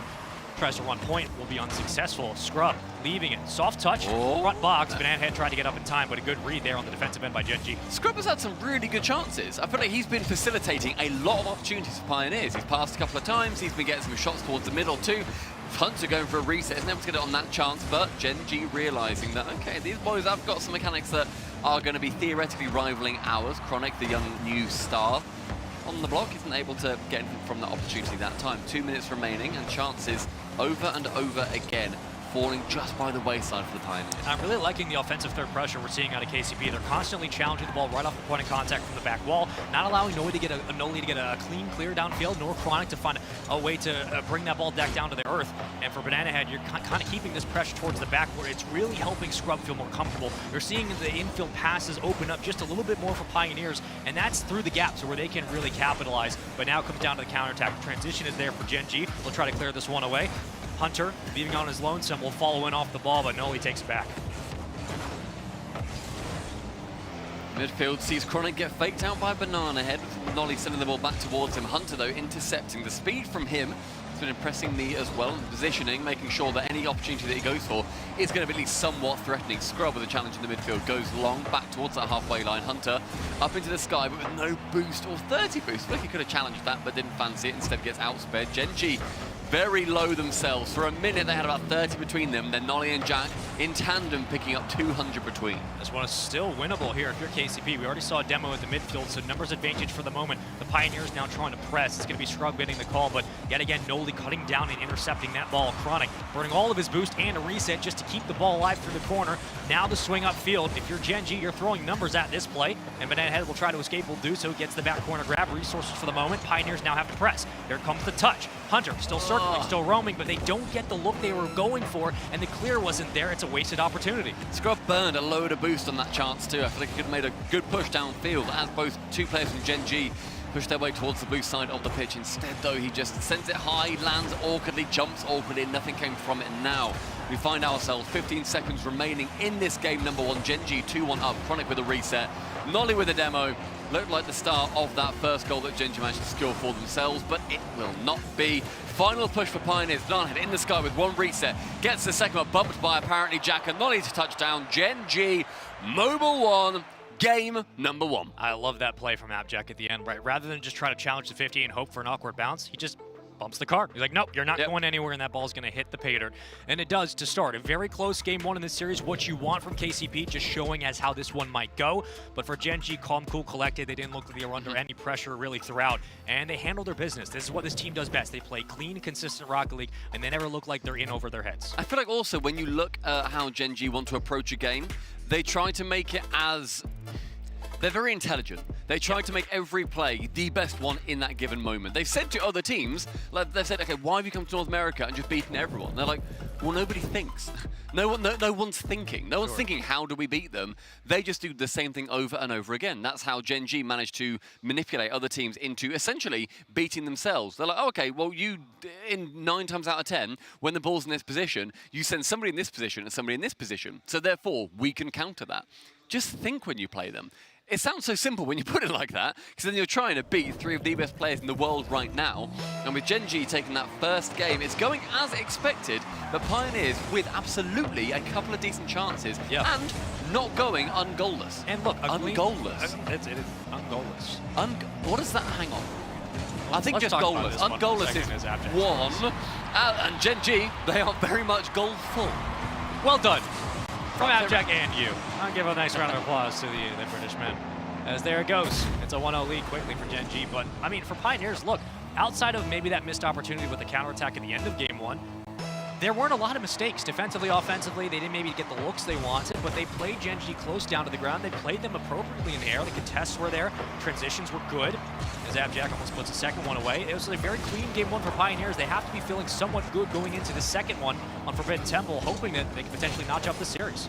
Tries to run point, will be unsuccessful. Scrub leaving it. Soft touch, front box. Banana Head tried to get up in time, but a good read there on the defensive end by GenG. Scrub has had some really good chances. I feel like he's been facilitating a lot of opportunities for Pioneers. He's passed a couple of times. He's been getting some shots towards the middle too. Hunter going for a reset. Isn't able to get it on that chance, but GenG realizing that, okay, these boys have got some mechanics that are going to be theoretically rivaling ours. Chronic, the young new star, on the block, isn't able to get anything from that opportunity that time. 2 minutes remaining and chances over and over again, falling just by the wayside for the Pioneers. I'm really liking the offensive third pressure we're seeing out of KCP. They're constantly challenging the ball right off the point of contact from the back wall, not allowing Noli to get a clean clear downfield, nor Chronic to find a way to bring that ball back down to the earth. And for Banana Head, you're kind of keeping this pressure towards the back where it's really helping Scrub feel more comfortable. You're seeing the infield passes open up just a little bit more for Pioneers, and that's through the gaps where they can really capitalize. But now it comes down to the counterattack. The transition is there for GenG. They'll try to clear this one away. Hunter, leaving on his lonesome, will follow in off the ball, but Noli takes it back. Midfield sees Chronic get faked out by Banana Head, with Nolly sending the ball back towards him. Hunter, though, intercepting. The speed from him has been impressing me as well, positioning, making sure that any opportunity that he goes for is going to be at least somewhat threatening. Scrub with a challenge in the midfield, goes long, back towards that halfway line. Hunter up into the sky, but with no boost or 30 boost. I feel like he could have challenged that, but didn't fancy it. Instead gets outsped. GenG very low themselves. For a minute, they had about 30 between them. Then Nolly and Jack in tandem picking up 200 between. This one is still winnable here if you're KCP. We already saw a demo at the midfield, so numbers advantage for the moment. The Pioneers now trying to press. It's going to be Scrub getting the call, but yet again, Noli cutting down and intercepting that ball. Chronic burning all of his boost and a reset just to keep the ball alive through the corner. Now the swing upfield. If you're GenG, you're throwing numbers at this play, and Banana Head will try to escape, will do so. Gets the back corner grab, resources for the moment. Pioneers now have to press. Here comes the touch. Hunter still circling, still roaming, but they don't get the look they were going for, and the clear wasn't there. It's a wasted opportunity. Scrub burned a load of boost on that chance too. I feel like he could have made a good push downfield as both two players from GenG push their way towards the boost side of the pitch. Instead, though, he just sends it high, lands awkwardly, jumps awkwardly, nothing came from it. And now we find ourselves 15 seconds remaining in this game number one. GenG 2-1 up, Chronic with a reset, Nolly with a demo. Looked like the start of that first goal that GenG managed to score for themselves, but it will not be. Final push for Pioneers. Banana in the sky with one reset. Gets the second one bumped by apparently Jack, and Nolly to touchdown. GenG, Mobile 1, game number 1. I love that play from Abjack at the end, right? Rather than just try to challenge the 50 and hope for an awkward bounce, he just bumps the card. He's like, nope, you're not going anywhere, and that ball's going to hit the pay dirt. And it does to start. A very close game one in this series. What you want from KCP, just showing as how this one might go. But for GenG, calm, cool, collected. They didn't look like they were under any pressure really throughout. And they handled their business. This is what this team does best. They play clean, consistent Rocket League, and they never look like they're in over their heads. I feel like also when you look at how GenG want to approach a game, they try to make it as... They're very intelligent. They try to make every play the best one in that given moment. They've said to other teams, like they've said, okay, why have you come to North America and just beaten everyone? They're like, well, nobody thinks. No one's thinking. No one's thinking, how do we beat them? They just do the same thing over and over again. That's how GenG managed to manipulate other teams into essentially beating themselves. They're like, oh, okay, well, you, in 9 times out of 10, when the ball's in this position, you send somebody in this position and somebody in this position. So therefore, we can counter that. Just think when you play them. It sounds so simple when you put it like that, because then you're trying to beat 3 of the best players in the world right now. And with GenG taking that first game, it's going as expected, but Pioneers with absolutely a couple of decent chances and not going ungoalless. And look, It ungoalless. is ungoalless. What does that hang on? I think Let's just talk about goalless. this one for a Ungoalless second is as Abject one, scores. and GenG, they are very much goal-full. Well done from Abject and you. I'll give a nice round of applause to the British men. As there it goes. It's a 1-0 lead quickly for GenG, but I mean, for Pioneers, look, outside of maybe that missed opportunity with the counterattack at the end of game 1, there weren't a lot of mistakes. Defensively, offensively, they didn't maybe get the looks they wanted, but they played GenG close down to the ground. They played them appropriately in the air. The contests were there. Transitions were good. As Abject almost puts the second one away. It was a very clean game 1 for Pioneers. They have to be feeling somewhat good going into the second one on Forbidden Temple, hoping that they can potentially notch up the series.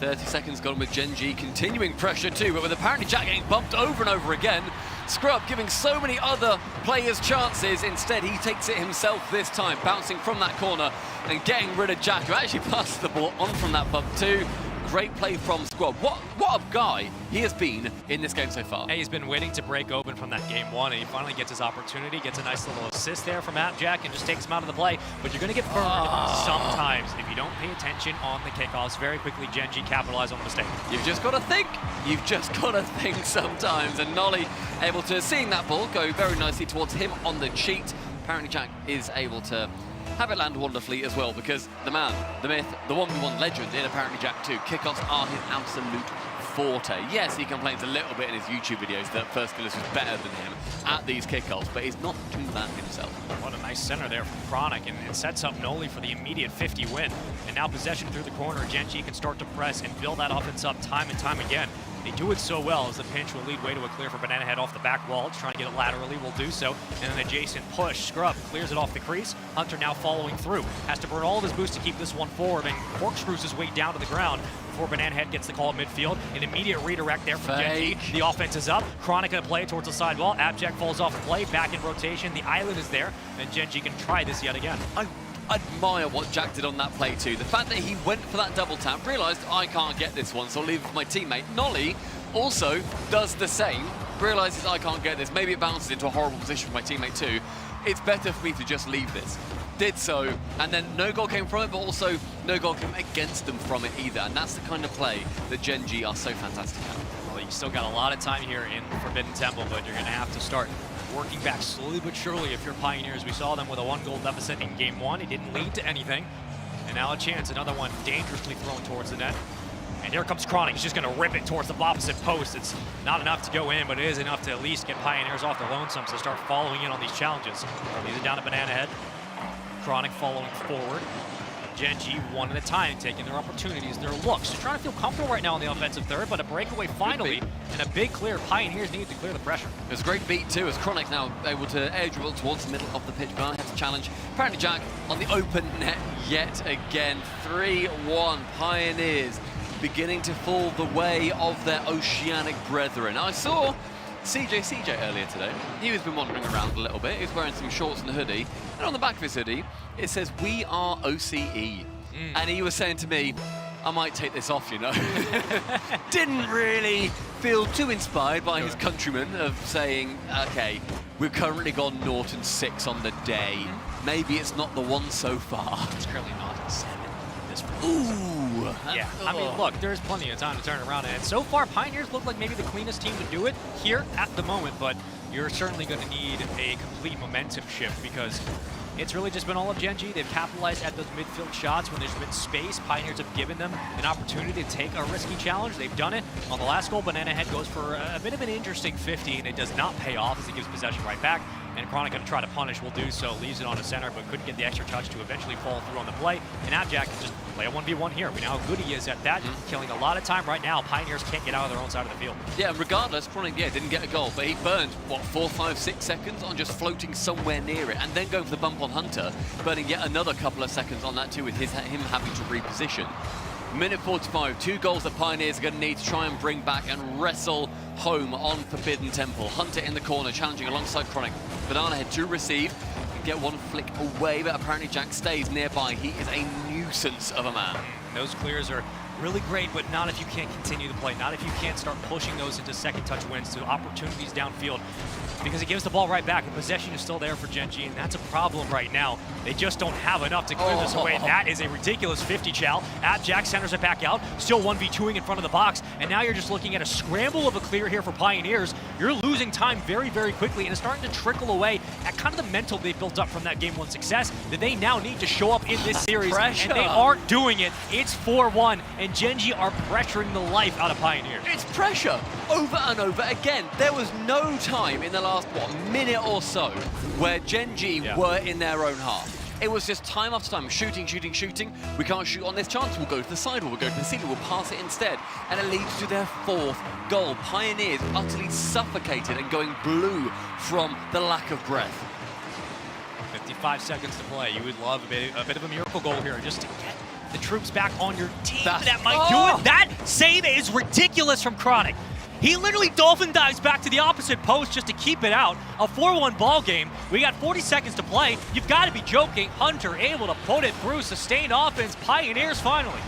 30 seconds gone with GenG, continuing pressure too, but with apparently Jack getting bumped over and over again. Scrub giving so many other players chances. Instead, he takes it himself this time, bouncing from that corner and getting rid of Jack, who actually passes the ball on from that bump too. Great play from Squad. What a guy he has been in this game so far. Hey, he's been waiting to break open from that game 1, and he finally gets his opportunity, gets a nice little assist there from Abject, and just takes him out of the play. But you're going to get burned sometimes if you don't pay attention on the kickoffs. Very quickly, GenG capitalize on the mistake. You've just got to think. You've just got to think sometimes. And Nolly able to, seeing that ball go very nicely towards him on the cheat. Apparently Jack is able to have it land wonderfully as well, because the man, the myth, the 1v1 legend in Apparently Jack 2, kickoffs are his absolute forte. Yes, he complains a little bit in his YouTube videos that First Skillers was better than him at these kickoffs, but he's not too bad himself. What a nice center there from Chronic, and it sets up Noli for the immediate 50 win. And now possession through the corner, GenG can start to press and build that offense up time and time again. They do it so well as the pinch will lead way to a clear for Banana Head off the back wall. It's trying to get it laterally, will do so. And an adjacent push. Scrub clears it off the crease. Hunter now following through. Has to burn all of his boost to keep this one forward and corkscrews his way down to the ground before Banana Head gets the call at midfield. An immediate redirect there from GenG. The offense is up. Chronic gonna play towards the side wall. Abject falls off the play, back in rotation. The island is there, and GenG can try this yet again. I admire what Jack did on that play too. The fact that he went for that double tap, realised I can't get this one, so I'll leave it for my teammate. Nolly also does the same, realises I can't get this. Maybe it bounces into a horrible position for my teammate too. It's better for me to just leave this. Did so, and then no goal came from it, but also no goal came against them from it either. And that's the kind of play that GenG are so fantastic at. Well, you still got a lot of time here in Forbidden Temple, but you're gonna have to start working back slowly but surely if you're Pioneers. We saw them with a 1-goal deficit in game 1. It didn't lead to anything. And now a chance, another one dangerously thrown towards the net. And here comes Chronic. He's just going to rip it towards the opposite post. It's not enough to go in, but it is enough to at least get Pioneers off their lonesome to start following in on these challenges. These are down at Banana Head. Chronic following forward. GenG one at a time, taking their opportunities, their looks. They're trying to feel comfortable right now on the offensive third, but a breakaway finally, and a big clear. Pioneers need to clear the pressure. It was a great beat too, as Chronic now able to air dribble towards the middle of the pitch, but has to challenge. Apparently Jack on the open net yet again. 3-1 Pioneers beginning to fall the way of their oceanic brethren. I saw CJ earlier today. He was been wandering around a little bit. He was wearing some shorts and a hoodie. And on the back of his hoodie, it says, "We are OCE." And he was saying to me, I might take this off, you know. Didn't really feel too inspired by his countrymen of saying, okay, we've currently gone 0-6 on the day. Maybe it's not the one so far. It's currently not 7. Ooh. Yeah, I mean, look, there's plenty of time to turn around. And so far, Pioneers look like maybe the cleanest team to do it here at the moment, but you're certainly going to need a complete momentum shift because it's really just been all of GenG. They've capitalized at those midfield shots when there's been space. Pioneers have given them an opportunity to take a risky challenge. They've done it. On the last goal, Banana Head goes for a bit of an interesting 50, and it does not pay off as he gives possession right back. and Chronic going to try to punish, will do so, leaves it on the center, but couldn't get the extra touch to eventually fall through on the play, and Abjack can just play a 1v1 here. We know how good he is at that, killing a lot of time right now. Pioneers can't get out of their own side of the field. Yeah, and regardless, Chronic, didn't get a goal, but he burned, what, 4, 5, 6 seconds on just floating somewhere near it, and then going for the bump on Hunter, burning yet another couple of seconds on that too, with him having to reposition. Minute 45, 2 goals that Pioneers are going to need to try and bring back and wrestle home on Forbidden Temple. Hunter in the corner, challenging alongside Chronic. Banana Head to receive, can get one flick away, but apparently Jack stays nearby. He is a nuisance of a man. Those clears are really great, but not if you can't continue the play, not if you can't start pushing those into second touch wins to opportunities downfield, because it gives the ball right back. The possession is still there for GenG, and that's a problem right now. They just don't have enough to clear this away. That is a ridiculous 50, Chow. Abjack centers it back out, still 1v2ing in front of the box, and now you're just looking at a scramble of a clear here for Pioneers. You're losing time very, very quickly, and it's starting to trickle away at kind of the mental they built up from that Game 1 success that they now need to show up in this series, Pressure. and they aren't doing it. It's 4-1, and GenG are pressuring the life out of Pioneers. It's pressure over and over again. There was no time in the last, minute or so where GenG were in their own half. It was just time after time, shooting, shooting, shooting. We can't shoot on this chance, we'll go to the side, we'll go to the ceiling, we'll pass it instead. And it leads to their 4th goal. Pioneers utterly suffocated and going blue from the lack of breath. 55 seconds to play. You would love a bit of a miracle goal here just to get the troops back on your team. That might do it. That save is ridiculous from Chronic. He literally dolphin dives back to the opposite post just to keep it out. A 4-1 ball game. We got 40 seconds to play. You've got to be joking. Hunter able to put it through. Sustained offense. Pioneers finally.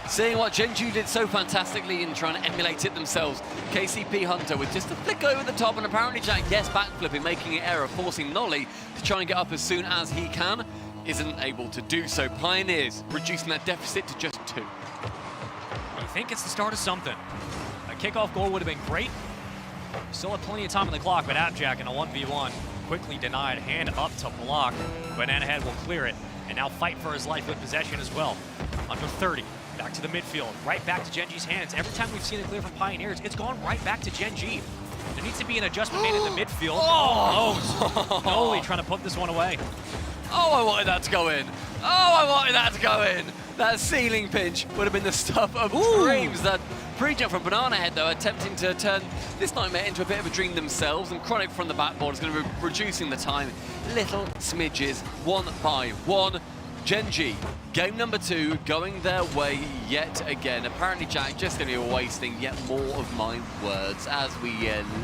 Seeing what GenG did so fantastically in trying to emulate it themselves. KCP Hunter with just a flick over the top, and apparently Jack, backflipping, making an error, forcing Nolly to try and get up as soon as he can. Isn't able to do so. Pioneers reducing that deficit to just 2. You think it's the start of something. A kickoff goal would have been great. Still have plenty of time on the clock, but Abjack in a 1v1 quickly denied, hand up to block. Banana Head will clear it, and now fight for his life with possession as well. Under 30, back to the midfield, right back to GenG's hands. Every time we've seen it clear from Pioneers, it's gone right back to GenG. There needs to be an adjustment made in the midfield. Noli trying to put this one away. Oh, I wanted that to go in. Oh, I wanted that to go in. That ceiling pinch would have been the stuff of dreams. That pre-jump from Banana Head, though, attempting to turn this nightmare into a bit of a dream themselves. And Chronic from the backboard is going to be reducing the time. Little smidges, 1 by 1. GenG, game number 2, going their way yet again. Apparently, Jack, just going to be wasting yet more of my words as we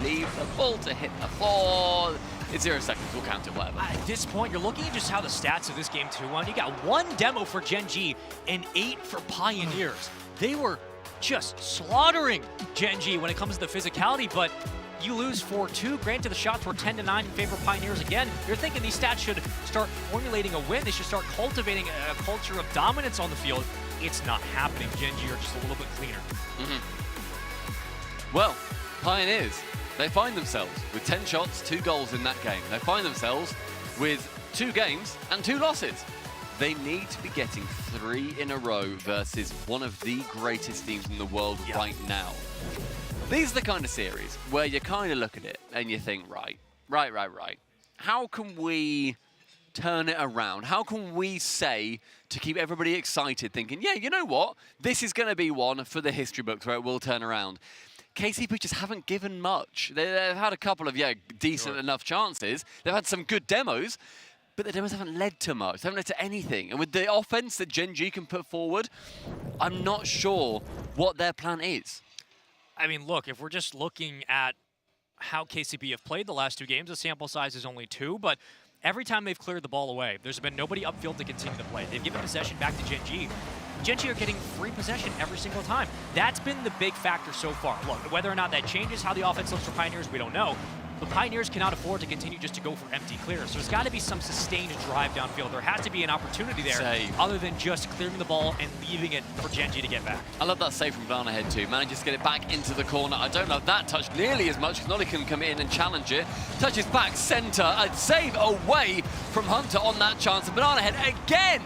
leave the ball to hit the floor. It's 0 seconds, we'll count it, whatever. At this point, you're looking at just how the stats of this game 2-1. You got 1 demo for GenG and 8 for Pioneers. They were just slaughtering GenG when it comes to the physicality, but you lose 4-2. Granted, the shots were 10-9 in favor of Pioneers again. You're thinking these stats should start formulating a win. They should start cultivating a culture of dominance on the field. It's not happening. GenG are just a little bit cleaner. Well, Pioneers, they find themselves with 10 shots, 2 goals in that game. They find themselves with 2 games and 2 losses. They need to be getting 3 in a row versus one of the greatest teams in the world right now. These are the kind of series where you kind of look at it and you think, right. How can we turn it around? How can we say to keep everybody excited, thinking, yeah, you know what? This is going to be one for the history books where it will turn around. KCP just haven't given much. They've had a couple of, decent enough chances. They've had some good demos, but the demos haven't led to much. They haven't led to anything. And with the offense that GenG can put forward, I'm not sure what their plan is. I mean, look, if we're just looking at how KCP have played the last 2 games, the sample size is only 2, but every time they've cleared the ball away, there's been nobody upfield to continue the play. They've given possession back to GenG. GenG are getting free possession every single time. That's been the big factor so far. Look, whether or not that changes how the offense looks for Pioneers, we don't know. But Pioneers cannot afford to continue just to go for empty clears. So there's got to be some sustained drive downfield. There has to be an opportunity there other than just clearing the ball and leaving it for GenG to get back. I love that save from Banana Head too. Manages to get it back into the corner. I don't love that touch nearly as much because Nolly can come in and challenge it. Touches back center. A save away from Hunter on that chance. And Banana Head again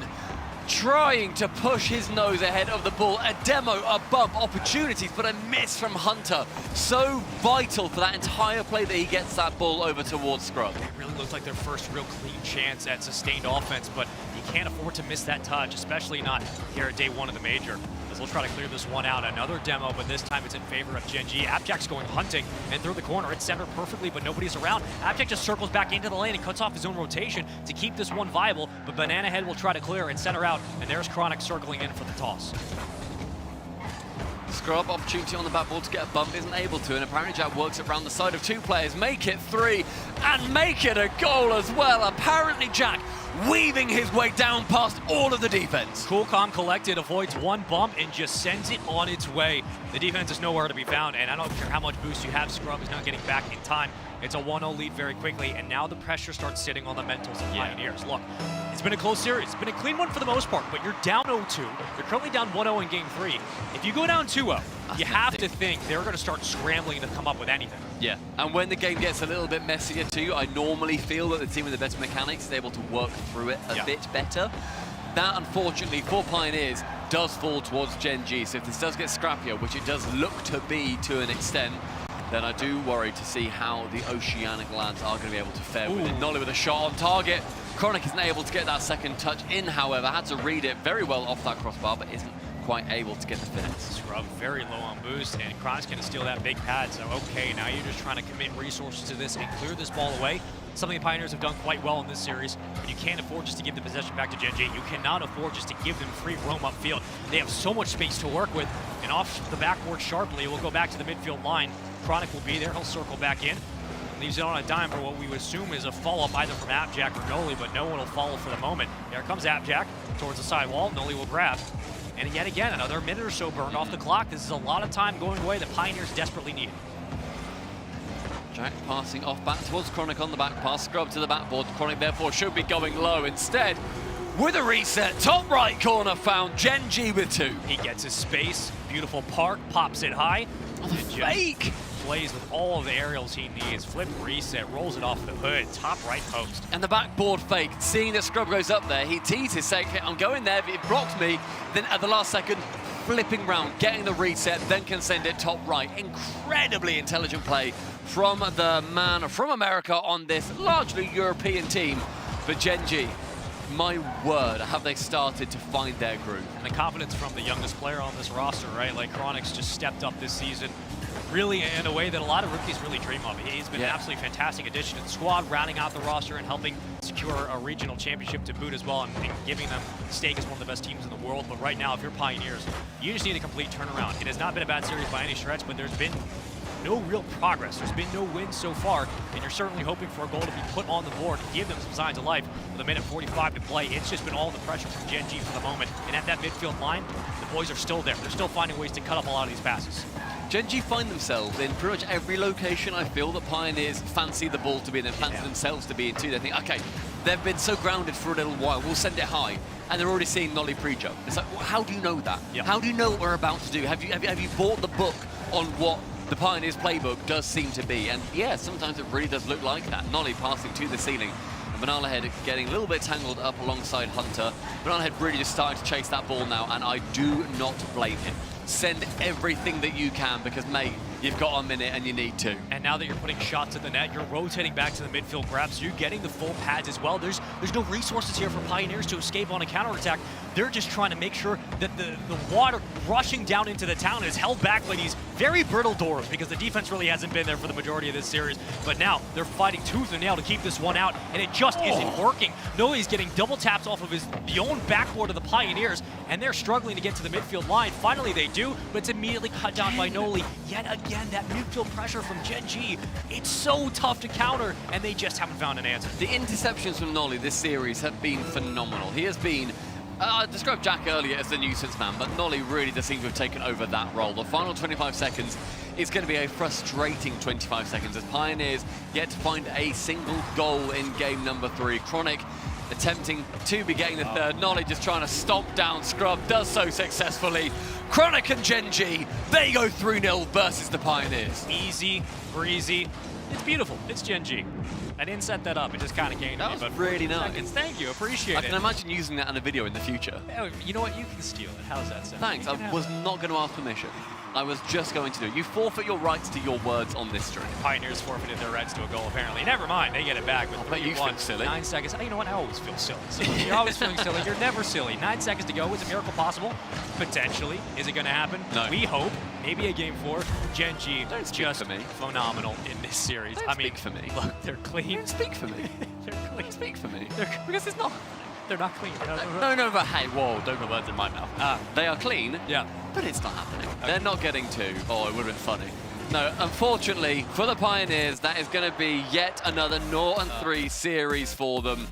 trying to push his nose ahead of the ball. A demo, a bump, opportunities, but a miss from Hunter. So vital for that entire play that he gets that ball over towards Scrub. It really looked like their first real clean chance at sustained offense, but you can't afford to miss that touch, especially not here at day one of the major. As we'll try to clear this one out. Another demo, but this time it's in favor of GenG. Abjack's going hunting and through the corner. It's centered perfectly, but nobody's around. Abjack just circles back into the lane and cuts off his own rotation to keep this one viable, but Banana Head will try to clear and center out, and there's Chronic circling in for the toss. Scrub, opportunity on the backboard to get a bump, isn't able to, and apparently Jack works it around the side of two players, make it 3, and make it a goal as well. Apparently Jack weaving his way down past all of the defense. Cool, calm, collected, avoids one bump and just sends it on its way. The defense is nowhere to be found, and I don't care how much boost you have, Scrub is not getting back in time. It's a 1-0 lead very quickly, and now the pressure starts sitting on the mentals of Pioneers. Look, it's been a close series. It's been a clean one for the most part, but you're down 0-2. You're currently down 1-0 in Game 3. If you go down 2-0, you have to think they're going to start scrambling to come up with anything. Yeah, and when the game gets a little bit messier too, I normally feel that the team with the better mechanics is able to work through it a bit better. That, unfortunately, for Pioneers, does fall towards GenG. So if this does get scrappier, which it does look to be to an extent, then I do worry to see how the Oceanic lads are going to be able to fare with it. Nolly with a shot on target. Chronic isn't able to get that second touch in, however. Had to read it very well off that crossbar, but isn't quite able to get the finesse. Scrub very low on boost, and Chronic's going to steal that big pad. So, okay, now you're just trying to commit resources to this and clear this ball away. Something the Pioneers have done quite well in this series, but you can't afford just to give the possession back to GenG. You cannot afford just to give them free roam upfield. They have so much space to work with, and off the backboard sharply, we'll go back to the midfield line. Chronic will be there, he'll circle back in. Leaves it on a dime for what we would assume is a follow-up either from Abjack or Noli, but no one will follow for the moment. There comes Abjack towards the sidewall, Noli will grab. And yet again, another minute or so burned off the clock. This is a lot of time going away that Pioneers desperately need. Jack passing off back towards Chronic on the back pass, Scrub to the backboard. Chronic therefore should be going low. Instead, with a reset, top right corner found, GenG with 2. He gets his space, beautiful park, pops it high. Oh, the fake! Plays with all of the aerials he needs. Flip, reset, rolls it off the hood, top right post. And the backboard fake, seeing that Scrub goes up there, he teases, saying, I'm going there, it blocks me. Then at the last second, flipping round, getting the reset, then can send it top right. Incredibly intelligent play from the man from America on this largely European team. But GenG, my word, have they started to find their groove. And the confidence from the youngest player on this roster, right? Like, Chronic's just stepped up this season, really in a way that a lot of rookies really dream of. He's been an absolutely fantastic addition to the squad, rounding out the roster and helping secure a regional championship to boot as well, and giving them stake as one of the best teams in the world. But right now, if you're Pioneers, you just need a complete turnaround. It has not been a bad series by any stretch, but there's been no real progress. There's been no wins so far, and you're certainly hoping for a goal to be put on the board and give them some signs of life. With a minute 45 to play, it's just been all the pressure from GenG for the moment. And at that midfield line, the boys are still there. They're still finding ways to cut up a lot of these passes. GenG find themselves in pretty much every location I feel that Pioneers fancy the ball to be in and fancy themselves to be in too. They think, okay, they've been so grounded for a little while, we'll send it high. And they're already seeing Nolly pre-jump. It's like, well, how do you know that? How do you know what we're about to do? Have you bought the book on what the Pioneers playbook does seem to be? And yeah, sometimes it really does look like that. Nolly passing to the ceiling. And Banana Head getting a little bit tangled up alongside Hunter. Banana Head really just starting to chase that ball now, and I do not blame him. Send everything that you can, because, mate, you've got a minute and you need to. And now that you're putting shots at the net, you're rotating back to the midfield grabs, so you're getting the full pads as well. There's no resources here for Pioneers to escape on a counterattack. They're just trying to make sure that the water rushing down into the town is held back by these very brittle doors, because the defense really hasn't been there for the majority of this series. But now they're fighting tooth and nail to keep this one out, and it just isn't working. Noli's getting double taps off of the own backboard of the Pioneers, and they're struggling to get to the midfield line. Finally they do, but it's immediately cut down by Noli. Yet again, that midfield pressure from GenG, it's so tough to counter, and they just haven't found an answer. The interceptions from Noli this series have been phenomenal. He has been, I described Jack earlier as the nuisance man, but Noli really does seem to have taken over that role. The final 25 seconds is going to be a frustrating 25 seconds as Pioneers yet to find a single goal in game number 3. Chronic attempting to be getting the third. Nolly just trying to stomp down Scrub, does so successfully. Chronic and GenG, they go 3-0 versus the Pioneers. Easy, breezy. It's beautiful. It's GenG. I didn't set that up. It just kind of came to me. That was But really 40 nice. seconds. Thank you. Appreciate I it. can imagine using that in a video in the future. Oh, you know what? You can steal it. How's that sound? Thanks. You can I have was that. not going to ask permission. I was just going to do it. You forfeit your rights to your words on this stream. Pioneers forfeited their rights to a goal, apparently. Never mind. They get it back. I bet you feel silly. 9 seconds. Oh, you know what? I always feel silly. So you're always feeling silly. You're never silly. 9 seconds to go. Is a miracle possible? Potentially. Is it going to happen? No. We hope. Maybe a game 4. GenG Don't speak just for me. phenomenal in this series. Don't I mean, speak for me. Look, they're clean. Don't speak for me. They're clean. Don't speak for me. Because it's not. They're not clean. No, but hey, whoa, don't put words in my mouth. They are clean, Yeah. but it's not happening. They're not getting to. Oh, it would have been funny. No, unfortunately, for the Pioneers, that is going to be yet another 0-3 series for them.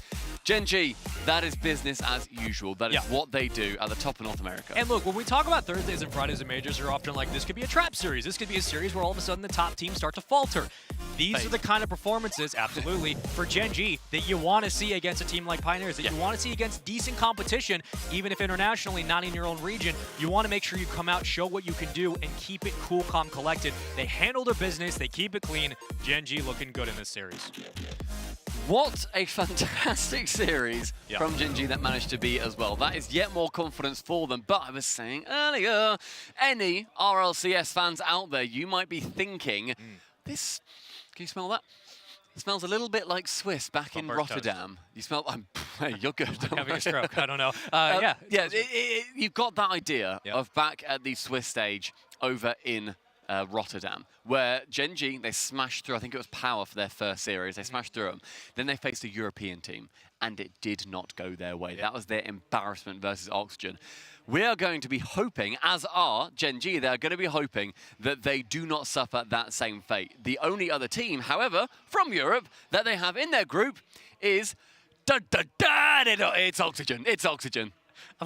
GenG, that is business as usual. That is what they do at the top of North America. And look, when we talk about Thursdays and Fridays and majors, are often like, this could be a trap series. This could be a series where all of a sudden the top teams start to falter. These are the kind of performances, absolutely, for GenG that you want to see against a team like Pioneers, that you want to see against decent competition, even if internationally, not in your own region. You want to make sure you come out, show what you can do, and keep it cool, calm, collected. They handle their business. They keep it clean. GenG looking good in this series. What a fantastic series from GenG that managed to be as well. That is yet more confidence for them. But I was saying earlier, any RLCS fans out there, you might be thinking, this, can you smell that? It smells a little bit like Swiss back in Rotterdam. Toast. You smell, hey, you're good. Having a stroke, I don't know. You've got that idea of back at the Swiss stage over in Rotterdam, where GenG, they smashed through, I think it was Power for their first series, they smashed through them. Then they faced a European team, and it did not go their way. That was their embarrassment versus Oxygen. We are going to be hoping, as are GenG, they're going to be hoping that they do not suffer that same fate. The only other team, however, from Europe that they have in their group is it's Oxygen. It's Oxygen.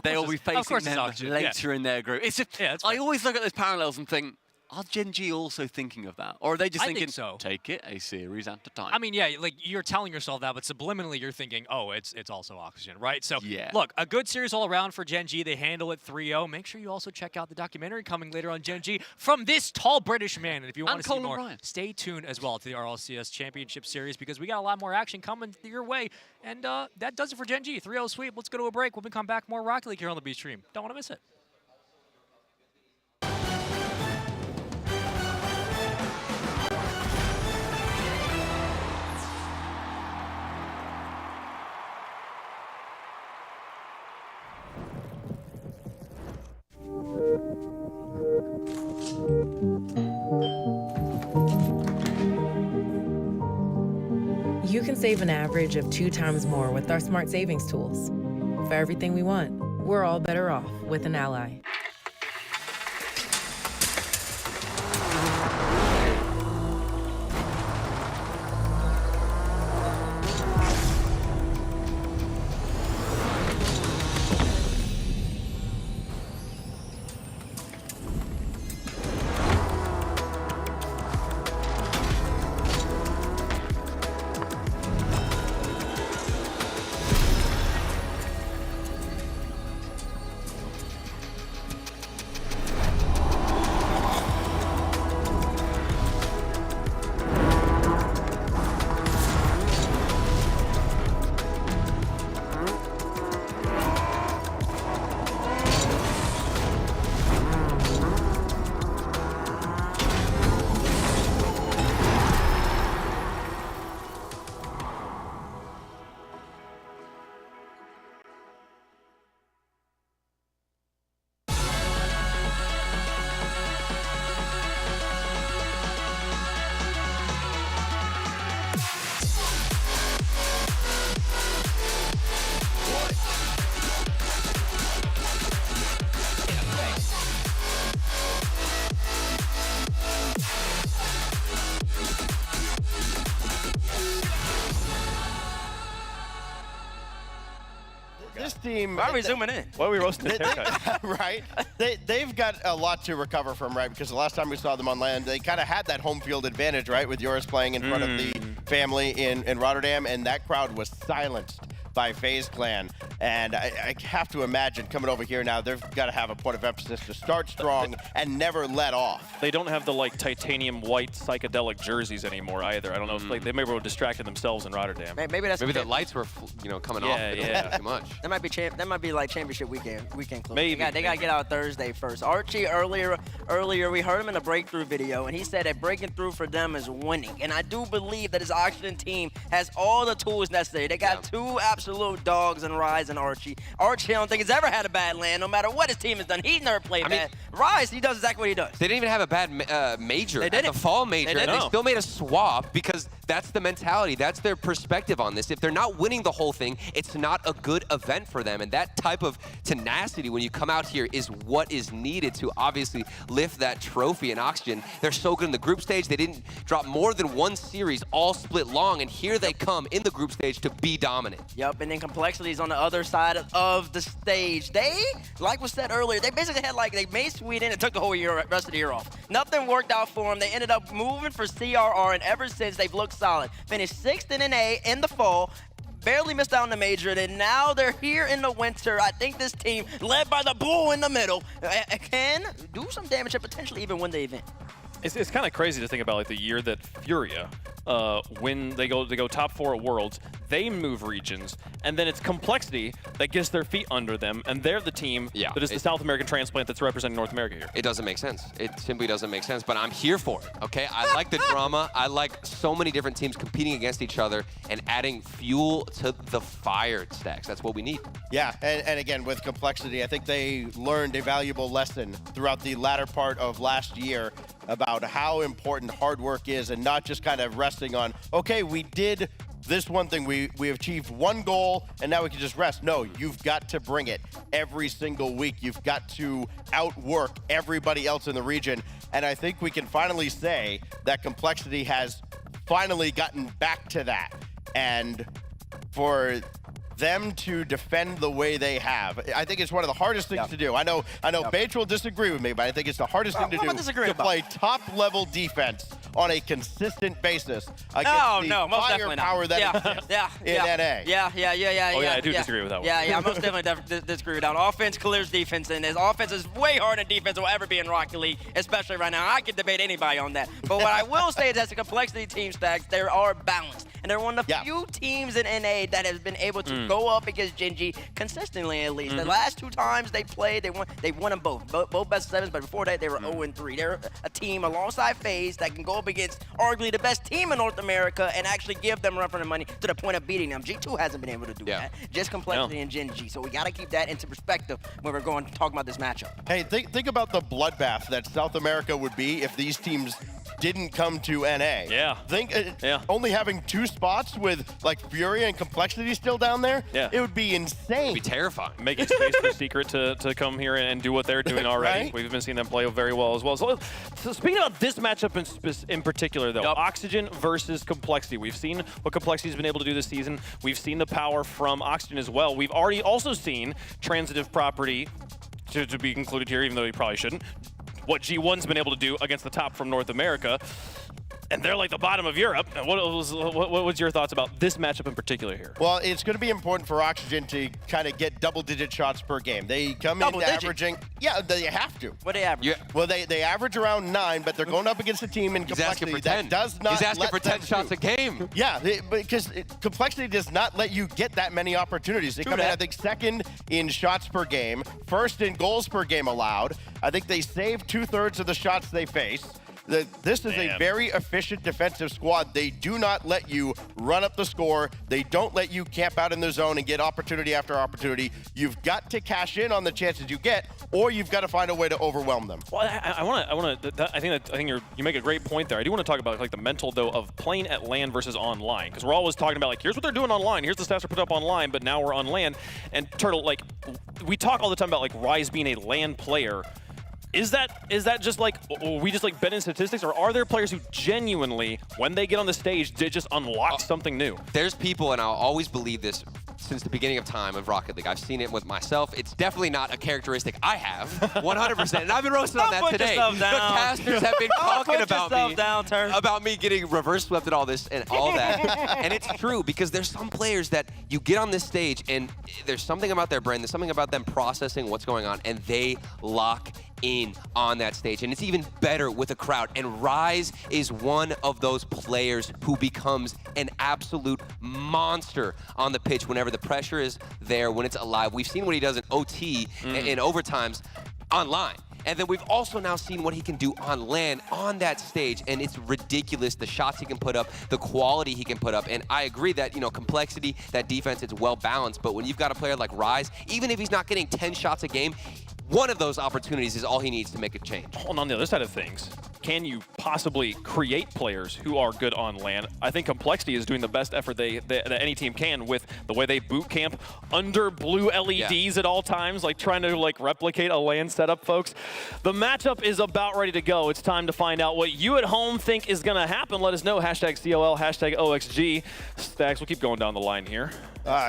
They will be facing them later in their group. It's just, I always look at those parallels and think, are GenG also thinking of that? Or are they just thinking, take it a series at a time? I mean, yeah, like you're telling yourself that, but subliminally you're thinking, oh, it's also Oxygen, right? So, look, a good series all around for GenG. They handle it 3-0. Make sure you also check out the documentary coming later on GenG from this tall British man. And if you want to see more, stay tuned as well to the RLCS Championship Series because we got a lot more action coming your way. And that does it for GenG. 3-0 sweep. Let's go to a break. When we come back, more Rocket League here on the B Stream. Don't want to miss it. You can save an average of 2 times more with our smart savings tools. For everything we want, we're all better off with an ally. This team. Why are we zooming in? Why are we roasting this haircut? Right? They've got a lot to recover from, right? Because the last time we saw them on land, they kind of had that home field advantage, right? With yours playing in front of the family in Rotterdam, and that crowd was silenced by FaZe Clan. And I have to imagine coming over here now, they've got to have a point of emphasis to start strong and never let off. They don't have the like titanium white psychedelic jerseys anymore either. I don't know if like they maybe were distracted themselves in Rotterdam. Maybe that's the lights were coming off too much. That might be like championship weekend close. Maybe they got to get out Thursday first. Archie earlier we heard him in a breakthrough video, and he said that breaking through for them is winning. And I do believe that his Oxygen team has all the tools necessary. They got two absolute dogs in Rise and Archie. Archie, I don't think has ever had a bad land, no matter what his team has done. He's never played bad. Rise, he does exactly what he does. They didn't even have a bad major at the fall major, and they still made a swap because that's the mentality. That's their perspective on this. If they're not winning the whole thing, it's not a good event for them. And that type of tenacity when you come out here is what is needed to obviously lift that trophy. And Oxygen, they're so good in the group stage. They didn't drop more than one series all split long, and here they come in the group stage to be dominant. Yep, and then Complexity's on the other side of the stage. They, like was said earlier, they basically had they made Sweden and took the whole rest of the year off. Nothing worked out for them. They ended up moving for CRR, and ever since they've looked solid. Finished 6th in an A in the fall. Barely missed out on the major, and now they're here in the winter. I think this team, led by the bull in the middle, can do some damage and potentially even win the event. It's kind of crazy to think about like the year that Furia, when they go top 4 at Worlds, they move regions, and then it's Complexity that gets their feet under them, and they're the team that is the South American transplant that's representing North America here. It doesn't make sense. It simply doesn't make sense, but I'm here for it, okay? I like the drama. I like so many different teams competing against each other and adding fuel to the fire, Stacks. That's what we need. Yeah, and again, with Complexity, I think they learned a valuable lesson throughout the latter part of last year about how important hard work is, and not just kind of resting on, okay, we did this one thing, we achieved one goal, and now we can just rest. No, you've got to bring it every single week. You've got to outwork everybody else in the region, and I think we can finally say that Complexity has finally gotten back to that. And for them to defend the way they have, I think it's one of the hardest things to do. I know Bates will disagree with me, but I think it's the hardest thing to do to play top-level defense on a consistent basis against the firepower that exists in NA. Yeah. Oh yeah, I do disagree with that one. Yeah, I most definitely disagree with that. Offense clears defense, and his offense is way harder than defense will ever be in Rocket League, especially right now. I could debate anybody on that. But what I will say is, as a Complexity team, Stacks, they are balanced, and they're one of the few teams in NA that has been able to go up against GenG consistently, at least. The last 2 times they played, they won them both best of 7s, but before that they were 0-3. They're a team alongside FaZe that can go up against arguably the best team in North America and actually give them run for the money to the point of beating them. G2 hasn't been able to do that. Just Complexity and GenG. So we got to keep that into perspective when we're going to talk about this matchup. Hey, think about the bloodbath that South America would be if these teams didn't come to NA. Yeah. Only having 2 spots with like Furia and Complexity still down there, it would be insane. It would be terrifying. Making space for Secret to come here and do what they're doing already. We've been seeing them play very well as well. So speaking about this matchup in particular, though, Oxygen versus Complexity. We've seen what Complexity's been able to do this season. We've seen the power from Oxygen as well. We've already also seen transitive property to be included here, even though you probably shouldn't. What G1's been able to do against the top from North America. And they're like the bottom of Europe. What was your thoughts about this matchup in particular here? Well, it's going to be important for Oxygen to kind of get double-digit shots per game. They come in averaging... Yeah, they have to. What do they average? Well, they average around 9, but they're going up against a team in Complexity that does not He's asking for 10 shots a game. Yeah, because Complexity does not let you get that many opportunities. They come in, I think, 2nd in shots per game, 1st in goals per game allowed. I think they save 2/3 of the shots they face. This is a very efficient defensive squad. They do not let you run up the score. They don't let you camp out in the zone and get opportunity after opportunity. You've got to cash in on the chances you get, or you've got to find a way to overwhelm them. Well, I think you make a great point there. I do want to talk about like the mental though of playing at LAN versus online, because we're always talking about like here's what they're doing online, here's the stats are put up online, but now we're on LAN. And Turtle, like we talk all the time about like Rise being a LAN player. Is that just like, we just like bet in statistics, or are there players who genuinely, when they get on the stage, they just unlock something new? There's people, and I'll always believe this since the beginning of time of Rocket League. I've seen it with myself. It's definitely not a characteristic I have, 100%. And I've been roasted on that today. The casters have been talking about me getting reverse swept and all this and all that. And it's true, because there's some players that you get on this stage and there's something about their brain, there's something about them processing what's going on, and they lock in on that stage. And it's even better with a crowd. And Rise is one of those players who becomes an absolute monster on the pitch whenever the pressure is there, when it's alive. We've seen what he does in OT and overtimes online. And then we've also now seen what he can do on LAN, on that stage, and it's ridiculous, the shots he can put up, the quality he can put up. And I agree that, you know, complexity, that defense, it's well balanced, but when you've got a player like Rise, even if he's not getting 10 shots a game, one of those opportunities is all he needs to make a change. And on the other side of things, can you possibly create players who are good on LAN? I think Complexity is doing the best effort that any team can with the way they boot camp under blue LEDs at all times, like trying to replicate a LAN setup, folks. The matchup is about ready to go. It's time to find out what you at home think is going to happen. Let us know. #COL, #OXG. Stacks, we'll keep going down the line here.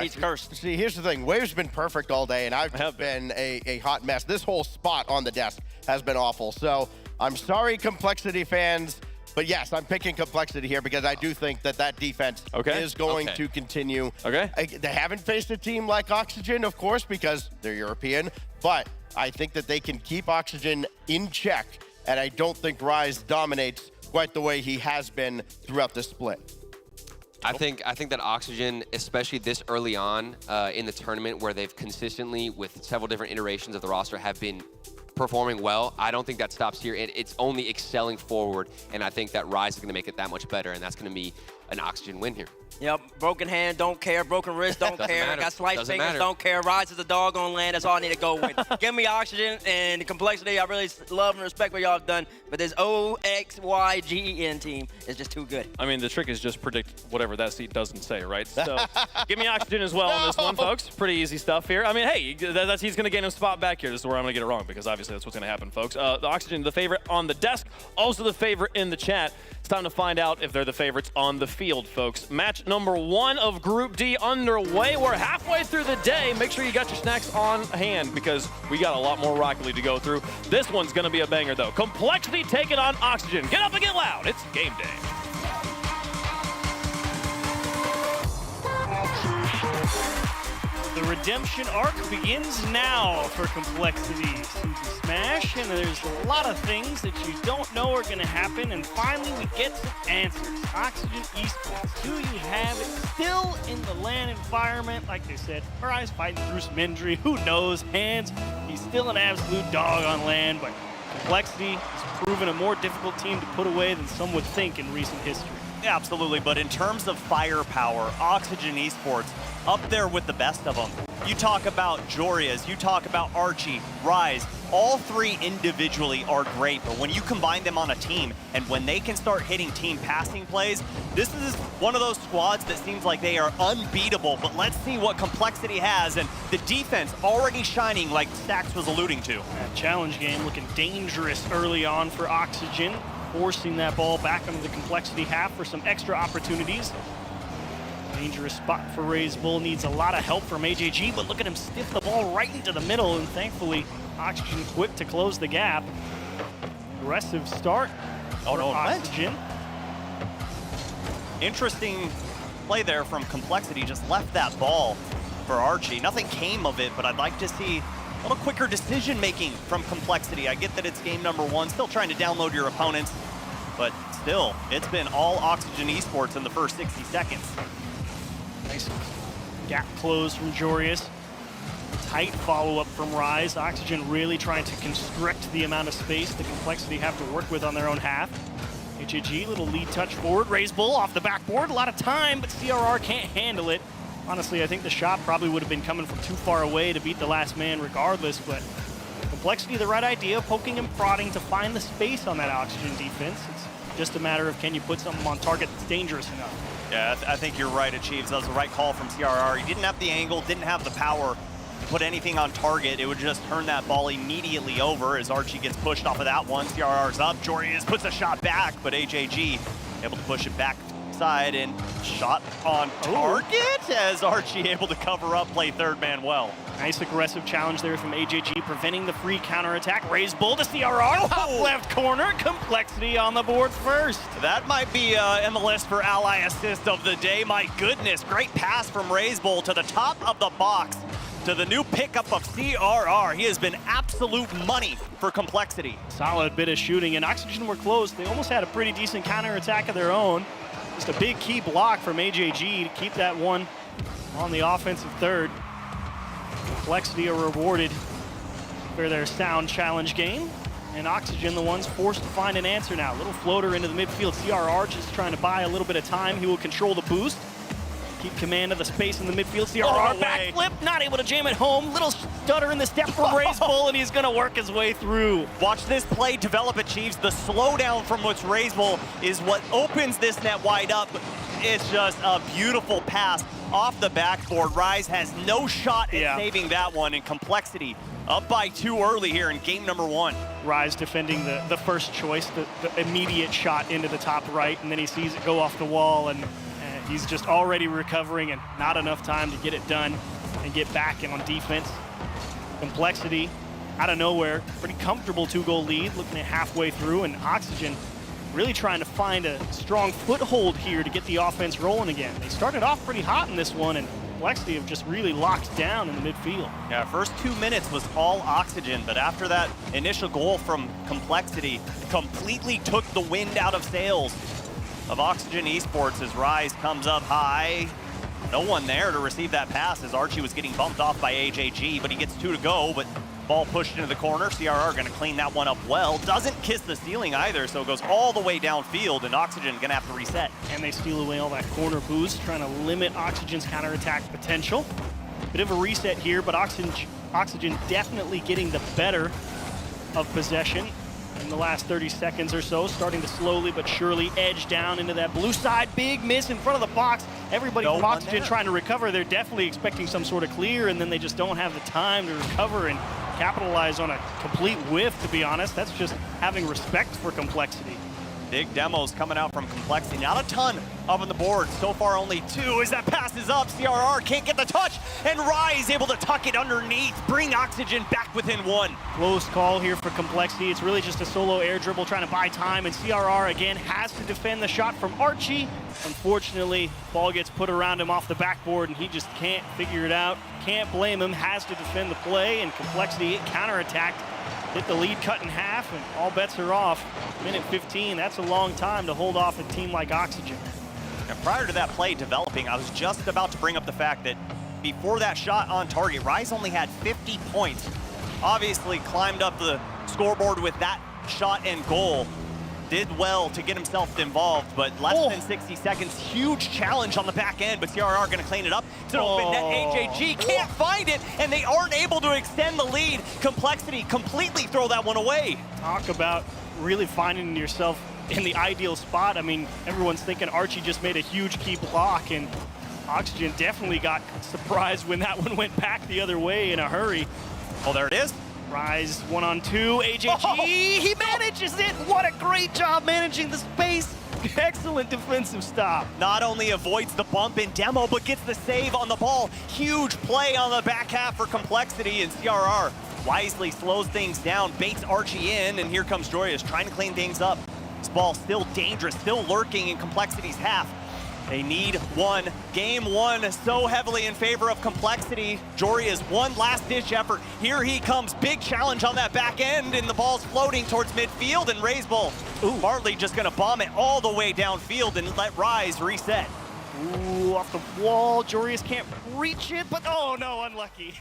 He's cursed. See, here's the thing. Wave's been perfect all day, and I've just been a hot mess. This whole spot on the desk has been awful. So I'm sorry, Complexity fans, but yes, I'm picking Complexity here because I do think that that defense is going to continue. They haven't faced a team like Oxygen, of course, because they're European, but I think that they can keep Oxygen in check, and I don't think Rise dominates quite the way he has been throughout the split. I think that Oxygen, especially this early on in the tournament, where they've consistently, with several different iterations of the roster, have been performing well. I don't think that stops here. It's only excelling forward, and I think that Rise is going to make it that much better, and that's going to be an Oxygen win here. Yep, broken hand, don't care. Broken wrist, don't care. Matter. Got sliced fingers, don't care. Rise is a dog on land. That's all I need to go with. Give me Oxygen and the Complexity. I really love and respect what y'all have done, but this OXYGEN team is just too good. I mean, the trick is just predict whatever that seat doesn't say, right? So give me Oxygen as well on this one, folks. Pretty easy stuff here. I mean, hey, he's going to gain a spot back here. This is where I'm going to get it wrong, because obviously that's what's going to happen, folks. The Oxygen, the favorite on the desk, also the favorite in the chat. It's time to find out if they're the favorites on the field, folks. Match number 1 of Group D underway. We're halfway through the day. Make sure you got your snacks on hand, because we got a lot more Rocket League to go through. This one's going to be a banger, though. Complexity taking on Oxygen. Get up and get loud. It's game day. The redemption arc begins now for Complexity. Smash, and there's a lot of things that you don't know are going to happen, and finally we get some answers. Oxygen Esports, do you have it still in the LAN environment? Like they said, Rise fighting through some injury, who knows, hands, he's still an absolute dog on LAN, but Complexity has proven a more difficult team to put away than some would think in recent history. Yeah, absolutely, but in terms of firepower, Oxygen Esports up there with the best of them. You talk about Jorias, you talk about Archie, Rise, all three individually are great, but when you combine them on a team and when they can start hitting team passing plays, this is one of those squads that seems like they are unbeatable, but let's see what Complexity has, and the defense already shining like Stacks was alluding to. That challenge game looking dangerous early on for Oxygen, forcing that ball back onto the Complexity half for some extra opportunities. Dangerous spot for Raze Bull, needs a lot of help from AJG, but look at him stiff the ball right into the middle, and thankfully Oxygen quick to close the gap. Aggressive start for Oxygen. Interesting play there from Complexity, just left that ball for Archie. Nothing came of it, but I'd like to see a little quicker decision making from Complexity. I get that it's game number 1, still trying to download your opponents, but still, it's been all Oxygen Esports in the first 60 seconds. Nice gap close from Jorias. Tight follow-up from Rise. Oxygen really trying to constrict the amount of space the Complexity have to work with on their own half. HAG, little lead touch forward. Raze Bull off the backboard. A lot of time, but CRR can't handle it. Honestly, I think the shot probably would have been coming from too far away to beat the last man regardless, but Complexity, the right idea, poking and prodding to find the space on that Oxygen defense. It's just a matter of can you put something on target that's dangerous enough. Yeah, I think you're right, Achieves. That was the right call from CRR. He didn't have the angle, didn't have the power to put anything on target. It would just turn that ball immediately over as Archie gets pushed off of that one. CRR's up, Jorias puts a shot back, but HAG able to push it back side and shot on target as Archie able to cover up, play third man well. Nice aggressive challenge there from AJG, preventing the free counterattack. Raise bull to CRR, top left corner, Complexity on the board first. That might be in the list for ally assist of the day. My goodness, great pass from Raise Bull to the top of the box to the new pickup of CRR. He has been absolute money for Complexity. Solid bit of shooting, and Oxygen were close. They almost had a pretty decent counterattack of their own. Just a big key block from AJG to keep that one on the offensive third. Complexity are rewarded for their sound challenge game, and Oxygen, the ones forced to find an answer now. Little floater into the midfield. CRR just trying to buy a little bit of time. He will control the boost. Keep command of the space in the midfield. CRR backflip, not able to jam it home. Little stutter in the step from Raise Bull, and he's gonna work his way through. Watch this play develop, achieves the slowdown from what's Raise Bull is what opens this net wide up. It's just a beautiful pass off the backboard. Rise has no shot at saving that one, and Complexity up by 2 early here in game number 1. Rise defending the first choice, the immediate shot into the top right, and then he sees it go off the wall, and he's just already recovering and not enough time to get it done and get back in on defense. Complexity out of nowhere, pretty comfortable 2-goal lead, looking at halfway through, and Oxygen really trying to find a strong foothold here to get the offense rolling again. They started off pretty hot in this one, and Complexity have just really locked down in the midfield. Yeah, first 2 minutes was all Oxygen, but after that initial goal from Complexity, completely took the wind out of sails of Oxygen Esports as Rise comes up high. No one there to receive that pass as Archie was getting bumped off by AJG, but he gets 2 to go, but ball pushed into the corner. CRR gonna clean that one up well. Doesn't kiss the ceiling either, so it goes all the way downfield, and Oxygen gonna have to reset. And they steal away all that corner boost, trying to limit Oxygen's counterattack potential. Bit of a reset here, but Oxygen definitely getting the better of possession in the last 30 seconds or so, starting to slowly but surely edge down into that blue side. Big miss in front of the box. Everybody from Oxygen trying to recover. They're definitely expecting some sort of clear, and then they just don't have the time to recover and capitalize on a complete whiff, to be honest. That's just having respect for Complexity. Big demos coming out from Complexity. Not a ton up on the board. So far only 2 as that pass is up. CRR can't get the touch, and Rise able to tuck it underneath, bring Oxygen back within 1. Close call here for Complexity. It's really just a solo air dribble trying to buy time, and CRR again has to defend the shot from Archie. Unfortunately, ball gets put around him off the backboard, and he just can't figure it out. Can't blame him, has to defend the play, and Complexity counterattacked. Hit the lead cut in half, and all bets are off. Minute 15, that's a long time to hold off a team like Oxygen. And prior to that play developing, I was just about to bring up the fact that before that shot on target, Rise only had 50 points. Obviously climbed up the scoreboard with that shot and goal. Did well to get himself involved, but less than 60 seconds. Huge challenge on the back end, but CRR gonna clean it up. It's an open net. AJG can't find it, and they aren't able to extend the lead. Complexity completely throw that one away. Talk about really finding yourself in the ideal spot. I mean, everyone's thinking Archie just made a huge key block, and Oxygen definitely got surprised when that one went back the other way in a hurry. Oh, there it is. Rise 1-on-2, AJG, he manages it! What a great job managing the space! Excellent defensive stop. Not only avoids the bump in demo, but gets the save on the ball. Huge play on the back half for Complexity, and CRR wisely slows things down, baits Archie in, and here comes Joyous trying to clean things up. This ball still dangerous, still lurking in Complexity's half. They need one. Game 1 so heavily in favor of Complexity. Joria's one last-ditch effort. Here he comes. Big challenge on that back end, and the ball's floating towards midfield, and Raise Bull. Bartley just gonna bomb it all the way downfield and let Rise reset. Ooh, off the wall. Jorius can't reach it, but oh no, unlucky.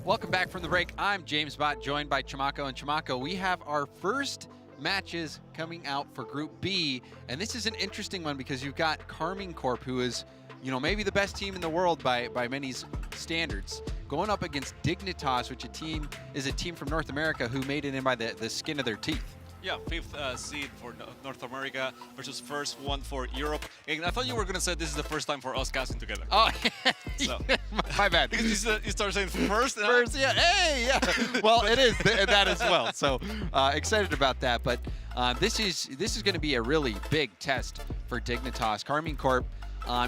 Welcome back from the break. I'm James Bott, joined by Chimako. And Chimako, we have our first matches coming out for Group B. And this is an interesting one because you've got Carmine Corp, who is, you know, maybe the best team in the world by many standards, going up against Dignitas, which is a team from North America who made it in by the skin of their teeth. Yeah, 5th seed for North America versus first one for Europe. And I thought you were going to say this is the first time for us casting together. Oh, so. My bad. Because you start saying first. First, yeah, hey, yeah. Well, it is that as well. So excited about that. But this is going to be a really big test for Dignitas. Karmine Corp,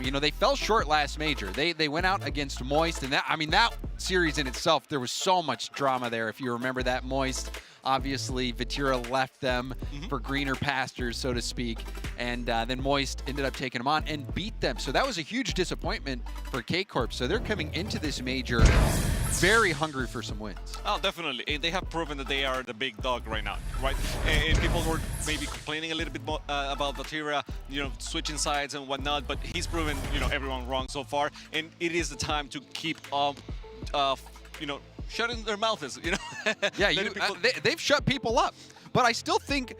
you know, they fell short last major. They went out against Moist, and that series in itself, there was so much drama there. If you remember that, Moist. Obviously, Vatira left them for greener pastures, so to speak, and then Moist ended up taking them on and beat them. So that was a huge disappointment for K-Corp. So they're coming into this major very hungry for some wins. Oh, definitely. And they have proven that they are the big dog right now, right? And people were maybe complaining a little bit more, about Vatira, you know, switching sides and whatnot, but he's proven, you know, everyone wrong so far. And it is the time to keep you know, shutting their mouths, you know? Yeah, they've shut people up. But I still think,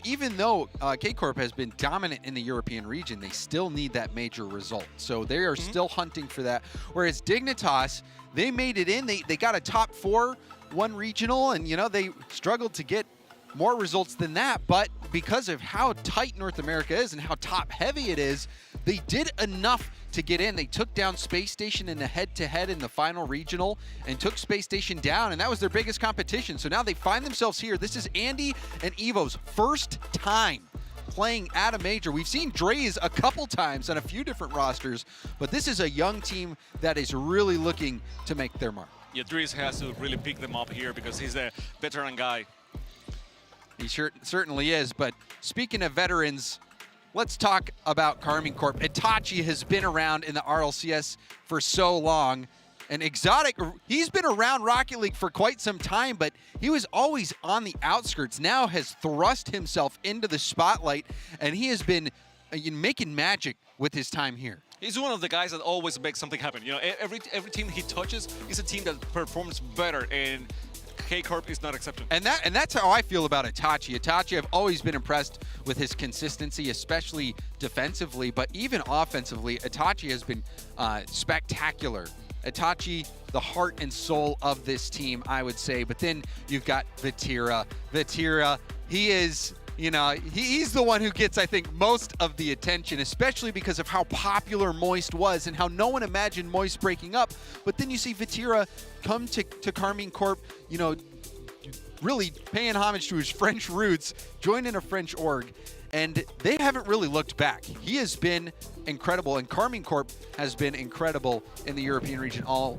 even though K-Corp has been dominant in the European region, they still need that major result. So they are still hunting for that. Whereas Dignitas, they made it in. They got a top 4, 1 regional, and, you know, they struggled to get more results than that. But because of how tight North America is and how top-heavy it is, they did enough to get in. They took down Space Station in the head-to-head in the final regional and took Space Station down, and that was their biggest competition. So now they find themselves here. This is Andy and Evo's first time playing at a major. We've seen Dre's a couple times on a few different rosters, but this is a young team that is really looking to make their mark. Yeah, Dre's has to really pick them up here because he's a veteran guy. He certainly is, but speaking of veterans, let's talk about Karmine Corp. Itachi has been around in the RLCS for so long. And Exotic, he's been around Rocket League for quite some time, but he was always on the outskirts. Now has thrust himself into the spotlight, and he has been making magic with his time here. He's one of the guys that always makes something happen. You know, every team he touches is a team that performs better, and K-Corp is not exception. And that's how I feel about Itachi. Itachi, I've always been impressed with his consistency, especially defensively, but even offensively, Itachi has been spectacular. Itachi, the heart and soul of this team, I would say. But then you've got Vatira. Vatira, he is, you know, he's the one who gets, I think, most of the attention, especially because of how popular Moist was and how no one imagined Moist breaking up. But then you see Vatira come to Karmine Corp, you know, really paying homage to his French roots, joining a French org, and they haven't really looked back. He has been incredible, and Karmine Corp has been incredible in the European region all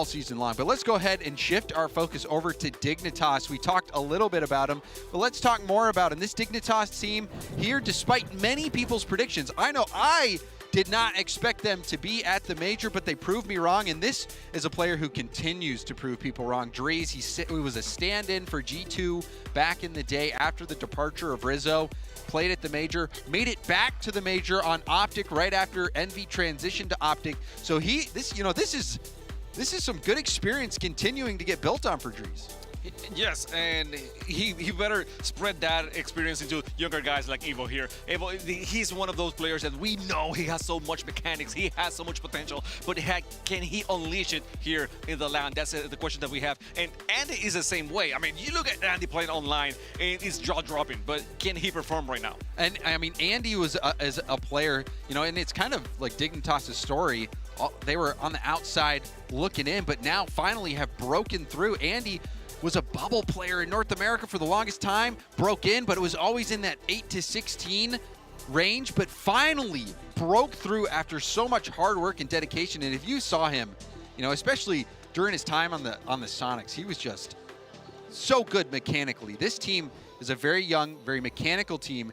season long. But let's go ahead and shift our focus over to Dignitas. We talked a little bit about him, but let's talk more about him. This Dignitas team here, despite many people's predictions, I know I did not expect them to be at the major, but they proved me wrong, and this is a player who continues to prove people wrong. Dre's, he was a stand-in for G2 back in the day after the departure of Rizzo, played at the major, made it back to the major on Optic right after Envy transitioned to Optic. So this is some good experience continuing to get built on for Dre's. Yes, and he better spread that experience into younger guys like Evo here. Evo, he's one of those players that we know he has so much mechanics, he has so much potential, but can he unleash it here in the LAN? That's the question that we have. And Andy is the same way. I mean, you look at Andy playing online, and it's jaw-dropping, but can he perform right now? And, I mean, Andy was as a player, you know, and it's kind of like Dignitas' story. They were on the outside looking in, but now finally have broken through. Andy was a bubble player in North America for the longest time, broke in, but it was always in that 8 to 16 range, but finally broke through after so much hard work and dedication. And if you saw him, you know, especially during his time on the Sonics, he was just so good mechanically. This team is a very young, very mechanical team,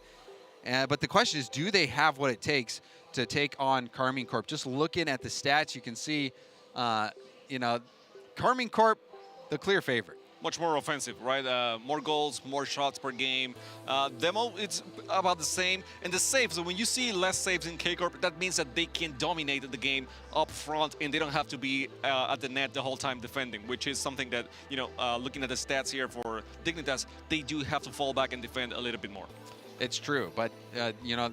but the question is, do they have what it takes to take on Karmine Corp? Just looking at the stats, you can see, you know, Karmine Corp, the clear favorite. Much more offensive, right? More goals, more shots per game. Demo, it's about the same. And the saves, so when you see less saves in K-Corp, that means that they can dominate the game up front and they don't have to be at the net the whole time defending, which is something that, you know, looking at the stats here for Dignitas, they do have to fall back and defend a little bit more. It's true, but, you know,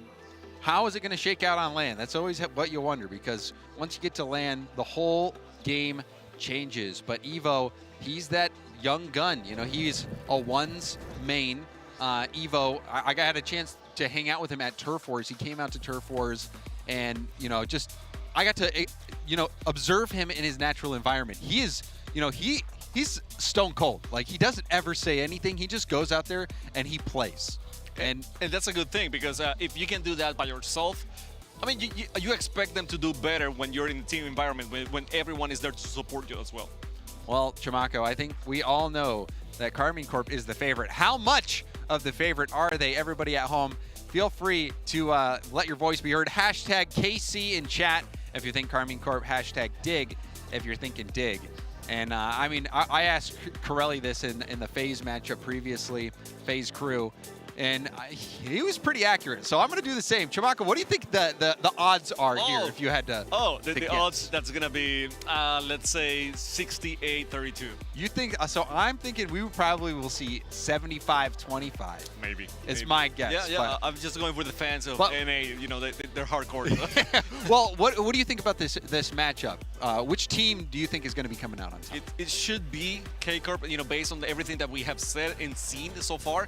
how is it going to shake out on LAN? That's always what you wonder, because once you get to LAN, the whole game changes. But Evo, he's that young gun. You know, he's a ones main. Evo. I had a chance to hang out with him at Turf Wars. He came out to Turf Wars, and I got to observe him in his natural environment. He is, he's stone cold. Like, he doesn't ever say anything. He just goes out there and he plays. And that's a good thing, because if you can do that by yourself, I mean, you expect them to do better when you're in the team environment, when everyone is there to support you as well. Well, Chamaco, I think we all know that Karmine Corp is the favorite. How much of the favorite are they? Everybody at home, feel free to let your voice be heard. Hashtag KC in chat if you think Karmine Corp. Hashtag dig if you're thinking dig. And I mean, I asked Corelli this in the FaZe matchup previously, FaZe crew, and he was pretty accurate. So I'm going to do the same. Chamaco, what do you think the odds are here if you had to? The odds, that's going to be, let's say, 68-32. You think, so I'm thinking we probably will see 75-25. Maybe. It's my guess. Yeah, I'm just going with the fans of NA. They're hardcore. Well, what do you think about this matchup? Which team do you think is going to be coming out on top? It should be K-Corp, based on everything that we have said and seen so far.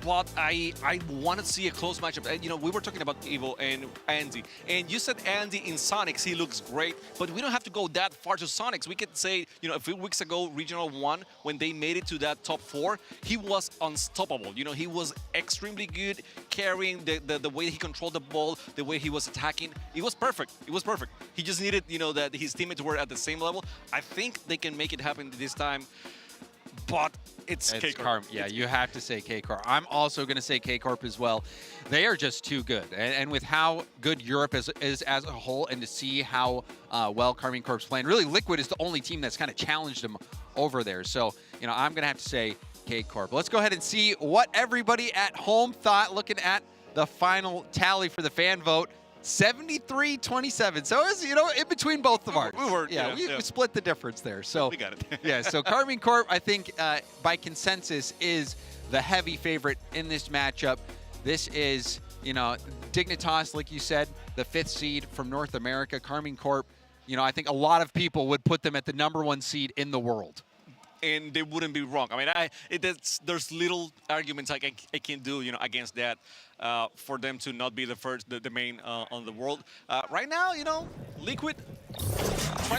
But I want to see a close matchup. And, we were talking about Evo and Andy. And you said Andy in Sonics, he looks great. But we don't have to go that far to Sonics. We could say, a few weeks ago, Regional 1, when they made it to that top 4, he was unstoppable. He was extremely good carrying the way he controlled the ball, the way he was attacking. It was perfect. It was perfect. He just needed, that his teammates were at the same level. I think they can make it happen this time. But it's K-Corp. Yeah, you have to say K-Corp. I'm also going to say K-Corp as well. They are just too good. And with how good Europe is as a whole, and to see how well Karmine Corp's playing, really Liquid is the only team that's kind of challenged them over there. So, I'm going to have to say K-Corp. Let's go ahead and see what everybody at home thought, looking at the final tally for the fan vote. 73-27. So it's, in between both of ours. We split the difference there. So we got it. Yeah, so Karmine Corp, I think by consensus, is the heavy favorite in this matchup. This is, Dignitas, like you said, the 5th seed from North America. Karmine Corp, I think a lot of people would put them at the #1 seed in the world. And they wouldn't be wrong. I mean, there's little arguments I can do, against that, for them to not be the main on the world. Right now, Liquid.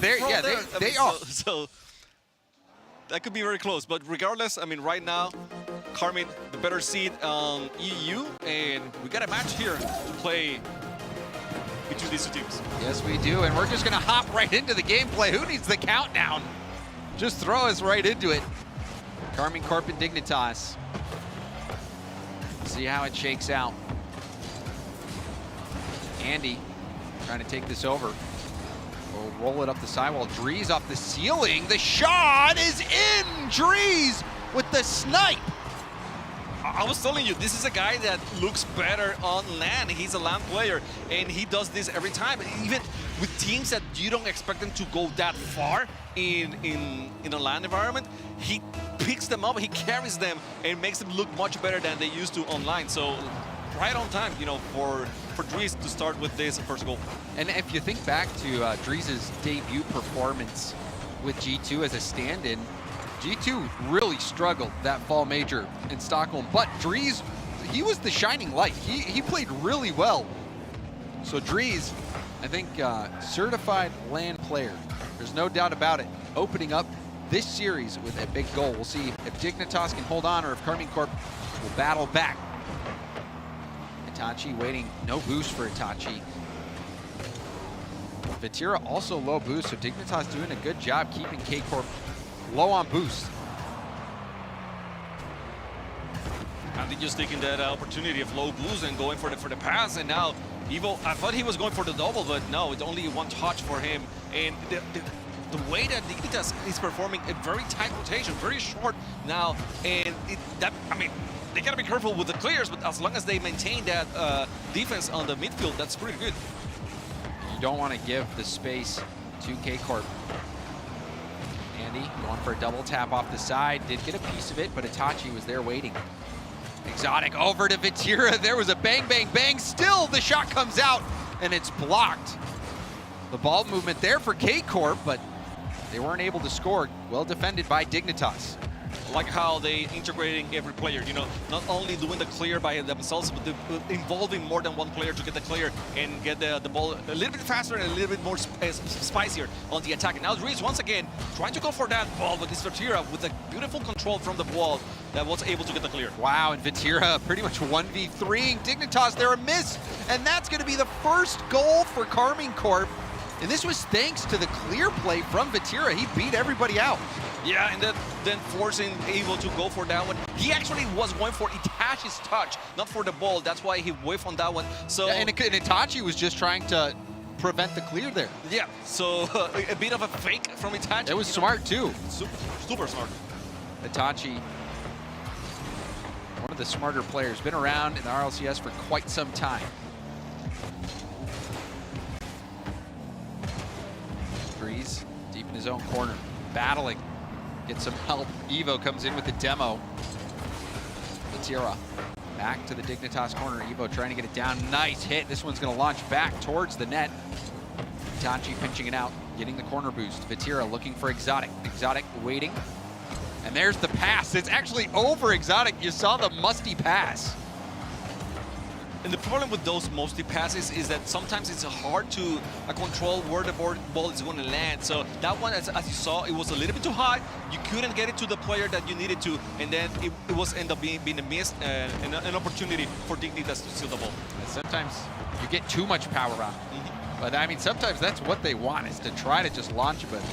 They are. So that could be very close. But regardless, I mean, right now, Karmine, the better seed on EU, and we got a match here to play between these two teams. Yes, we do, and we're just gonna hop right into the gameplay. Who needs the countdown? Just throw us right into it. Karmine Corp and Dignitas. See how it shakes out. Andy trying to take this over. We'll roll it up the sidewall. Drees off the ceiling. The shot is in! Drees with the snipe. I was telling you, this is a guy that looks better on LAN. He's a LAN player, and he does this every time. Even with teams that you don't expect them to go that far in a LAN environment, he picks them up, he carries them, and makes them look much better than they used to online. So right on time, for Drees to start with this first goal. And if you think back to Drees' debut performance with G2 as a stand-in, G2 really struggled that fall major in Stockholm, but Drees, he was the shining light. He played really well. So Drees, I think, certified LAN player. There's no doubt about it. Opening up this series with a big goal. We'll see if Dignitas can hold on or if Karmine Corp will battle back. Itachi waiting, no boost for Itachi. Vatira also low boost, so Dignitas doing a good job keeping K-Corp low on boost. I think just taking that opportunity of low boost and going for the pass, and now Evo, I thought he was going for the double, but no, it's only one touch for him. And the way that Dignitas is performing, a very tight rotation, very short now, and they gotta be careful with the clears, but as long as they maintain that defense on the midfield, that's pretty good. You don't want to give the space to K-Corp. Andy going for a double tap off the side, did get a piece of it, but Itachi was there waiting. Exotic over to Vatira. There was a bang, bang, bang. Still, the shot comes out, and it's blocked. The ball movement there for K-Corp, but they weren't able to score. Well defended by Dignitas. like how they integrating every player, you know, not only doing the clear by themselves, but involving more than one player to get the clear and get the ball a little bit faster and a little bit more spicier on the attack. And now Dries once again trying to go for that ball, but this Vatira with a beautiful control from the wall that was able to get the clear. Wow, and Vatira pretty much 1v3ing Dignitas there, a miss, and that's going to be the first goal for Carmine Corp. And this was thanks to the clear play from Vatira. He beat everybody out. Yeah, and then forcing Evo to go for that one. He actually was going for Itachi's touch, not for the ball. That's why he whiffed on that one. So yeah, and Itachi was just trying to prevent the clear there. Yeah, so a bit of a fake from Itachi. It was smart too. Super smart. Itachi, one of the smarter players, been around in the RLCS for quite some time. Dries deep in his own corner, battling, get some help. Evo comes in with the demo. Vatira back to the Dignitas corner. Evo trying to get it down. Nice hit. This one's going to launch back towards the net. Itachi pinching it out, getting the corner boost. Vatira looking for Exotic. Exotic waiting. And there's the pass. It's actually over Exotic. You saw the musty pass. And the problem with those musty passes is that sometimes it's hard to control where the ball is going to land. So that one, as you saw, it was a little bit too high. You couldn't get it to the player that you needed to, and then it was end up being a miss and an opportunity for Dignitas to steal the ball. And sometimes you get too much power on it. But I mean, sometimes that's what they want, is to try to just launch it. But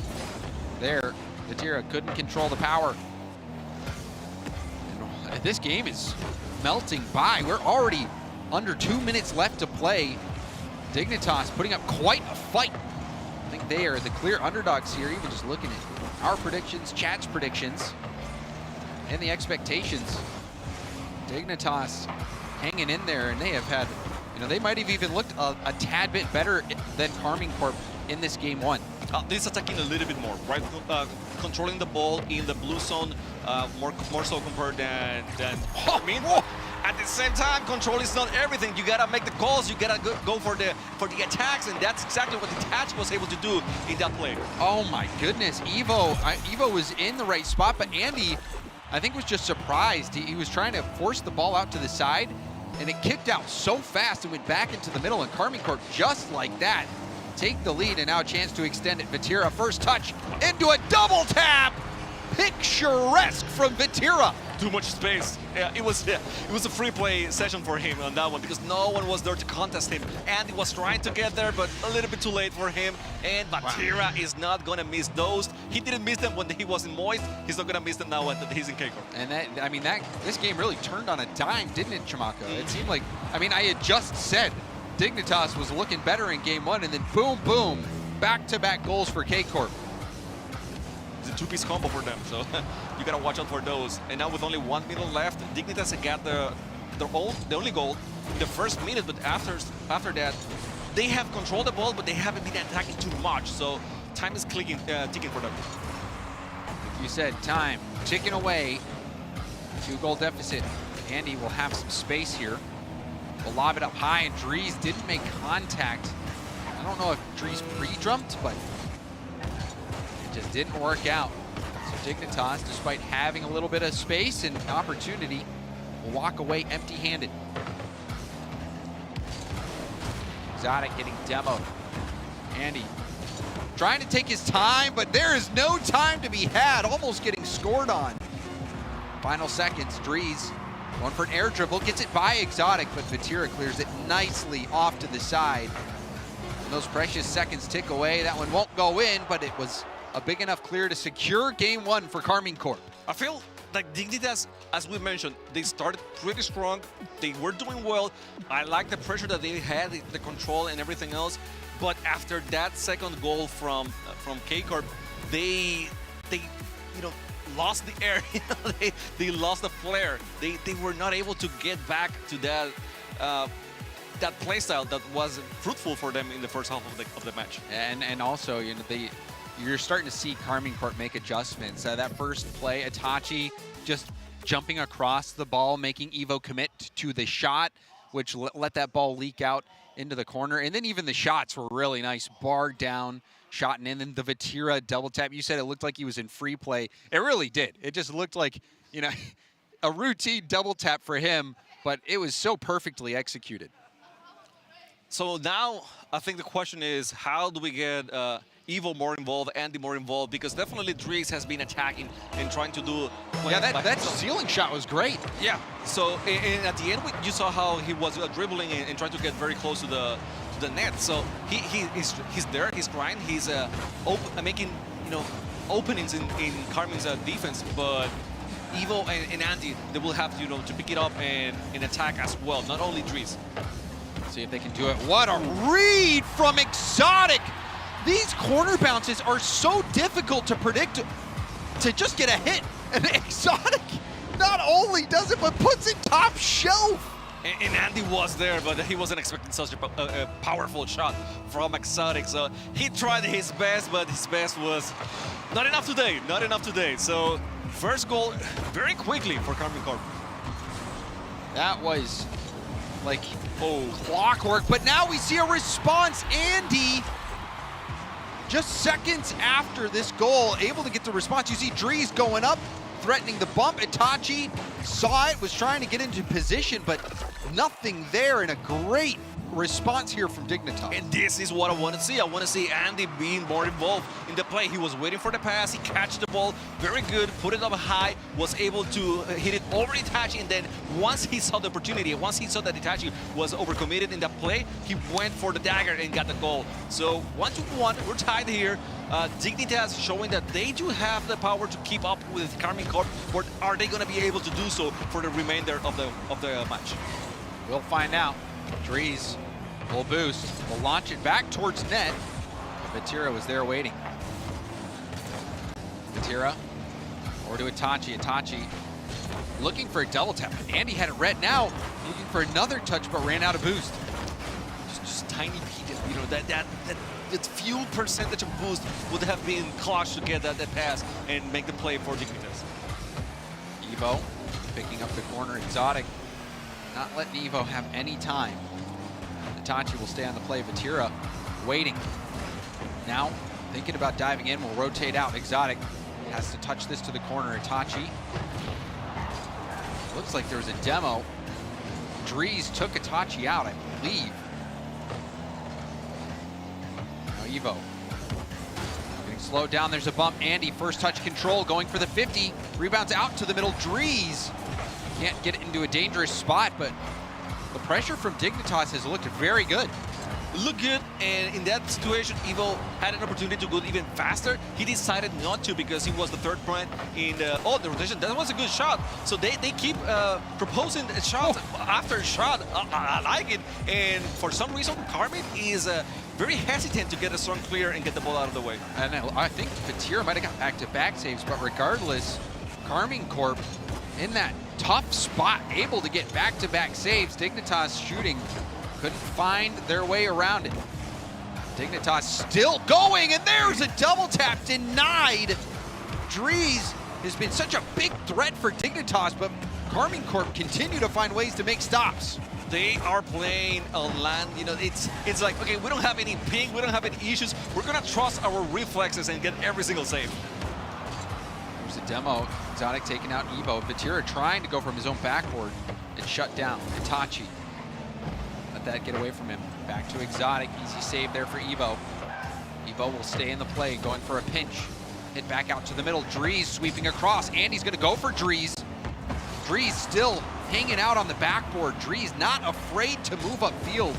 there, Vatira couldn't control the power. And this game is melting by. We're already under 2 minutes left to play. Dignitas putting up quite a fight. I think they are the clear underdogs here, even just looking at our predictions, chat's predictions, and the expectations. Dignitas hanging in there, and they have had, you know, they might have even looked a tad bit better than Carmine Corp in this game one. This attacking a little bit more, right? Controlling the ball in the blue zone more so compared than Carmine. At the same time, control is not everything. You gotta make the calls. You gotta go for the attacks, and that's exactly what Itachi was able to do in that play. Oh my goodness, Evo was in the right spot, but Andy, I think, was just surprised. He was trying to force the ball out to the side, and it kicked out so fast and went back into the middle, and Carmine Corp, just like that, take the lead, and now a chance to extend it. Vatira, first touch into a double tap. Picturesque from Vatira. Too much space. Yeah, it was a free play session for him on that one because no one was there to contest him. Andy was trying to get there, but a little bit too late for him. And Vatira is not gonna miss those. He didn't miss them when he was in Moist. He's not gonna miss them now that he's in K-Corp. And that, I mean, this game really turned on a dime, didn't it, Chamako? It seemed like, I mean, I had just said Dignitas was looking better in game one, and then boom, boom, back-to-back goals for K-Corp. It's a two-piece combo for them, so you gotta watch out for those. And now with only 1 minute left, Dignitas got the only goal in the first minute, but after that, they have controlled the ball, but they haven't been attacking too much, so time is ticking for them. Like you said, time ticking away. 2-goal deficit. Andy will have some space here. Will lob it up high, and Dries didn't make contact. I don't know if Dries pre-jumped, but just didn't work out. So Dignitas, despite having a little bit of space and opportunity, will walk away empty-handed. Exotic getting demoed. Andy trying to take his time, but there is no time to be had, almost getting scored on. Final seconds, Dries going for an air dribble, gets it by Exotic, but Vatira clears it nicely off to the side. And those precious seconds tick away. That one won't go in, but it was a big enough clear to secure game one for Carmine Corp. I feel like Dignitas, as we mentioned, they started pretty strong. They were doing well. I like the pressure that they had, the control and everything else. But after that second goal from K-Corp, they lost the air. They lost the flair. They were not able to get back to that that play style that was fruitful for them in the first half of the match. And also, you know, you're starting to see Carmine Corp make adjustments. That first play, Itachi just jumping across the ball, making Evo commit to the shot, which let that ball leak out into the corner. And then even the shots were really nice. Bar down, shot in, and then the Vatira double tap. You said it looked like he was in free play. It really did. It just looked like, you know, a routine double tap for him, but it was so perfectly executed. So now I think the question is, how do we get Evo more involved, Andy more involved? Because definitely Drees has been attacking and trying to do... Yeah, that ceiling shot was great. Yeah. So and at the end, you saw how he was dribbling and trying to get very close to the net. So he's there, he's trying, he's making, you know, openings in Carmen's defense, but Evo and Andy, they will have to, you know, to pick it up and attack as well, not only Drees. See if they can do it. What a read from Exotic! These corner bounces are so difficult to predict, to just get a hit. And Exotic not only does it, but puts it top shelf. And Andy was there, but he wasn't expecting such a powerful shot from Exotic. So he tried his best, but his best was not enough today. Not enough today. So first goal very quickly for Carmen Corp. That was like clockwork, but now we see a response. Andy, just seconds after this goal, able to get the response. You see Drees going up, threatening the bump. Itachi saw it, was trying to get into position, but nothing there, and a great response here from Dignitas. And this is what I want to see. I want to see Andy being more involved in the play. He was waiting for the pass, he catched the ball very good, put it up high, was able to hit it over Itachi, and then once he saw the opportunity, once he saw that Itachi was overcommitted in that play, he went for the dagger and got the goal. So 1-1, we're tied here. Dignitas showing that they do have the power to keep up with Carmine Corp, but are they going to be able to do so for the remainder of the match? We'll find out. Drees will boost, will launch it back towards net. Vatira was there waiting. Vatira, or to Itachi. Itachi looking for a double tap. Andy had it read now, looking for another touch, but ran out of boost. Just tiny bit, you know, that few percentage of boost would have been clutch to get that pass and make the play for Dignitas. Evo picking up the corner. Exotic not letting Evo have any time. Itachi will stay on the play. Vatira waiting. Now thinking about diving in, will rotate out. Exotic has to touch this to the corner. Itachi. Looks like there was a demo. Drees took Itachi out, I believe. Now Evo getting slowed down. There's a bump. Andy, first touch control, going for the 50. Rebounds out to the middle. Drees can't get it into a dangerous spot, but the pressure from Dignitas has looked very good. Look good, and in that situation, Evo had an opportunity to go even faster. He decided not to because he was the third point in the rotation. That was a good shot. So they keep proposing shot after shot. I like it. And for some reason, Carmen is very hesitant to get a strong clear and get the ball out of the way. And I think Vatira might have got back-to-back saves, but regardless, Carmine Corp in that tough spot, able to get back-to-back saves. Dignitas shooting, couldn't find their way around it. Dignitas still going, and there's a double tap denied. Drees has been such a big threat for Dignitas, but Carmine Corp continue to find ways to make stops. They are playing a land, you know, it's like, okay, we don't have any ping, we don't have any issues. We're gonna trust our reflexes and get every single save. There's a demo. Exotic taking out Evo. Vatira trying to go from his own backboard and shut down. Itachi. Let that get away from him. Back to Exotic. Easy save there for Evo. Evo will stay in the play, going for a pinch. Hit back out to the middle. Drees sweeping across. Andy's going to go for Drees. Drees still hanging out on the backboard. Drees not afraid to move upfield.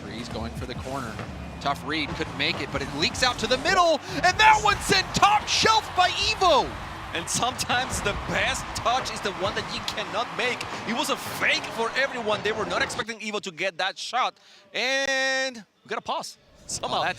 Drees going for the corner. Tough read, couldn't make it, but it leaks out to the middle, and that one sent top shelf by Evo. And sometimes the best touch is the one that you cannot make. It was a fake for everyone. They were not expecting Evo to get that shot, and we got a pause. Somehow,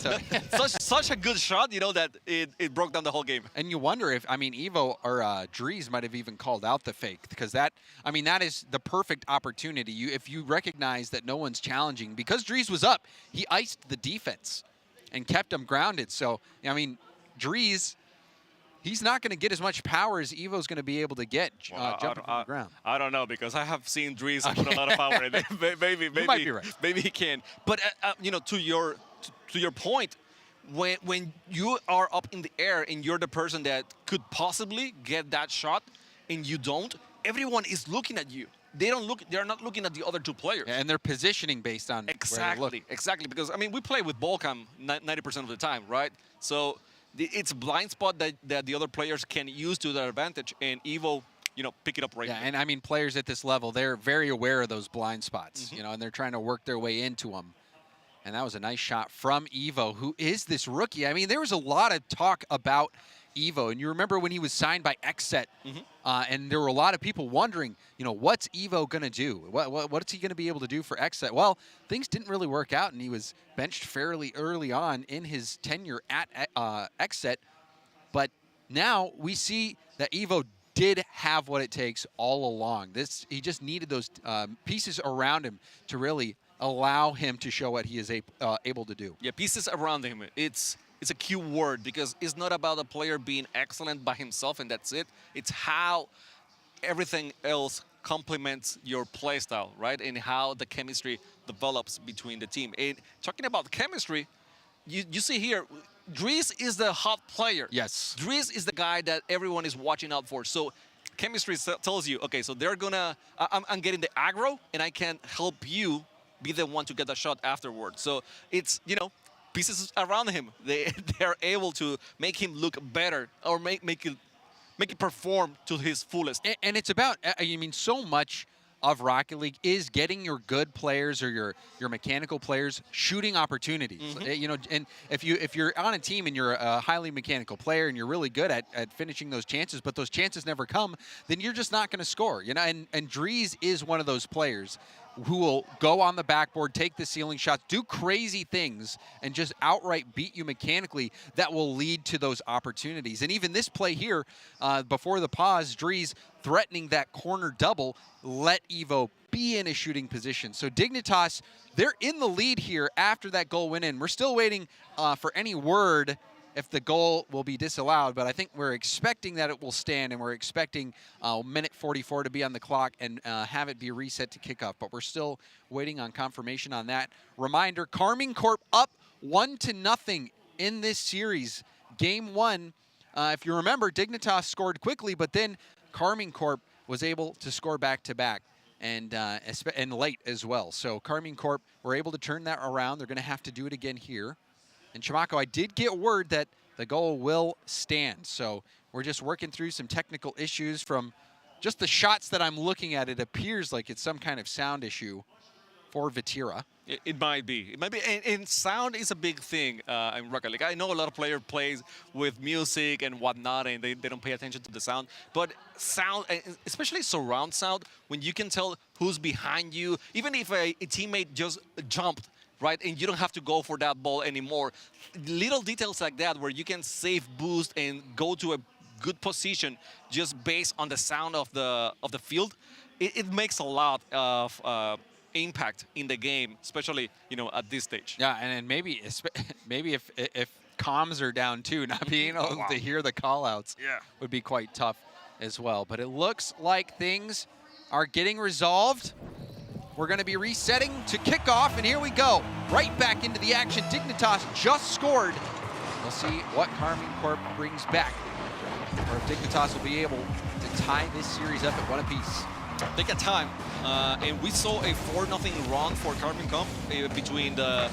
such a good shot, you know, that it broke down the whole game. And you wonder if, I mean, Evo or Drees might have even called out the fake, because that, I mean, that is the perfect opportunity. If you recognize that no one's challenging, because Drees was up, he iced the defense and kept him grounded. So, I mean, Drees he's not going to get as much power as Evo's going to be able to get jumping from the ground. I don't know, because I have seen Dries put a lot of power in it. Maybe You might be right. Maybe he can. But you know, to your point, when you are up in the air and you're the person that could possibly get that shot and you don't, everyone is looking at you. They're not looking at the other two players. And they're positioning based on Exactly. Because I mean, we play with ball cam 90% of the time, right? So it's a blind spot that the other players can use to their advantage, and Evo, you know, pick it up right Yeah, away. and I mean, players at this level, they're very aware of those blind spots, you know, and they're trying to work their way into them. And that was a nice shot from Evo, who is this rookie. I mean, there was a lot of talk about Evo, and you remember when he was signed by XSET, and there were a lot of people wondering, you know, what's Evo going to do? What's he going to be able to do for XSET? Well, things didn't really work out, and he was benched fairly early on in his tenure at XSET. But now we see that Evo did have what it takes all along. He just needed those pieces around him to really allow him to show what he is able to do. Yeah, pieces around him. It's a key word, because it's not about a player being excellent by himself and that's it. It's how everything else complements your playstyle, right? And how the chemistry develops between the team. And talking about chemistry, you see here, Dries is the hot player. Yes. Dries is the guy that everyone is watching out for. So chemistry tells you, okay, so they're gonna, I'm getting the aggro, and I can help you be the one to get the shot afterwards. So it's, you know, pieces around him. They're able to make him look better, or make it perform to his fullest. And it's about, I mean, so much of Rocket League is getting your good players or your mechanical players shooting opportunities. You know, and if you're on a team and you're a highly mechanical player and you're really good at finishing those chances, but those chances never come, then you're just not going to score. You know, and Dries is one of those players who will go on the backboard, take the ceiling shots, do crazy things, and just outright beat you mechanically that will lead to those opportunities. And even this play here, before the pause, Dries threatening that corner double, let Evo be in a shooting position. So Dignitas, they're in the lead here after that goal went in. We're still waiting for any word if the goal will be disallowed, but I think we're expecting that it will stand, and we're expecting minute 44 to be on the clock and have it be reset to kickoff, but we're still waiting on confirmation on that. Reminder, Carmine Corp up 1-0 in this series. Game 1, if you remember, Dignitas scored quickly, but then Carmine Corp was able to score back-to-back and late as well. So Carmine Corp were able to turn that around. They're going to have to do it again here. And Chamaco, I did get word that the goal will stand. So we're just working through some technical issues from just the shots that I'm looking at. It appears like it's some kind of sound issue for Vatira. It might be. It might be. And sound is a big thing in Rocket League. I know a lot of players plays with music and whatnot, and they don't pay attention to the sound. But sound, especially surround sound, when you can tell who's behind you, even if a teammate just jumped, right, and you don't have to go for that ball anymore. Little details like that where you can save boost and go to a good position just based on the sound of the field. It makes a lot of impact in the game, especially, you know, at this stage. Yeah, and maybe if comms are down too, not being able to hear the call-outs would be quite tough as well. But it looks like things are getting resolved. We're going to be resetting to kickoff, and here we go. Right back into the action. Dignitas just scored. We'll see what Carmine Corp brings back, or if Dignitas will be able to tie this series up at 1 apiece. They got time, and we saw a 4-0 run for Carmine Corp between the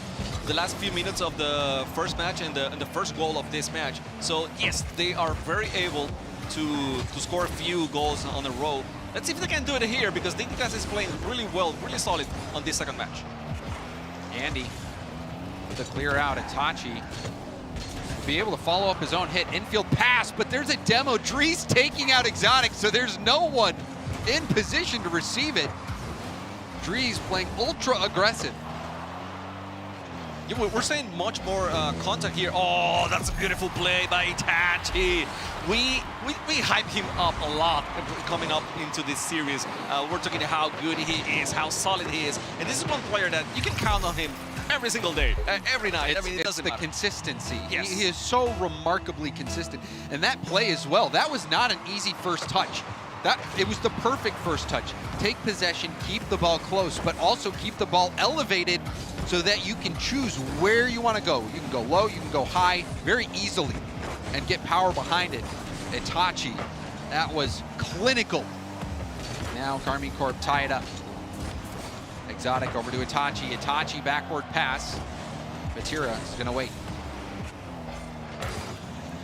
last few minutes of the first match and the first goal of this match. So yes, they are very able to score a few goals on a row. Let's see if they can do it here, because Dignitas is playing really well, really solid on this second match. Andy with a clear out. Itachi be able to follow up his own hit. Infield pass, but there's a demo. Dries taking out Exotic, so there's no one in position to receive it. Dries playing ultra aggressive. Yeah, we're seeing much more contact here. Oh, that's a beautiful play by Itachi. We hype him up a lot coming up into this series. We're talking how good he is, how solid he is. And this is one player that you can count on him every single day, every night. I mean, it doesn't the matter. Consistency. Yes. He is so remarkably consistent. And that play as well, that was not an easy first touch. It was the perfect first touch. Take possession, keep the ball close, but also keep the ball elevated so that you can choose where you want to go. You can go low, you can go high very easily and get power behind it. Itachi, that was clinical. Now Karmine Corp tie it up. Exotic over to Itachi. Itachi backward pass. Vatira is going to wait.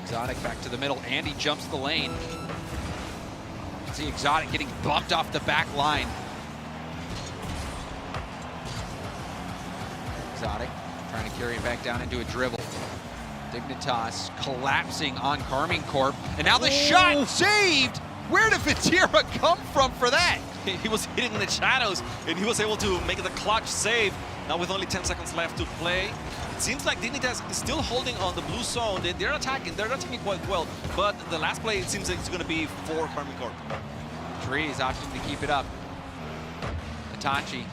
Exotic back to the middle. Andy jumps the lane. See Exotic getting bumped off the back line. Exotic trying to carry it back down into a dribble. Dignitas collapsing on Karmine Corp. And now the shot saved! Where did Vatira come from for that? He was hitting in the shadows, and he was able to make the clutch save. Now with only 10 seconds left to play. It seems like Dignitas is still holding on the blue zone. They're attacking quite well, but the last play, it seems like it's going to be for Karmine Corp. Trees opting to keep it up. Itachi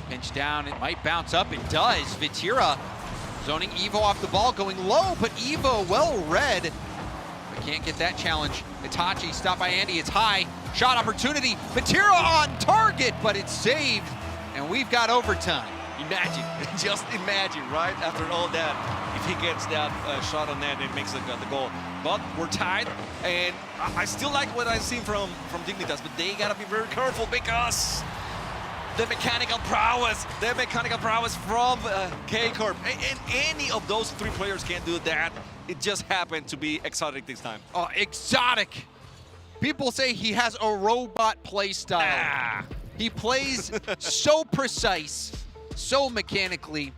pinch down, it might bounce up, it does. Vatira zoning Evo off the ball, going low, but Evo well read. But can't get that challenge. Itachi stopped by Andy, it's high. Shot opportunity, Vatira on target, but it's saved. And we've got overtime. Imagine, just imagine, right? After all that, if he gets that shot on net, it makes the goal. But we're tied, and I still like what I've seen from Dignitas, but they gotta be very careful because the mechanical prowess from K-Corp, and any of those three players can do that. It just happened to be Exotic this time. Oh, Exotic. People say he has a robot play style. He plays so precise, so mechanically,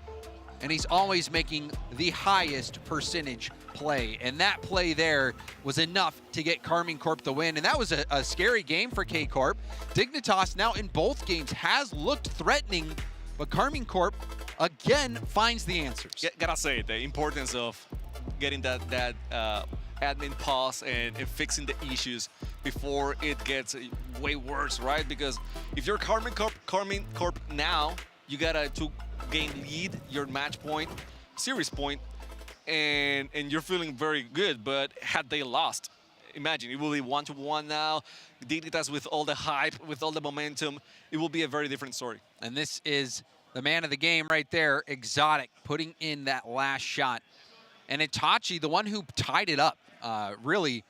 and he's always making the highest percentage play. And that play there was enough to get Karmine Corp the win. And that was a scary game for K-Corp. Dignitas now in both games has looked threatening, but Karmine Corp again finds the answers. Gotta say, the importance of getting that admin pause and fixing the issues before it gets way worse, right? Because if you're Karmine Corp now, you gotta to gain lead, your match point, series point, and you're feeling very good. But had they lost, imagine it will be 1-1 now. Dignitas with all the hype, with all the momentum, it will be a very different story. And this is the man of the game right there, Exotic, putting in that last shot. And Itachi, the one who tied it up, really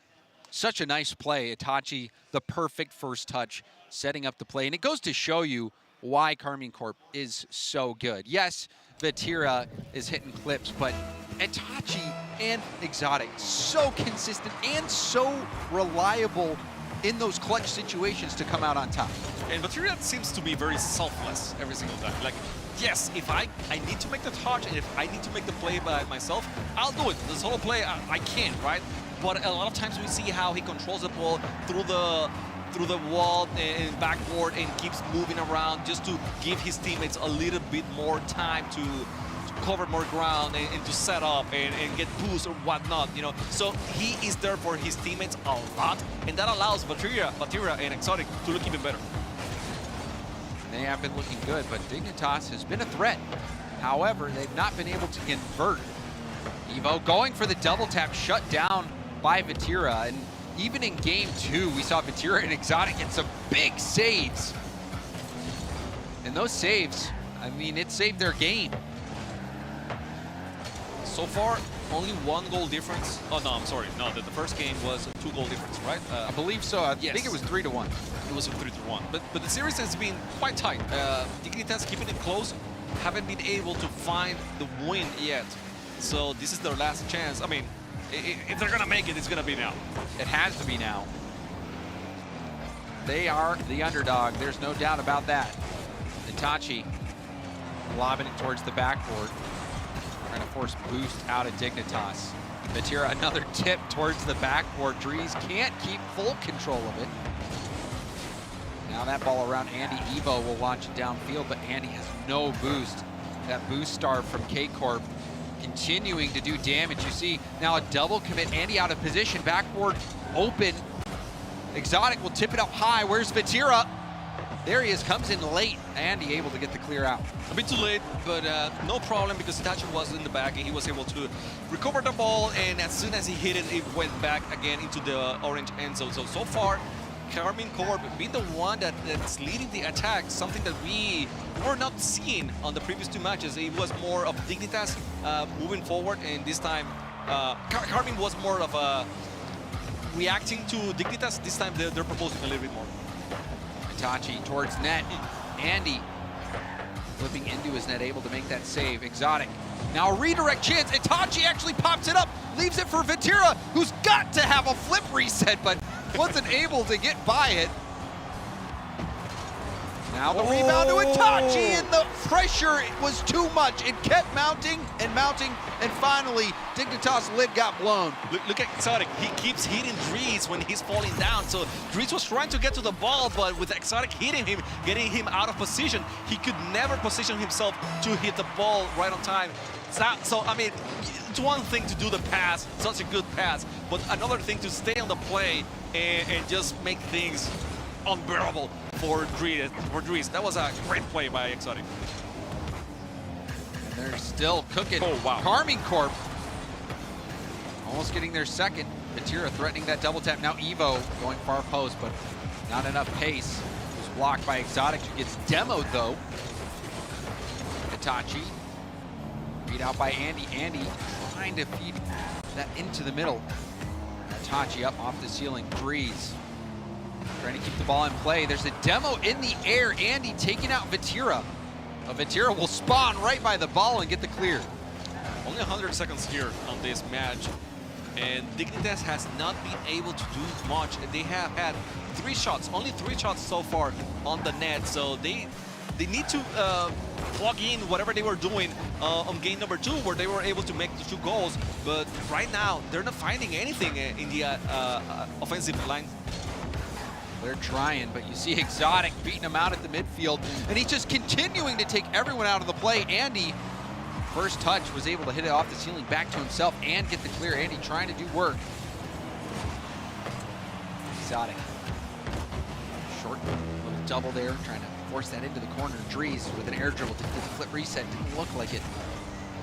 such a nice play. Itachi, the perfect first touch, setting up the play. And it goes to show you why Karmine Corp is so good. Yes, Vatira is hitting clips, but Itachi and Exotic, so consistent and so reliable in those clutch situations to come out on top. And Vatira seems to be very selfless every single time. Like, yes, if I need to make the touch, and if I need to make the play by myself, I'll do it. This whole play, I can, right? But a lot of times we see how he controls the ball through the wall and backboard and keeps moving around just to give his teammates a little bit more time to cover more ground and to set up and get boosts or whatnot, you know. So he is there for his teammates a lot, and that allows Vatira and Exotic to look even better. They have been looking good, but Dignitas has been a threat. However, they've not been able to convert. Evo going for the double tap, shut down by Vatira. And even in game 2, we saw Vatira and Exotic get some big saves. And those saves, I mean, it saved their game. So far, only 1 goal difference. Oh, no, I'm sorry. No, the first game was a 2 goal difference, right? I believe so. I think it was 3-1. It was a 3-1. But the series has been quite tight. Dignitas keeping it close, haven't been able to find the win yet. So this is their last chance. I mean, if they're gonna make it, it's gonna be now. It has to be now. They are the underdog. There's no doubt about that. Itachi lobbing it towards the backboard. Trying to force boost out of Dignitas. Vatira, another tip towards the backboard. Drees can't keep full control of it. Now that ball around Andy. Evo will launch it downfield, but Andy has no boost. That boost star from K-Corp continuing to do damage. You see now a double commit. Andy out of position, backboard open. Exotic will tip it up high. Where's Vatira? There he is, comes in late. Andy able to get the clear out. A bit too late, but no problem because Itachi was in the back and he was able to recover the ball, and as soon as he hit it, it went back again into the orange end zone. So far, Karmine Corp being the one that's leading the attack, something that we were not seeing on the previous 2 matches. It was more of Dignitas moving forward, and this time Karmine was more of reacting to Dignitas. This time they're proposing a little bit more. Itachi towards net. Andy flipping into his net, able to make that save. Exotic. Now a redirect chance. Itachi actually pops it up, leaves it for Vatira, who's got to have a flip reset, but wasn't able to get by it. Now the rebound to Itachi, and the pressure was too much. It kept mounting, and finally Dignitas' lid got blown. Look at Exotic. He keeps hitting Dries when he's falling down. So Dries was trying to get to the ball, but with Exotic hitting him, getting him out of position, he could never position himself to hit the ball right on time. So I mean, it's one thing to do the pass, such a good pass, but another thing to stay on the play and just make things unbearable for Dries. That was a great play by Exotic. And they're still cooking. Oh, wow. Karmine Corp almost getting their second. Vatira threatening that double tap. Now Evo going far post, but not enough pace. It was blocked by Exotic, who gets demoed though. Itachi. Beat out by Andy. Andy trying to feed that into the middle. Itachi up off the ceiling. Dries trying to keep the ball in play. There's a demo in the air. Andy taking out Vatira. Vatira will spawn right by the ball and get the clear. Only 100 seconds here on this match, and Dignitas has not been able to do much. They have had 3 shots, only 3 shots so far on the net, so they need to plug in whatever they were doing on game number 2, where they were able to make the 2 goals, but right now they're not finding anything in the offensive line. They're trying, but you see Exotic beating him out at the midfield, and he's just continuing to take everyone out of the play. Andy, first touch, was able to hit it off the ceiling back to himself and get the clear. Andy trying to do work. Exotic. Short little double there, trying to force that into the corner. Dries with an air dribble to get the flip reset. Didn't look like it.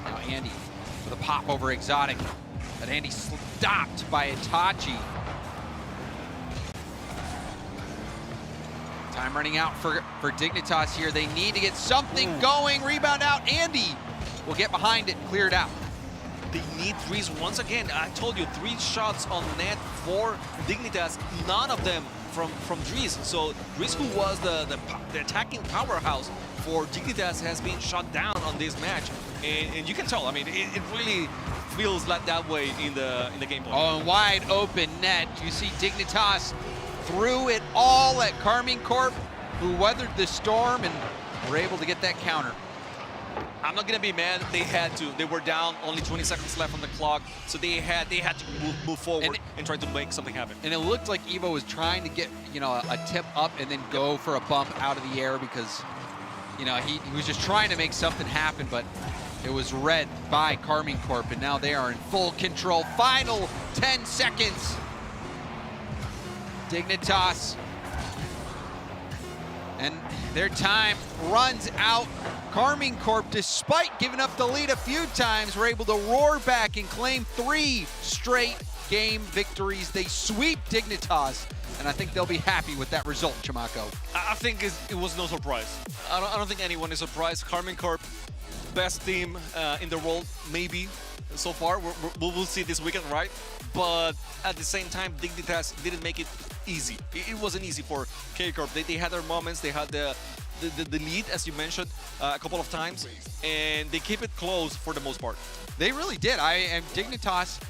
Now Andy with a pop over Exotic, but Andy stopped by Itachi. Time running out for Dignitas here. They need to get something going. Rebound out. Andy will get behind it, clear it out. They need Dries once again. I told you, 3 shots on net for Dignitas, none of them from Dries. So Dries, who was the attacking powerhouse for Dignitas, has been shut down on this match. And you can tell, I mean, it really feels like that way in the gameplay. Oh, wide open net. You see Dignitas threw it all at Karmine Corp, who weathered the storm and were able to get that counter. I'm not gonna be mad. They had to. They were down, only 20 seconds left on the clock, so they had to move forward and try to make something happen. And it looked like Evo was trying to get, you know, a tip up and then go for a bump out of the air because, you know, he was just trying to make something happen, but it was read by Karmine Corp, and now they are in full control. Final 10 seconds. Dignitas, and their time runs out. Karmine Corp, despite giving up the lead a few times, were able to roar back and claim 3 straight game victories. They sweep Dignitas, and I think they'll be happy with that result, Chamaco. I think it was no surprise. I don't think anyone is surprised. Karmine Corp, best team in the world, maybe, so far. We'll see this weekend, right? But at the same time, Dignitas didn't make it easy. It wasn't easy for K-Corp. They had their moments. They had the lead, as you mentioned, a couple of times, and they keep it close for the most part. They really did. Dignitas,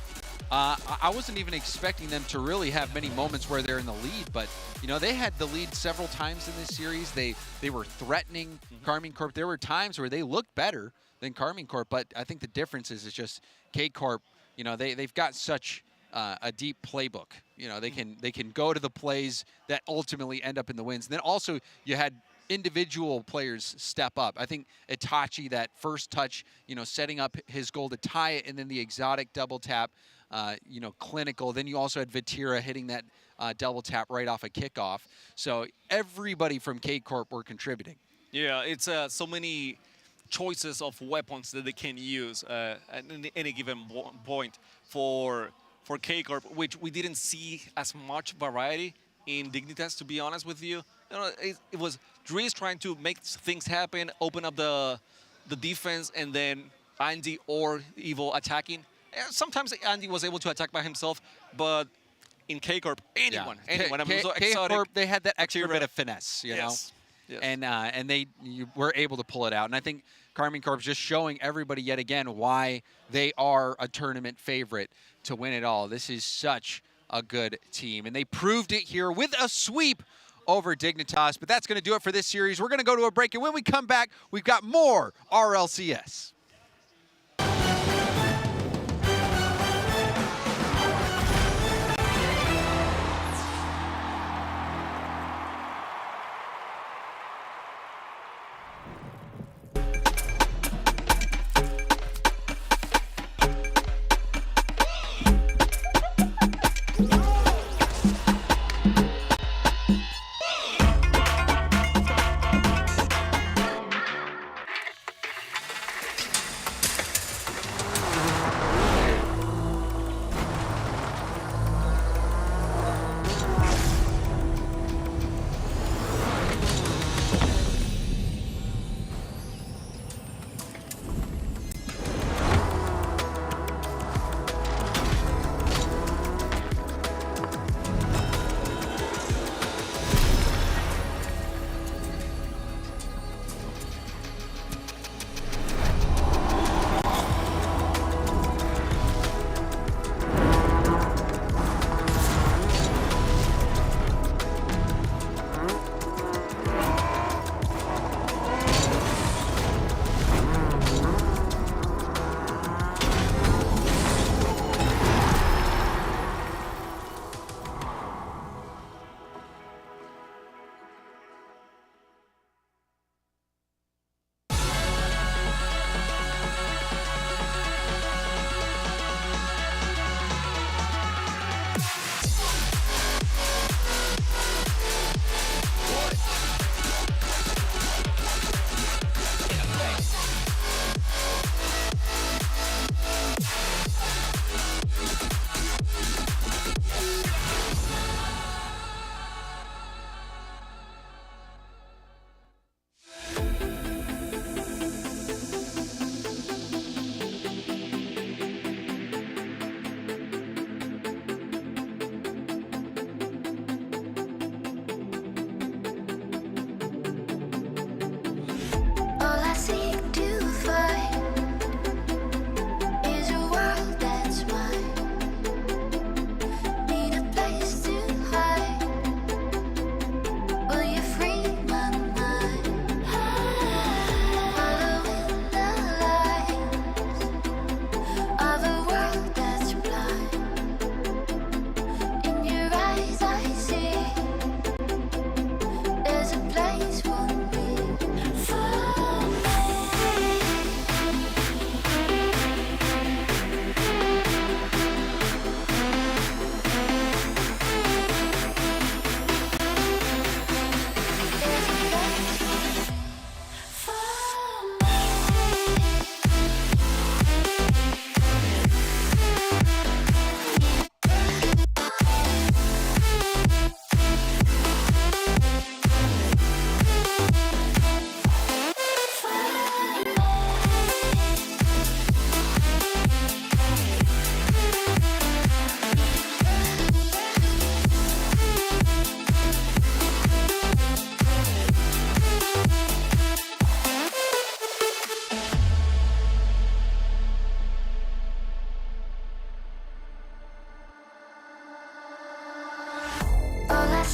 I wasn't even expecting them to really have many moments where they're in the lead, but you know, they had the lead several times in this series. They were threatening Karmine Corp. There were times where they looked better than Karmine Corp, but I think the difference is just K-Corp, you know, they've got such a deep playbook. You know, they can go to the plays that ultimately end up in the wins. And then also you had individual players step up. I think Itachi, that first touch, you know, setting up his goal to tie it, and then the Exotic double tap. clinical. Then you also had Vatira hitting that double tap right off a kickoff. So everybody from K-Corp were contributing. Yeah, it's so many choices of weapons that they can use at any given point for K-Corp, which we didn't see as much variety in Dignitas, to be honest with you. It was Dries trying to make things happen, open up the defense, and then Andy or Evo attacking. Sometimes Andy was able to attack by himself, but in K-Corp, anyone. I'm so excited. K-Corp, they had that extra bit of finesse, you know? Yes. And you were able to pull it out. And I think Karmine Corp's just showing everybody yet again why they are a tournament favorite to win it all. This is such a good team. And they proved it here with a sweep over Dignitas. But that's going to do it for this series. We're going to go to a break. And when we come back, we've got more RLCS.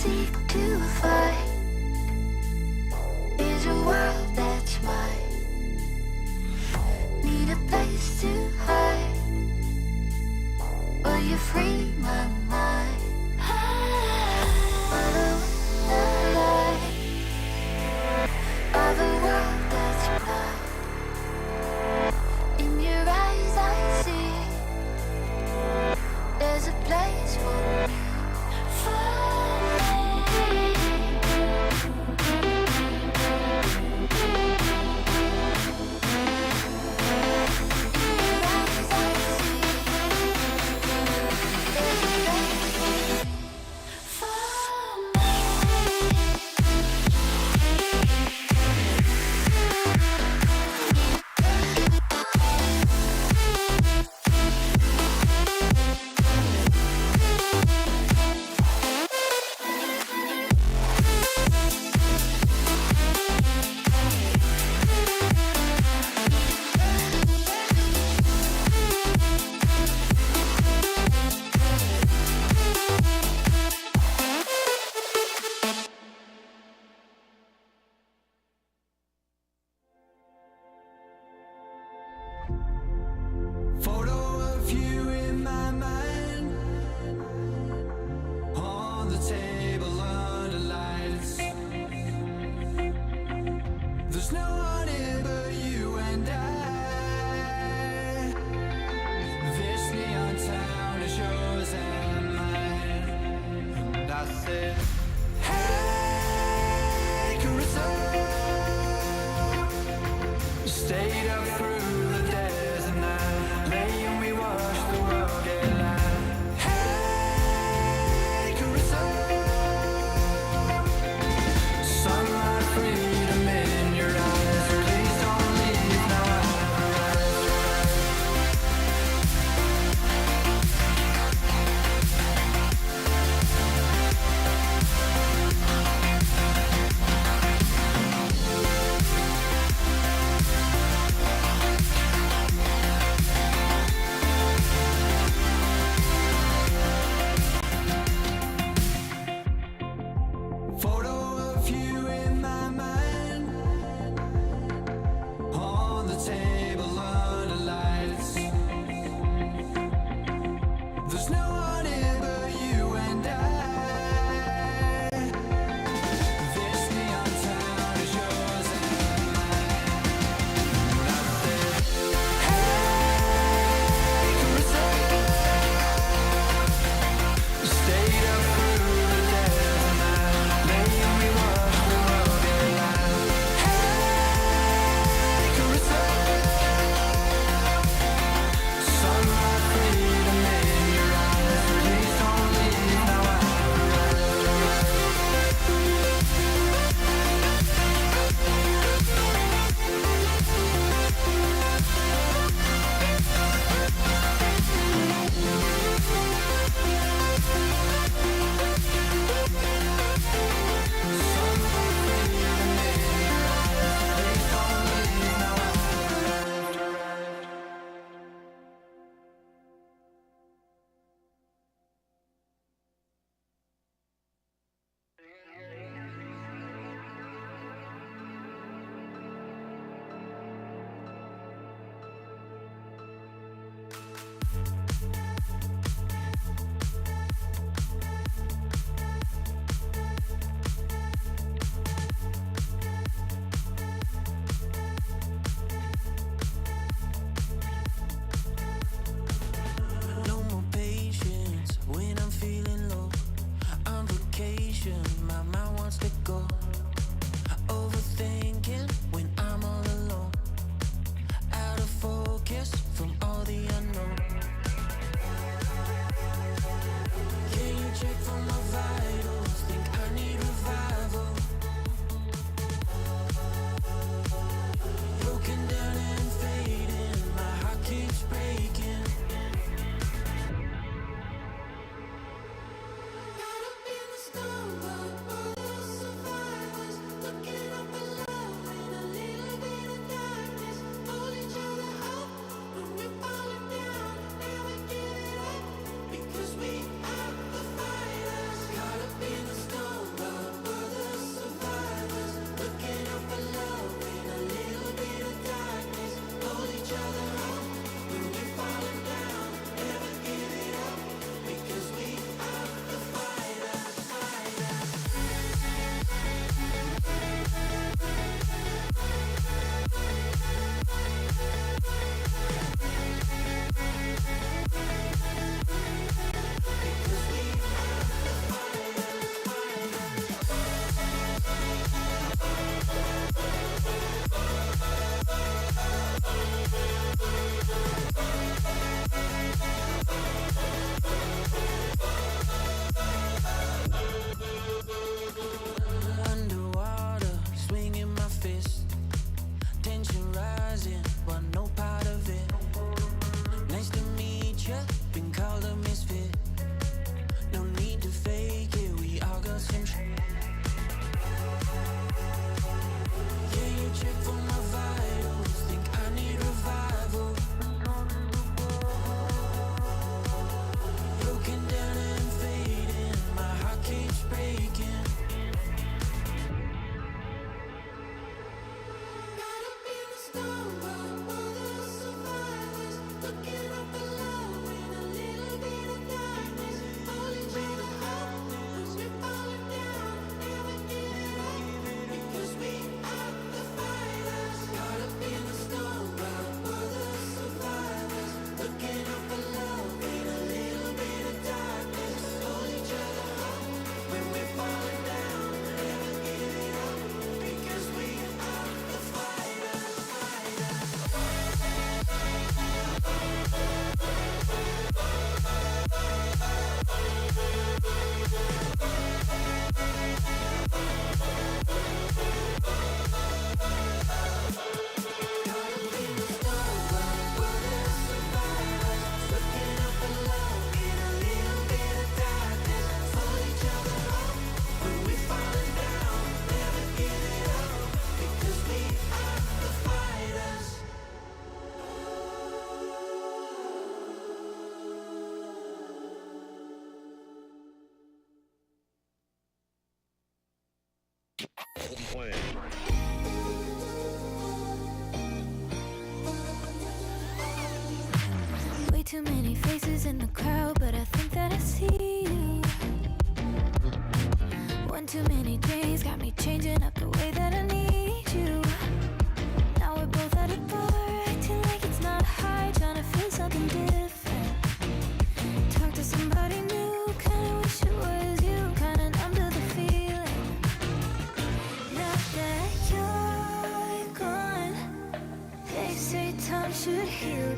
seek to find is a world that's mine. Need a place to hide. Will you free my mind? Follow the light of a world that's blind. In your eyes I see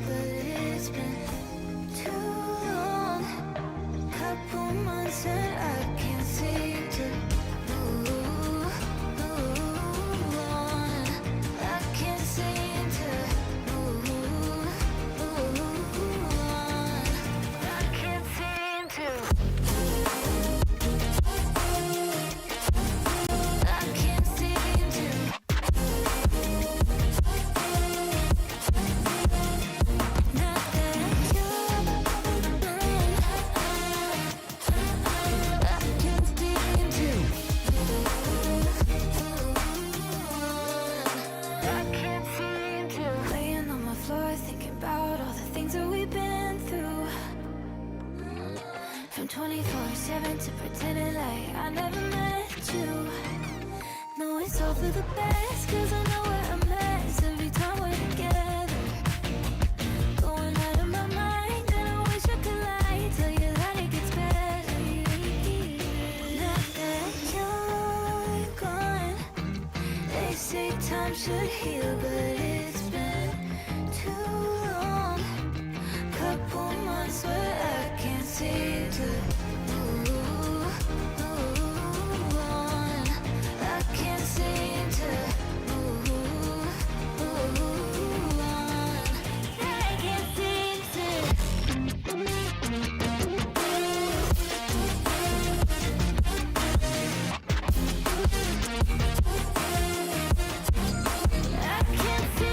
but it's been too long. Couple months and I can't seem to move on. I can't seem to move on. I can't seem to. I can't seem to. Not that you're I can't seem to. I can't seem to. Laying on my floor thinking about all the things that we've been through. From 24/7 to pretending like I never met you. No, it's all for the best, cause I know where I'm at every time we're together. Going out of my mind, and I wish I could lie, tell you that it gets better. Not that you're gone. They say time should heal, but it's been too long. Couple months where I can't seem to move on. I can't seem to move on. I can't seem to. I can't seem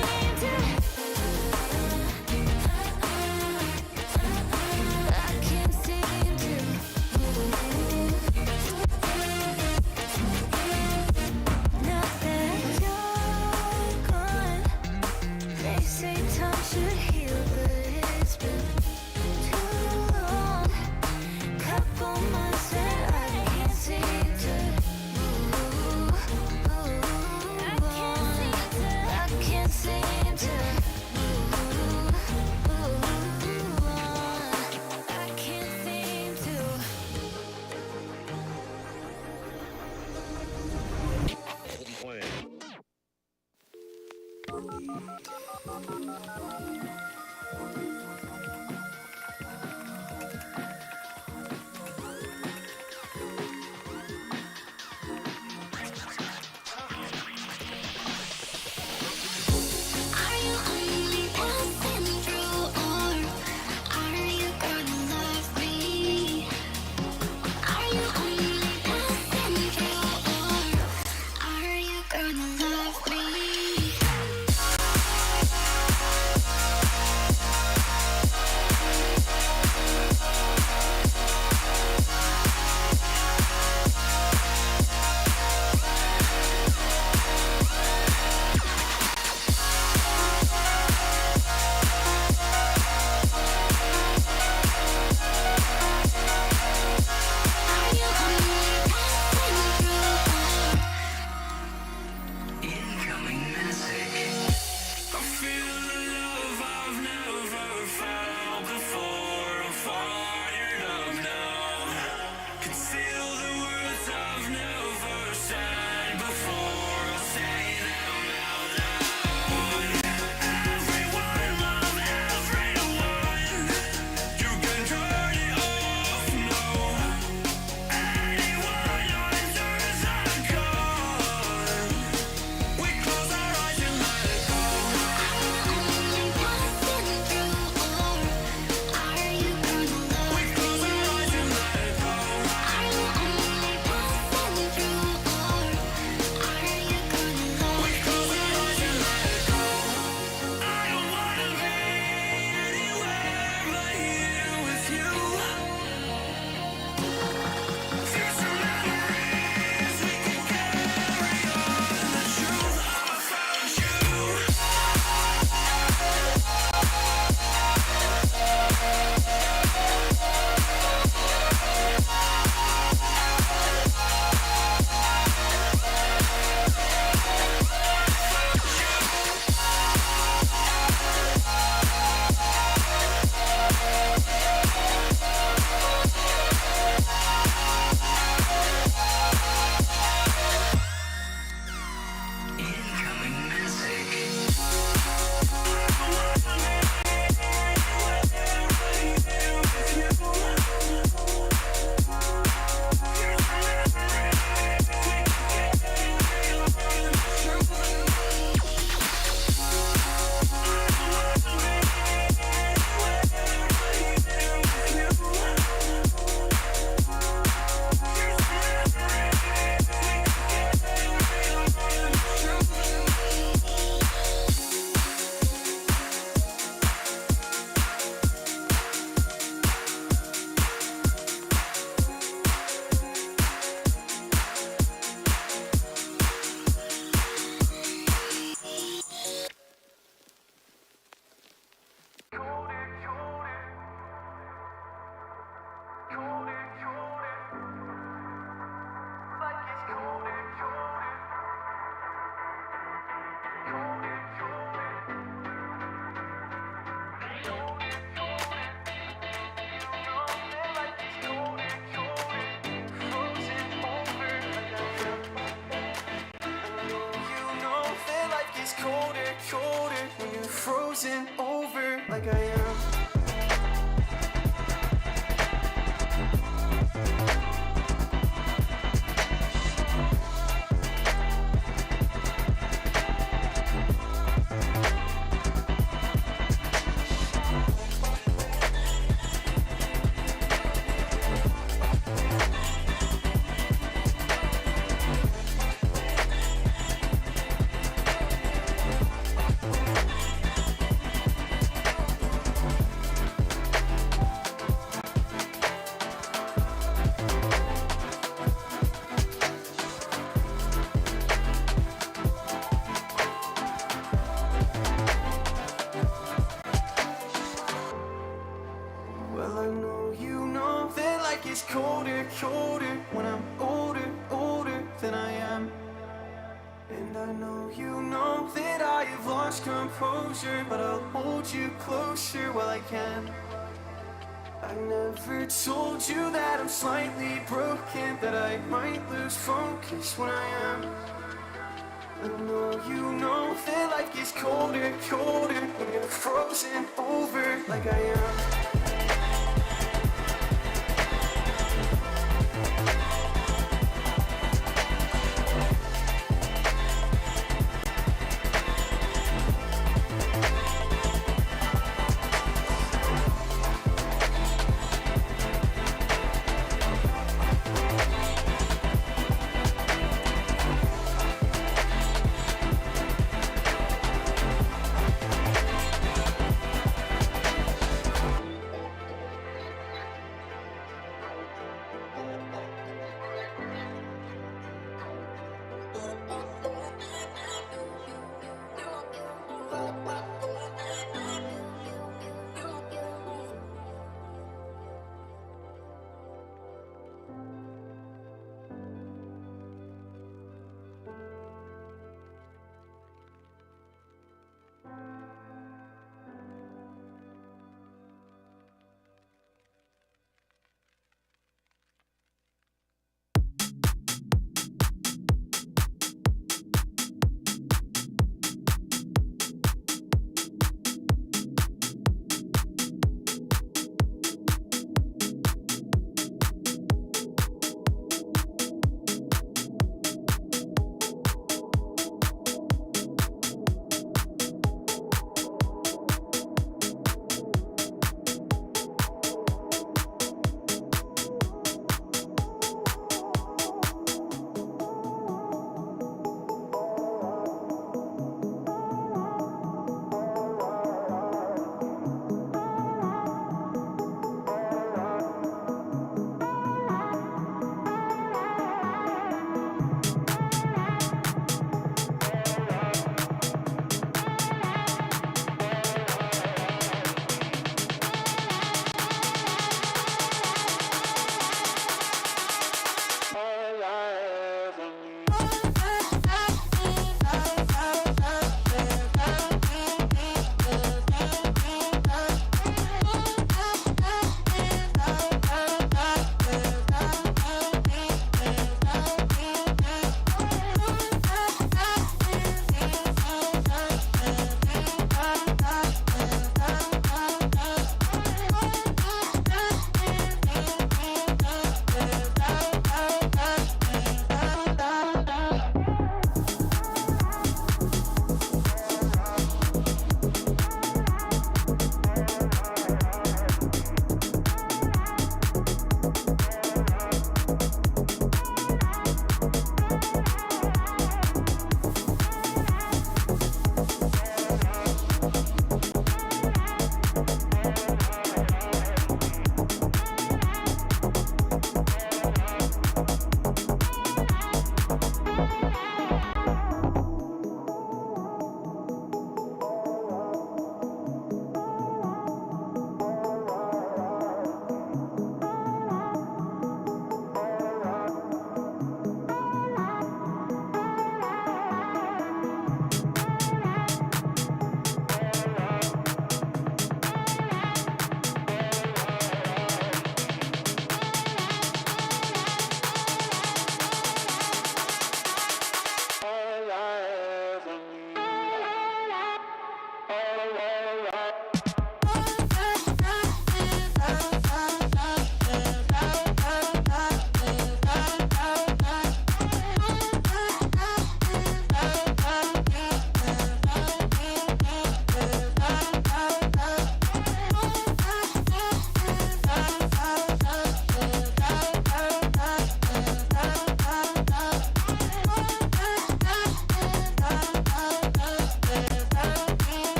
frozen over like I am. Well, I know you know that life is colder, colder when I'm older, older than I am. And I know you know that I have lost composure, but I'll hold you closer while I can. I never told you that I'm slightly broken, that I might lose focus when I am. I know you know that life gets colder, colder when you're frozen over like I am.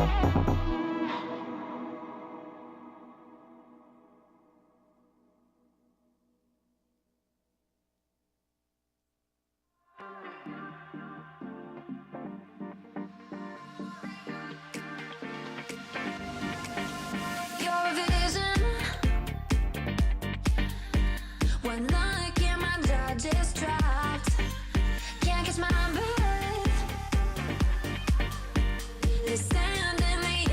Your vision. One look and my jaw just dropped. Can't catch my breath. They stand in the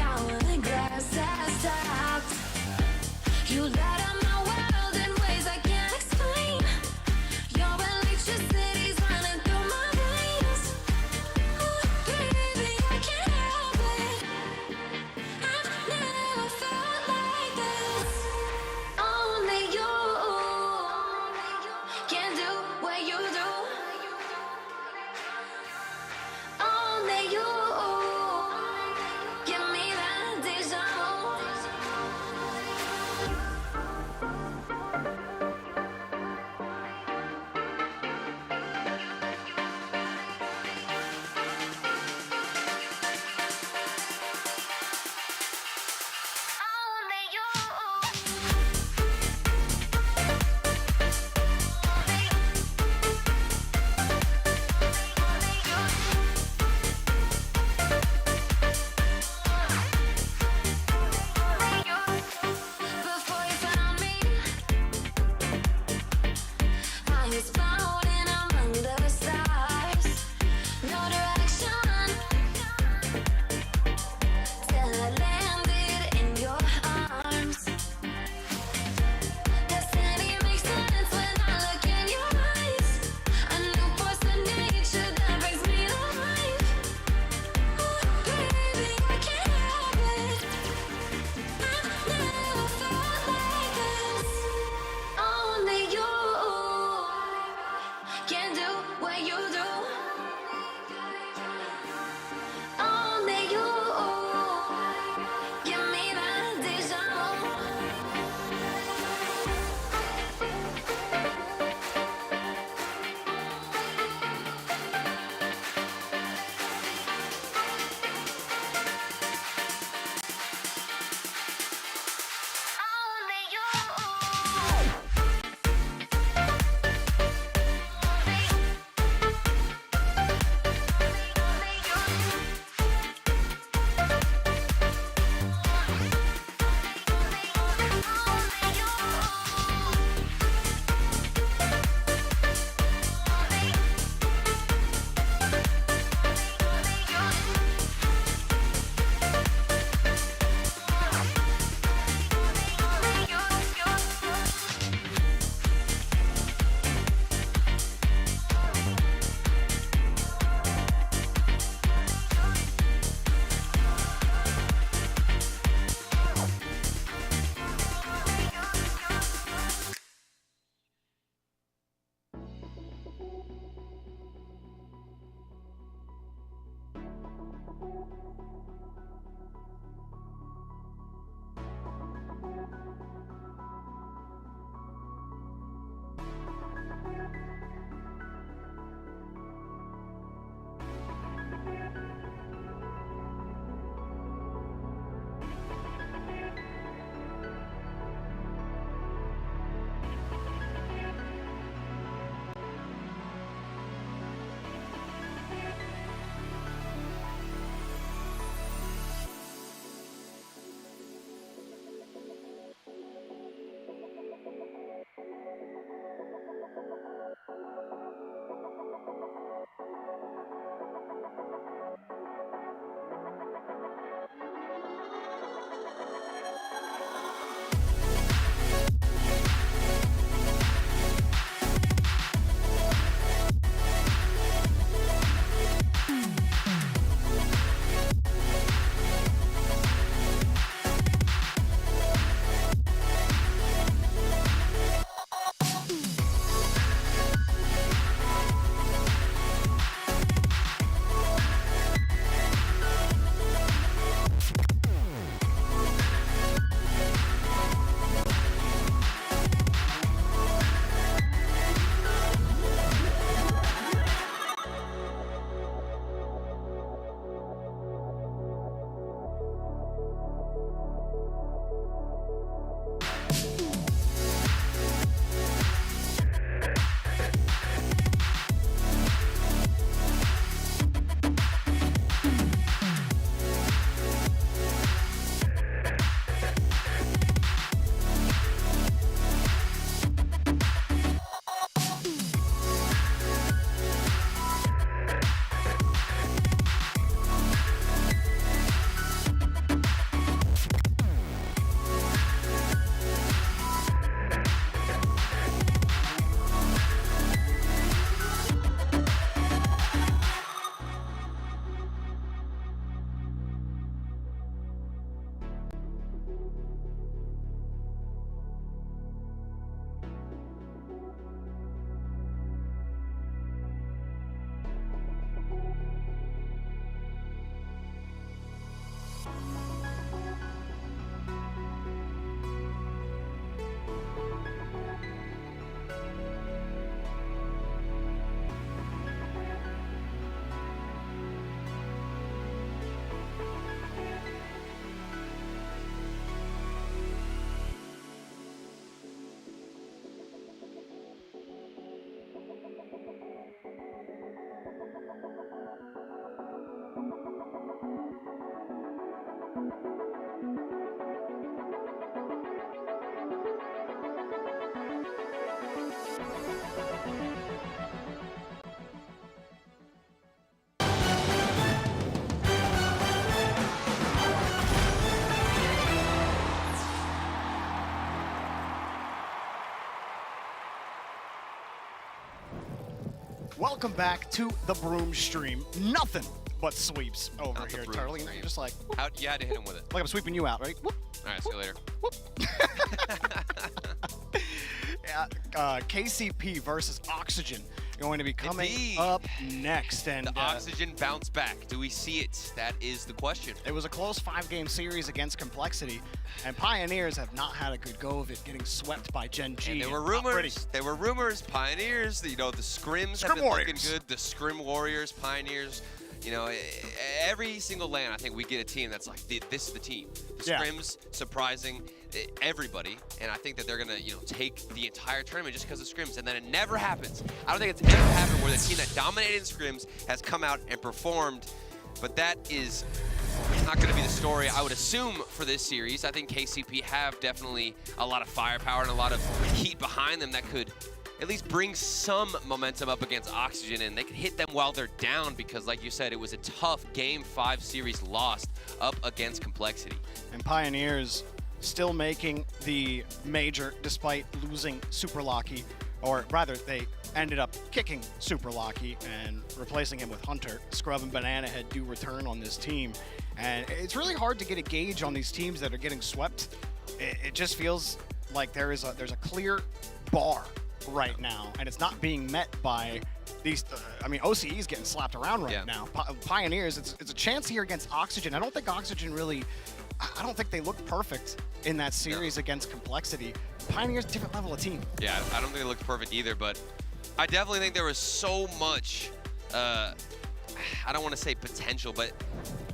Welcome back to the Broom Stream. Nothing but sweeps over here, Turley. Just like, you had to hit him with it. Like I'm sweeping you out, right? Whoop. All right, see you later. KCP versus Oxygen going to be coming up next. And the Oxygen bounce back. Do we see it? That is the question. It was a close 5-game series against Complexity, and Pioneers have not had a good go of it, getting swept by GenG. And there were rumors. There were rumors. Pioneers. You know, the scrims have been looking good. The scrim warriors, Pioneers. You know, every single LAN, I think we get a team that's like, this is the team. The scrims surprising everybody, and I think that they're gonna, take the entire tournament just because of scrims, and then it never happens. I don't think it's ever happened where the team that dominated in scrims has come out and performed, but that is not gonna be the story, I would assume, for this series. I think KCP have definitely a lot of firepower and a lot of heat behind them that could at least bring some momentum up against Oxygen, and they can hit them while they're down because, like you said, it was a tough Game 5 series lost up against Complexity. And Pioneers still making the major despite losing Super Locky, or rather, they ended up kicking Super Locky and replacing him with Hunter. Scrub and Banana Head do return on this team, and it's really hard to get a gauge on these teams that are getting swept. It just feels like there's a clear bar right now, and it's not being met by these. I mean, OCE is getting slapped around right now. Pioneers, it's a chance here against Oxygen. I don't think Oxygen really. I don't think they looked perfect in that series against Complexity. Pioneers, different level of team. Yeah, I don't think they looked perfect either, but I definitely think there was so much. I don't want to say potential, but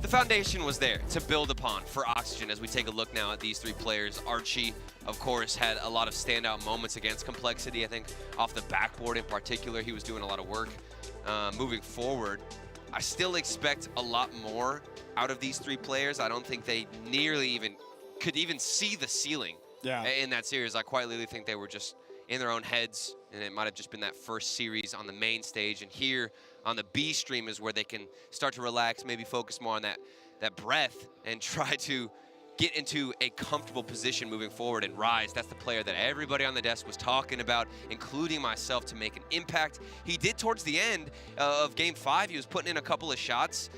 the foundation was there to build upon for Oxygen as we take a look now at these three players. Archie, of course, had a lot of standout moments against Complexity. I think off the backboard in particular, he was doing a lot of work. Moving forward, I still expect a lot more out of these three players. I don't think they nearly could even see the ceiling in that series. I quite literally think they were just in their own heads, and it might have just been that first series on the main stage. And here on the B stream is where they can start to relax, maybe focus more on that breath and try to get into a comfortable position moving forward and rise. That's the player that everybody on the desk was talking about, including myself, to make an impact. He did towards the end of Game 5. He was putting in a couple of shots,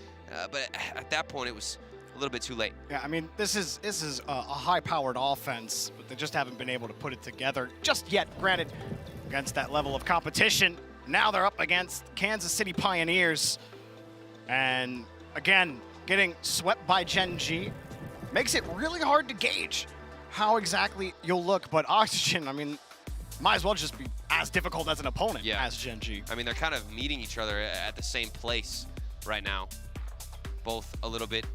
but at that point it was a little bit too late. Yeah, I mean, this is a high-powered offense, but they just haven't been able to put it together just yet. Granted, against that level of competition, now they're up against Kansas City Pioneers, and again, getting swept by GenG makes it really hard to gauge how exactly you'll look. But Oxygen, I mean, might as well just be as difficult as an opponent as GenG. I mean, they're kind of meeting each other at the same place right now. Both a little bit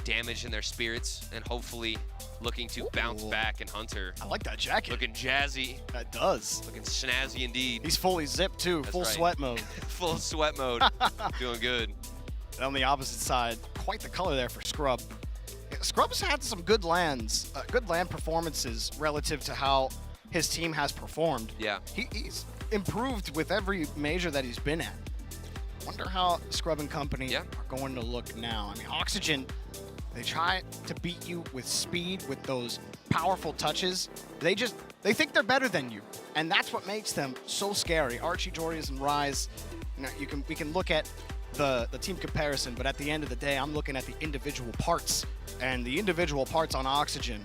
damage in their spirits and hopefully looking to bounce back. And Hunter, I like that jacket. looking jazzy. That does. Looking snazzy indeed. He's fully zipped too, That's full right. sweat mode. Full sweat mode. Doing good. And on the opposite side, quite the color there for Scrub. Scrub's had some good lands, good land performances relative to how his team has performed. Yeah. He's improved with every major that he's been at. Wonder how Scrub and company are going to look now. I mean, Oxygen, they try to beat you with speed, with those powerful touches. They think they're better than you, and that's what makes them so scary. Archie, Jorius, and Rise, you know, we can look at the team comparison, but at the end of the day, I'm looking at the individual parts, and the individual parts on Oxygen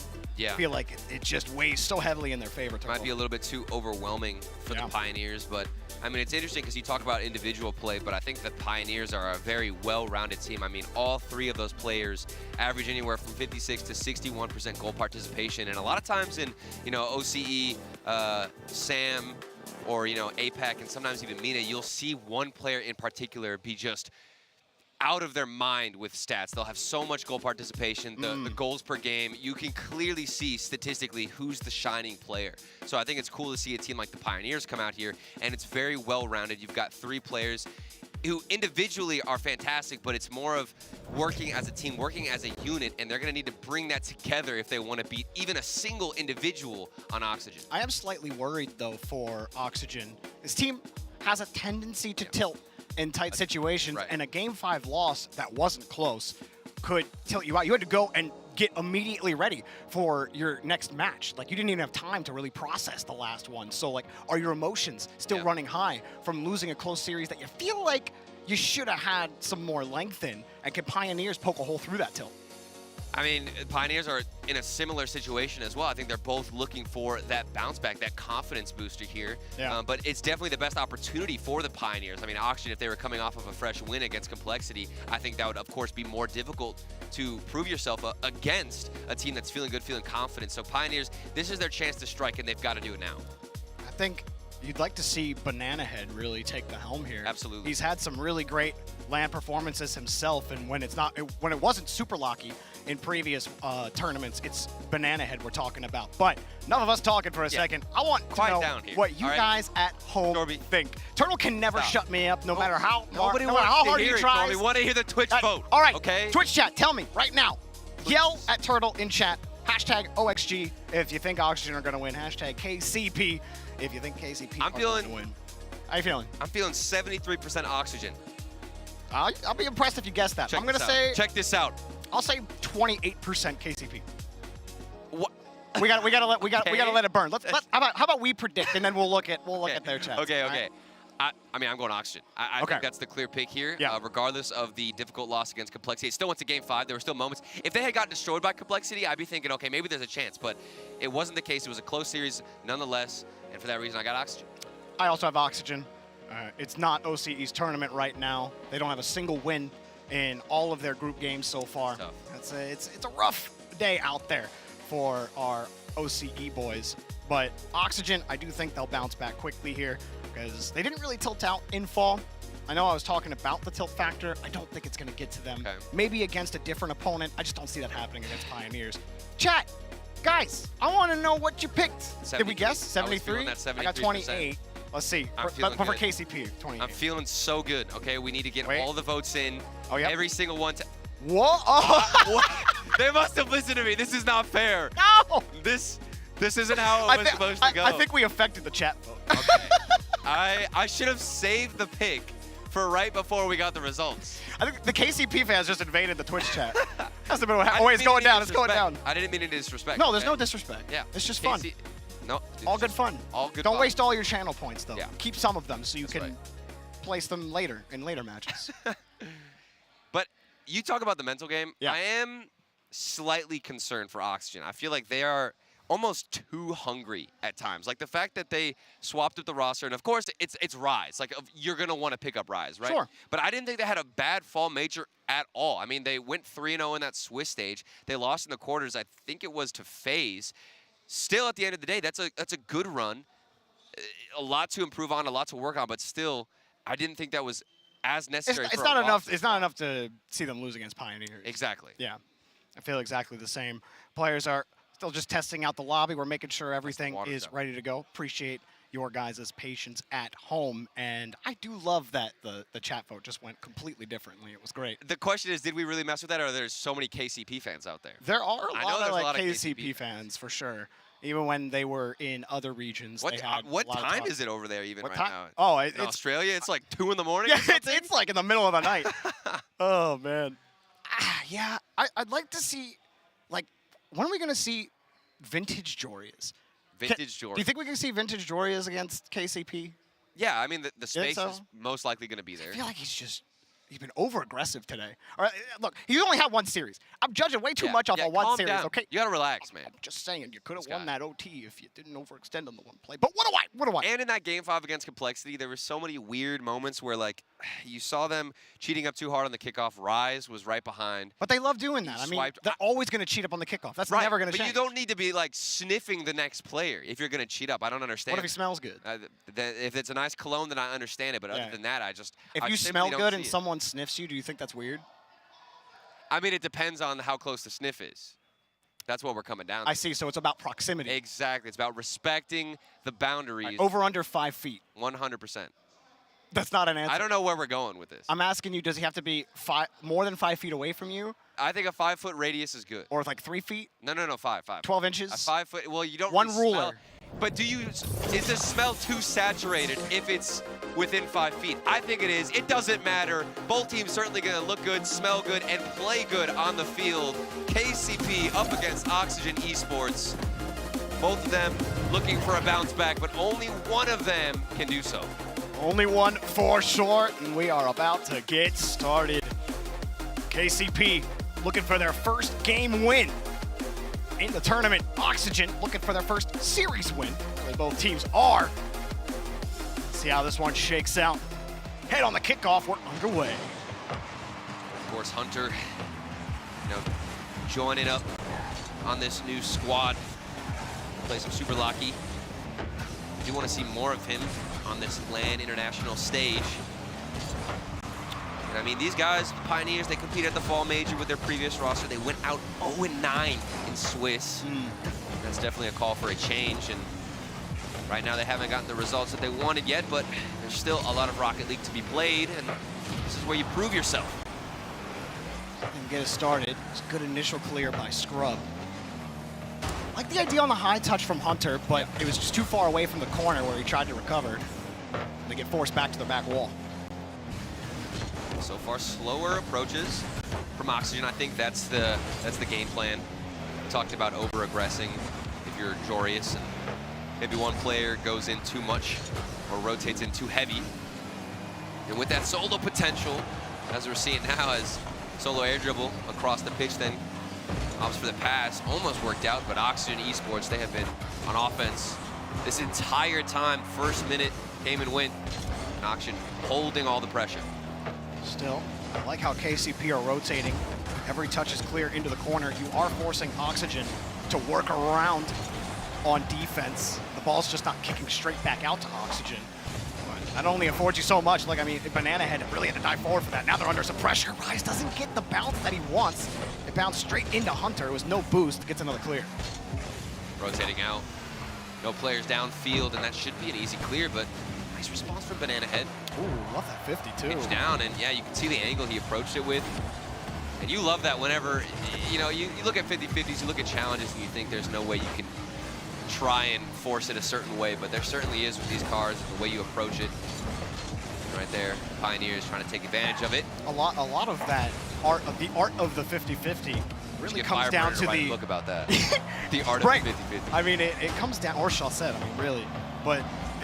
feel like it just weighs so heavily in their favor. Might be a little bit too overwhelming for the Pioneers, but I mean, it's interesting because you talk about individual play, but I think the Pioneers are a very well-rounded team. I mean, all three of those players average anywhere from 56 to 61% goal participation, and a lot of times in, you know, OCE, Sam, or, you know, APAC, and sometimes even Mina, you'll see one player in particular be just out of their mind with stats. They'll have so much goal participation, the goals per game. You can clearly see statistically who's the shining player. So I think it's cool to see a team like the Pioneers come out here, and it's very well-rounded. You've got three players who individually are fantastic, but it's more of working as a team, working as a unit, and they're going to need to bring that together if they want to beat even a single individual on Oxygen. I am slightly worried, though, for Oxygen. This team has a tendency to tilt in tight situations, and a Game 5 loss that wasn't close could tilt you out. You had to go and get immediately ready for your next match. Like, you didn't even have time to really process the last one. So, like, are your emotions still running high from losing a close series that you feel like you should have had some more length in? And can Pioneers poke a hole through that tilt? I mean, Pioneers are in a similar situation as well. I think they're both looking for that bounce back, that confidence booster here. Yeah. But it's definitely the best opportunity for the Pioneers. I mean, Oxygen, if they were coming off of a fresh win against Complexity, I think that would, of course, be more difficult to prove yourself against a team that's feeling good, feeling confident. So Pioneers, this is their chance to strike, and they've got to do it now. I think you'd like to see Banana Head really take the helm here. Absolutely. He's had some really great land performances himself, and when it wasn't super locky in previous tournaments, it's Banana Head we're talking about. But enough of us talking for a second. I want to know what you guys at home think. Turtle can never shut me up, no matter how Nobody no matter how hard he tries. We want to hear the Twitch vote. All right, okay? Twitch chat, tell me right now. Yell at Turtle in chat. Hashtag OXG if you think Oxygen are going to win. Hashtag KCP if you think KCP are going to win. How you feeling? I'm feeling 73% Oxygen. I'll be impressed if you guess that. I'm going to say... Check this out. I'll say 28% KCP. What? We got to let it burn. How about we predict, and then we'll look at their chat. Okay. Right? I mean, I'm going Oxygen. I think that's the clear pick here, regardless of the difficult loss against Complexity. It still went to Game 5. There were still moments. If they had gotten destroyed by Complexity, I'd be thinking, okay, maybe there's a chance. But it wasn't the case. It was a close series nonetheless. And for that reason, I got Oxygen. I also have Oxygen. It's not OCE's tournament right now. They don't have a single win in all of their group games so far. It's a rough day out there for our OCE boys. But Oxygen, I do think they'll bounce back quickly here because they didn't really tilt out in fall. I know I was talking about the tilt factor. I don't think it's going to get to them. Maybe against a different opponent. I just don't see that happening against Pioneers. Chat, guys, I want to know what you picked. Did we guess? 73? I got 28. Let's see. But for KCP, 28. I'm feeling so good. Okay, we need to get all the votes in. Oh, yeah. Every single one. What? Oh. They must have listened to me. This is not fair. No. This isn't how it was supposed to go. I think we affected the chat vote. Okay. I should have saved the pick for right before we got the results. I think the KCP fans just invaded the Twitch chat. That's the middle. Oh, wait, it's going down. It's going down. I didn't mean any disrespect. No, there's no disrespect. Yeah. It's just fun. No. All good fun. All good Don't fun. waste all your channel points, though. Yeah. Keep some of them so you can place them later in later matches. But you talk about the mental game. Yeah. I am slightly concerned for Oxygen. I feel like they are almost too hungry at times. Like the fact that they swapped up the roster, and of course it's Rise. Like you're gonna want to pick up Rise, right? Sure. But I didn't think they had a bad fall major at all. I mean, they went 3-0 in that Swiss stage. They lost in the quarters. I think it was to FaZe. Still, at the end of the day, that's a good run. A lot to improve on, a lot to work on, but still, I didn't think that was as necessary. It's not enough. It's not enough to see them lose against Pioneers. Exactly. Yeah. I feel exactly the same. Players are still just testing out the lobby. We're making sure everything is ready to go. Appreciate your guys' patience at home. And I do love that the chat vote just went completely differently. It was great. The question is, did we really mess with that, or there's so many KCP fans out there? There are a I lot know of there's a lot of KCP fans for sure. Even when they were in other regions, What, they had what a lot of time talk. is it over there even What right time? now? Oh, In it's Australia, it's like 2 in the morning. Yeah, it's like in the middle of the night. Oh man. Yeah, I'd like to see, like, when are we gonna see vintage Jorias? Vintage Jorias. Do you think we can see vintage Jorias against KCP? Yeah, I mean, the think space so? is most likely going to be there. I feel like he's been over-aggressive today. All right, look, he only had one series. I'm judging way too much off of one calm series, down. okay? You got to relax, man. I'm just saying, you could have won that OT if you didn't overextend on the one play. But what do I? And in that Game 5 against Complexity, there were so many weird moments where, like, you saw them cheating up too hard on the kickoff. Rise was right behind. But they love doing that. I mean, they're always going to cheat up on the kickoff. That's never going to change. But you don't need to be, like, sniffing the next player if you're going to cheat up. I don't understand. What if he smells good? If it's a nice cologne, then I understand it. But other than that, If you smell good and someone sniffs you, do you think that's weird? I mean, it depends on how close the sniff is. That's what we're coming down to. I see. So it's about proximity. Exactly. It's about respecting the boundaries. Right, over under 5 feet. 100%. That's not an answer. I don't know where we're going with this. I'm asking you, does he have to be more than 5 feet away from you? I think a 5-foot radius is good. Or like 3 feet? No, 5. 12 inches? A 5 foot. Well, you don't. One really ruler. Smell, but is the smell too saturated if it's within 5 feet? I think it is. It doesn't matter. Both teams certainly going to look good, smell good, and play good on the field. KCP up against Oxygen Esports. Both of them looking for a bounce back, but only one of them can do so. Only one for sure, and we are about to get started. KCP looking for their first game win in the tournament. Oxygen looking for their first series win. Really both teams are. Let's see how this one shakes out. Head on the kickoff, we're underway. Of course, Hunter, joining up on this new squad. Play some Super Lucky. I do want to see more of him on this LAN international stage. And I mean, these guys, Pioneers, they competed at the Fall Major with their previous roster. They went out 0-9 in Swiss. That's definitely a call for a change. And right now, they haven't gotten the results that they wanted yet, but there's still a lot of Rocket League to be played, and this is where you prove yourself. And get us started. It's a good initial clear by Scrub. I like the idea on the high touch from Hunter, but it was just too far away from the corner where he tried to recover. They get forced back to their back wall. So far, slower approaches from Oxygen. I think that's the game plan. We talked about over-aggressing if you're Jorius, and maybe one player goes in too much or rotates in too heavy. And with that solo potential, as we're seeing now, as solo air dribble across the pitch, then opts for the pass, almost worked out, but Oxygen Esports, they have been on offense this entire time. First minute came and went, and Oxygen holding all the pressure. Still, I like how KCP are rotating. Every touch is clear into the corner. You are forcing Oxygen to work around on defense. The ball's just not kicking straight back out to Oxygen. But that only affords you so much. Like, I mean, Banana Head really had to dive forward for that. Now they're under some pressure. Rise doesn't get the bounce that he wants. It bounced straight into Hunter. It was no boost. Gets another clear. Rotating out. No players downfield, and that should be an easy clear, but nice response from Banana Head. Ooh, love that 52. Pitch down, and yeah, you can see the angle he approached it with. And you love that whenever, you look at 50-50s, you look at challenges, and you think there's no way you can try and force it a certain way, but there certainly is with these cars, the way you approach it. Right there, Pioneers trying to take advantage of it. A lot of that art of the 50-50 really comes down to the look about that. The art right. of the 50-50. I mean, it comes down, or Chaussette, I mean, really, but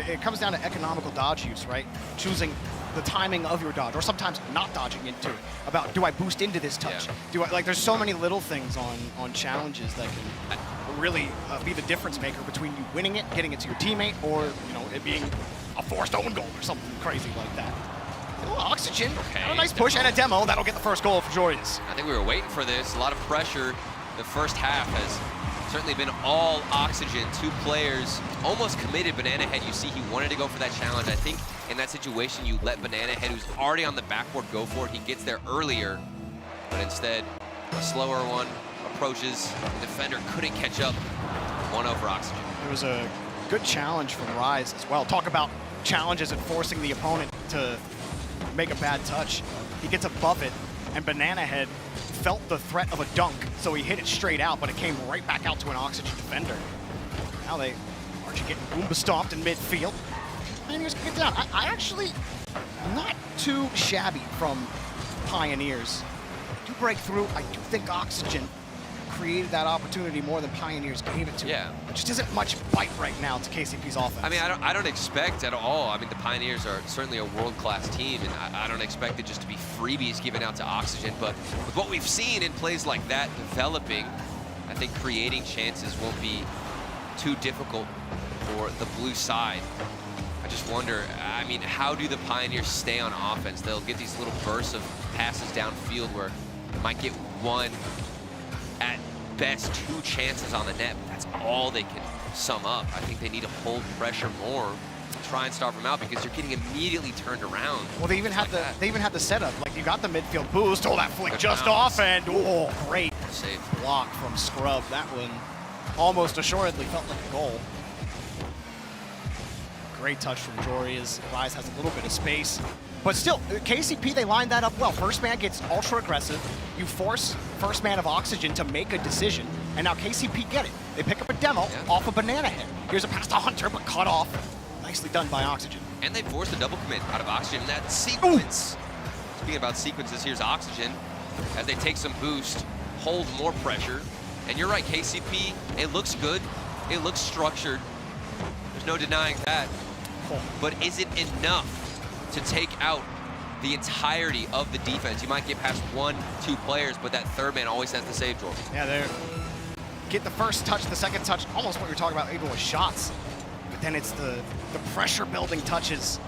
it comes down to economical dodge use, right? Choosing the timing of your dodge, or sometimes not dodging into it. About, do I boost into this touch? Yeah. There's so many little things on challenges that can really be the difference maker between you winning it, getting it to your teammate, or it being a forced own goal or something crazy like that. Oxygen, a nice push and a demo. That'll get the first goal for Jorius. I think we were waiting for this. A lot of pressure. The first half has certainly been all Oxygen. Two players almost committed. Banana Head, you see he wanted to go for that challenge. I think in that situation, you let Banana Head, who's already on the backboard, go for it. He gets there earlier, but instead, a slower one approaches. The defender couldn't catch up. 1-0 for Oxygen. It was a good challenge from Rise as well. Talk about challenges and forcing the opponent to make a bad touch. He gets above it, and Banana Head felt the threat of a dunk, so he hit it straight out, but it came right back out to an Oxygen defender. Now they are getting Boomba stomped in midfield. Pioneers can get down. I actually not too shabby from Pioneers. Do break through. I do think Oxygen created that opportunity more than Pioneers gave it to. Yeah. There just isn't much bite right now to KCP's offense. I mean, I don't expect at all. I mean, the Pioneers are certainly a world-class team, and I don't expect it just to be freebies given out to Oxygen. But with what we've seen in plays like that developing, I think creating chances won't be too difficult for the blue side. I just wonder, I mean, how do the Pioneers stay on offense? They'll get these little bursts of passes downfield where they might get one, at best 2 chances on the net, but that's all they can sum up. I think they need to hold pressure more to try and starve them out because you're getting immediately turned around. Well, they even had the setup. Like, you got the midfield boost. Oh, that flick just off, and oh, great save block from Scrub. That one almost assuredly felt like a goal. Great touch from Jory as Rise has a little bit of space. But still, KCP, they lined that up well. First man gets ultra aggressive. You force first man of Oxygen to make a decision, and now KCP get it. They pick up a demo off a Banana Head. Here's a pass to Hunter, but cut off. Nicely done by Oxygen. And they forced a double commit out of Oxygen in that sequence. Ooh. Speaking about sequences, here's Oxygen as they take some boost, hold more pressure. And you're right, KCP, it looks good. It looks structured. There's no denying that. But is it enough to take out the entirety of the defense? You might get past 1-2 players, but that third man always has to save, Jordan. Yeah, they get the first touch, the second touch, almost what you're talking about, even with shots. But then it's the pressure-building touches.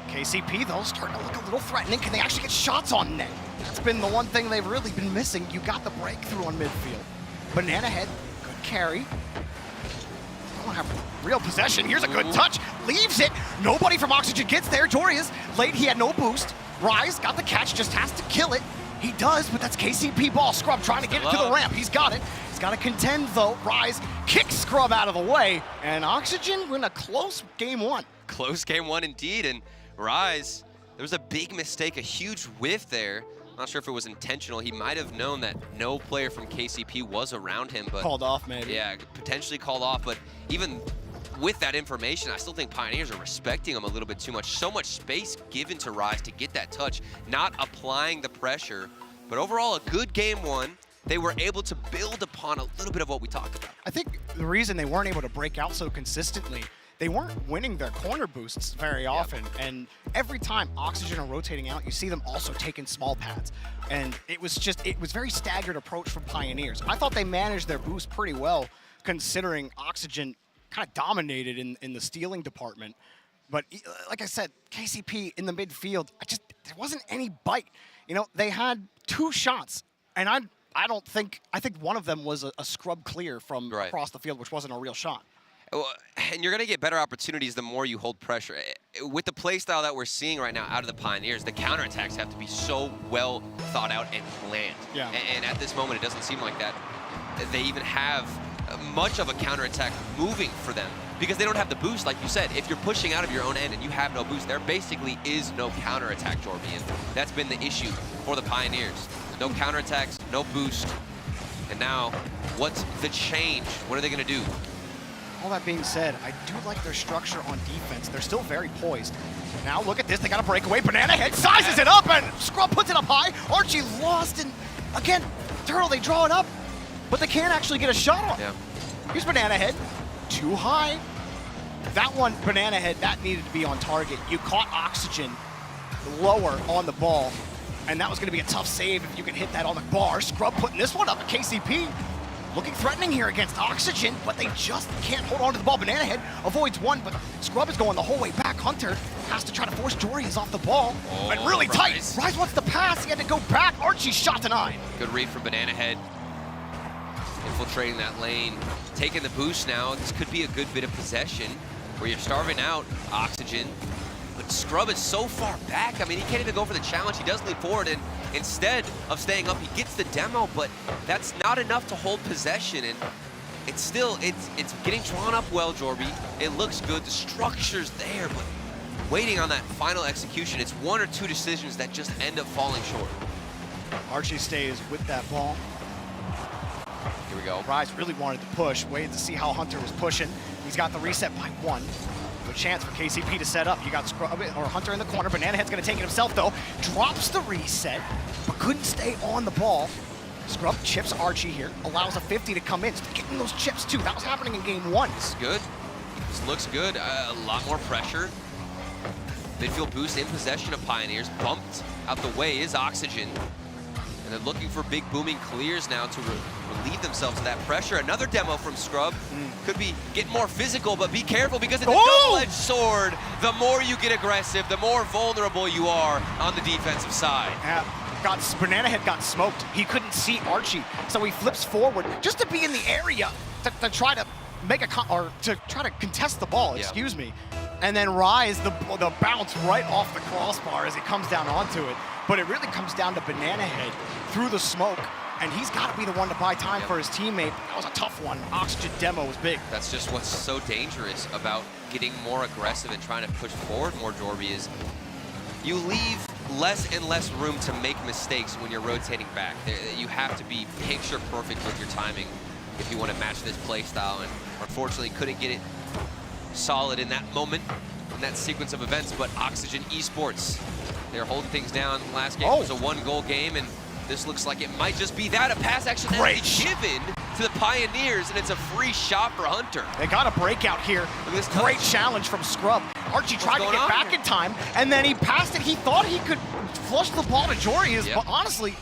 KCP, though, starting to look a little threatening. Can they actually get shots on net? That's been the one thing they've really been missing. You got the breakthrough on midfield. Banana Head, good carry. Don't have real possession. Here's a good touch. Leaves it. Nobody from Oxygen gets there. Jory is late. He had no boost. Rise got the catch, just has to kill it. He does, but that's KCP ball. Scrub trying to get it to the ramp. He's got it. He's got to contend, though. Rise kicks Scrub out of the way, and Oxygen win a close game 1. Close game 1 indeed, and Rise, there was a big mistake, a huge whiff there. I'm not sure if it was intentional. He might have known that no player from KCP was around him, but called off, maybe. Yeah, potentially called off, but even with that information, I still think Pioneers are respecting him a little bit too much. So much space given to Rise to get that touch, not applying the pressure. But overall, a good game 1. They were able to build upon a little bit of what we talked about. I think the reason they weren't able to break out so consistently, they weren't winning their corner boosts very often. And every time Oxygen are rotating out, you see them also taking small pads. And it was very staggered approach from Pioneers. I thought they managed their boost pretty well, considering Oxygen kind of dominated in the stealing department. But like I said, KCP in the midfield, there wasn't any bite. You know, they had 2 shots, and I think one of them was a scrub clear from across the field, which wasn't a real shot. And you're going to get better opportunities the more you hold pressure. With the play style that we're seeing right now out of the Pioneers, the counterattacks have to be so well thought out and planned. Yeah. And at this moment, it doesn't seem like that they even have much of a counterattack moving for them because they don't have the boost, like you said. If you're pushing out of your own end and you have no boost, there basically is no counterattack, Jorby. And that's been the issue for the Pioneers. No counterattacks, no boost. And now, what's the change? What are they going to do? All that being said, I do like their structure on defense. They're still very poised. Now look at this, they got a breakaway. Banana Head sizes it up and Scrub puts it up high. Archie lost and again, Turtle, they draw it up, but they can't actually get a shot on. Yeah. Here's Banana Head, too high. That one, Banana Head, that needed to be on target. You caught Oxygen lower on the ball, and that was gonna be a tough save if you can hit that on the bar. Scrub putting this one up at KCP. Looking threatening here against Oxygen, but they just can't hold on to the ball. Banana Head avoids one, but Scrub is going the whole way back. Hunter has to try to force Jorius off the ball. And really tight. Rise wants the pass. He had to go back. Archie shot to 9. Good read from Banana Head. Infiltrating that lane. Taking the boost now. This could be a good bit of possession where you're starving out Oxygen. But Scrub is so far back. I mean, he can't even go for the challenge. He does lead forward, and Instead of staying up, he gets the demo, but that's not enough to hold possession. And it's still, it's getting drawn up well, Jorby. It looks good, the structure's there, but waiting on that final execution, it's one or two decisions that just end up falling short. Archie stays with that ball. Here we go. Rise really wanted to push, waited to see how Hunter was pushing. He's got the reset by 1. Good chance for KCP to set up. You got Scrub or Hunter in the corner. Banana Head's gonna take it himself though. Drops the reset, but couldn't stay on the ball. Scrub chips Archie here, allows a 50 to come in. He's getting those chips too. That was happening in game 1. This is good. This looks good. A lot more pressure. Midfield boost in possession of Pioneers. Bumped out the way is Oxygen. And they're looking for big booming clears now to relieve themselves of that pressure. Another demo from Scrub. Could be getting more physical, but be careful because it's a double-edged sword. The more you get aggressive, the more vulnerable you are on the defensive side. Banana Head got smoked. He couldn't see Archie, so he flips forward just to be in the area to try to make to try to contest the ball. Excuse me. And then Rise the bounce right off the crossbar as he comes down onto it. But it really comes down to Banana Head through the smoke, and he's got to be the one to buy time for his teammate. That was a tough one. Oxygen demo was big. That's just what's so dangerous about getting more aggressive and trying to push forward more, Jorby, is you leave less and less room to make mistakes when you're rotating back. You have to be picture perfect with your timing if you want to match this play style, and unfortunately couldn't get it solid in that moment, in that sequence of events. But Oxygen Esports, they're holding things down. Last game was a 1-goal game, and this looks like it might just be that. A pass actually given to the Pioneers, and it's a free shot for Hunter. They got a breakout here. Look at this great challenge from Scrub. Archie tried to get back in time, and then he passed it. He thought he could flush the ball to Jorius, but honestly,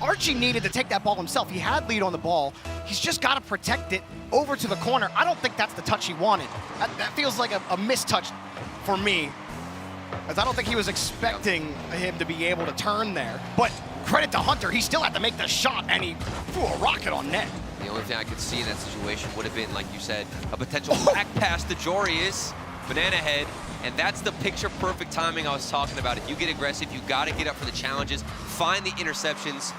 Archie needed to take that ball himself. He had lead on the ball. He's just got to protect it over to the corner. I don't think that's the touch he wanted. That feels like a mistouch for me, as I don't think he was expecting him to be able to turn there. But credit to Hunter, he still had to make the shot, and he threw a rocket on net. The only thing I could see in that situation would have been, like you said, a potential back pass to Jorius, Banana Head, and that's the picture-perfect timing I was talking about. If you get aggressive, you got to get up for the challenges, find the interceptions,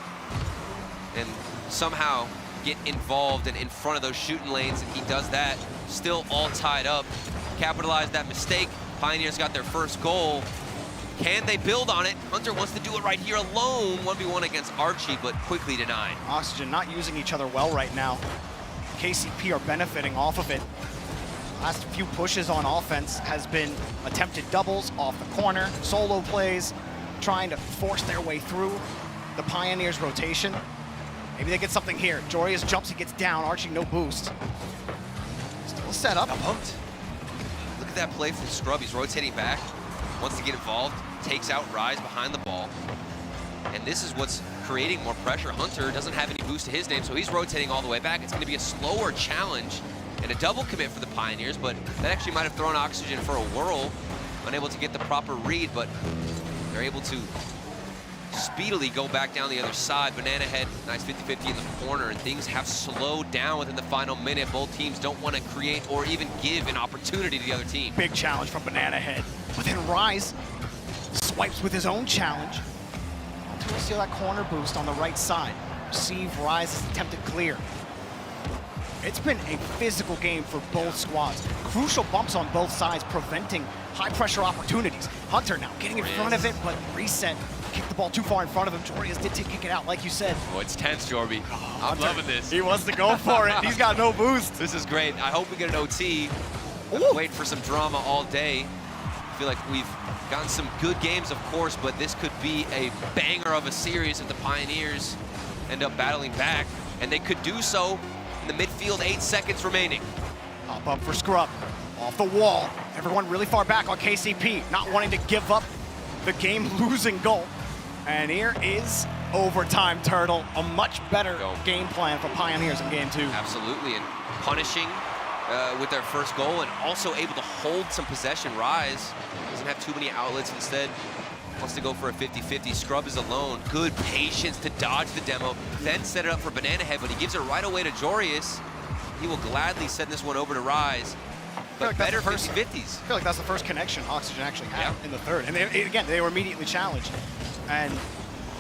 and somehow get involved and in front of those shooting lanes, and he does that. Still all tied up. Capitalize that mistake. Pioneers got their first goal. Can they build on it? Hunter wants to do it right here alone, 1v1 against Archie, but quickly denied. Oxygen not using each other well right now. KCP are benefiting off of it. Last few pushes on offense has been attempted doubles off the corner, solo plays, trying to force their way through the Pioneers rotation. Maybe they get something here. Jorius jumps, he gets down. Archie, no boost. Still a setup. Pumped. Look at that play from Scrub. He's rotating back, wants to get involved, takes out Rise behind the ball. And this is what's creating more pressure. Hunter doesn't have any boost to his name, so he's rotating all the way back. It's going to be a slower challenge and a double commit for the Pioneers, but that actually might have thrown Oxygen for a whirl. Unable to get the proper read, but they're able to speedily go back down the other side. Banana Head, nice 50-50 in the corner, and things have slowed down within the final minute. Both teams don't want to create or even give an opportunity to the other team. Big challenge from Banana Head. But then Rise swipes with his own challenge. Until we see that corner boost on the right side. Receive Rise's attempted clear. It's been a physical game for both squads. Crucial bumps on both sides, preventing high-pressure opportunities. Hunter now getting in front of it, but reset. Kicked the ball too far in front of him. Jorius did kick it out, like you said. Oh, it's tense, Jorby. I'm loving this. He wants to go for it. He's got no boost. This is great. I hope we get an OT. Wait for some drama all day. I feel like we've gotten some good games, of course, but this could be a banger of a series if the Pioneers end up battling back, and they could do so in the midfield, 8 seconds remaining. Pop up for Scrub. Off the wall. Everyone really far back on KCP, not wanting to give up the game-losing goal. And here is overtime, Turtle. A much better game plan for Pioneers in game 2. Absolutely, and punishing with their first goal and also able to hold some possession. Rise doesn't have too many outlets, instead wants to go for a 50-50. Scrub is alone. Good patience to dodge the demo, then set it up for Banana Head, but he gives it right away to Jorius. He will gladly send this one over to Rise. But like better 50-50s. I feel like that's the first connection Oxygen actually had in the third. And they, again, they were immediately challenged. And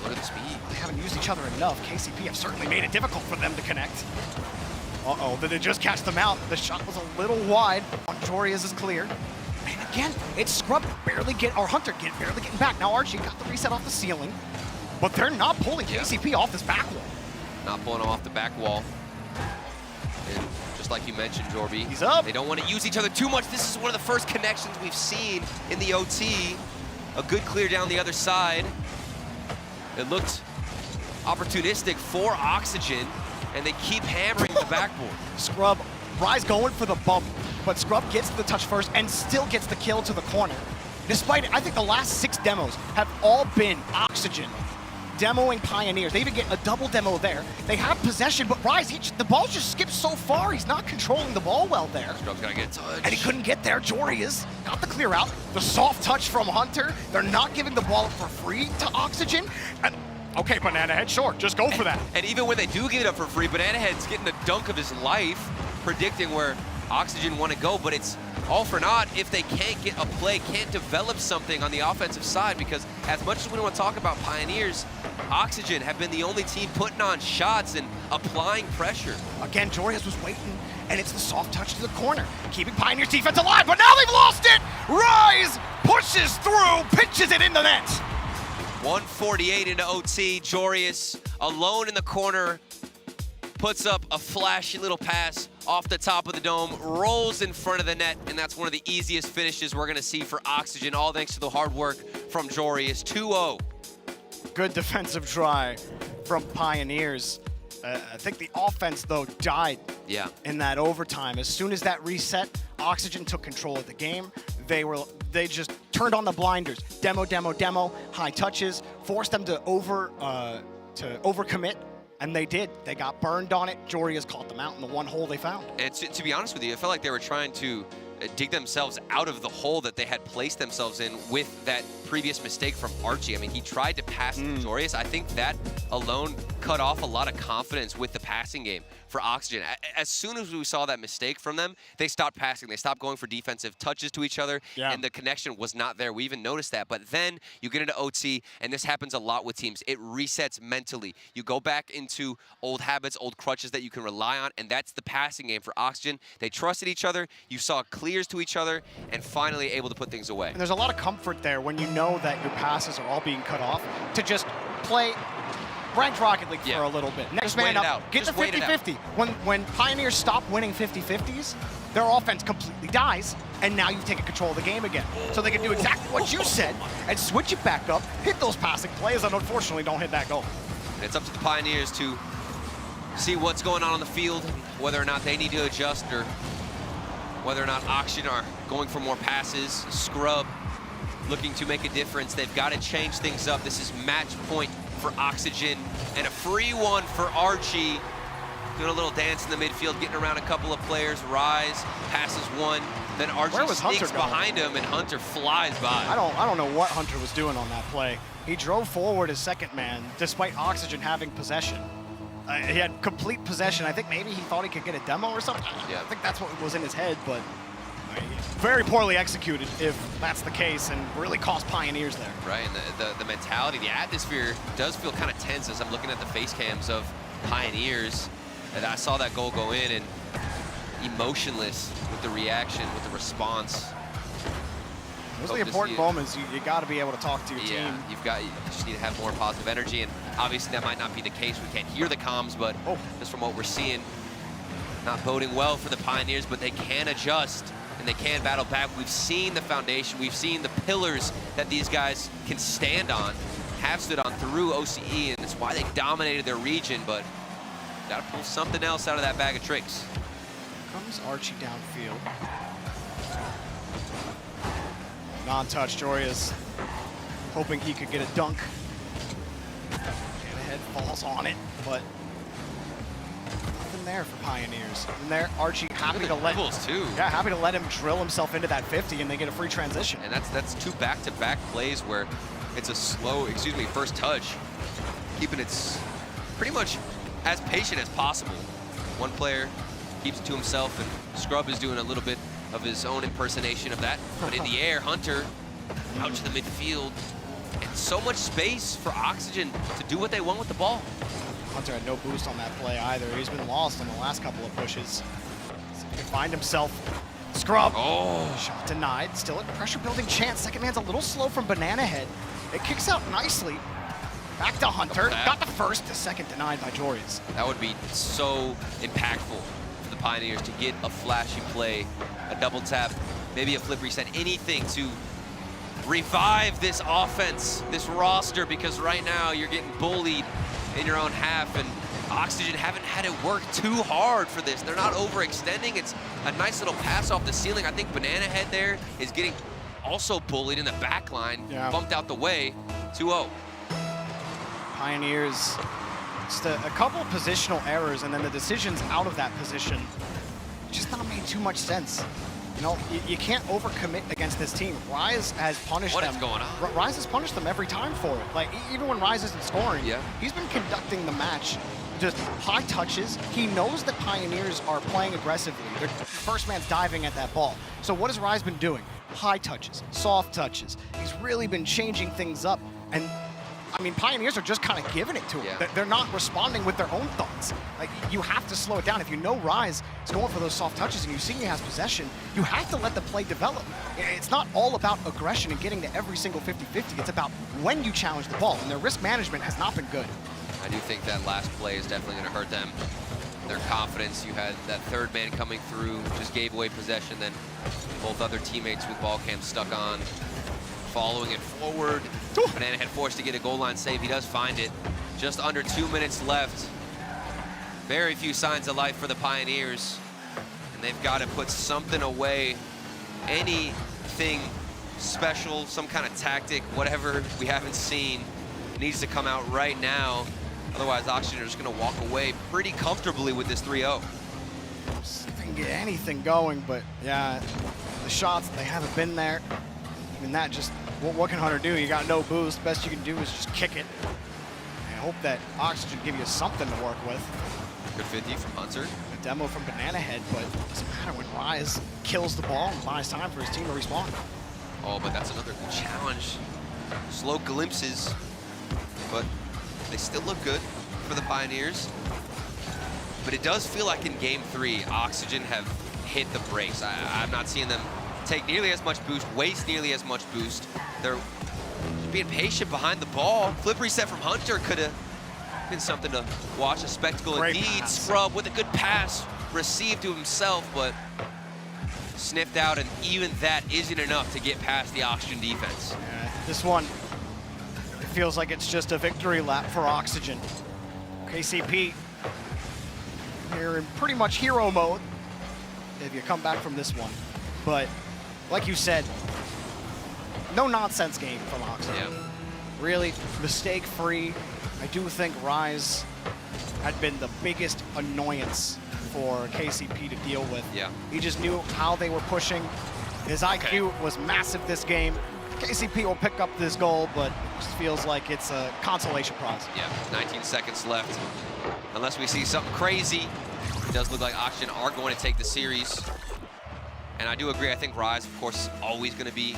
Look at the speed. They haven't used each other enough. KCP have certainly made it difficult for them to connect. Uh-oh, did they just catch them out? The shot was a little wide. Jorius is clear. And again, it's Scrub barely Hunter barely getting back. Now Archie got the reset off the ceiling, but they're not pulling KCP off this back wall. Not pulling him off the back wall. And just like you mentioned, Jorby, he's up. They don't want to use each other too much. This is one of the first connections we've seen in the OT. A good clear down the other side. It looked opportunistic for Oxygen, and they keep hammering the backboard. Scrub, Rise going for the bump, but Scrub gets the touch first and still gets the kill to the corner. Despite it, I think the last 6 demos have all been Oxygen demoing Pioneers. They even get a double demo there. They have possession, but Rise, the ball just skips so far. He's not controlling the ball well there. Scrub's gotta get a touch. And he couldn't get there. Jorius got the clear out. The soft touch from Hunter. They're not giving the ball up for free to Oxygen. And okay, Banana Head, sure, just go for that. And even when they do give it up for free, Banana Head's getting the dunk of his life, predicting where Oxygen want to go, but it's all for naught if they can't get a play, can't develop something on the offensive side, because as much as we want to talk about Pioneers, Oxygen have been the only team putting on shots and applying pressure. Again, Jorius was waiting, and it's the soft touch to the corner, keeping Pioneers defense alive, but now they've lost it! Rise pushes through, pitches it in the net. 148 into OT, Jorius alone in the corner, puts up a flashy little pass off the top of the dome, rolls in front of the net, and that's one of the easiest finishes we're gonna see for Oxygen, all thanks to the hard work from Jorius. 2-0. Good defensive try from Pioneers. I think the offense, though, died in that overtime. As soon as that reset, Oxygen took control of the game. They just turned on the blinders. Demo, high touches, forced them to overcommit. And they did. They got burned on it. Jorius caught them out in the one hole they found. And to be honest with you, I felt like they were trying to dig themselves out of the hole that they had placed themselves in with that previous mistake from Archie. I mean, he tried to pass to Jorius. I think that alone cut off a lot of confidence with the passing game for Oxygen. As soon as we saw that mistake from them, they stopped passing. They stopped going for defensive touches to each other, and the connection was not there. We even noticed that. But then you get into OT, and this happens a lot with teams. It resets mentally. You go back into old habits, old crutches that you can rely on, and that's the passing game for Oxygen. They trusted each other. You saw clears to each other, and finally able to put things away. And there's a lot of comfort there when you know that your passes are all being cut off to just play ranked Rocket League for a little bit. Next man up, get the 50-50. When Pioneers stop winning 50-50s, their offense completely dies, and now you've taken control of the game again. So they can do exactly what you said and switch it back up, hit those passing plays, and unfortunately don't hit that goal. And it's up to the Pioneers to see what's going on the field, whether or not they need to adjust or whether or not Oxygen are going for more passes. Scrub looking to make a difference. They've got to change things up. This is match point for Oxygen, and a free one for Archie. Doing a little dance in the midfield, getting around a couple of players. Rise, passes one, then Archie sneaks behind him, and Hunter flies by. I don't know what Hunter was doing on that play. He drove forward as second man, despite Oxygen having possession. He had complete possession. I think maybe he thought he could get a demo or something. I think that's what was in his head, but very poorly executed if that's the case, and really cost Pioneers there. Right, and the mentality, the atmosphere does feel kind of tense as I'm looking at the face cams of Pioneers. And I saw that goal go in, and emotionless with the reaction, with the response. Those are the important moments. You got to be able to talk to your team. You just need to have more positive energy, and obviously that might not be the case. We can't hear the comms, but just from what we're seeing, not boding well for the Pioneers, but they can adjust and they can battle back. We've seen the foundation, we've seen the pillars that these guys can stand on, have stood on through OCE, and that's why they dominated their region, but gotta pull something else out of that bag of tricks. Comes Archie downfield. Non-touch, Jorius hoping he could get a dunk. And ahead falls on it, but nothing there for Pioneers. And there, Archie happy to let happy to let him drill himself into that 50, and they get a free transition. And that's 2 back-to-back plays where it's a slow, first touch, keeping it pretty much as patient as possible. One player keeps it to himself, and Scrub is doing a little bit of his own impersonation of that. But in the air, Hunter out to the midfield, And so much space for Oxygen to do what they want with the ball. Hunter had no boost on that play either. He's been lost on the last couple of pushes. So he can find himself. Scrub. Oh. Shot denied. Still a pressure building chance. Second man's a little slow from Banana Head. It kicks out nicely. Back to Hunter. Got the first. The second denied by Jorius. That would be so impactful for the Pioneers to get a flashy play, a double tap, maybe a flip reset, anything to revive this offense, this roster, because right now you're getting bullied in your own half, and Oxygen haven't had it work too hard for this. They're not overextending. It's a nice little pass off the ceiling. I think Banana Head there is getting also bullied in the back line, bumped out the way. 2-0. Pioneers, just a couple of positional errors, and then the decisions out of that position just not made too much sense. You know, you can't overcommit against this team. Rise has punished them. What is going on? Rise has punished them every time for it. Like, even when Rise isn't scoring, he's been conducting the match. Just high touches. He knows that Pioneers are playing aggressively. Their first man's diving at that ball. So what has Rise been doing? High touches, soft touches. He's really been changing things up. And I mean, Pioneers are just kind of giving it to him. They're not responding with their own thoughts. Like, you have to slow it down. If you know Rise is going for those soft touches and you see he has possession, you have to let the play develop. It's not all about aggression and getting to every single 50-50. It's about when you challenge the ball, and their risk management has not been good. I do think that last play is definitely going to hurt them. Their confidence. You had that third man coming through, just gave away possession, then both other teammates with ball cam stuck on, following it forward. Banana Head forced to get a goal line save. He does find it. Just under 2 minutes left. Very few signs of life for the Pioneers. And they've got to put something away. Anything special, some kind of tactic, whatever we haven't seen, needs to come out right now. Otherwise, Oxygen are just going to walk away pretty comfortably with this 3-0. See if they can get anything going, but yeah, the shots, they haven't been there. Even that, just what can Hunter do? You got no boost. Best you can do is just kick it. I hope that Oxygen give you something to work with. Good 50 from Hunter. A demo from Banana Head, but it doesn't matter when Rise kills the ball and buys time for his team to respawn. Oh, but that's another good challenge. Slow glimpses, but they still look good for the Pioneers. But it does feel like in game 3, Oxygen have hit the brakes. I'm not seeing them take nearly as much boost, waste nearly as much boost. They're being patient behind the ball. Flip reset from Hunter could have been something to watch. A spectacle Great indeed. pass. Scrub with a good pass, received to himself, but sniffed out, and even that isn't enough to get past the Oxygen defense. Yeah, this one, it feels like it's just a victory lap for Oxygen. KCP, you're in pretty much hero mode if you come back from this one. But like you said, no nonsense game from Oxygen. Really mistake-free. I do think Rise had been the biggest annoyance for KCP to deal with. He just knew how they were pushing. His IQ was massive this game. KCP will pick up this goal, but it just feels like it's a consolation prize. 19 seconds left. Unless we see something crazy, it does look like Oxygen are going to take the series. And I do agree, I think Rise, of course, is always going to be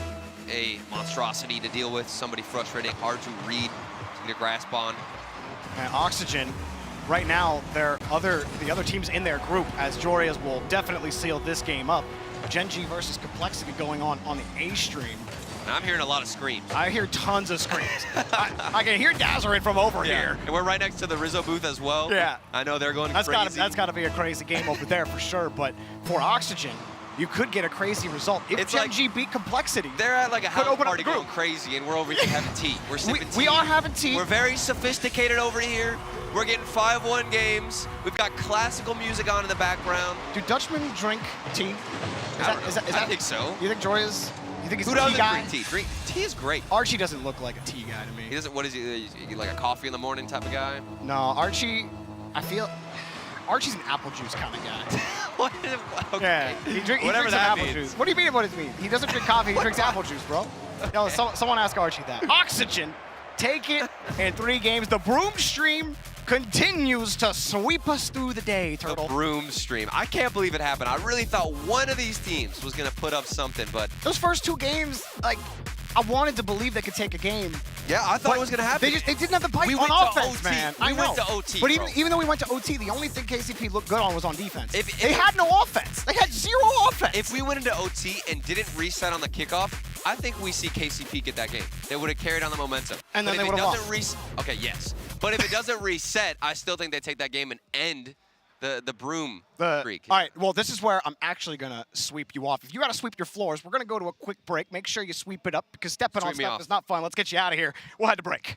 a monstrosity to deal with, somebody frustrating, hard to read, to get a grasp on. And Oxygen, right now, the other teams in their group, as Jorias will definitely seal this game up. GenG versus Complexity going on the A stream. And I'm hearing a lot of screams. I hear tons of screams. I can hear Dazzering from over here. And we're right next to the Rizzo booth as well. I know they're going crazy. That's got to be a crazy game over there for sure. But for Oxygen, you could get a crazy result if GenG beat Complexity. They're at like a house party going crazy, and we're over here having tea. We're sipping tea. We are having tea. We're very sophisticated over here. We're getting 5-1 games. We've got classical music on in the background. Do Dutchmen drink tea? I think so. You think Jorias? You think he's Who a tea doesn't guy? drink tea? Tea is great. Archie doesn't look like a tea guy to me. He doesn't. What is he? Like a coffee in the morning type of guy? No, Archie. I feel Archie's an apple juice kind of guy. Okay. Yeah, he drinks Whatever that apple means. juice. What do you mean? What does it mean? He doesn't drink coffee. He drinks apple juice, bro. No, someone ask Archie that. Oxygen, take it in 3 games. The Broom Stream continues to sweep us through the day, Turtle. The Broom Stream. I can't believe it happened. I really thought one of these teams was going to put up something, but those first 2 games, like, I wanted to believe they could take a game, Yeah, I thought it was going to happen. They didn't have the bite We on went to offense, OT. man. We I went know. to OT, But bro. even though we went to OT, the only thing KCP looked good on was on defense. They if- had no offense. They had zero offense. If we went into OT and didn't reset on the kickoff, I think we see KCP get that game. They would have carried on the momentum. And then but they if would it have doesn't lost. Okay, yes. But if it doesn't reset, I still think they take that game and end the broom streak. All right, well, this is where I'm actually going to sweep you off. If you got to sweep your floors, we're going to go to a quick break. Make sure you sweep it up because stepping on Sweep me stuff off. is not fun. Let's get you out of here. We'll head to break.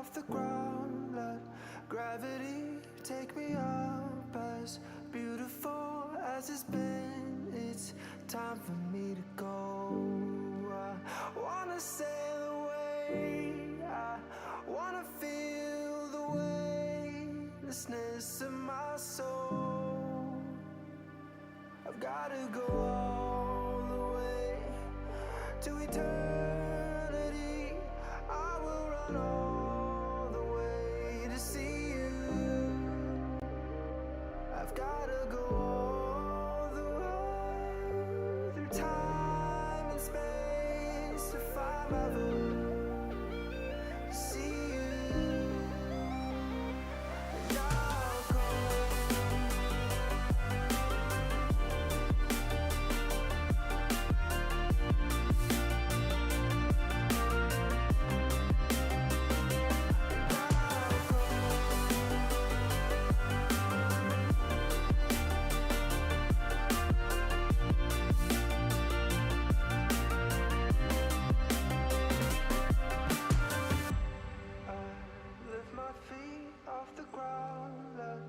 off the ground. Let gravity take me up. As beautiful as it's been, it's time for me to go. I wanna sail away. I wanna feel the weightlessness of my soul. I've gotta go all the way to eternity. I will run all the way to see you. I've gotta go all the way through time and space to find my voice, to see you. And I'll go. Lift my feet off the ground, let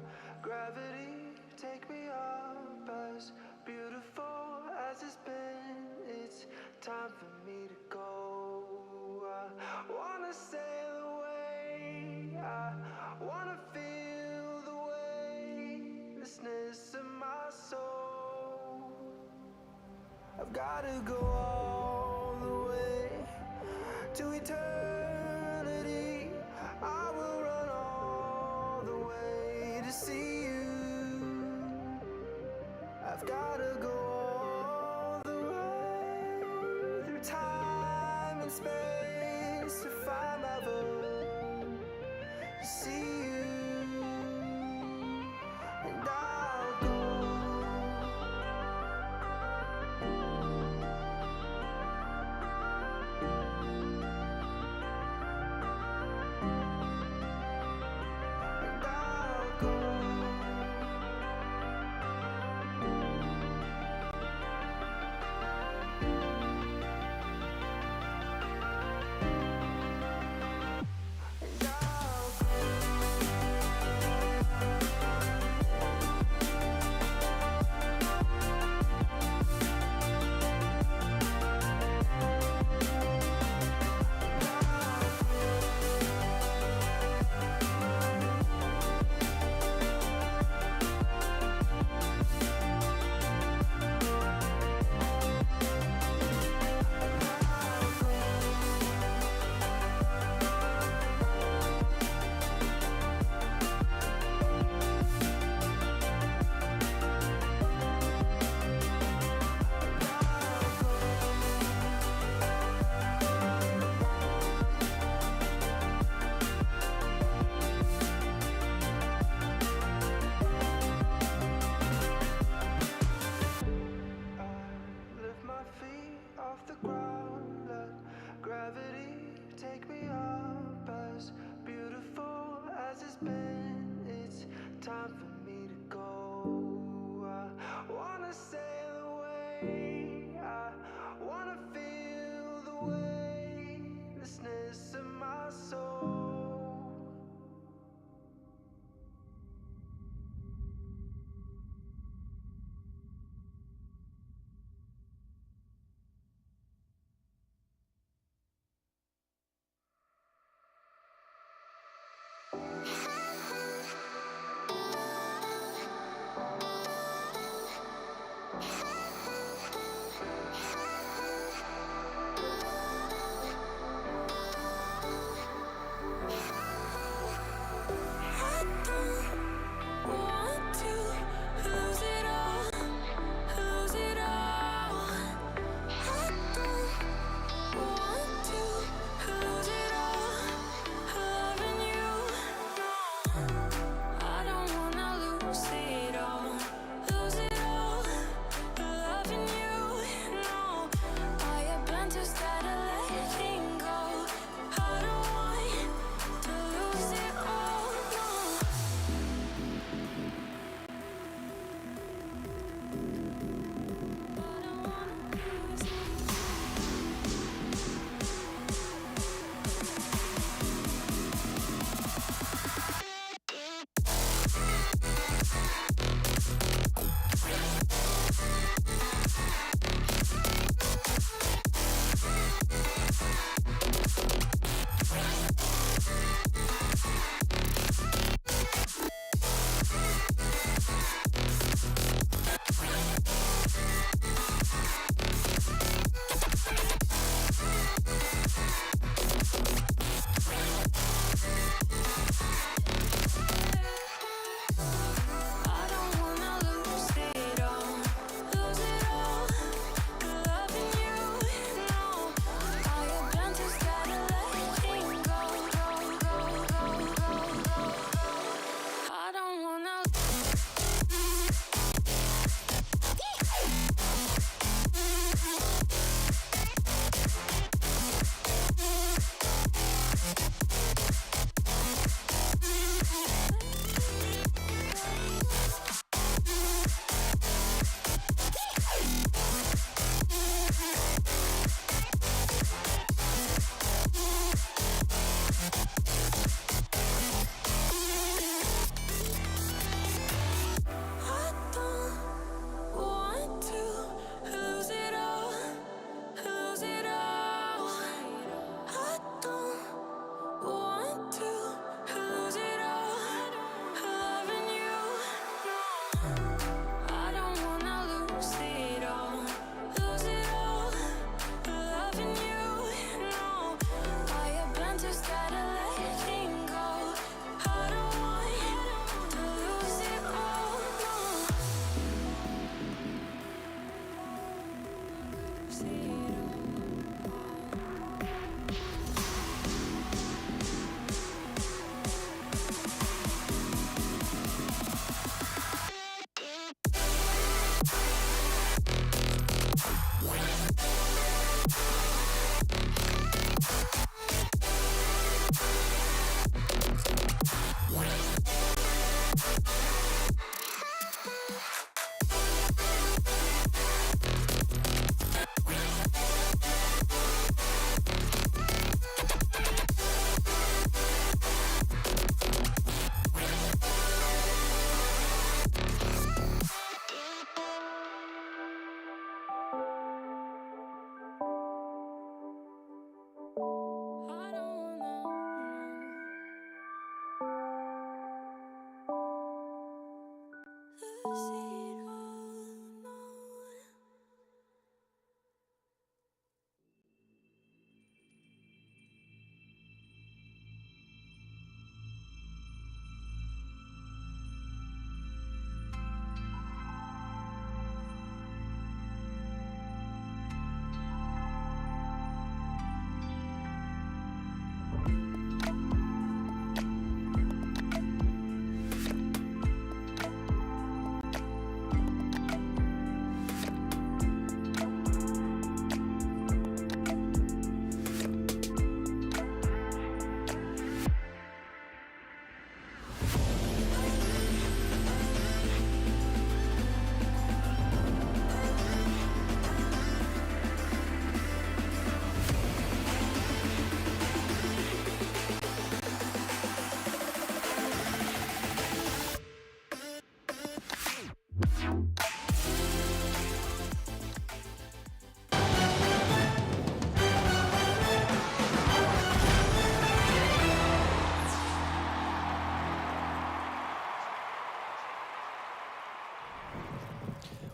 gravity take me up. As beautiful as it's been, it's time for me to go. I wanna sail away, I wanna feel the weightlessness of my soul. I've gotta go all the way to eternity. I will run all the way to see you. I've gotta go all the way through time and space to find my voice, to see you. And I'll go.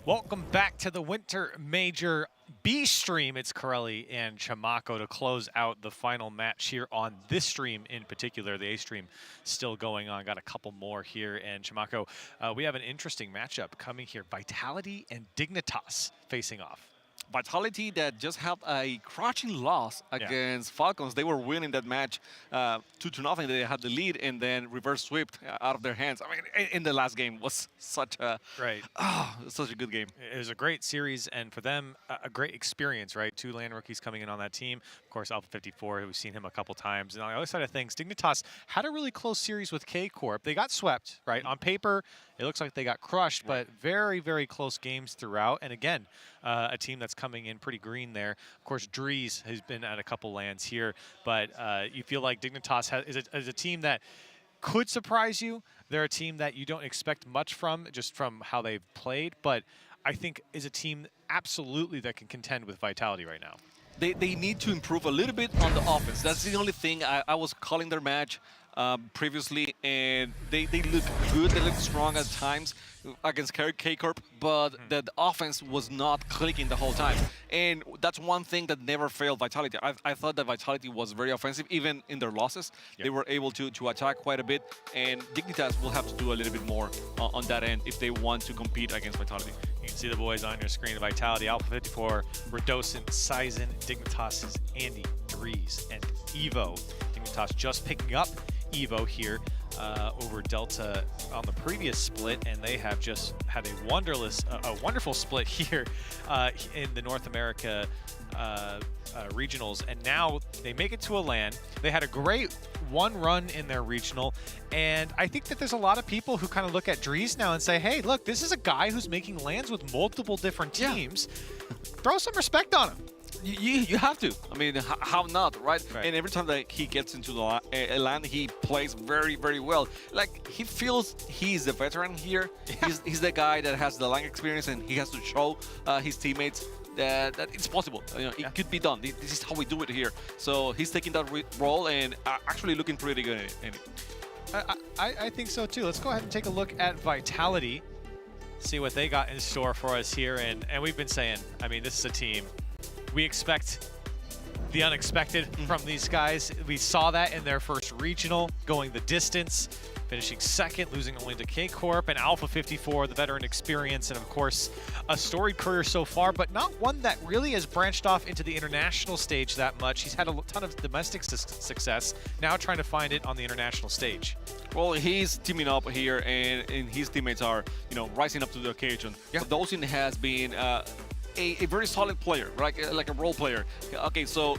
Welcome back to the Winter Major B stream. It's Corelli and Chamaco to close out the final match here on this stream in particular. The A stream still going on. Got a couple more here. And Chamaco, we have an interesting matchup coming here. Vitality and Dignitas facing off. Vitality that just had a crushing loss against Falcons. They were winning that match 2-0. They had the lead and then reverse swept out of their hands. I mean, in the last game was such a such a good game. It was a great series, and for them, a great experience, right? 2 LAN rookies coming in on that team. Of course, Alpha 54, we've seen him a couple times. And on the other side of things, Dignitas had a really close series with K-Corp. They got swept, right? On paper, it looks like they got crushed, but very, very close games throughout. And again, a team that's coming in pretty green there. Of course, Drees has been at a couple lands here, but you feel like Dignitas is a team that could surprise you. They're a team that you don't expect much from, just from how they've played, but I think is a team absolutely that can contend with Vitality right now. They need to improve a little bit on the offense. That's the only thing. I was calling their match previously, and they look good. They look strong at times against K-Corp, but the offense was not clicking the whole time. And that's one thing that never failed Vitality. I thought that Vitality was very offensive, even in their losses. They were able to attack quite a bit, and Dignitas will have to do a little bit more on that end if they want to compete against Vitality. You can see the boys on your screen. Vitality, Alpha 54, Redocent, Sizen, Dignitas' Andy, Drees, and Evo. Dignitas just picking up Evo here over Delta on the previous split, and they have just had a wonderful split here in the North America regionals, and now they make it to a LAN. They had a great one run in their regional, and I think that there's a lot of people who kind of look at Drees now and say, hey, look, this is a guy who's making LANs with multiple different teams. Throw some respect on him. You have to. I mean, how not, right? And every time that he gets into the LAN, he plays very, very well. Like, he feels he's the veteran here. He's the guy that has the LAN experience, and he has to show his teammates that it's possible. You know, it could be done. This is how we do it here. So he's taking that role and actually looking pretty good in it. I think so too. Let's go ahead and take a look at Vitality, see what they got in store for us here. And we've been saying, I mean, this is a team. We expect the unexpected from these guys. We saw that in their first regional, going the distance, finishing second, losing only to K-Corp, and Alpha 54, the veteran experience, and of course, a storied career so far, but not one that really has branched off into the international stage that much. He's had a ton of domestic success, now trying to find it on the international stage. Well, he's teaming up here, and his teammates are, rising up to the occasion. Yeah. So Dawson has been a very solid player, right? Like a role player. Okay, so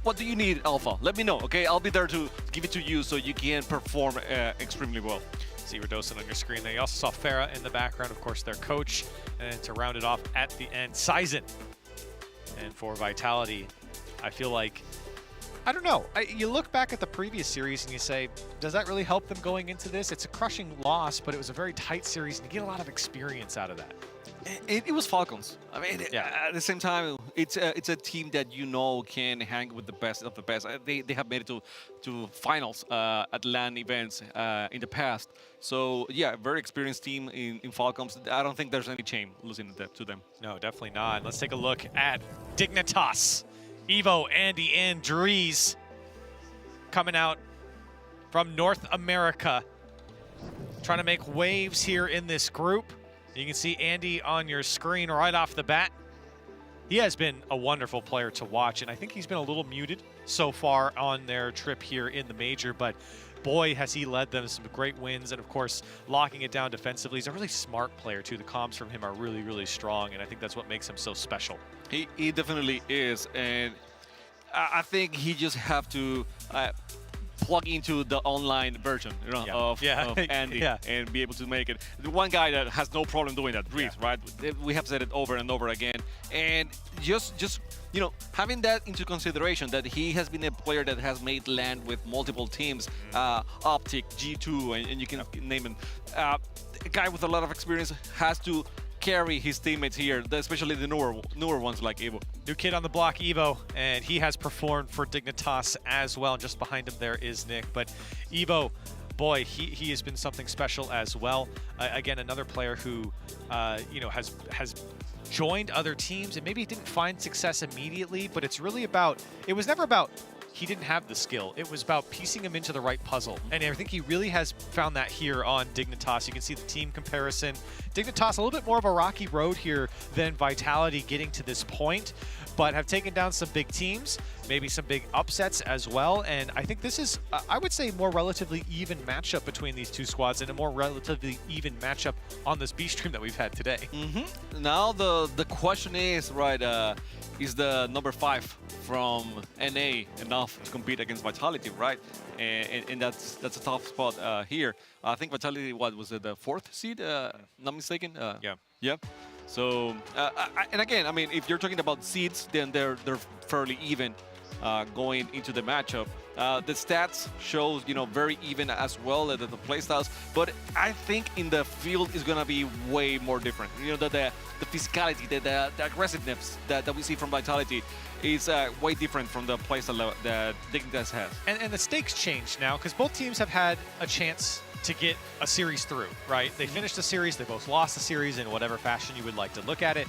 what do you need, Alpha? Let me know, okay? I'll be there to give it to you so you can perform extremely well. See Redocent on your screen there. You also saw Farah in the background, of course, their coach. And to round it off at the end, Sizen. And for Vitality, I feel like, I don't know. You look back at the previous series and you say, does that really help them going into this? It's a crushing loss, but it was a very tight series, and you get a lot of experience out of that. It was Falcons. I mean, at the same time, it's a team that can hang with the best of the best. They have made it to finals at LAN events in the past. So yeah, very experienced team in Falcons. I don't think there's any shame losing to them. No, definitely not. Let's take a look at Dignitas. Evo, Andy, and Drees coming out from North America, trying to make waves here in this group. You can see Andy on your screen right off the bat. He has been a wonderful player to watch, and I think he's been a little muted so far on their trip here in the Major, but boy, has he led them some great wins, and of course, locking it down defensively. He's a really smart player, too. The comms from him are really, really strong, and I think that's what makes him so special. He definitely is, and I think he just have to plug into the online version of Andy and be able to make it. The one guy that has no problem doing that, Drees, right? We have said it over and over again. And just having that into consideration, that he has been a player that has made LAN with multiple teams, Optic, G2, and you can name him. A guy with a lot of experience has to carry his teammates here, especially the newer ones like Evo. New kid on the block, Evo, and he has performed for Dignitas as well. And just behind him there is Nick. But Evo, boy, he has been something special as well. Again, another player who, you know, has joined other teams and maybe didn't find success immediately, but it's really about, it was never about he didn't have the skill. It was about piecing him into the right puzzle. And I think he really has found that here on Dignitas. You can see the team comparison. Dignitas, a little bit more of a rocky road here than Vitality getting to this point, but have taken down some big teams, maybe some big upsets as well. And I think this is, I would say, more relatively even matchup between these two squads and a more relatively even matchup on this B stream that we've had today. Now the question is, right, is the number 5 from NA enough to compete against Vitality, right? And that's a tough spot here. I think Vitality, what was it, the 4th seed? Not mistaken. Yeah. Yeah. So, and again, I mean, if you're talking about seeds, then they're fairly even going into the matchup. The stats shows, you know, very even as well, the playstyles, but I think in the field is gonna be way more different. You know, the physicality, the aggressiveness that we see from Vitality is way different from the playstyle that Dignitas has. And the stakes change now because both teams have had a chance to get a series through, right? They finished the series, they both lost the series in whatever fashion you would like to look at it.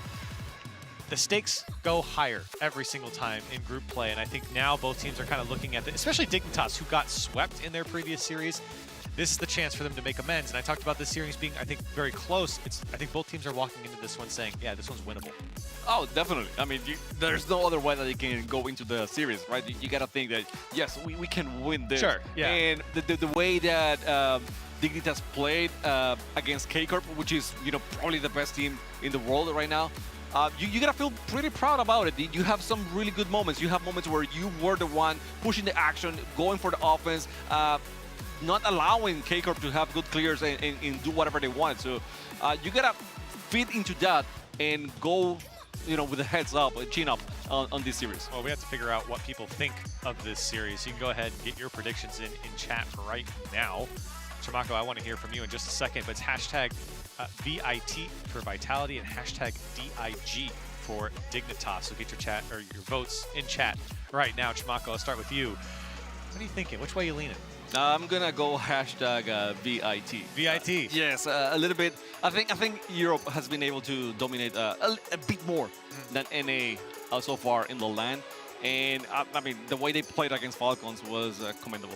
The stakes go higher every single time in group play, and I think now both teams are kind of looking at it, especially Dignitas, who got swept in their previous series. This is the chance for them to make amends, and I talked about this series being, I think, very close. I think both teams are walking into this one saying, yeah, this one's winnable. Oh, definitely. I mean, there's no other way that you can go into the series, right? You got to think that, yes, we can win this. Sure, yeah. And the way that Dignitas played against K-Corp, which is, you know, probably the best team in the world right now, you gotta feel pretty proud about it. You have some really good moments. You have moments where you were the one pushing the action, going for the offense, not allowing K-Corp to have good clears and do whatever they want. So you gotta fit into that and go, you know, with the heads up, chin up on this series. Well, we have to figure out what people think of this series. You can go ahead and get your predictions in chat right now. Chimako, I want to hear from you in just a second, but it's hashtag VIT for Vitality and hashtag DIG for Dignitas. So get your chat or your votes in chat right now. Chimako, I'll start with you. What are you thinking? Which way are you leaning? I'm gonna go hashtag VIT. VIT. Yes, a little bit. I think Europe has been able to dominate a bit more than NA so far in the LAN, and I mean the way they played against Falcons was commendable.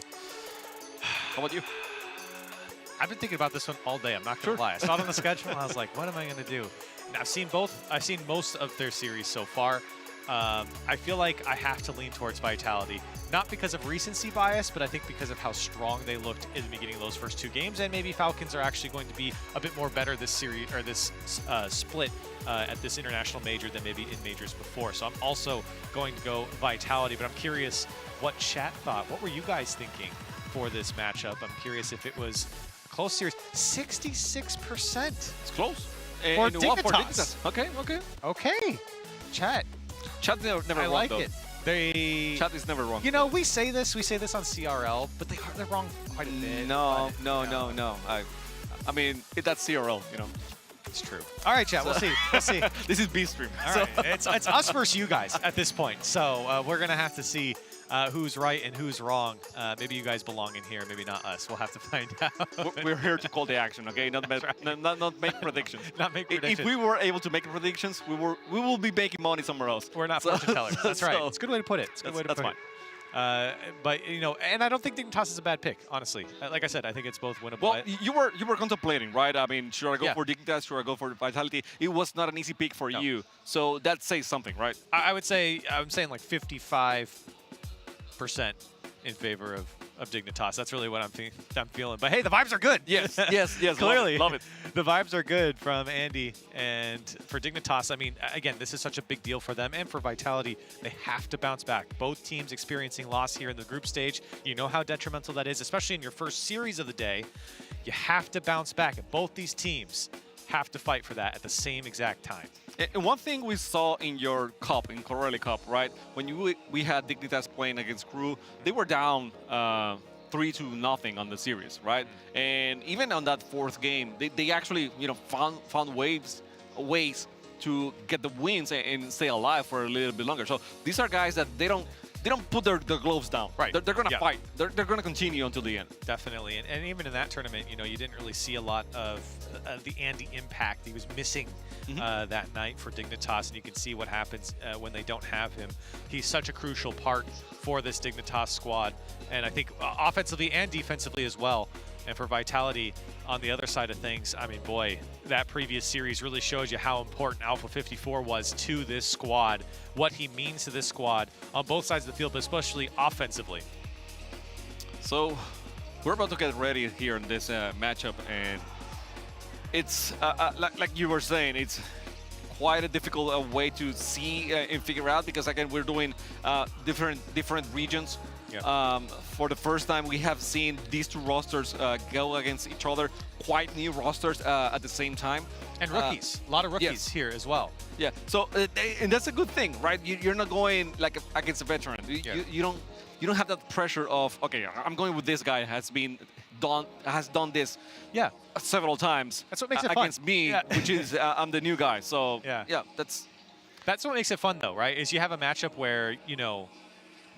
How about you? I've been thinking about this one all day. I'm not gonna lie. I saw it on the schedule and I was like, what am I gonna do? And I've seen most of their series so far. I feel like I have to lean towards Vitality, not because of recency bias, but I think because of how strong they looked in the beginning of those first 2 games, and maybe Falcons are actually going to be a bit more better this series or this split at this international major than maybe in majors before. So I'm also going to go Vitality, but I'm curious what chat thought. What were you guys thinking for this matchup? I'm curious if it was a close series. 66%. It's close. For Dignitas. Okay. Chat. Chat never I wrong, like though. it. Chat is never wrong. You know, we say this on CRL, but they're wrong quite a bit. No. I mean, that's CRL, you know. It's true. All right, chat. We'll see. This is B stream. All right. It's us versus you guys at this point. So we're gonna have to see who's right and who's wrong. Maybe you guys belong in here, maybe not us. We'll have to find out. We're here to call the action, okay? Not make predictions. Not make predictions. If we were able to make predictions, we will be making money somewhere else. We're not fortune tellers. That's right. It's a good way to put it. That's fine. But you know, and I don't think Dignitas is a bad pick, honestly. Like I said, I think it's both winnable. Well, you were contemplating, right? I mean, should I go for Dignitas? Should I go for Vitality? It was not an easy pick for you, so that says something, right? I would say I'm saying like 55% in favor of Dignitas. That's really what I'm feeling. But hey, the vibes are good. Yes. Clearly. Love it. The vibes are good from Andy. And for Dignitas, I mean, again, this is such a big deal for them and for Vitality. They have to bounce back. Both teams experiencing loss here in the group stage. You know how detrimental that is, especially in your first series of the day. You have to bounce back. And both these teams have to fight for that at the same exact time. And one thing we saw in your cup, in Corelli Cup, right? When we had Dignitas playing against Crew, they were down 3-0 on the series, right? And even on that 4th game, they actually, you know, found ways to get the wins and stay alive for a little bit longer. So these are guys that they don't they don't put their gloves down. Right. They're going to fight. They're going to continue until the end. Definitely. And even in that tournament, you know, you didn't really see a lot of the Andy impact. He was missing that night for Dignitas, and you can see what happens when they don't have him. He's such a crucial part for this Dignitas squad, and I think offensively and defensively as well. And for Vitality on the other side of things, I mean, boy, that previous series really shows you how important Alpha 54 was to this squad, what he means to this squad on both sides of the field, but especially offensively. So we're about to get ready here in this matchup, and it's like you were saying, it's quite a difficult way to see and figure out, because again, we're doing different regions. Yeah. For the first time, we have seen these two rosters go against each other, quite new rosters at the same time. And rookies, a lot of rookies here as well. Yeah, so and that's a good thing, right? You're not going like against a veteran. You don't have that pressure of, okay, I'm going with this guy has done this several times. That's what makes it against fun. me, which is I'm the new guy. So yeah, that's what makes it fun though, right? Is you have a matchup where, you know,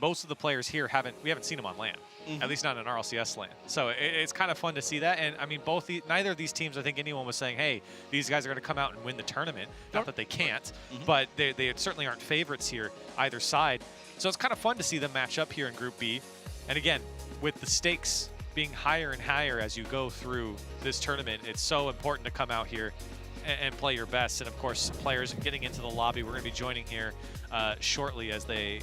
most of the players here we haven't seen them on LAN, at least not in RLCS LAN. So it's kind of fun to see that. And I mean, neither of these teams, I think anyone was saying, hey, these guys are going to come out and win the tournament. Not that they can't, but they certainly aren't favorites here either side. So it's kind of fun to see them match up here in Group B. And again, with the stakes being higher and higher as you go through this tournament, it's so important to come out here and play your best. And of course, players getting into the lobby, we're going to be joining here shortly as they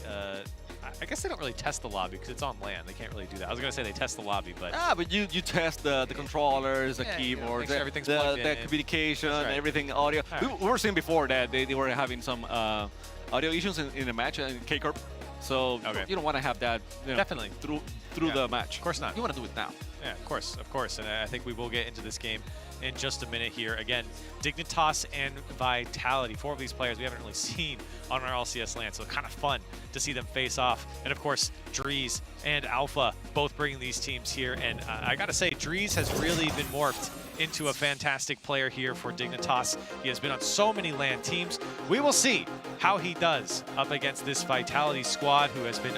I guess they don't really test the lobby because it's on LAN. They can't really do that. I was going to say they test the lobby, but... but you test the controllers, the keyboards, everything's the communication, everything, audio. We were seeing before that they were having some audio issues in the match in K-Corp. So you don't want to have that definitely through the match. Of course not. You want to do it now. Yeah, of course. And I think we will get into this game in just a minute here. Again, Dignitas and Vitality, 4 of these players we haven't really seen on our RLCS LAN, so kind of fun to see them face off. And of course, Drees and Alpha both bringing these teams here. And I gotta say, Drees has really been morphed into a fantastic player here for Dignitas. He has been on so many LAN teams. We will see how he does up against this Vitality squad who has been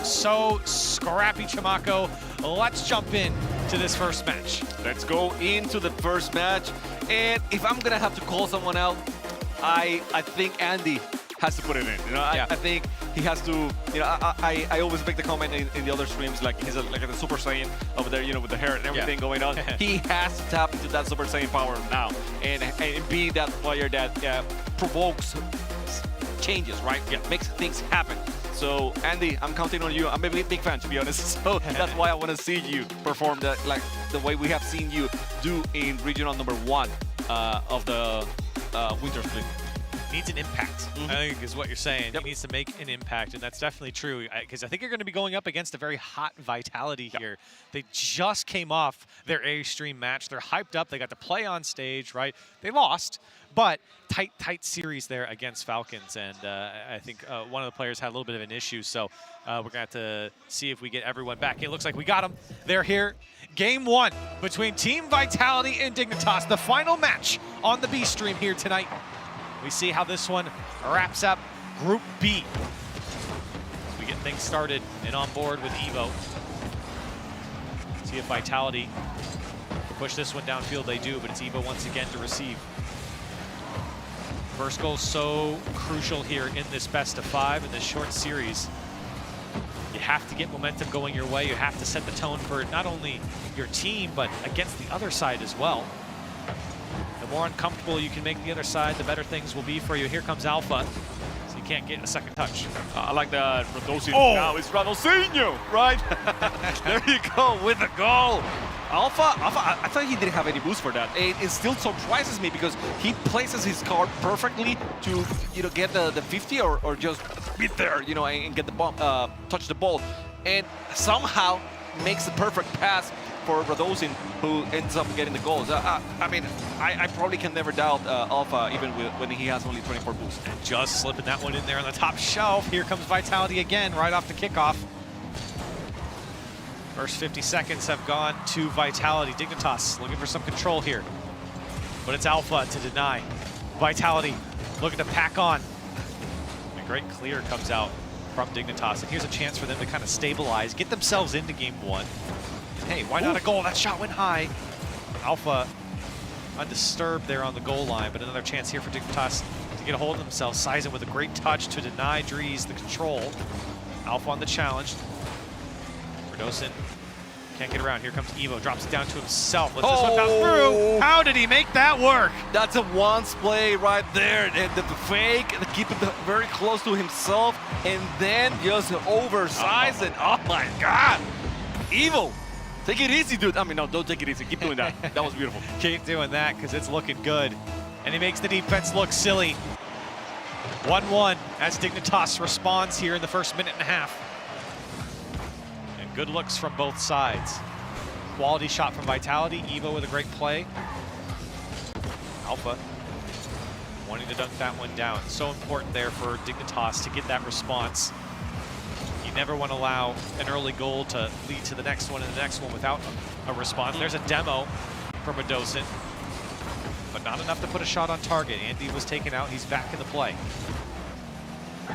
so scrappy, Chamaco. Let's jump in to this first match. Let's go into the first match. And if I'm gonna have to call someone out, I think Andy has to put it in. You know, I think he has to. You know, I always make the comment in the other streams, like he's like a Super Saiyan over there, you know, with the hair and everything going on. He has to tap into that Super Saiyan power now and be that player that provokes changes, right? Makes things happen. So Andy, I'm counting on you. I'm a big fan, to be honest. So that's why I want to see you perform that, like the way we have seen you do in regional number 1 of the Winter Split. Needs an impact, I think is what you're saying. He needs to make an impact, and that's definitely true, because I think you're going to be going up against a very hot Vitality here. They just came off their A-Stream match. They're hyped up. They got to play on stage, right? They lost, but tight series there against Falcons, and I think one of the players had a little bit of an issue, so we're going to have to see if we get everyone back. It looks like we got them. They're here. Game 1 between Team Vitality and Dignitas, the final match on the B-Stream here tonight. We see how this one wraps up Group B. As we get things started and on board with Evo. See if Vitality can push this one downfield. They do, but it's Evo once again to receive. First goal so crucial here in this best of 5 in this short series. You have to get momentum going your way. You have to set the tone for not only your team, but against the other side as well. The more uncomfortable you can make the other side, the better things will be for you. Here comes Alpha, so you can't get a second touch. I like that Radosinho. Now it's Radosinho, right? There you go with the goal. Alpha, I thought he didn't have any boost for that. It still surprises me because he places his card perfectly to, you know, get the 50 or just be there, you know, and get the ball, touch the ball, and somehow makes the perfect pass for Radosin, who ends up getting the goals. I mean, I probably can never doubt Alpha, even when he has only 24 boosts. And just slipping that one in there on the top shelf. Here comes Vitality again, right off the kickoff. First 50 seconds have gone to Vitality. Dignitas looking for some control here, but it's Alpha to deny. Vitality looking to pack on. A great clear comes out from Dignitas. And here's a chance for them to kind of stabilize, get themselves into game 1. And hey, why not a goal? That shot went high. Alpha undisturbed there on the goal line, but another chance here for Dignitas to get a hold of themselves. Sizen with a great touch to deny Dries the control. Alpha on the challenge. Radosin can't get around. Here comes Evo, drops it down to himself. Let's this one pass through. How did he make that work? That's a once play right there. And the fake, keep it very close to himself, and then just oversize it. Oh my God. Evo, take it easy, dude. I mean, no, don't take it easy. Keep doing that. That was beautiful. Keep doing that because it's looking good. And he makes the defense look silly. 1-1 as Dignitas responds here in the first minute and a half. And good looks from both sides. Quality shot from Vitality. Evo with a great play. Alpha wanting to dunk that one down. So important there for Dignitas to get that response. You never want to allow an early goal to lead to the next one and the next one without a response. There's a demo from Radosin, but not enough to put a shot on target. Andy was taken out. He's back in the play.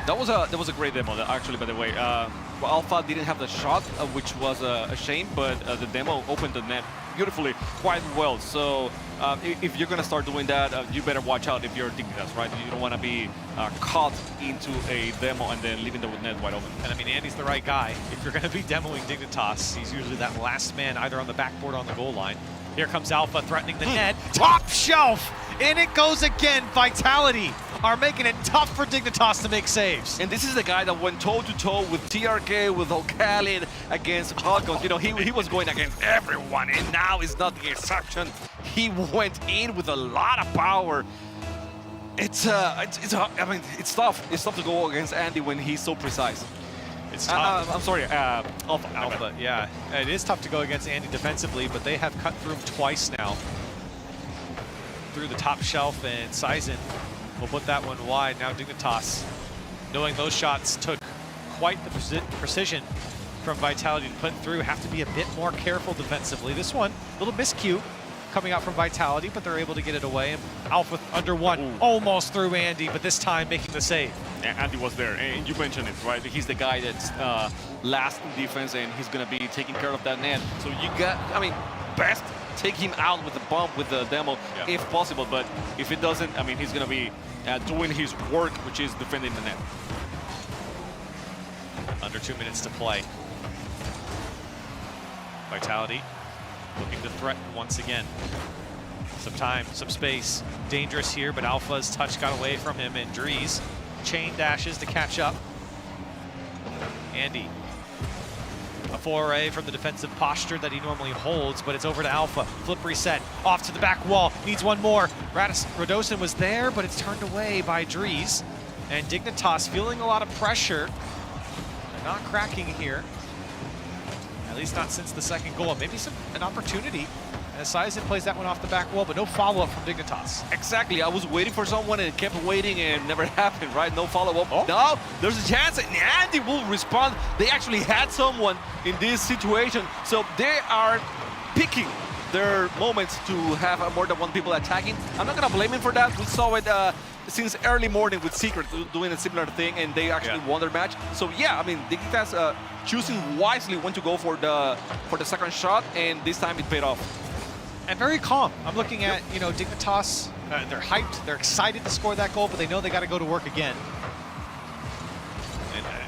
That was a great demo, actually, by the way. Alpha didn't have the shot, which was a shame, but the demo opened the net beautifully, quite well. So if you're going to start doing that, you better watch out if you're Dignitas, right? You don't want to be caught into a demo and then leaving the net wide open. And I mean, Andy's the right guy. If you're going to be demoing Dignitas, he's usually that last man either on the backboard or on the goal line. Here comes Alpha threatening the net. Top shelf! In it goes again. Vitality are making it tough for Dignitas to make saves. And this is the guy that went toe-to-toe with TRK, with O'Callid, against Falcons. You know, he was going against everyone, and now it's not the exception. He went in with a lot of power. I mean, it's tough. It's tough to go against Andy when he's so precise. It's tough. I'm sorry, Alpha, yeah. It is tough to go against Andy defensively, but they have cut through him twice now. Through the top shelf, and Sizen will put that one wide. Now Dignitas, knowing those shots took quite the precision from Vitality to put through, have to be a bit more careful defensively. This one, a little miscue coming out from Vitality, but they're able to get it away. And Alpha under one, almost through Andy, but this time making the save. Andy was there, and you mentioned it, right? He's the guy that's last in defense, and he's going to be taking care of that net. So you got, I mean, best take him out with the bump, with the demo, if possible. But if it doesn't, I mean, he's going to be doing his work, which is defending the net. Under 2 minutes to play. Vitality looking to threaten once again. Some time, some space. Dangerous here, but Alpha's touch got away from him, and Dries chain dashes to catch up. Andy. A foray from the defensive posture that he normally holds, but it's over to Alpha. Flip reset, off to the back wall, needs one more. Radosin was there, but it's turned away by Dries. And Dignitas feeling a lot of pressure. They're not cracking here. At least not since the second goal. Maybe an opportunity as Sizen plays that one off the back wall, but no follow-up from Dignitas. Exactly. I was waiting for someone and kept waiting and never happened, right? No follow-up. Oh. No, there's a chance, and Andy will respond. They actually had someone in this situation, so they are picking their moments to have more than one people attacking. I'm not going to blame him for that. We saw it since early morning with Secret doing a similar thing, and they actually won their match. So yeah, I mean, Dignitas choosing wisely when to go for the second shot, and this time it paid off. And very calm. I'm looking at, you know, Dignitas, they're hyped, they're excited to score that goal, but they know they got to go to work again.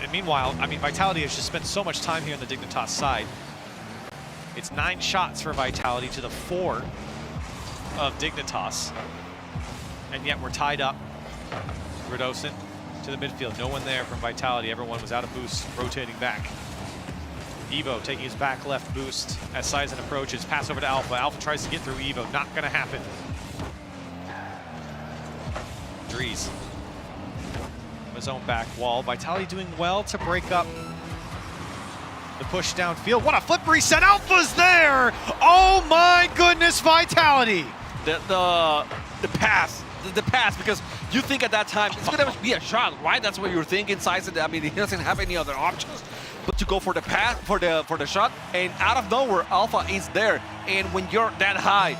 And meanwhile, I mean, Vitality has just spent so much time here on the Dignitas side. It's 9 shots for Vitality to the 4 of Dignitas. And yet we're tied up. Radosin to the midfield. No one there from Vitality. Everyone was out of boost, rotating back. Evo taking his back left boost as Sizen approaches. Pass over to Alpha. Alpha tries to get through Evo. Not going to happen. Dries. His own back wall. Vitality doing well to break up the push downfield. What a flip reset. Alpha's there. Oh my goodness, Vitality. The pass. The pass, because you think at that time it's gonna be a shot, right? That's what you're thinking. Sizen, I mean, he doesn't have any other options but to go for the pass, for the shot, and out of nowhere, Alpha is there. And when you're that high,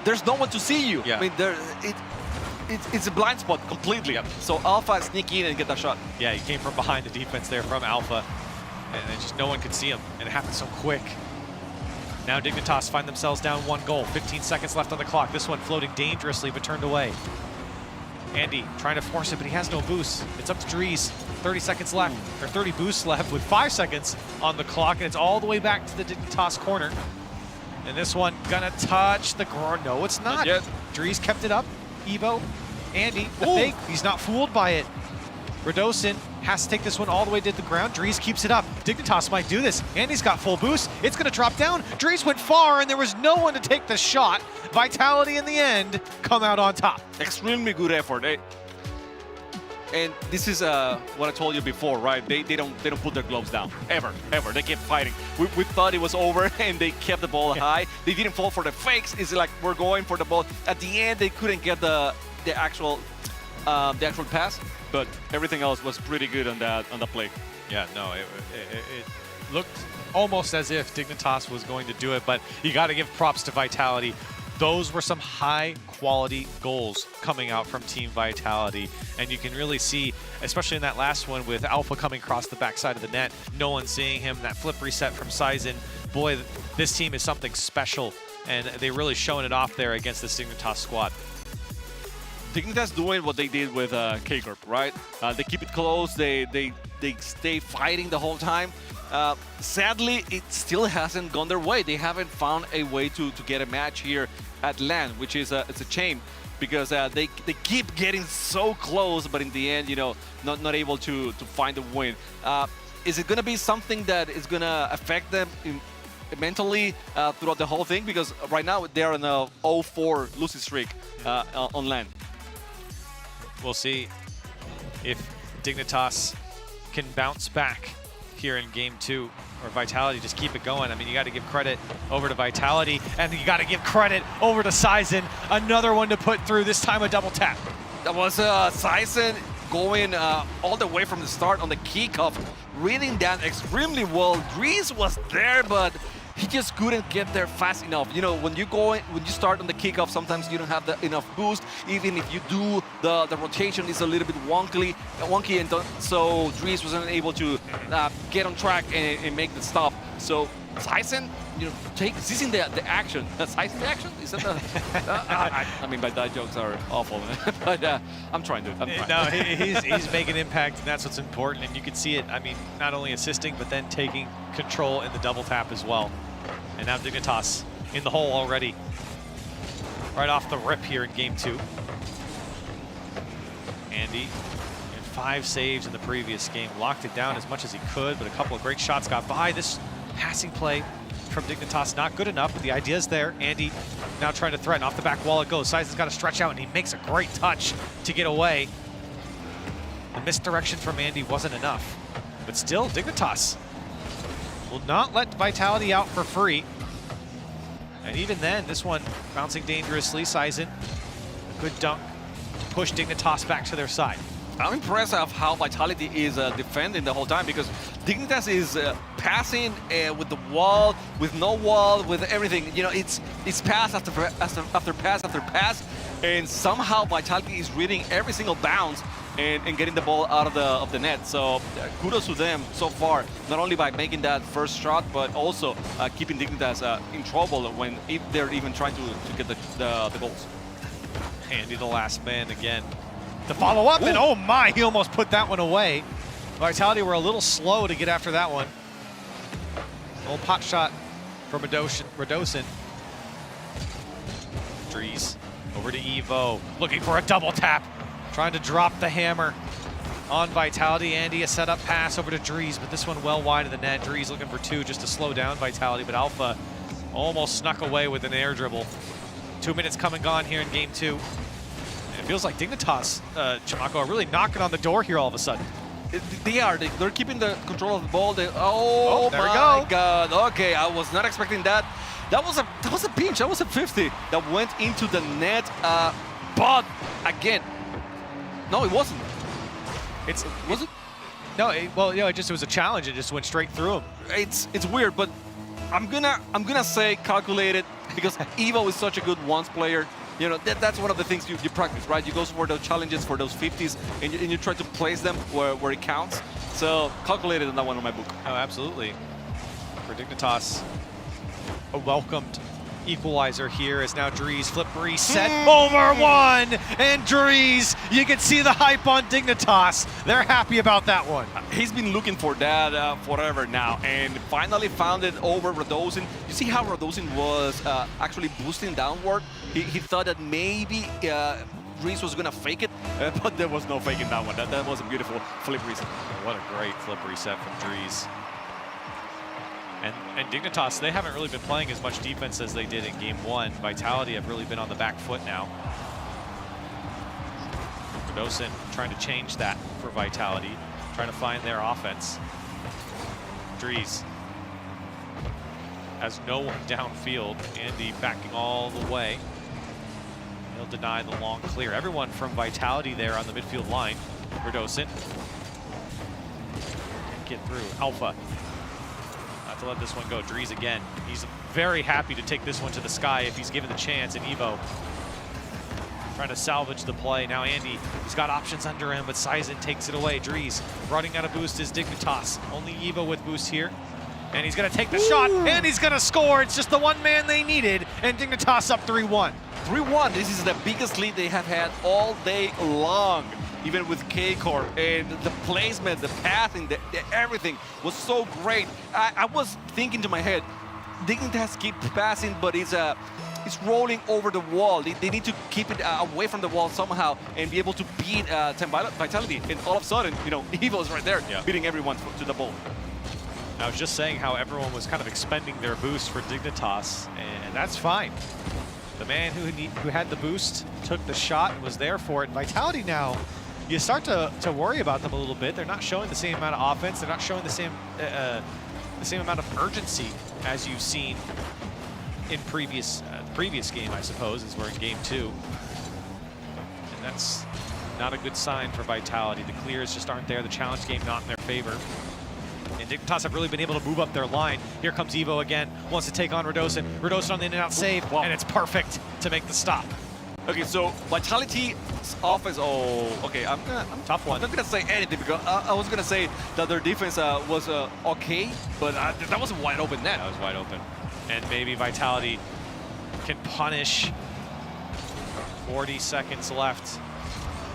there's no one to see you. Yeah. I mean, it's a blind spot completely. So Alpha sneak in and get that shot. Yeah, he came from behind the defense there from Alpha, and just no one could see him, and it happened so quick. Now Dignitas find themselves down 1 goal. 15 seconds left on the clock. This one floating dangerously, but turned away. Andy trying to force it, but he has no boost. It's up to Dries. 30 seconds left, or 30 boosts left with 5 seconds on the clock, and it's all the way back to the Dignitas corner. And this one gonna touch the ground. No, it's not. Dries kept it up. Evo, Andy, the fake. He's not fooled by it. Radosin has to take this one all the way to the ground. Dries keeps it up. Dignitas might do this. Andy's got full boost. It's going to drop down. Dries went far, and there was no one to take the shot. Vitality in the end come out on top. Extremely good effort. And this is what I told you before, right? They don't put their gloves down ever. They kept fighting. We thought it was over, and they kept the ball high. They didn't fall for the fakes. It's like we're going for the ball. At the end, they couldn't get the actual pass, but everything else was pretty good on that play. Yeah, no, it looked almost as if Dignitas was going to do it, but you got to give props to Vitality. Those were some high-quality goals coming out from Team Vitality, and you can really see, especially in that last one with Alpha coming across the backside of the net, no one seeing him, that flip reset from Sizen. Boy, this team is something special, and they really showing it off there against this Dignitas squad. Dignitas doing what they did with K-Corp, right? They keep it close, they stay fighting the whole time. Sadly, it still hasn't gone their way. They haven't found a way to get a match here at LAN, which is it's a shame because they keep getting so close, but in the end, you know, not able to find a win. Is it going to be something that is going to affect them mentally throughout the whole thing? Because right now they're on a 0-4 losing streak on LAN. We'll see if Dignitas can bounce back here in game 2, or Vitality just keep it going. I mean, you got to give credit over to Vitality, and you got to give credit over to Sizen. Another one to put through, this time a double tap. That was Sizen going all the way from the start on the kickoff, reading that extremely well. Dries was there, but he just couldn't get there fast enough. You know, when you start on the kickoff, sometimes you don't have enough boost. Even if you do, the rotation is a little bit wonky, and so Dries wasn't able to get on track and make the stop. So Sizen, you know, seizing the action. Sizen the action? Is that the? I mean, by that jokes are awful, but I'm trying to. No, he's making impact, and that's what's important. And you can see it. I mean, not only assisting, but then taking control in the double tap as well. And now Dignitas in the hole already. Right off the rip here in game 2. Andy, in 5 saves in the previous game, locked it down as much as he could, but a couple of great shots got by. This passing play from Dignitas not good enough, but the idea's there. Andy now trying to threaten. Off the back wall it goes. Sizen's got to stretch out, and he makes a great touch to get away. The misdirection from Andy wasn't enough, but still Dignitas will not let Vitality out for free. And even then, this one bouncing dangerously. Sizen, a good dunk to push Dignitas back to their side. I'm impressed of how Vitality is defending the whole time, because Dignitas is passing with the wall, with no wall, with everything. You know, it's pass after pass after pass, and somehow Vitality is reading every single bounce and getting the ball out of the net. So kudos to them so far, not only by making that first shot, but also keeping Dignitas in trouble when they're even trying to get the goals. Andy, the last man again. The follow up, and oh my, he almost put that one away. Vitality were a little slow to get after that one. Little pot shot from Radosin. Dries over to Evo, looking for a double tap. Trying to drop the hammer on Vitality. Andy, a setup pass over to Dries, but this one well wide of the net. Dries looking for 2 just to slow down Vitality, but Alpha almost snuck away with an air dribble. 2 minutes come and gone here in game 2. And it feels like Dignitas, Chamaco, are really knocking on the door here all of a sudden. They are. They're keeping the control of the ball. There we my go. God. Okay, I was not expecting that. That was a pinch. That was a 50 that went into the net. But again, no, it wasn't. Was it? No, well, you know, it was a challenge. It just went straight through him. It's weird, but I'm gonna say calculated, because Evo is such a good once player. You know, that's one of the things you practice, right? You go for those challenges, for those 50s, and you try to place them where it counts. So calculated on that one on my book. Oh, absolutely. For Dignitas, a welcomed equalizer here as now Drees flip reset over one, and Drees, you can see the hype on Dignitas. They're happy about that one. He's been looking for that forever now, and finally found it over Radosin. You see how Radosin was actually boosting downward? He thought that maybe Drees was gonna fake it, but there was no faking that one. That was a beautiful flip reset. What a great flip reset from Drees. And Dignitas, they haven't really been playing as much defense as they did in game 1. Vitality have really been on the back foot now. Radosin trying to change that for Vitality, trying to find their offense. Drees has no one downfield. Andy backing all the way. He'll deny the long clear. Everyone from Vitality there on the midfield line. Radosin can't get through. Alpha. To let this one go. Drees again. He's very happy to take this one to the sky if he's given the chance. And Evo trying to salvage the play. Now Andy, he's got options under him, but Sizen takes it away. Drees running out of boost is Dignitas. Only Evo with boost here. And he's going to take the shot, and he's going to score. It's just the one man they needed, and Dignitas up 3-1. 3-1. This is the biggest lead they have had all day long. Even with K-Core, and the placement, the pathing, the everything was so great. I was thinking to my head, Dignitas keep passing, but it's rolling over the wall. They need to keep it away from the wall somehow and be able to beat Team Vitality. And all of a sudden, you know, Evo's right there, beating everyone to the ball. I was just saying how everyone was kind of expending their boost for Dignitas, and that's fine. The man who had the boost took the shot and was there for it. Vitality now, you start to worry about them a little bit. They're not showing the same amount of offense. They're not showing the same amount of urgency as you've seen in previous game, I suppose, as we're in game 2. And that's not a good sign for Vitality. The clears just aren't there. The challenge game not in their favor. And Dignitas have really been able to move up their line. Here comes Evo again, wants to take on Radosin. Radosin on the in-and-out save, and it's perfect to make the stop. Okay, so Vitality's offense, tough one. I'm not gonna say anything because I was gonna say that their defense was okay, but that was a wide open net. That was wide open. And maybe Vitality can punish. 40 seconds left.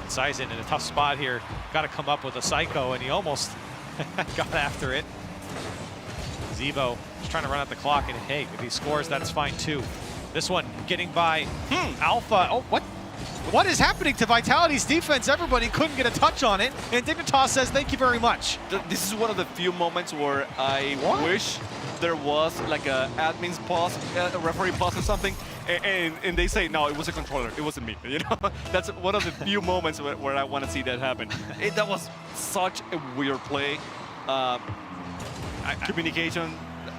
Sizen in a tough spot here. Got to come up with a psycho, and he almost got after it. Zevo is trying to run out the clock, and hey, if he scores, that's fine too. This one getting by Alpha. Oh, what is happening to Vitality's defense? Everybody couldn't get a touch on it, and Dignitas says thank you very much. This is one of the few moments where I wish there was like a admin's pause, a referee pause or something, and they say, no, it was a controller, it wasn't me. You know, that's one of the few moments where I want to see that happen. That was such a weird play. Communication.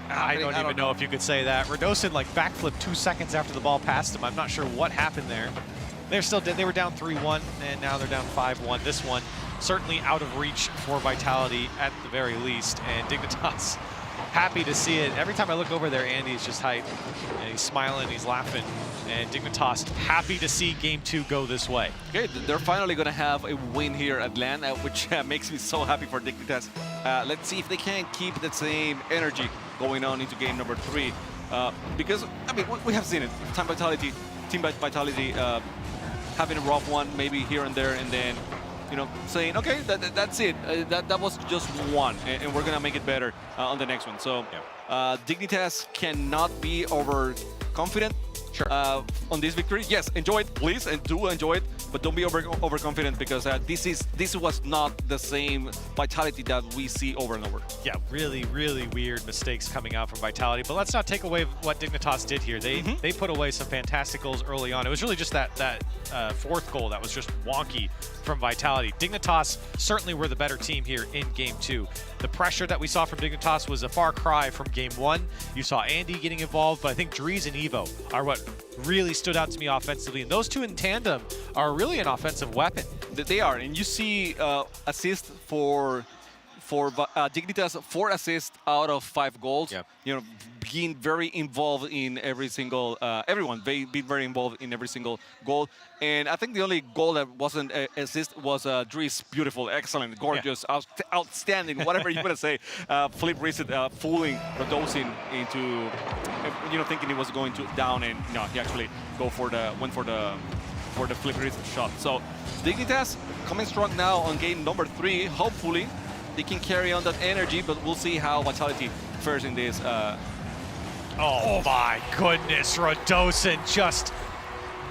I don't even know if you could say that. Radosin like backflipped 2 seconds after the ball passed him. I'm not sure what happened there. They're still dead. They were down 3-1, and now they're down 5-1. This one certainly out of reach for Vitality at the very least, and Dignitas happy to see it. Every time I look over there, Andy's just hyped, and he's smiling, he's laughing, and Dignitas happy to see game 2 go this way. Okay, they're finally going to have a win here at LAN, which makes me so happy for Dignitas. Let's see if they can keep the same energy going on into game number 3. Because, I mean, we have seen it. Team Vitality having a rough one, maybe here and there, and then, you know, saying, okay, that's it. That was just one, and we're going to make it better on the next one. So Dignitas cannot be overconfident on this victory. Yes, enjoy it, please, and do enjoy it, but don't be overconfident because this was not the same Vitality that we see over and over. Yeah, really, really weird mistakes coming out from Vitality, but let's not take away what Dignitas did here. They put away some fantastic goals early on. It was really just that fourth goal that was just wonky from Vitality. Dignitas certainly were the better team here in game 2. The pressure that we saw from Dignitas was a far cry from game 1. You saw Andy getting involved, but I think Drees and Evo are what really stood out to me offensively, and those two in tandem are really an offensive weapon. They are, and you see assist for for Dignitas, 4 assists out of 5 goals. Yep. You know, being very involved in every single, everyone being very involved in every single goal. And I think the only goal that wasn't an assist was Drees' beautiful, excellent, gorgeous, outstanding, whatever you want to say. Flip reset, fooling Radosin into, you know, thinking he was going to down, and no, he actually went for the flip reset shot. So Dignitas coming strong now on game number 3. Hopefully they can carry on that energy, but we'll see how Vitality fares in this. Oh my goodness, Radosin just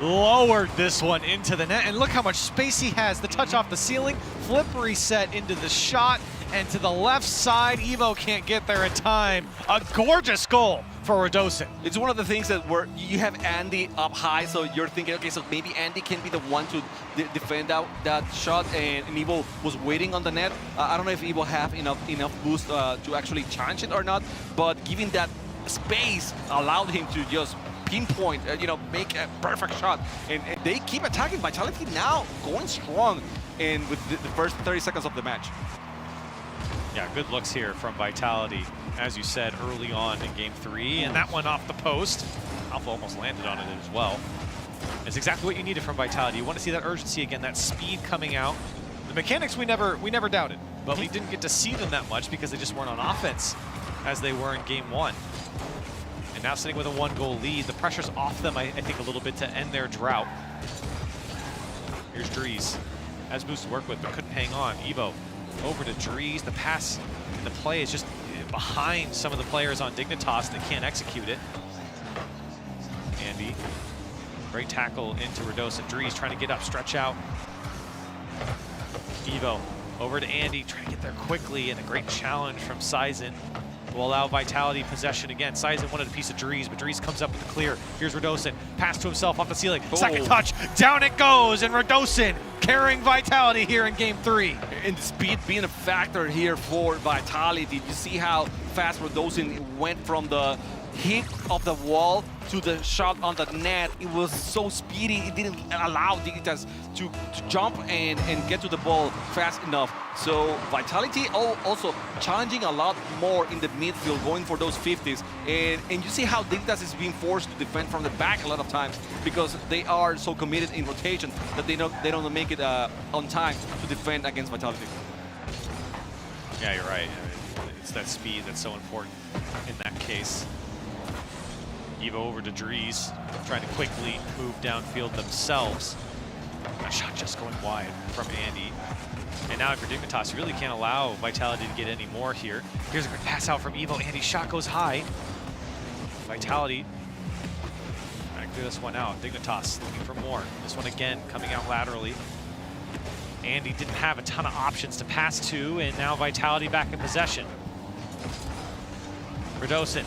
lowered this one into the net, and look how much space he has. The touch off the ceiling, flip reset into the shot, and to the left side, Evo can't get there in time. A gorgeous goal for Radosin. It's one of the things that where you have Andy up high, so you're thinking, okay, so maybe Andy can be the one to defend out that shot, and Evo was waiting on the net. I don't know if Evo have enough boost to actually challenge it or not, but giving that space allowed him to just pinpoint, you know, make a perfect shot, and they keep attacking. Vitality now going strong, and with the first 30 seconds of the match. Yeah, good looks here from Vitality, as you said, early on in game 3, and that one off the post. Alpha almost landed on it as well. It's exactly what you needed from Vitality. You want to see that urgency again, that speed coming out. The mechanics we never doubted, but we didn't get to see them that much because they just weren't on offense as they were in game 1. And now sitting with a 1-goal lead, the pressure's off them, I think, a little bit to end their drought. Here's Drees. Has boost to work with, but couldn't hang on. Evo over to Drees. The pass and the play is just behind some of the players on Dignitas that can't execute it. Andy, great tackle into Radosin. Drees trying to get up, stretch out. Evo over to Andy, trying to get there quickly, and a great challenge from Sizen will allow Vitality possession again. Sizen wanted a piece of Drees, but Drees comes up with the clear. Here's Radosin, pass to himself off the ceiling. Second touch, down it goes, and Radosin carrying Vitality here in game 3. And speed being a factor here for Vitality. You see how fast Radosin went from the hit of the wall to the shot on the net. It was so speedy, it didn't allow Dignitas to jump and get to the ball fast enough. So Vitality also challenging a lot more in the midfield, going for those 50s. And you see how Dignitas is being forced to defend from the back a lot of times because they are so committed in rotation that they don't make it on time to defend against Vitality. Yeah, you're right. It's that speed that's so important in that case. Evo over to Drees, trying to quickly move downfield themselves. A shot just going wide from Andy. And now for Dignitas, you really can't allow Vitality to get any more here. Here's a good pass out from Evo. Andy's shot goes high. Vitality trying to clear this one out. Dignitas looking for more. This one again coming out laterally. Andy didn't have a ton of options to pass to, and now Vitality back in possession. Radosin.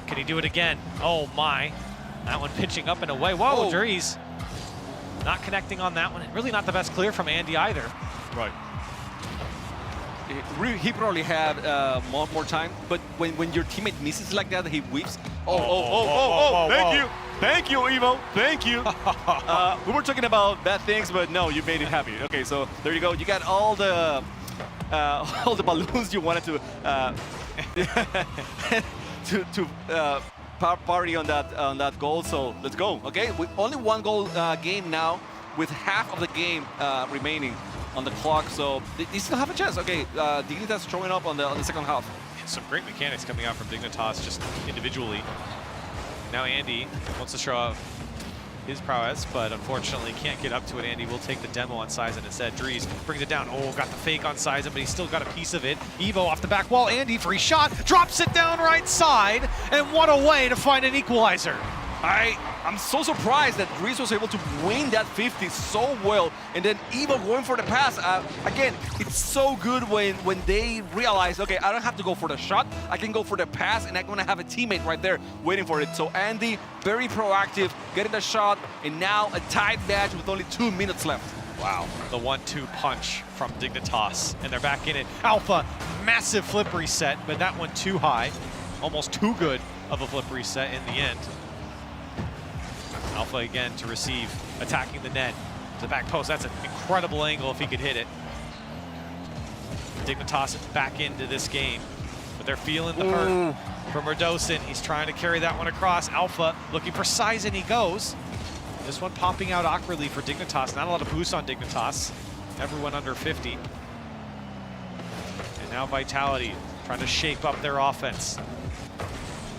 Can he do it again? Oh my. That one pitching up and away. Whoa, Drees. Not connecting on that one. And really not the best clear from Andy either. Right. He probably had more time, but when your teammate misses like that, he whips. Thank you, Evo. Thank you. We were talking about bad things, but no, you made it happy. Okay, so there you go. You got all the balloons you wanted to party on that goal. So let's go. Okay, with only 1 goal game now, with half of the game remaining on the clock. So they still have a chance. Okay, Dignitas showing up on the second half. Some great mechanics coming out from Dignitas just individually. Now Andy wants to show off his prowess, but unfortunately can't get up to it. Andy will take the demo on Sizen instead. Drees brings it down. Oh, got the fake on Sizen, but he's still got a piece of it. Evo off the back wall. Andy, free shot, drops it down right side, and what a way to find an equalizer. I'm so surprised that Drees was able to win that 50 so well, and then Evo going for the pass. Again, it's so good when they realize, okay, I don't have to go for the shot, I can go for the pass, and I'm gonna have a teammate right there waiting for it. So Andy, very proactive, getting the shot, and now a tight match with only 2 minutes left. Wow, the 1-2 punch from Dignitas, and they're back in it. Alpha, massive flip reset, but that one too high, almost too good of a flip reset in the end. Alpha again to receive, attacking the net. To the back post, that's an incredible angle if he could hit it. Dignitas back into this game. But they're feeling the hurt from Radosin. He's trying to carry that one across. Alpha looking for Sizen, he goes. This one popping out awkwardly for Dignitas. Not a lot of boost on Dignitas. Everyone under 50. And now Vitality trying to shape up their offense.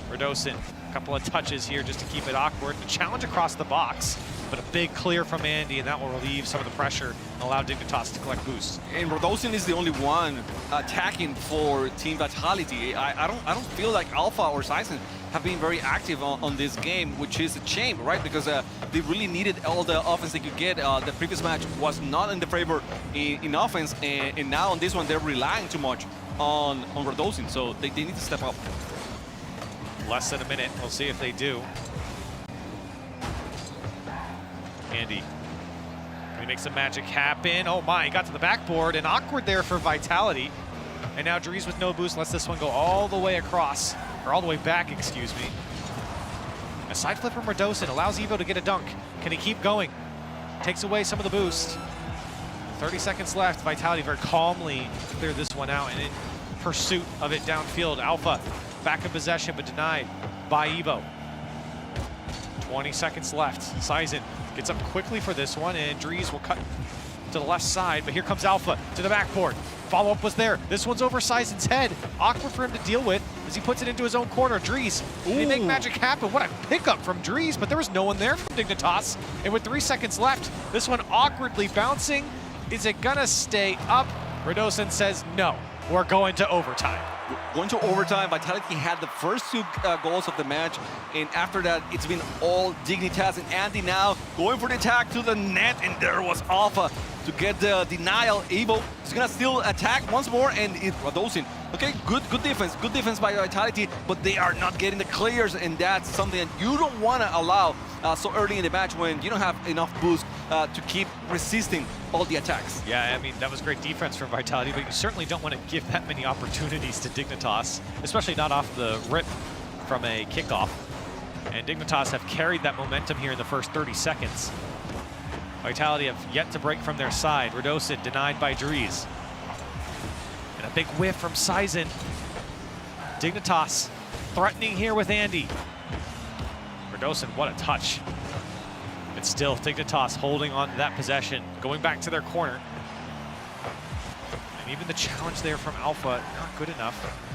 Radosin, a couple of touches here just to keep it awkward. The challenge across the box, but a big clear from Andy, and that will relieve some of the pressure and allow Dignitas to collect boosts. And Radosin is the only one attacking for Team Vitality. I don't feel like Alpha or Sizen have been very active on this game, which is a shame, right? Because they really needed all the offense they could get. The previous match was not in the favor in offense, and now on this one they're relying too much on Radosin, so they need to step up. Less than a minute, we'll see if they do. Andy, can he make some magic happen? Oh my, he got to the backboard, and awkward there for Vitality. And now Dries with no boost lets this one go all the way across, or all the way back, excuse me. A side flip from Radosin allows Evo to get a dunk. Can he keep going? Takes away some of the boost. 30 seconds left. Vitality very calmly cleared this one out, and in pursuit of it downfield. Alpha back in possession, but denied by Evo. 20 seconds left. Sizen gets up quickly for this one, and Dries will cut to the left side, but here comes Alpha to the backboard. Follow-up was there. This one's over Sizen's head. Awkward for him to deal with as he puts it into his own corner. Dries, can he make magic happen? What a pickup from Dries, but there was no one there from Dignitas. And with 3 seconds left, this one awkwardly bouncing. Is it gonna stay up? Radosin says no. We're going to overtime. Going to overtime, Vitality had the first 2 goals of the match, and after that, it's been all Dignitas and Andy now going for the attack to the net, and there was Alpha to get the denial. Evo is gonna still attack once more, and it's Radosin. Okay, good defense by Vitality, but they are not getting the clears, and that's something that you don't want to allow so early in the match when you don't have enough boost to keep resisting all the attacks. Yeah, I mean, that was great defense from Vitality, but you certainly don't want to give that many opportunities to Dignitas, especially not off the rip from a kickoff. And Dignitas have carried that momentum here in the first 30 seconds. Vitality have yet to break from their side. Radosin denied by Dries. And a big whiff from Sizen. Dignitas threatening here with Andy. Radosin, what a touch. But still, Dignitas holding on to that possession, going back to their corner. And even the challenge there from Alpha, not good enough.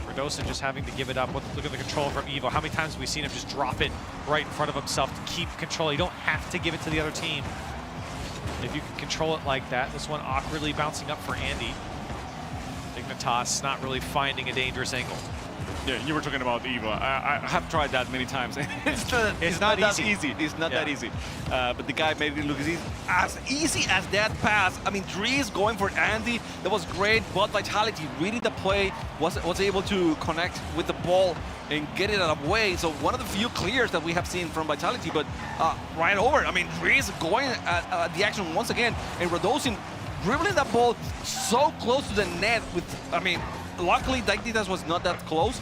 Radosin just having to give it up. Look at the control from Evo. How many times have we seen him just drop it right in front of himself to keep control? You don't have to give it to the other team if you can control it like that. This one awkwardly bouncing up for Andy. Dignitas not really finding a dangerous angle. Yeah, you were talking about Evo. I have tried that many times. it's not that easy. It's not that easy. But the guy made it look as easy as that pass. I mean, Dries going for Andy, that was great, but Vitality reading the play, was able to connect with the ball and get it out of way. So one of the few clears that we have seen from Vitality, but right over. I mean, Dries going at the action once again, and Radosin dribbling that ball so close to the net with, I mean, luckily Dignitas was not that close.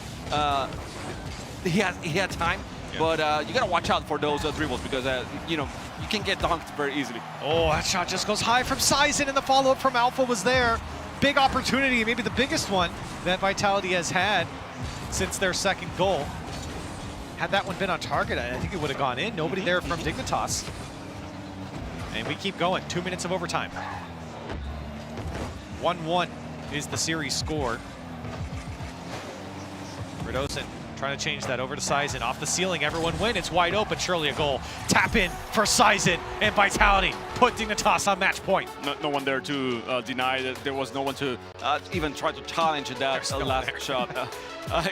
He had time, but you gotta watch out for those dribbles because you know, you can get dunked very easily. Oh, that shot just goes high from Sizen, and the follow-up from Alpha was there. Big opportunity, maybe the biggest one that Vitality has had since their second goal. Had that one been on target, I think it would have gone in. Nobody there from Dignitas. And we keep going. 2 minutes of overtime. 1-1 is the series score. Radosin trying to change that over to Sizen. Off the ceiling, everyone win. It's wide open, surely a goal. Tap in for Sizen, and Vitality put Dignitas on match point. No one there to deny that. There was no one to even try to challenge that last shot.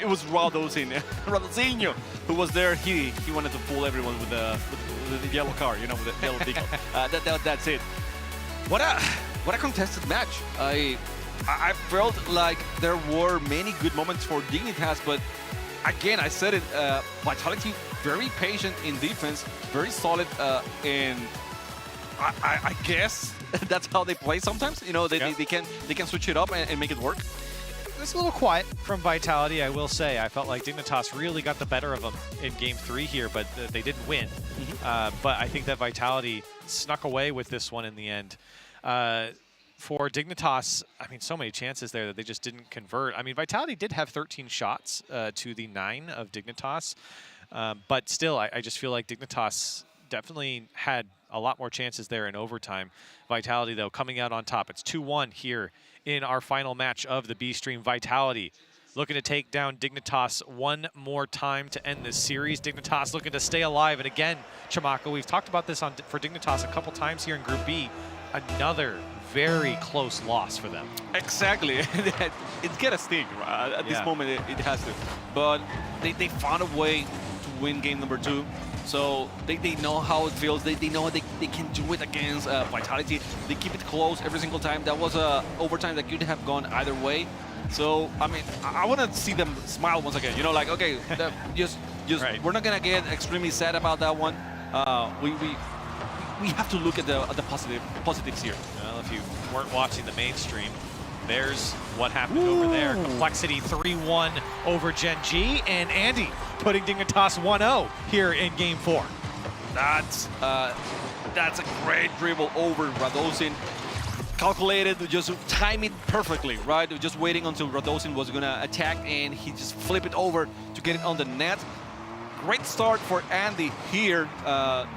It was Radosinho who was there. He wanted to fool everyone with the yellow card, you know, with the yellow ticket. That's it. What a contested match. I felt like there were many good moments for Dignitas, but again, I said it, Vitality very patient in defense, very solid, and I guess that's how they play sometimes. You know, they can switch it up and make it work. It's a little quiet from Vitality, I will say. I felt like Dignitas really got the better of them in Game 3 here, but they didn't win. But I think that Vitality snuck away with this one in the end. for Dignitas, I mean, so many chances there that they just didn't convert. I mean, Vitality did have 13 shots to the 9 of Dignitas, but still, I just feel like Dignitas definitely had a lot more chances there in overtime. Vitality, though, coming out on top. It's 2-1 here in our final match of the B stream. Vitality looking to take down Dignitas one more time to end this series. Dignitas looking to stay alive. And again, Chamaka, we've talked about this for Dignitas a couple times here in Group B. Another very close loss for them. Exactly. It's got a sting, right? At this moment, it has to. But they found a way to win game number 2. So they know how it feels. They know they can do it against Vitality. They keep it close every single time. That was a overtime that could have gone either way. So, I mean, I want to see them smile once again. You know, like, okay, just right. We're not going to get extremely sad about that one. We have to look at the positives here. Well, if you weren't watching the mainstream, there's what happened over there. Complexity 3-1 over GenG, and Andy putting Dignitas 1-0 here in Game 4. That's a great dribble over Radosin. Calculated, just time it perfectly, right? Just waiting until Radosin was gonna attack, and he just flipped it over to get it on the net. Great start for Andy here.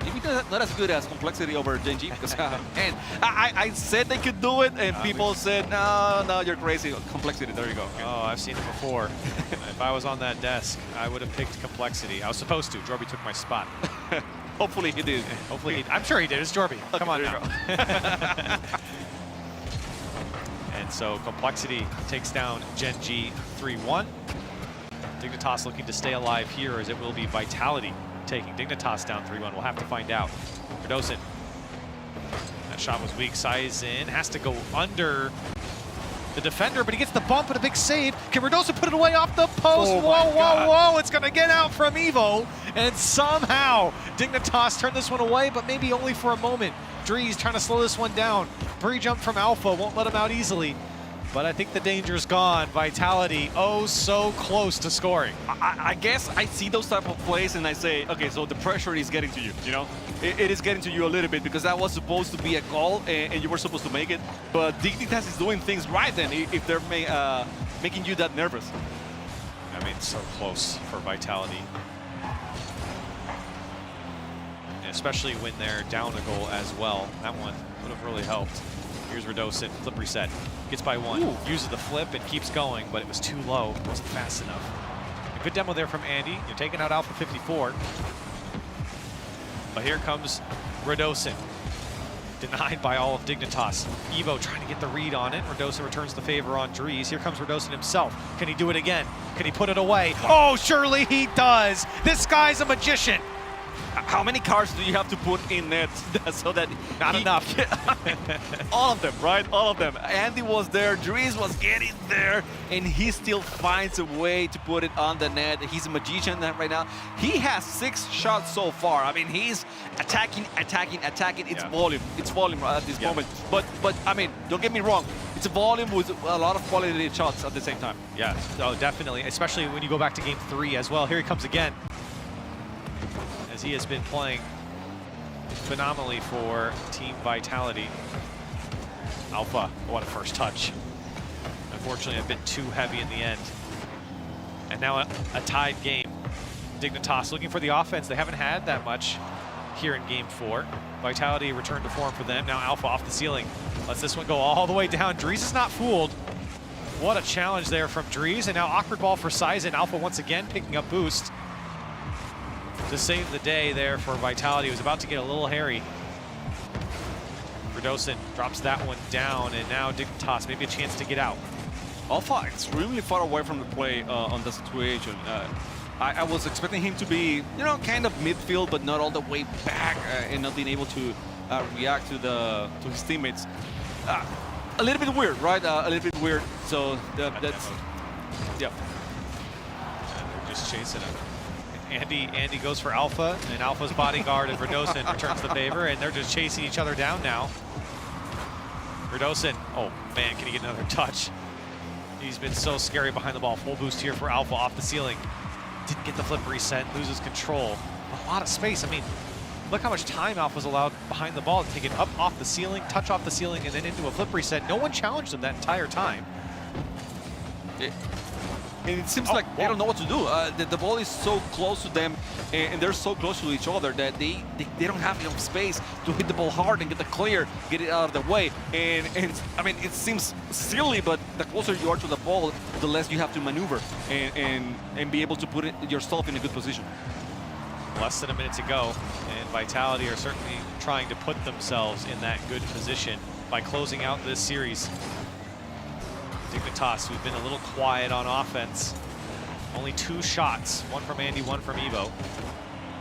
Maybe not as good as Complexity over GenG, because and I said they could do it, and people said, no, you're crazy. Complexity, there you go. Oh, I've seen it before. If I was on that desk, I would have picked Complexity. I was supposed to. Jorby took my spot. Hopefully he did. Hopefully I'm sure he did. It's Jorby. Okay, come on now. And so Complexity takes down GenG 3-1. Dignitas looking to stay alive here, as it will be Vitality taking Dignitas down 3-1. We'll have to find out. Radosin. That shot was weak. Size in. Has to go under the defender, but he gets the bump and a big save. Can Radosin put it away off the post? Oh whoa. It's going to get out from Evo. And somehow Dignitas turned this one away, but maybe only for a moment. Drees trying to slow this one down. Pre-jump from Alpha won't let him out easily. But I think the danger's gone. Vitality, oh, so close to scoring. I guess I see those type of plays and I say, okay, so the pressure is getting to you, you know? It is getting to you a little bit, because that was supposed to be a goal and you were supposed to make it. But Dignitas is doing things right then if they're making you that nervous. I mean, so close for Vitality. Especially when they're down a goal as well. That one would have really helped. Here's Radosin, flip reset. Gets by one, uses the flip and keeps going, but it was too low, wasn't fast enough. A good demo there from Andy. You're taking out Alpha 54. But here comes Radosin. Denied by all of Dignitas. Evo trying to get the read on it. Radosin returns the favor on Drees. Here comes Radosin himself. Can he do it again? Can he put it away? Oh, surely he does. This guy's a magician. How many cards do you have to put in net so that... Not enough. All of them, right? All of them. Andy was there, Drees was getting there, and he still finds a way to put it on the net. He's a magician right now. He has 6 shots so far. I mean, he's attacking. It's volume. It's volume at this moment. But I mean, don't get me wrong. It's a volume with a lot of quality shots at the same time. Yeah, oh, definitely. Especially when you go back to game 3 as well. Here he comes again. He has been playing phenomenally for Team Vitality. Alpha, what a first touch. Unfortunately, a bit too heavy in the end. And now a tied game. Dignitas looking for the offense. They haven't had that much here in game 4. Vitality returned to form for them. Now Alpha off the ceiling. Lets this one go all the way down. Drees is not fooled. What a challenge there from Drees. And now awkward ball for Sizen. Alpha once again picking up boost to save the day there for Vitality. It was about to get a little hairy. Radosin drops that one down, and now Dignitas, maybe a chance to get out. Alpha extremely far away from the play on the situation. I was expecting him to be, you know, kind of midfield, but not all the way back, and not being able to react to his teammates. A little bit weird, right? A little bit weird. So that's, yeah. They're just chasing him. Andy goes for Alpha, and Alpha's bodyguard and Radosin returns the favor, and they're just chasing each other down now. Radosin, oh man, can he get another touch? He's been so scary behind the ball. Full boost here for Alpha off the ceiling. Didn't get the flip reset, loses control. A lot of space. I mean, look how much time Alpha's allowed behind the ball to take it up off the ceiling, touch off the ceiling, and then into a flip reset. No one challenged them that entire time. And it seems like they don't know what to do. The ball is so close to them, and they're so close to each other that they don't have enough space to hit the ball hard and get the clear, get it out of the way. And I mean, it seems silly, but the closer you are to the ball, the less you have to maneuver and be able to put yourself in a good position. Less than a minute to go, and Vitality are certainly trying to put themselves in that good position by closing out this series. Dignitas, who've been a little quiet on offense. Only 2 shots, one from Andy, one from Evo.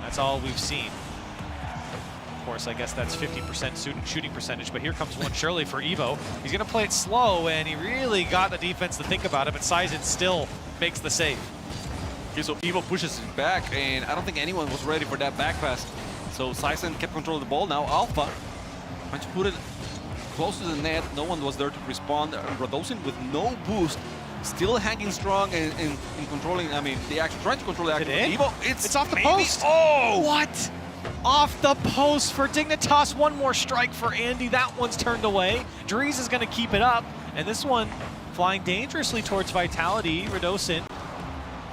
That's all we've seen. Of course, I guess that's 50% shooting percentage, but here comes one surely for Evo. He's gonna play it slow, and he really got the defense to think about it, but Sizen still makes the save. Okay, so Evo pushes it back, and I don't think anyone was ready for that back pass. So Sizen kept control of the ball. Now Alpha trying to put it close to the net. No one was there to respond. Radosin with no boost, still hanging strong and controlling. I mean, they actually trying to control the action. Evo, it's off the post. Oh! What? Off the post for Dignitas. One more strike for Andy. That one's turned away. Dries is going to keep it up. And this one flying dangerously towards Vitality. Radosin.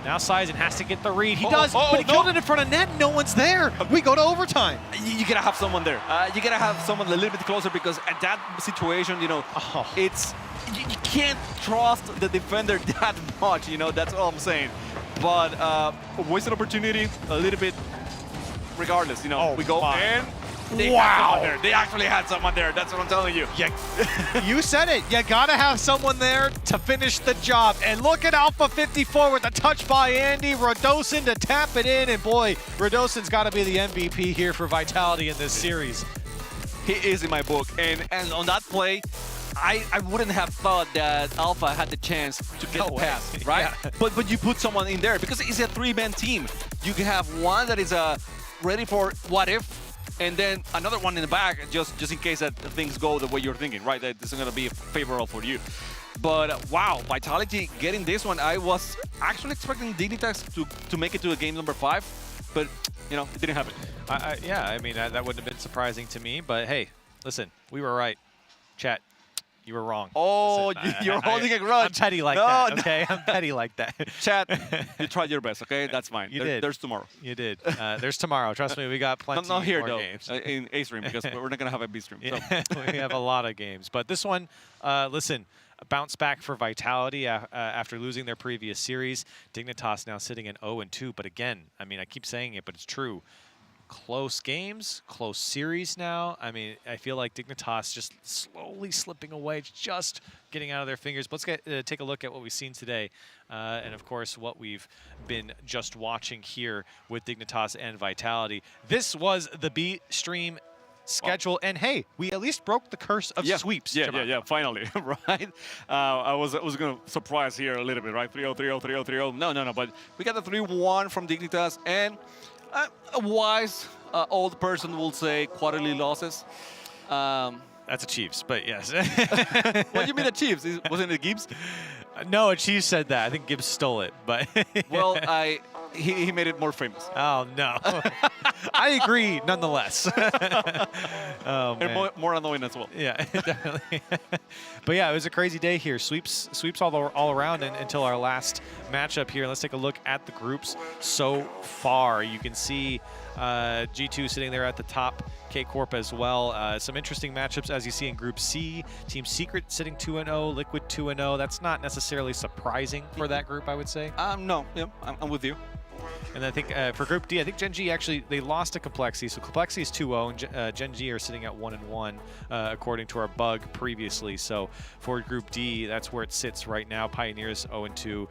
Now Sizen has to get the read. He does, but he killed it in front of net. No one's there. We go to overtime. You gotta have someone there. You gotta have someone a little bit closer, because at that situation, you know, it's you can't trust the defender that much. You know, that's all I'm saying. But wasted opportunity a little bit. Regardless, you know, we go and they had someone there. They actually had someone there. That's what I'm telling you. Yeah, you said it. You gotta have someone there to finish the job. And look at Alpha 54 with a touch by Andy. Radosin to tap it in. And boy, Radosin's got to be the MVP here for Vitality in this series. He is in my book. And on that play, I wouldn't have thought that Alpha had the chance to get the pass, right? Yeah. But you put someone in there because it's a 3-man team. You can have one that is ready for what if, and then another one in the back, just in case that things go the way you're thinking, right? That this is going to be favorable for you. But wow, Vitality getting this one. I was actually expecting Dignitas to make it to game number 5, but you know, it didn't happen. Yeah, I mean, that wouldn't have been surprising to me, but hey, listen, we were right. Chat, you were wrong. Oh, listen, you're holding a grudge. I'm petty like that, okay? I'm petty like that. Chat, you tried your best, okay? That's fine. You did. There's tomorrow. You did. There's tomorrow. Trust me, we got plenty not here, more though, games. in A stream, because we're not going to have a B stream. So. We have a lot of games. But this one, listen, a bounce back for Vitality after losing their previous series. Dignitas now sitting in 0-2. But again, I mean, I keep saying it, but it's true. Close games, close series now. I mean, I feel like Dignitas just slowly slipping away, just getting out of their fingers. But let's take a look at what we've seen today. And of course, what we've been just watching here with Dignitas and Vitality. This was the B stream schedule, and hey, we at least broke the curse of sweeps. Yeah, finally, right? I was going to surprise here a little bit, right? 3-0, 3-0, 3-0, 3-0. No, but we got the 3-1 from Dignitas, and a wise old person will say quarterly losses. That's a Chiefs, but yes. What do you mean a Chiefs? Wasn't it Gibbs? No, a Chiefs said that. I think Gibbs stole it, but well, he made it more famous. Oh no, I agree nonetheless. Oh, and more annoying as well. Yeah, definitely. But yeah, it was a crazy day here. Sweeps all around until our last matchup here. Let's take a look at the groups so far. You can see G2 sitting there at the top, K-Corp as well. Some interesting matchups as you see in Group C. Team Secret sitting 2-0, Liquid 2-0. That's not necessarily surprising for that group, I would say. No, yeah, I'm with you. And I think for Group D, I think GenG actually, they lost to Complexity. So Complexity is 2-0, and GenG are sitting at 1-1, according to our bug previously. So for Group D, that's where it sits right now. Pioneers 0-2.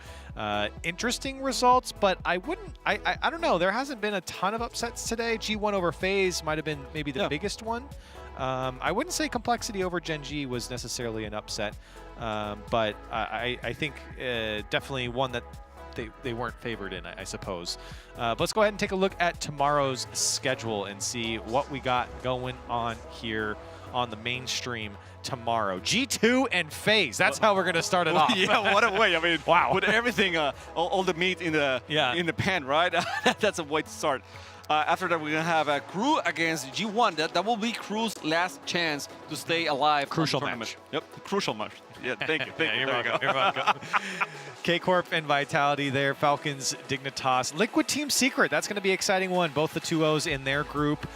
Interesting results, but I don't know. There hasn't been a ton of upsets today. G1 over FaZe might have been maybe the biggest one. I wouldn't say Complexity over GenG was necessarily an upset, but I think definitely one that they weren't favored in, I suppose. But let's go ahead and take a look at tomorrow's schedule and see what we got going on here on the mainstream tomorrow. G2 and FaZe. That's how we're going to start it off. Yeah, what a way. I mean, wow. With everything, all the meat in the pan, right? That's a way to start. After that, we're going to have Crew against G1. That will be Crew's last chance to stay alive. Crucial on the tournament. match. Yep, crucial match. Yeah, thank you. Thank you. You're There you welcome. go. You're welcome. K-Corp and Vitality there. Falcons, Dignitas. Liquid Team Secret. That's going to be an exciting one. Both the 2-0s in their group.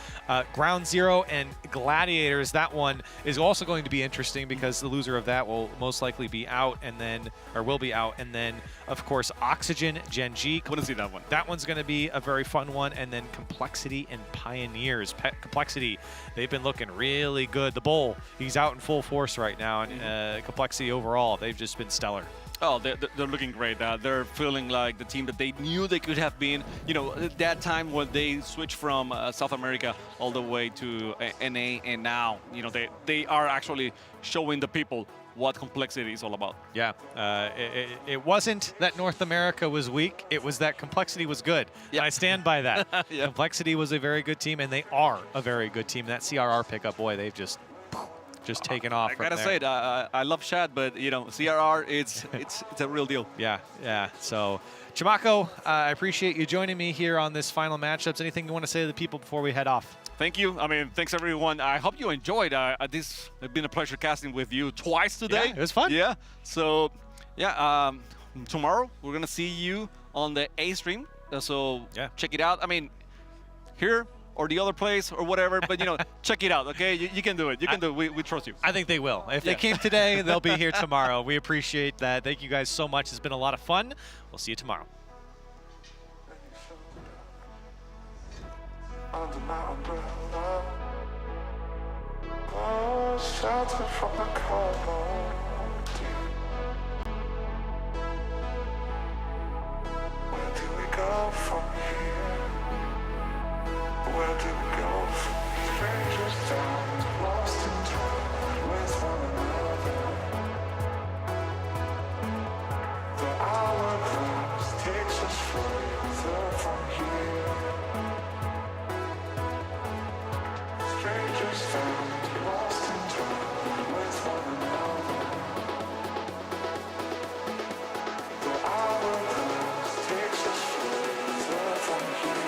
Ground Zero and Gladiators. That one is also going to be interesting because the loser of that will most likely be out and then, or will be out. And then, of course, Oxygen, GenG. Want to see that one. That one's going to be a very fun one. And then Complexity and Pioneers. Complexity, they've been looking really good. The Bull, he's out in full force right now. And Complexity overall, they've just been stellar. Oh, they're looking great. They're feeling like the team that they knew they could have been. You know, that time when they switched from South America all the way to NA, and now, you know, they are actually showing the people what Complexity is all about. Yeah, it wasn't that North America was weak. It was that Complexity was good. Yeah. I stand by that. Yeah. Complexity was a very good team, and they are a very good team. That CRR pickup, boy, they've just taken off. I gotta say it. I love Shad, but you know, CRR, it's a real deal. Yeah, yeah. So, Chimako, I appreciate you joining me here on this final matchups. Anything you want to say to the people before we head off? Thank you. I mean, thanks everyone. I hope you enjoyed. This has been a pleasure casting with you twice today. Yeah, it was fun. Yeah. So, yeah. Tomorrow we're gonna see you on the A stream. So yeah, check it out. I mean, here or the other place or whatever, but you know, check it out, okay? You can do it. You can do it. We trust you. I think they will. If they came today, they'll be here tomorrow. We appreciate that. Thank you guys so much. It's been a lot of fun. We'll see you tomorrow. Under my umbrella, shelter from the cold. Where do we go from here? Where do we go from here? Strangers down, lost in time with one another. The hourglass takes us further from here. Strangers found, lost in time with one another. The hourglass takes us further from here.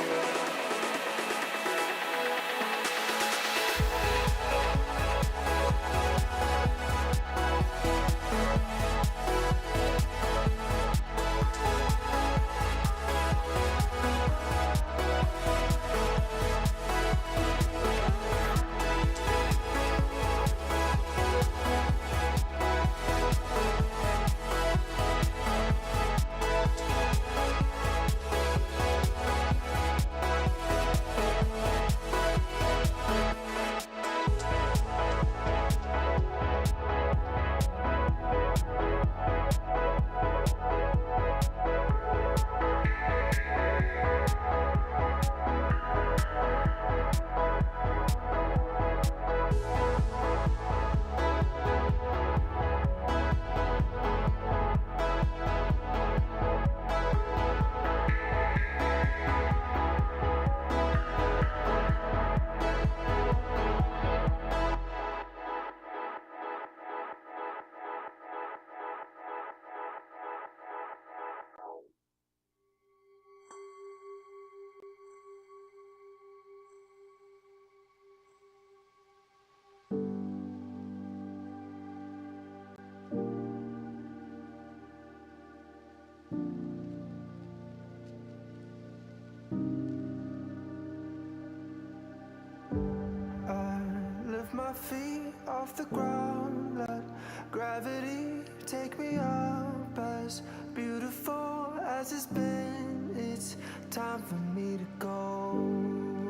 My feet off the ground, let gravity take me up. As beautiful as it's been, it's time for me to go.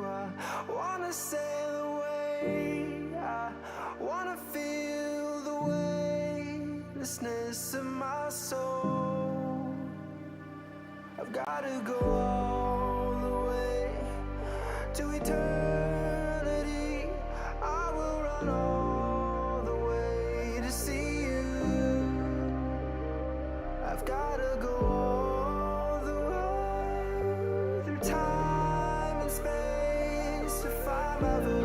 I wanna sail away, I wanna feel the weightlessness of my soul. I've gotta go all the way to eternity. I will run all the way to see you. I've gotta go all the way through time and space if I'm ever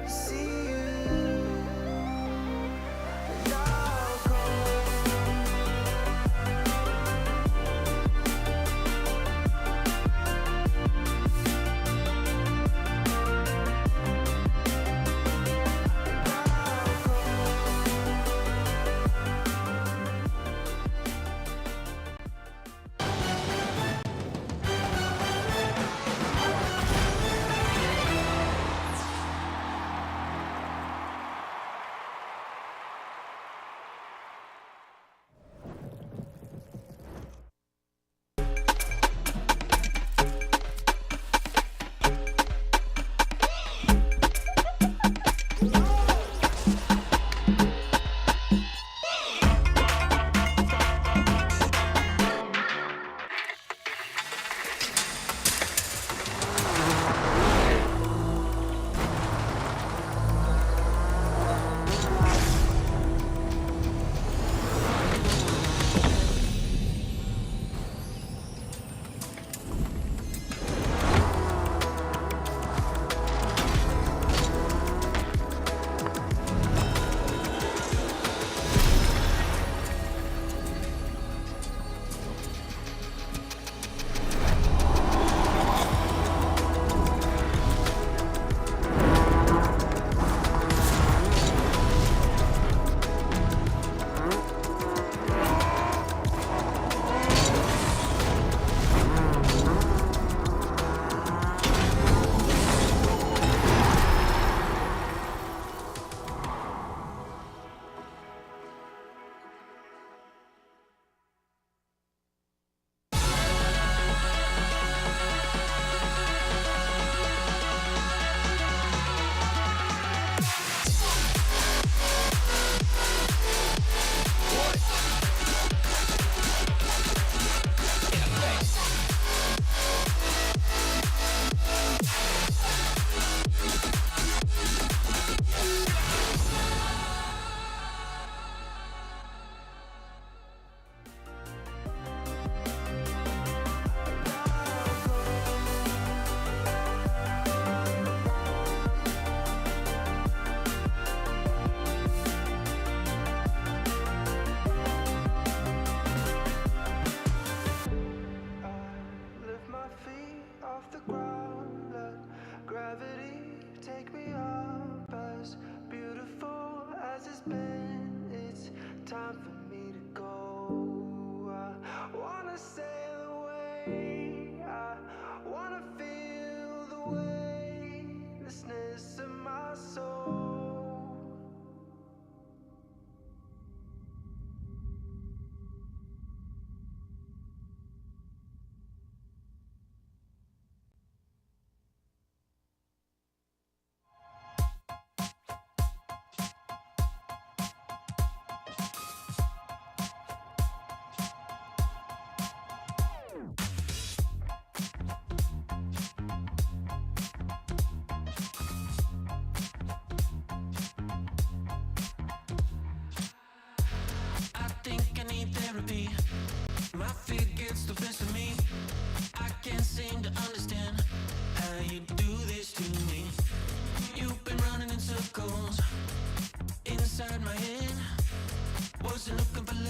to see you. And I'll come.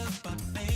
love, but baby.